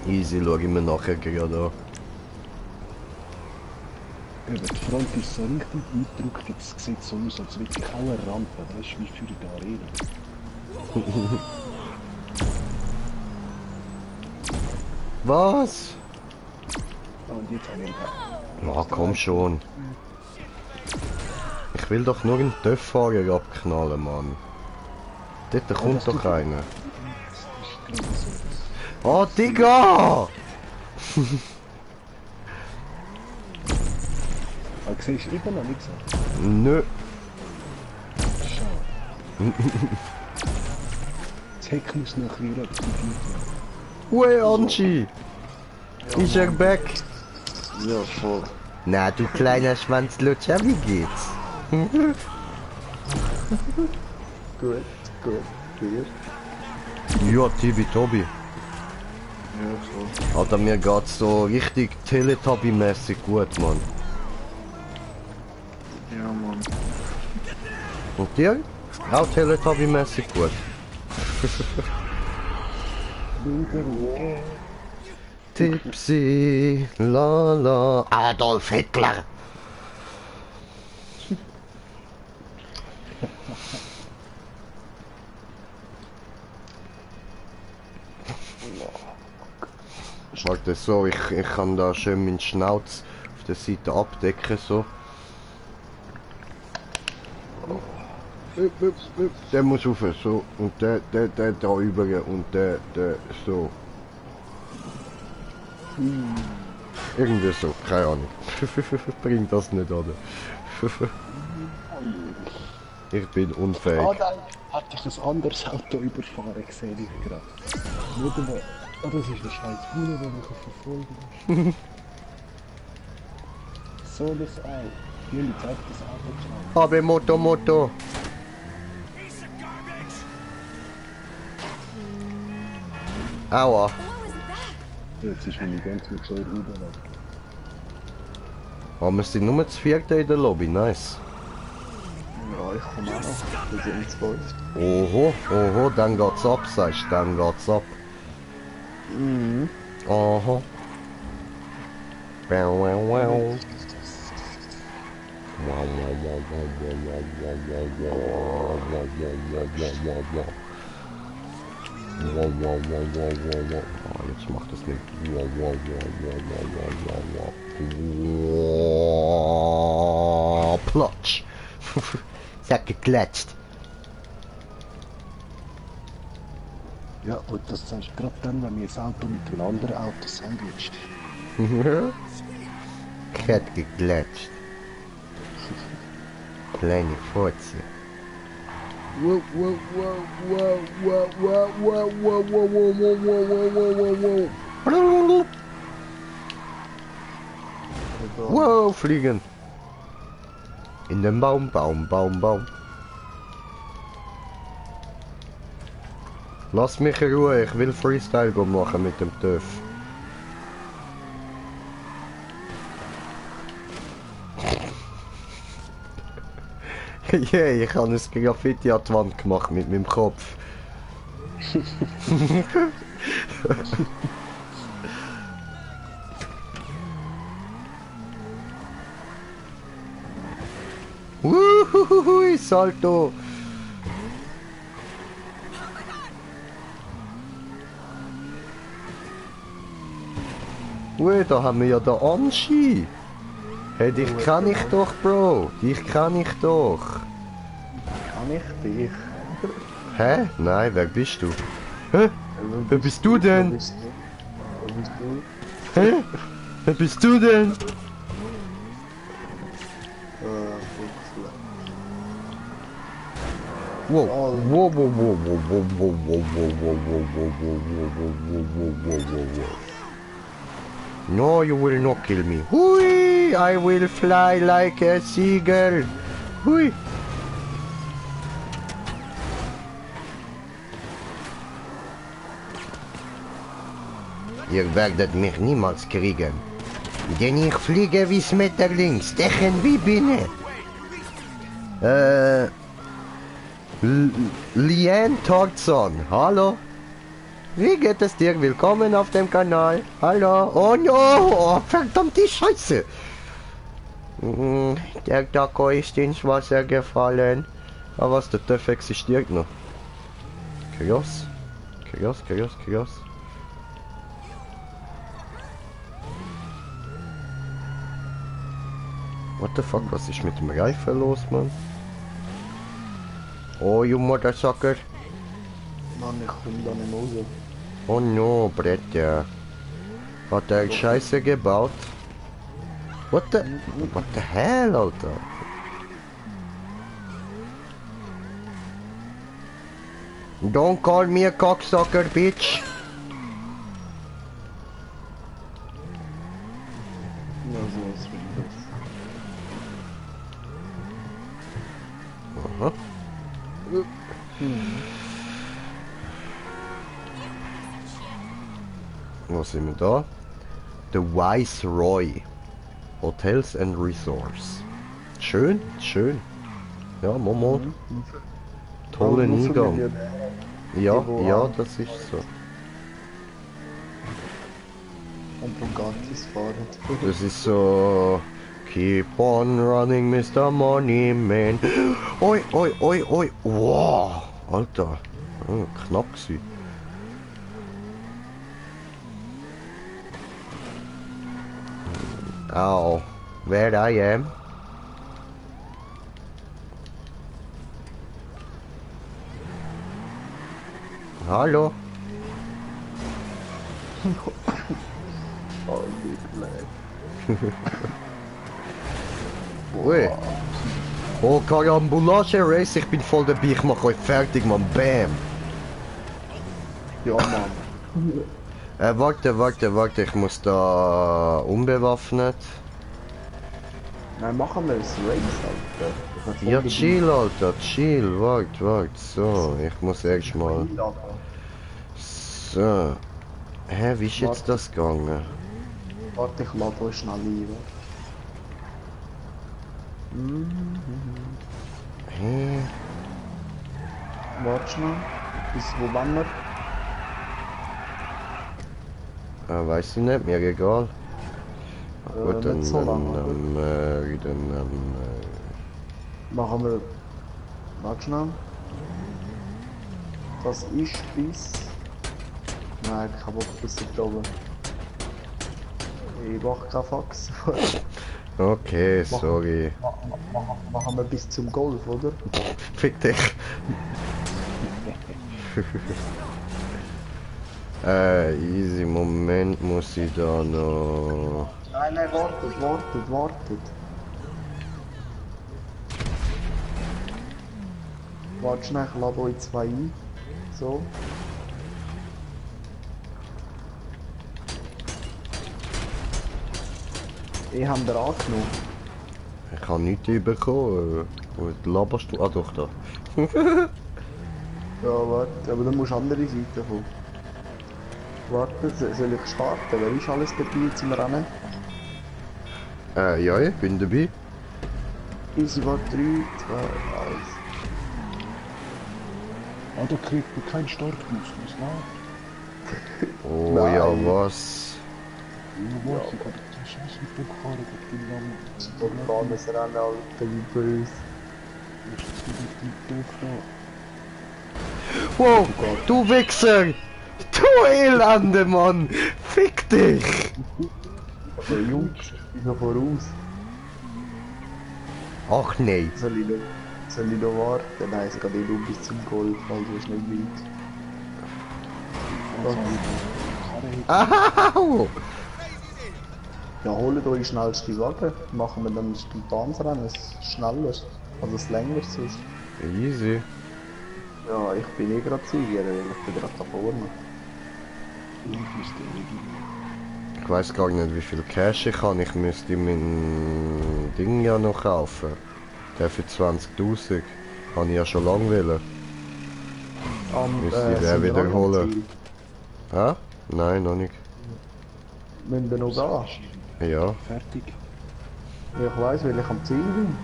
Easy, schau ich mir nachher gerade an. Eben, die Front ist so richtig eindrückt, es sieht so aus, als wirklich auch eine Rampe, das ist wie für die Arena. Was? Und jetzt haben wir Ja, komm schon. Ich will doch nur einen TÜV-Fahrer abknallen, Mann. Dort kommt doch einer. Oh, Digga! Aber siehst du immer noch nichts an? Nö. Schade. Das Heck muss noch wieder aktiviert werden. Ue, Angie! Ist er back? Ja, voll. Na, du kleiner Schwanzlutscher, wie geht's? Gut, gut. Dir? Ja, Tibi-Tobi. Ja, voll. Alter, mir geht's so richtig Teletubby-mäßig gut, Mann. Ja, Mann. Und dir? Auch Teletubby-mäßig gut. Tipsy, la la. Adolf Hitler! Warte, so, ich kann da schön meinen Schnauz auf der Seite abdecken, so. Der muss rauf, so. Und der da über und der so. Irgendwie so, keine Ahnung. Bringt das nicht, oder? Ich bin unfähig. Ah, nein, hat ich ein anderes Auto überfahren gesehen, ich gerade. Schau mal. Oh, das ist ein scheiß Hühner, der mich verfolgen muss. So das auch. Hier zeigt das Auto klar. Habe Moto. Aua. Jetzt ist meine ganze so rüber. Oh, wir sind nur zu viert in der Lobby, nice. Ja, ich komme auch noch. Wir sind 12. Oho, dann geht's ab, sagst du, dann geht's ab. Mhm. Aha. Wow. Oh, jetzt macht es nicht. Plotsch. Es hat geklatscht. Ja, und das sagst du gerade dann, wenn mir das Auto mit dem anderen Auto sandwicht. Ich hätte geklatscht. Kleine Furze. Wow, fliegen. In den Baum. Lass mich in Ruhe, ich will Freestyle machen mit dem TÜV. Yeah, ich habe ein Graffiti an die Wand gemacht mit meinem Kopf. Uhuhuhui, Salto. Ui, da haben wir ja den Anschi. Hey, dich kann ich doch, Bro. Dich kann ich doch. Kann ich dich? Hä? Nein, wer bist du? Hä? Wer bist du denn? Wer bist du? Hä? Wer bist du denn? Wow, wow, wow, wow, wow, wow, wow, wow, wow, wow, wow, wow, wow, wow. No, you will not kill me. Hui, I will fly like a seagull. Hui. Ihr werdet mich niemals kriegen. Denn ich fliege wie Schmetterling, stechen wie Biene. Liane Torzon, hallo? Wie geht es dir? Willkommen auf dem Kanal. Hallo? Oh no, oh, verdammte Scheiße. Der Taco ist ins Wasser gefallen. Aber was, der TÜV existiert noch. Chaos. Chaos, Chaos, Chaos. What the fuck, was ist mit dem Reifen los, Mann? Oh, you motherfucker. Mann, ich komm da nicht raus. Oh no, Brett, ja. Hat er Scheiße gebaut? What the hell, Alter? Don't call me a cocksucker, bitch. Ja, so ist es. Aha. Was sind wir da? The Viceroy Hotels and Resorts. Schön, schön. Ja, Momo. Tolle Eingang. Ja, ja, das ist so. Und Bugattis fahren. Das ist so. Keep on running, Mr. Money Man. Oi, oi, oi, oi. Wow, Alter. Oh, knapp gewesen. Oh, where I am. Hallo. Oh, nicht leid. Ui. Oh, Karambolage Race, ich bin voll dabei, ich mach euch fertig, man. Bam. Ja, Mann. Warte, ich muss da unbewaffnet. Nein, machen wir das Race, Alter. Ja, chill, Alter, chill, warte, so, ich muss erst mal... So. Hä, wie ist jetzt das gegangen? Warte, ich lade euch schnell ein. Hä? Warte schnell. Bis wo wollen wir? Weiß ich nicht, mir egal. Gut, dann, nicht so lange, machen wir... Warte schnell. Das ist bis... Nein, ich hab auch bis da oben. Ich mach keinen Fax. Okay, sorry. Machen wir bis zum Golf, oder? Fick dich. Easy, Moment muss ich da noch... Nein, wartet. Warte schnell, ich lade euch zwei ein. So. Ich habe den angenommen. Ich habe nichts bekommen. Wo laberst du? Ah doch, da. Ja, warte, aber dann musst du andere Seite kommen. Warte, soll ich starten? Wer ist alles dabei zum Rennen? Ja, ich bin dabei. Easy, warte, 3, 2, 1. Ah, da kriegt man keinen Startboost, was Oh Nein. ja, was? Ja, warte, ich hab den Scheiß mit dem gefahren, ich hab den Namen. Spontanes Rennen, Alter, wie böse. Wow, du Wichser! Du elende Mann! Fick dich! Der Jungs, ich noch voraus. Ach nein. Soll ich noch warten? Nein, es geht nicht um bis zum Golf, also ist nicht weit. Au! Ja, holt euch schnellste Wagen. Machen wir dann ein Spontanrennen, ein schnelleres, also ein längeres sonst. Easy. Ja, ich bin eh gerade Sieger, weil ich bin gerade da vorne. Ich weiß gar nicht, wie viel Cash ich habe. Ich müsste mein Ding ja noch kaufen. Der für 20.000. Habe ich ja schon lange wollen. Müsste ich den wiederholen. Hä? Nein, noch nicht. Müssen wir noch gehen? Ja. Fertig. Ja, ich weiss, weil ich am Ziel bin.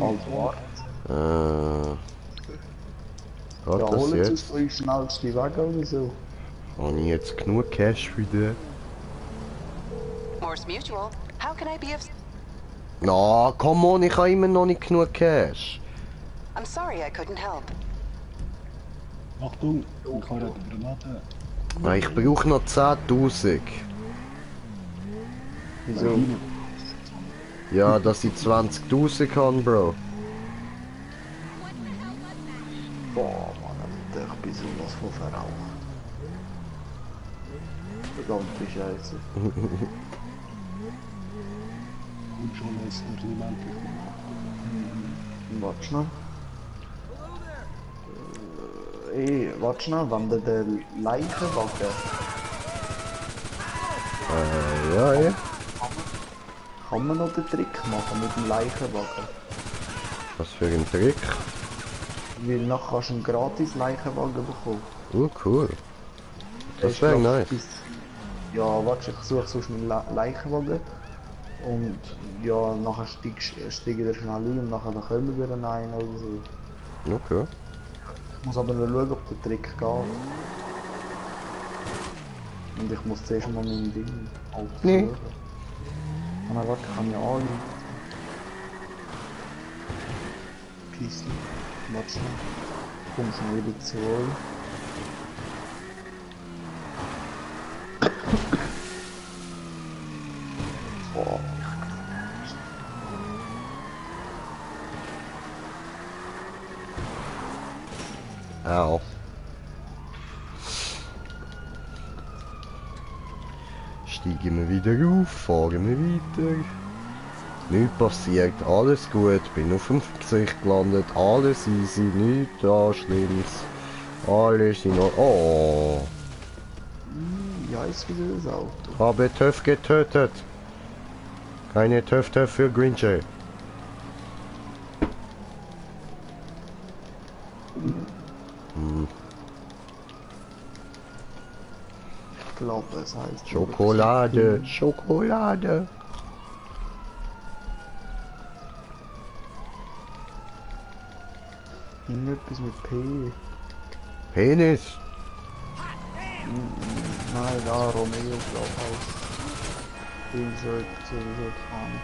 Also warte. Hat Ja, das holt jetzt? uns euch schnellste Wege oder so. Habe ich jetzt genug Cash für den? Morse Mutual. How can I be of... Na, come on, ich habe immer noch nicht genug Cash. I'm sorry I couldn't help. Achtung, ich habe eine Granate. Na, ich brauche noch 10.000. Wieso? Ja, dass ich 20.000 kann, Bro. Boah, Mann, Alter, ich bin sowas von verraucht. Verdammte Scheiße. Und schon ist noch niemand gekommen. Warte schnell. Warte schnell, wenn der Leichenwagen... Ja, ja. Kann man noch den Trick machen mit dem Leichenwagen? Was für ein Trick. Weil nachher kannst du einen gratis Leichenwagen bekommen. Cool. Das wäre nice. Ja, warte, ich suche sonst einen Leichenwagen. Und ja, nachher steigen wir schnell ein und nachher dann kommen wir dann ein oder so. Okay. Ich muss aber noch schauen, ob der Trick geht. Und ich muss zuerst mal mein Ding halt Nee. suchen. Aber warte, kann ich anrufen. Peace. Warte schnell. Komm schnell wieder zu euch. Boah. Au. Steigen wir wieder auf, fahren wir weiter. Nichts passiert, alles gut, bin auf dem Gesicht gelandet, alles easy, nichts da Schlimmes. Alles in Ordnung. Oh, Ja, ist wieder das Auto. habe Töff getötet. Keine Töff für Grinche. Ich glaube, es heißt... Schokolade, Schokolade. Irgendetwas mit P. Penis. Nein, da Romeo glaube ich. Sowieso fahren.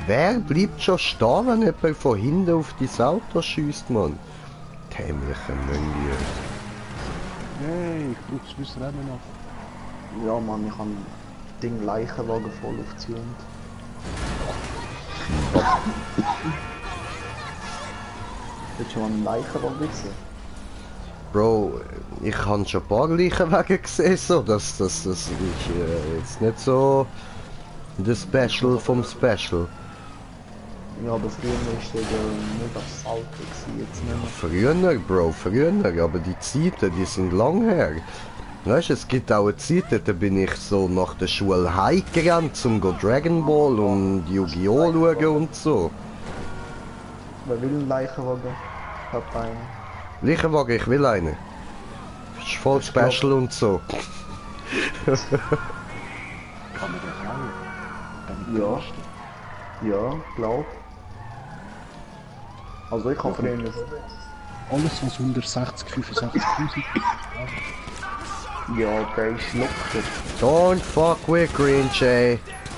Wer bleibt schon stehen, wenn jemand von hinten auf dein Auto schießt, Mann? Dämliche Mönche. Hey, ich brauche fürs Rennen noch. Ja Mann, ich habe Ding Leichenwagen voll aufgezogen. Willst du mal einen Leichenwagen wissen? Bro, ich habe schon ein paar Leichenwagen gesehen, so. Das ist jetzt nicht so das Special vom Special. Ja, aber früher ist der nicht das Alte gewesen, jetzt nicht mehr. Früher, Bro, früher, aber die Zeiten, die sind lang her. Weißt du, es gibt auch eine Zeit, da bin ich so nach der Schule heimgerannt, um Dragon Ball und Yu-Gi-Oh! Schauen und so. Wer will einen Leichenwagen? Ich hab einen. Leichenwagen, ich will einen. Ist voll Special und so. Kann man den kaufen? Ja, glaub. Also ich kann früher Alles was unter 60, 65.000 ja, der ist locker. Don't fuck with Grinch, ey.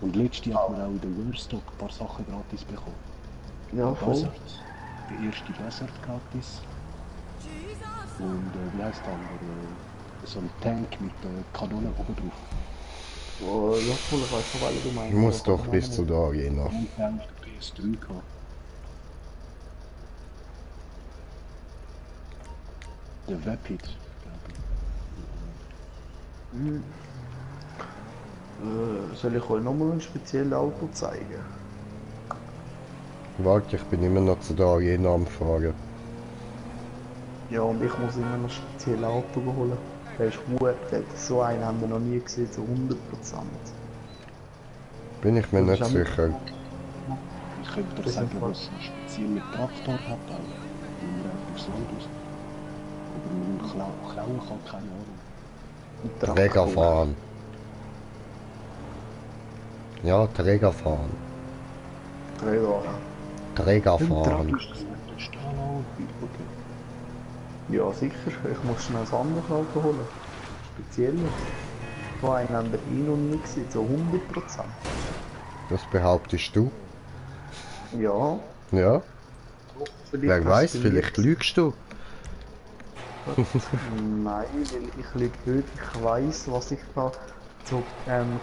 Und letztes Jahr hat man auch in der Worstock ein paar Sachen gratis bekommen. Ja, voll. Buzzard, der erste Buzzard gratis. Und wie heisst der andere? So ein Tank mit Kanonen oben drauf. Oh, ja, voll, ich weiß schon, weil du meinst. Ich muss doch bis zu der Arena. Und wir haben auf der PS3 gehabt. Der Rapid, glaube ich. Soll ich euch nochmal ein spezielles Auto zeigen? Warte, ich bin immer noch zu der Arena am Fahren. Ja, und ich muss immer noch ein spezielles Auto holen. Der ist gut, so einen haben wir noch nie gesehen, so 100%. Bin ich mir Das nicht ist sicher. ich könnte dir sagen, was einen speziellen Traktor hat auch. Wenn man einfach aufs Land raus. Aber man klauen kann, keine Ahnung. Träger fahren. Ja, Träger fahren. Träger. Träger Im Traktor fahren. ist das nicht der Stahl. Okay. Ja, sicher. Ich muss schnell ein anderes Auto holen. Speziell. So einen haben wir noch nie gesehen, so 100%. Das behauptest du? Ja. Ja. Wer weiß, hast du vielleicht lügst du. Nein, weil ich lüge nicht. Ich weiss, was ich da so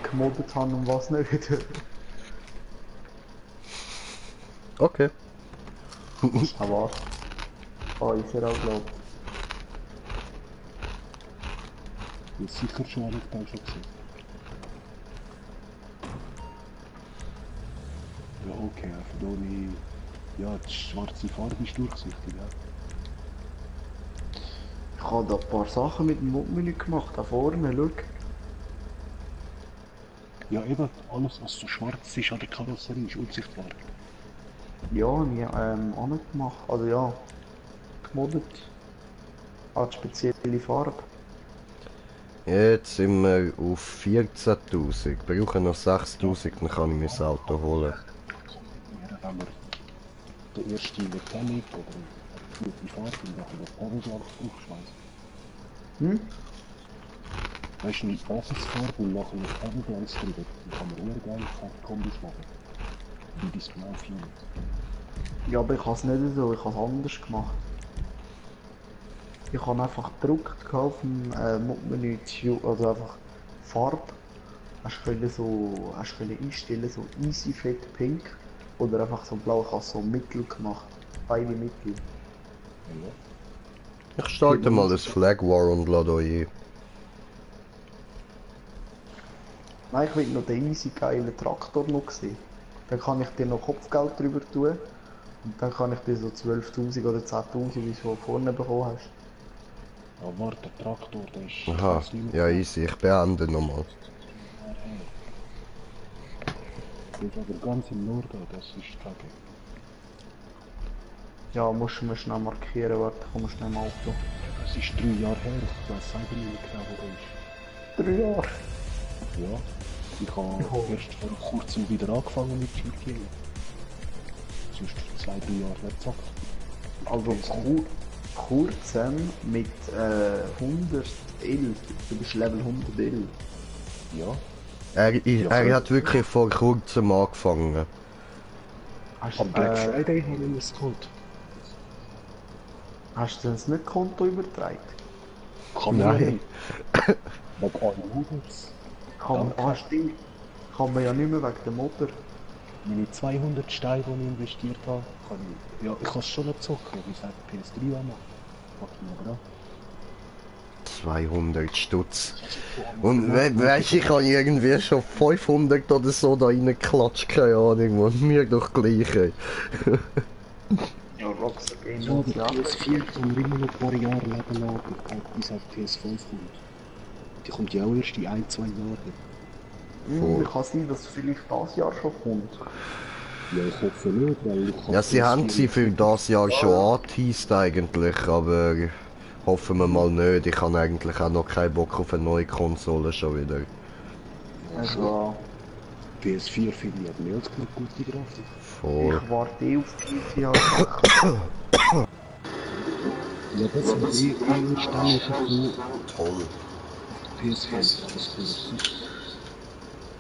gemoddet habe und was nicht. Okay. Aber ist er auch glaubt. Das ist sicher schon nicht da schon gesehen. Ja, okay, einfach ohne... Ja, die schwarze Farbe ist durchsichtig, ja. Ich habe da ein paar Sachen mit dem Mundmenü gemacht, da vorne, schau. Ja, eben, alles was so schwarz ist an der Karosserie ist unsichtbar. Ja, habe ich auch nicht gemacht. Also ja, gemoddet. Hat spezielle Farbe. Jetzt sind wir auf 14.000. Ich brauche noch 6.000, dann kann ich mein Auto holen. Ja, wenn wir den ersten Metallic oder eine gute Farbe und nachher das Perlglanz draufschmeißen. Weißt du, eine Basisfarbe und nachher ein Perlglanz drüber, dann kann man sehr geile Farbkombis machen. Wie Display 4. Ja, aber ich habe es nicht so, ich habe es anders gemacht. Ich habe einfach gedruckt auf dem Mundmenü, also einfach Farbe. Hast du einstellen, so easy fett pink oder einfach so blau, ich habe so mittel gemacht. Beide mittel. Ich starte mal das Flag War und lade euch ein. Nein, ich will noch den easy geilen Traktor noch sehen. Dann kann ich dir noch Kopfgeld drüber tun. Und dann kann ich dir so 12.000 oder 10.000, wie du vorne bekommen hast. Ja, warte, der Traktor, der ist... Aha, ja easy, ich beende nochmal. Das ist aber ganz im Norden, das ist kacke. Ja, musst du mir schnell markieren, warte, komm schnell im Auto. Das ist 3 Jahre her, ich weiß selber nicht mehr genau, wo der ist. 3 Jahre? Ja, ich habe erst vor kurzem wieder angefangen mit GTA. Sonst 2-3 Jahre nicht gezockt. Also kurzem mit 111, du bist Level 111. Ja. Er hat wirklich vor kurzem angefangen. Am Black Friday habe ich es geholt. Hast du denn nicht Konto übertragen? Kann man ja nicht. Wegen Unhooders. Stimmt. Kann man ja nicht mehr wegen der Motor. Meine 200 Steine, die ich investiert habe, kann ich... Ja, ich kann es schon nicht zocken, wie gesagt, PS3 anmachen. Warte mal, oder? 200 Stutz. Und weißt, ich habe irgendwie schon 500 oder so da reingeklatscht, keine Ahnung, man. Mir doch gleich. Ey. Ja, Rockstar Games. Ja, aber PS4 kann immer noch ein paar Jahre leben lassen, bis auf PS5 kommt. Die kommt ja auch erst in 1-2 Jahren. Kann sein, dass es vielleicht das Jahr schon kommt. Ja, ich hoffe nicht, weil ich Ja, sie haben sie für das Jahr schon angeteased eigentlich, aber hoffen wir mal nicht. Ich habe eigentlich auch noch keinen Bock auf eine neue Konsole schon wieder. Also, PS4 finde ich hat mehr als genug gute Grafik. Voll. ich warte auf die Jahre. Ja, das sind eine Stelle dafür. Toll. PS5, das ist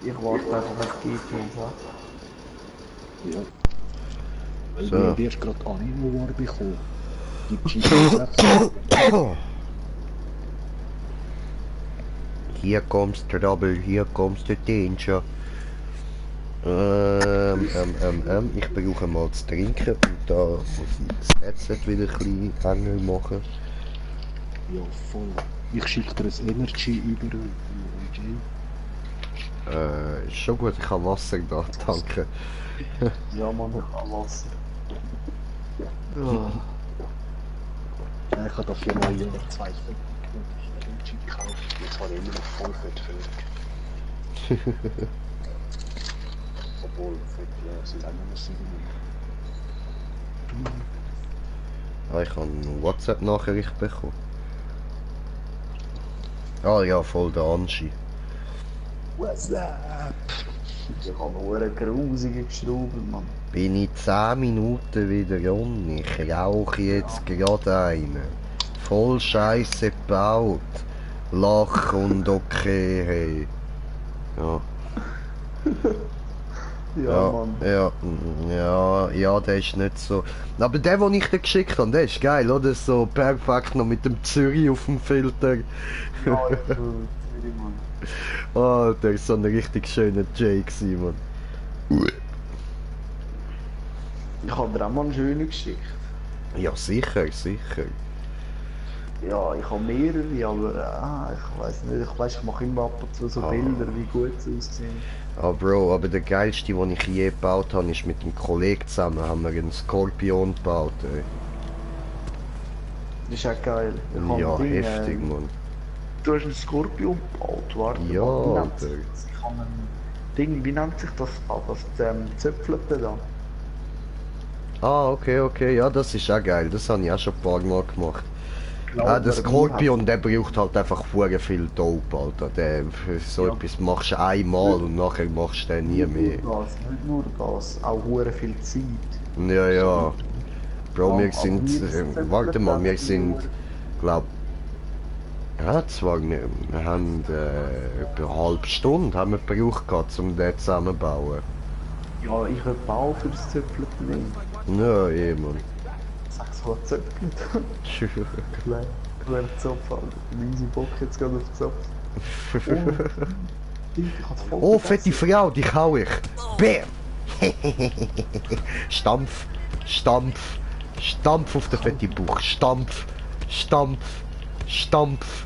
Ich warte einfach auf GTA 6. Ja. Weil So. wir haben erst gerade Animo War bekommen. Die GTA 6. Hier kommst du Trouble, hier kommst du Danger. Ich brauche mal zu trinken und da muss ich das Headset wieder ein bisschen enger machen. Ja, voll. Ich schicke dir ein Energy über Jane. Ist schon gut, ich habe Wasser da, danke. Ja, Mann, ich kann Wasser. Ja, ich habe dafür mal jeder 2 Energy gekauft. Jetzt habe ich immer noch voll fett. Obwohl, fett, ja, sind auch noch 7. Ich habe eine WhatsApp-Nachricht bekommen. Ah ja, voll der Anschi. What's up? Ich habe nur einen grusigen geschraubt, Mann. Bin ich 10 Minuten wieder on. Ich rauche jetzt gerade einen. Voll Scheiße gebaut. Lach und okay, hey. Ja. Ja, Mann. Ja, der ist nicht so. Aber der, den ich dir geschickt habe, der ist geil, oder? So perfekt noch mit dem Zürich auf dem Filter. Ja, ich will, Mann. Oh, der ist so ein richtig schöner Jay gewesen, Mann. Ich habe dir auch mal eine schöne geschickt. Ja, sicher, sicher. Ja, ich habe mehrere, aber ich weiß nicht. Ich mache immer ab und zu so Bilder, wie gut sie aussehen. Ah, Bro, aber der geilste, den ich je gebaut habe, ist mit einem Kollegen zusammen, haben wir einen Skorpion gebaut, ey. Das ist auch geil. Ich habe Ja, ein Ding, heftig, Mann. Du hast einen Skorpion gebaut, warte. Ja, wie nennt sich Alter. das? Ich habe ein Ding, wie nennt sich das? Das Zöpfelte da. Ah, okay, ja, das ist auch geil, das habe ich auch schon ein paar Mal gemacht. Ah, der mir, Skorpion, der braucht halt einfach sehr viel Dope, Alter. Der, für so etwas machst du einmal und nachher machst du den nie mehr. Nicht nur das, auch hure viel Zeit. Ja. Bro, wir aber sind, wir sind warte mal, wir wirklich sind, nur- glaub, ja, zwar, wir haben etwa eine halbe Stunde haben wir gebraucht gehabt, um den zusammenzubauen. Ja, ich habe Bau für das Zöpfelte nehmen. Ja, Mann. 6 Zöpfelte. Kleiner Zopf, Alter. Easy Bock jetzt gerade auf Zopf. Oh, fette Frau, die hau ich. Bam! Stampf, Stampf, Stampf auf den fetten Bauch. Stampf, Stampf, Stampf,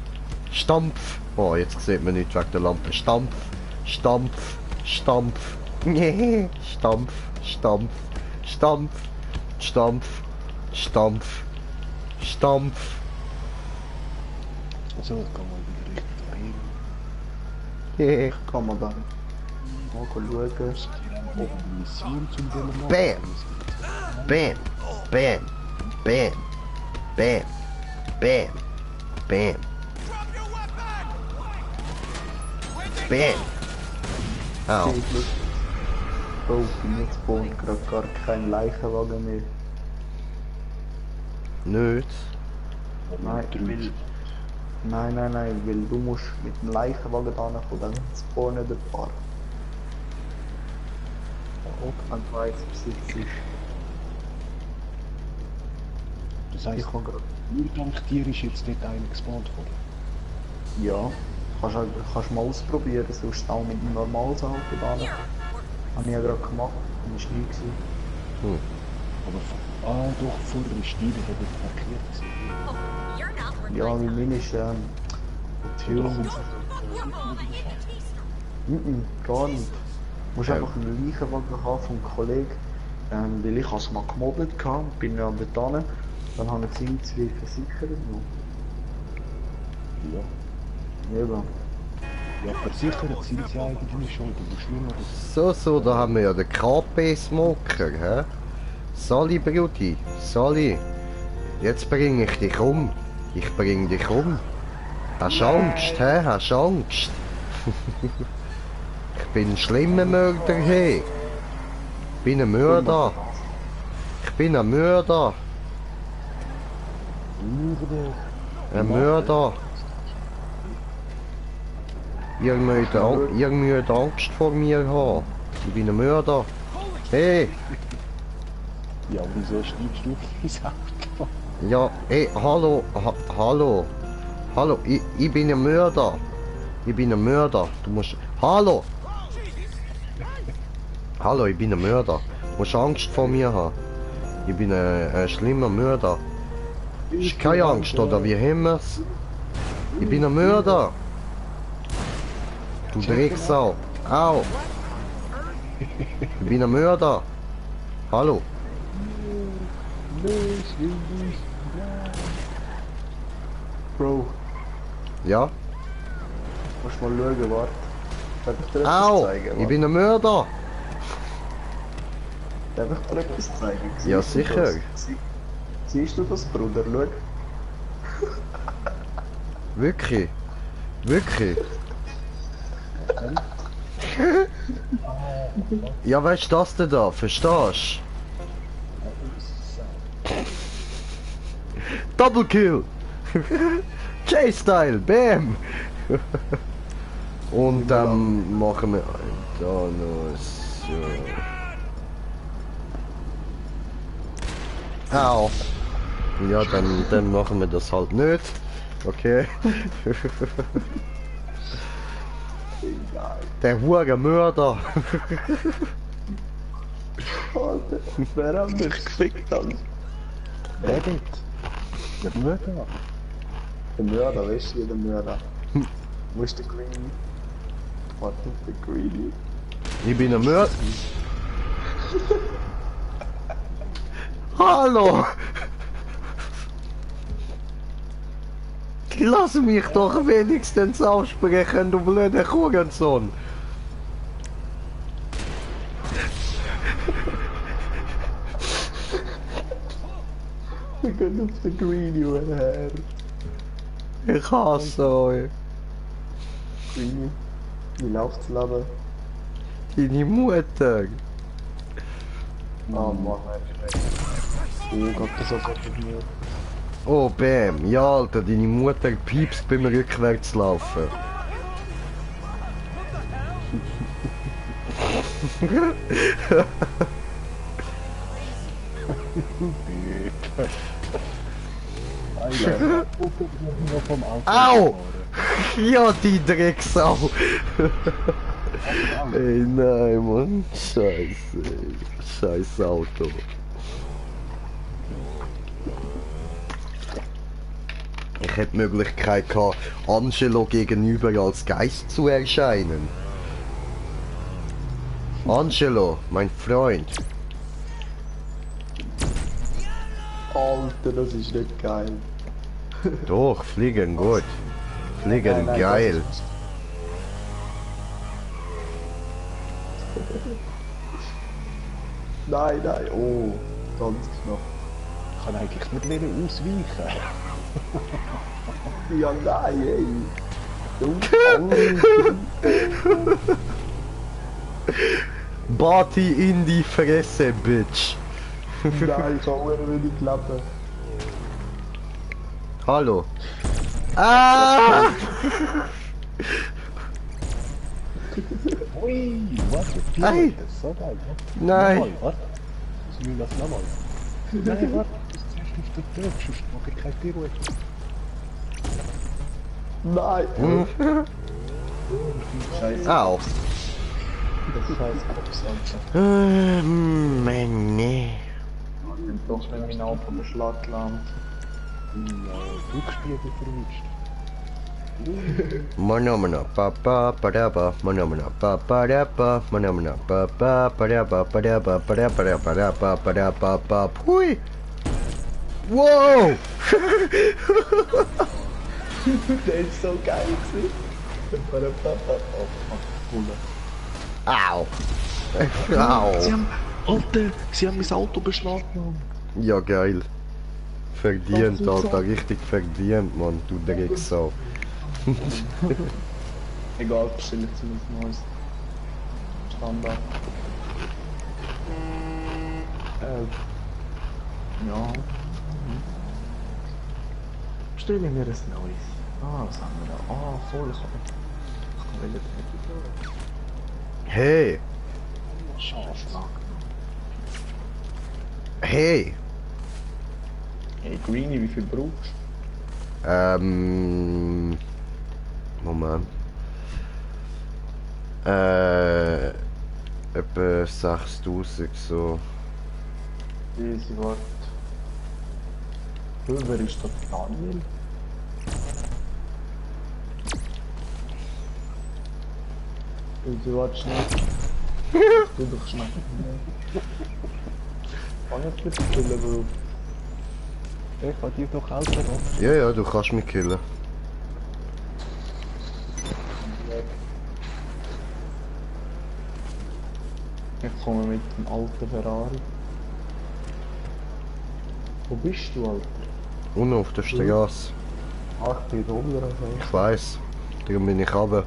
Stampf. Oh, jetzt sieht man nicht wegen der Lampe. Stampf, Stampf, Stampf. Nee, Stampf, Stampf, Stampf, Stampf, Stampf, Stampf. So, kann man wieder richtig reden. Kann man dann mal schauen. Ob die Mission zum Demo machen. Bam! Bam! Bam! Bam! Bam! Bam! Bam! Bam! Au. Bro, bin jetzt spawnt gerade gar kein Leichenwagen mehr. Nicht? Nein, weil du musst mit dem Leichenwagen ankommen, dann spawnen der Paar. Wenn du weißt, was es ist. Das heisst, Ich kann gerade. nur dank dir ist jetzt dort einer gespawnt worden. Ja, kannst mal ausprobieren, sonst auch mit dem normalen Auto da. Habe ich ja gerade gemacht, das war nie gewesen. Aber doch, vorher ist die, der hat verkehrt gewesen. Ja, weil meine ist Türen. Gar nicht. Du musst einfach einen Leichenwagen haben vom Kollegen, weil ich es mal gemoddet hatte, bin ja dort hin, dann habe ich gesehen, es wird versichert. Ja. Eben. Ja, versichert sind sie eigentlich schon, du musst nur noch das... So, da haben wir ja den KP-Smoker, hä? Sali, Brudi, Sali. Jetzt bringe ich dich um. Ich bring dich um. Hast Angst, hä? Hast Angst? Ich bin ein schlimmer Mörder, hey. Ich bin ein Mörder. Ich bin ein Mörder. Ein Mörder. Irgendwie Angst vor mir haben. Ich bin ein Mörder. Hey! Ja, wieso schneidest du ins Auto? Ja, hey, hallo, hallo. Hallo, ich bin ein Mörder. Ich bin ein Mörder. Du musst... Hallo! Hallo, ich bin ein Mörder. Du musst Angst vor mir haben. Ich bin ein schlimmer Mörder. Ist keine Angst, oder wie haben wir's? Ich bin ein Mörder. Du Drecksau. Au. Ich bin ein Mörder. Hallo. Bro, Ja? musst mal schauen, warte. Darf ich dir etwas Au. zeigen? Ich bin ein Mörder. Darf ich dir etwas zeigen? Ja, Siehst du sicher. das? Siehst du das, Bruder? Schau. Wirklich? Wirklich? Ja, weißt du das denn da? Verstehst du? Double Kill! J-Style, bam! Und dann machen wir da noch so. Au! Ja, dann machen wir das halt nicht. Okay. Der hure Mörder. Alter, wer hat mich gefickt, Alter? Wer denn? Der Mörder. Der Mörder, weißt du, der Mörder. Wo ist der Greenie? Warte, der Greenie. Ich bin ein Mörder. Hallo! Lass mich doch wenigstens aussprechen, du blöder Hurensohn! Wir gehen auf den Greenie her. Ich hasse euch. Greenie, wie läuft's Leben? Deine Mutter. Ah, Mann, er ist weg. Oh Gott, das ist auch mit mir. Oh, bam. Ja, Alter, deine Mutter piepst beim rückwärts laufen. Au! Ja, die Drecksau! Ey, nein, Mann. Scheiße. Scheiß Auto. Ich hätte die Möglichkeit gehabt, Angelo gegenüber als Geist zu erscheinen. Angelo, mein Freund. Alter, das ist nicht geil. Doch, fliegen gut. Fliegen Nein, geil. Nein, nein, oh, ganz knapp. Ich kann eigentlich nicht mehr ausweichen. Ja, nein, ey. Du Bati in die Fresse, Bitch. Nein, ich kann auch nicht klappen. Hallo. Ah! Ui, warte, Ei. das ist so geil. Nein. Nochmal, warte. Ich will das nochmal. Nein, warte, das ist zuerst auf der Tür, sonst mache ich keine Pirouette. Nein. Scheiße. Au. Das ist scheiß Kopf, Alter. Nee. Doch, wenn mein Auto beschlagt landet. Rückspiegel verwischt. Monomona papa padaba monomona papa dapa monomona papa padaba padaba padaba padaba padaba papa hui. Wow! Der ist so geil gewesen. Au! Au! Alter, sie haben mein Auto beschlagnahmt. Ja, geil. Verdient, Alter, richtig verdient, Mann, du Drecksau. Egal, bestell jetzt ein neues. Standard. Ja. Bestelle mir ein neues. Ah, was haben wir da? Ah, voll. Ich kann Hey! Scheiße. Hey! Hey Greenie, wie viel brauchst Moment. Etwa 6000 so. du? Easy, warte. Wer ist das Daniel? Easy, warte schnell. Du doch schnell. Kann ich bitte killen, Bro? Ich kann dich doch helfen, oder? Ja, ja, du kannst mich killen. Ich komme mit dem alten Ferrari. Wo bist du, Alter? Unten auf der Straße. Ach, ich bin da oben, oder? Ich weiss. Darum bin ich runter.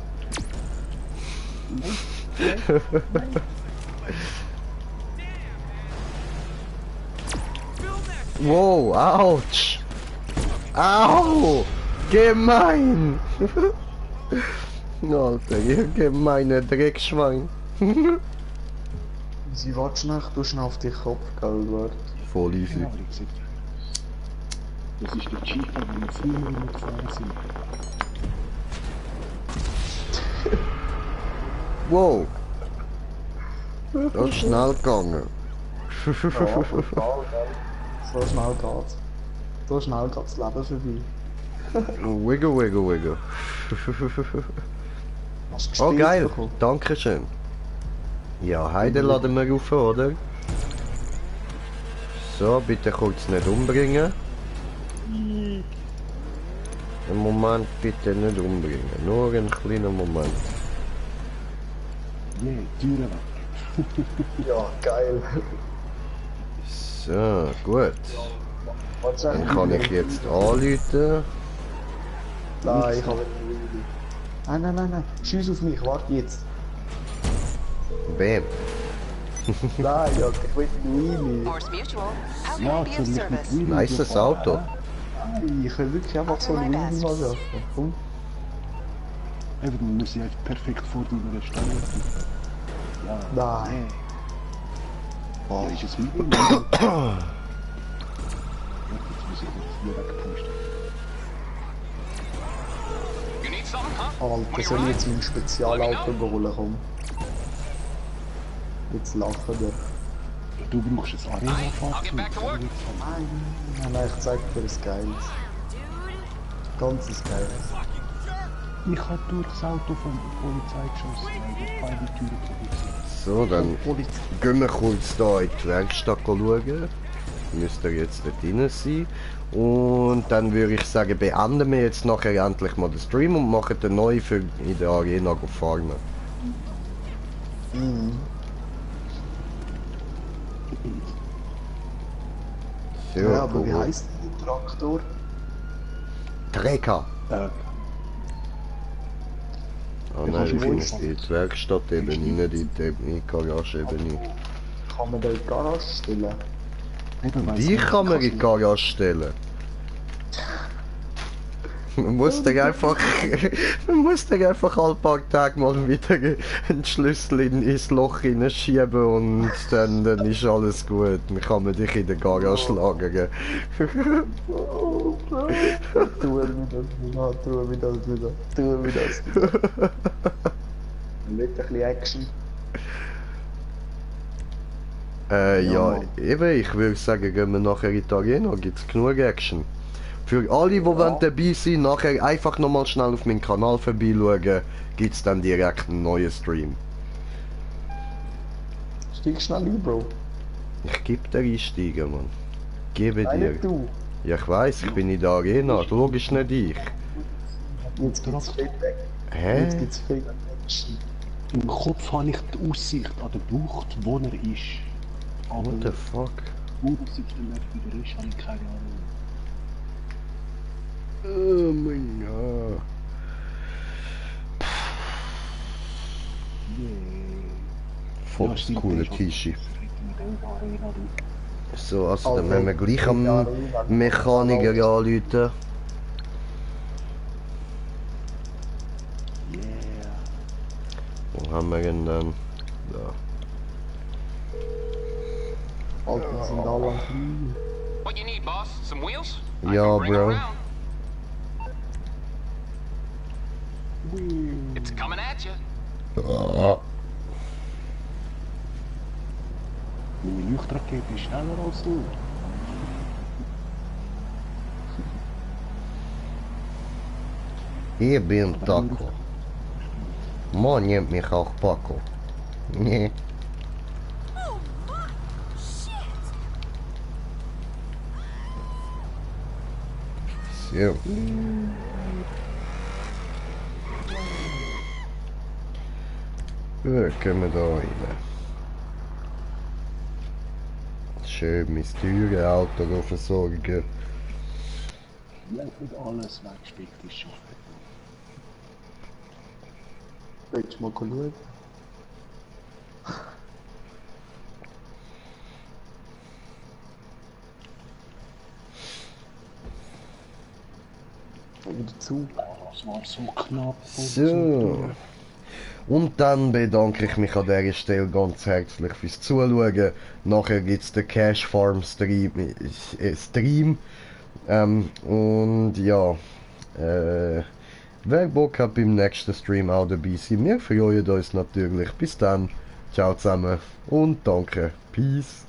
Wow, ouch! Au! Gemein! Alter, ihr gemeine Dreckschwein. Sie warte schnell, du schnell auf den Kopf, gell, warte. Voll easy. Ja, wie gesagt. Das ist der Chica, den wir früher immer gefahren sind. Wow! Das ist schnell gegangen. Ja, total, gell. So schnell geht's. So schnell geht das Leben vorbei. Wiggle, wiggle, wiggle. Hast du Oh gespielt geil, bekommen? Dankeschön. Ja, Heide laden wir auf, oder? So, bitte kurz nicht umbringen. Einen Moment, bitte nicht umbringen. Nur einen kleinen Moment. Nee, Türen weg. Ja, geil. So, gut. Was Dann kann ich jetzt anrufen. Nein, ich habe nicht. Nein, nein, nein, nein. Schieß auf mich, warte jetzt. Bam. Nein, ja, ich will Wheelie. Force Mutual. How can Ja, I be of ziemlich mit service? Wheelie Nices gefahren, Auto. Nein, ich will wirklich einfach so ein Wheelie mal werfen. Komm. Eben, man muss sie halt perfekt vor deiner Stelle treffen. Ja, Nein. ja, ist es Wheelie? Ja, jetzt muss ich jetzt hier wegpusten. Alter, soll ich jetzt mein Spezialauto holen, komm. Jetzt lachen wir. Du brauchst ein Arena-Fahrzeug. Nein, nein, ich zeig dir das Geiles. Ganzes Geiles. Ich habe durch das Auto von der Polizei geschossen, weil ich beide Türen kaputt sind. So, dann gehen wir kurz da in die Werkstatt schauen. Müsst ihr jetzt dort drin sein. Und dann würde ich sagen, beenden wir jetzt nachher endlich mal den Stream und machen den neu für in der Arena farmen. So, Ja, aber wie cool. heisst der Traktor? Trecker. Oh Ja, nein, kannst ich du bin wohl in die Werkstatt eben nicht in die Garage eben nicht. Kann man da in die Garage stellen? Eben, weil Die es kann man in nicht die Garage stellen. Man muss dir einfach, man muss dir einfach alle paar Tage mal wieder einen Schlüssel ins Loch hineinschieben und dann ist alles gut. Dann kann man dich in der Garage lagern. Tu mir das wieder. Nicht ein bisschen Action. Ja, eben, ich würde sagen, gehen wir nachher in die Arena, gibt's genug Action. Für alle, die wollen dabei sind, nachher einfach nochmal schnell auf meinen Kanal vorbeischauen, gibt's dann direkt einen neuen Stream. Steig schnell ein, Bro. Ich gebe dir einsteigen, Mann. Gebe Nein, dir. nicht du. Ja, ich weiss, ich bin in der Arena, logisch nicht ich. Jetzt gibt's Feedback. Hä? Jetzt gibt's Feedback. Im Kopf habe ich die Aussicht an der Bucht, wo er ist. Aber What the fuck? wo das jetzt dann wieder ist, habe ich keine Ahnung. Oh mein Gott. Voll Ja, das stimmt, coole ist auch- T-Shirt. Arena, du. So, also dann Okay. müssen wir gleich am Mechaniker anrufen. Yeah. haben wir denn dann? Da. Alter, sind alle am Fliegen. What you need, boss? Some wheels? Ja, Bro. It's coming at you. Ah. Meine Leuchtrakete ist schneller als du. Ich bin Taco. Man nennt mich auch Paco. Nee. So. Ja, können wir da rein. Schön mein teures Auto versorgen. Ja, nicht alles weggespickt ist schon. Willst du mal schauen? Wieder zu. Das war so knapp. So. Und dann bedanke ich mich an dieser Stelle ganz herzlich fürs Zuschauen. Nachher gibt es den Cash Farm Stream. Und ja, wer Bock hat beim nächsten Stream auch dabei sein, wir freuen uns natürlich. Bis dann, ciao zusammen und danke. Peace.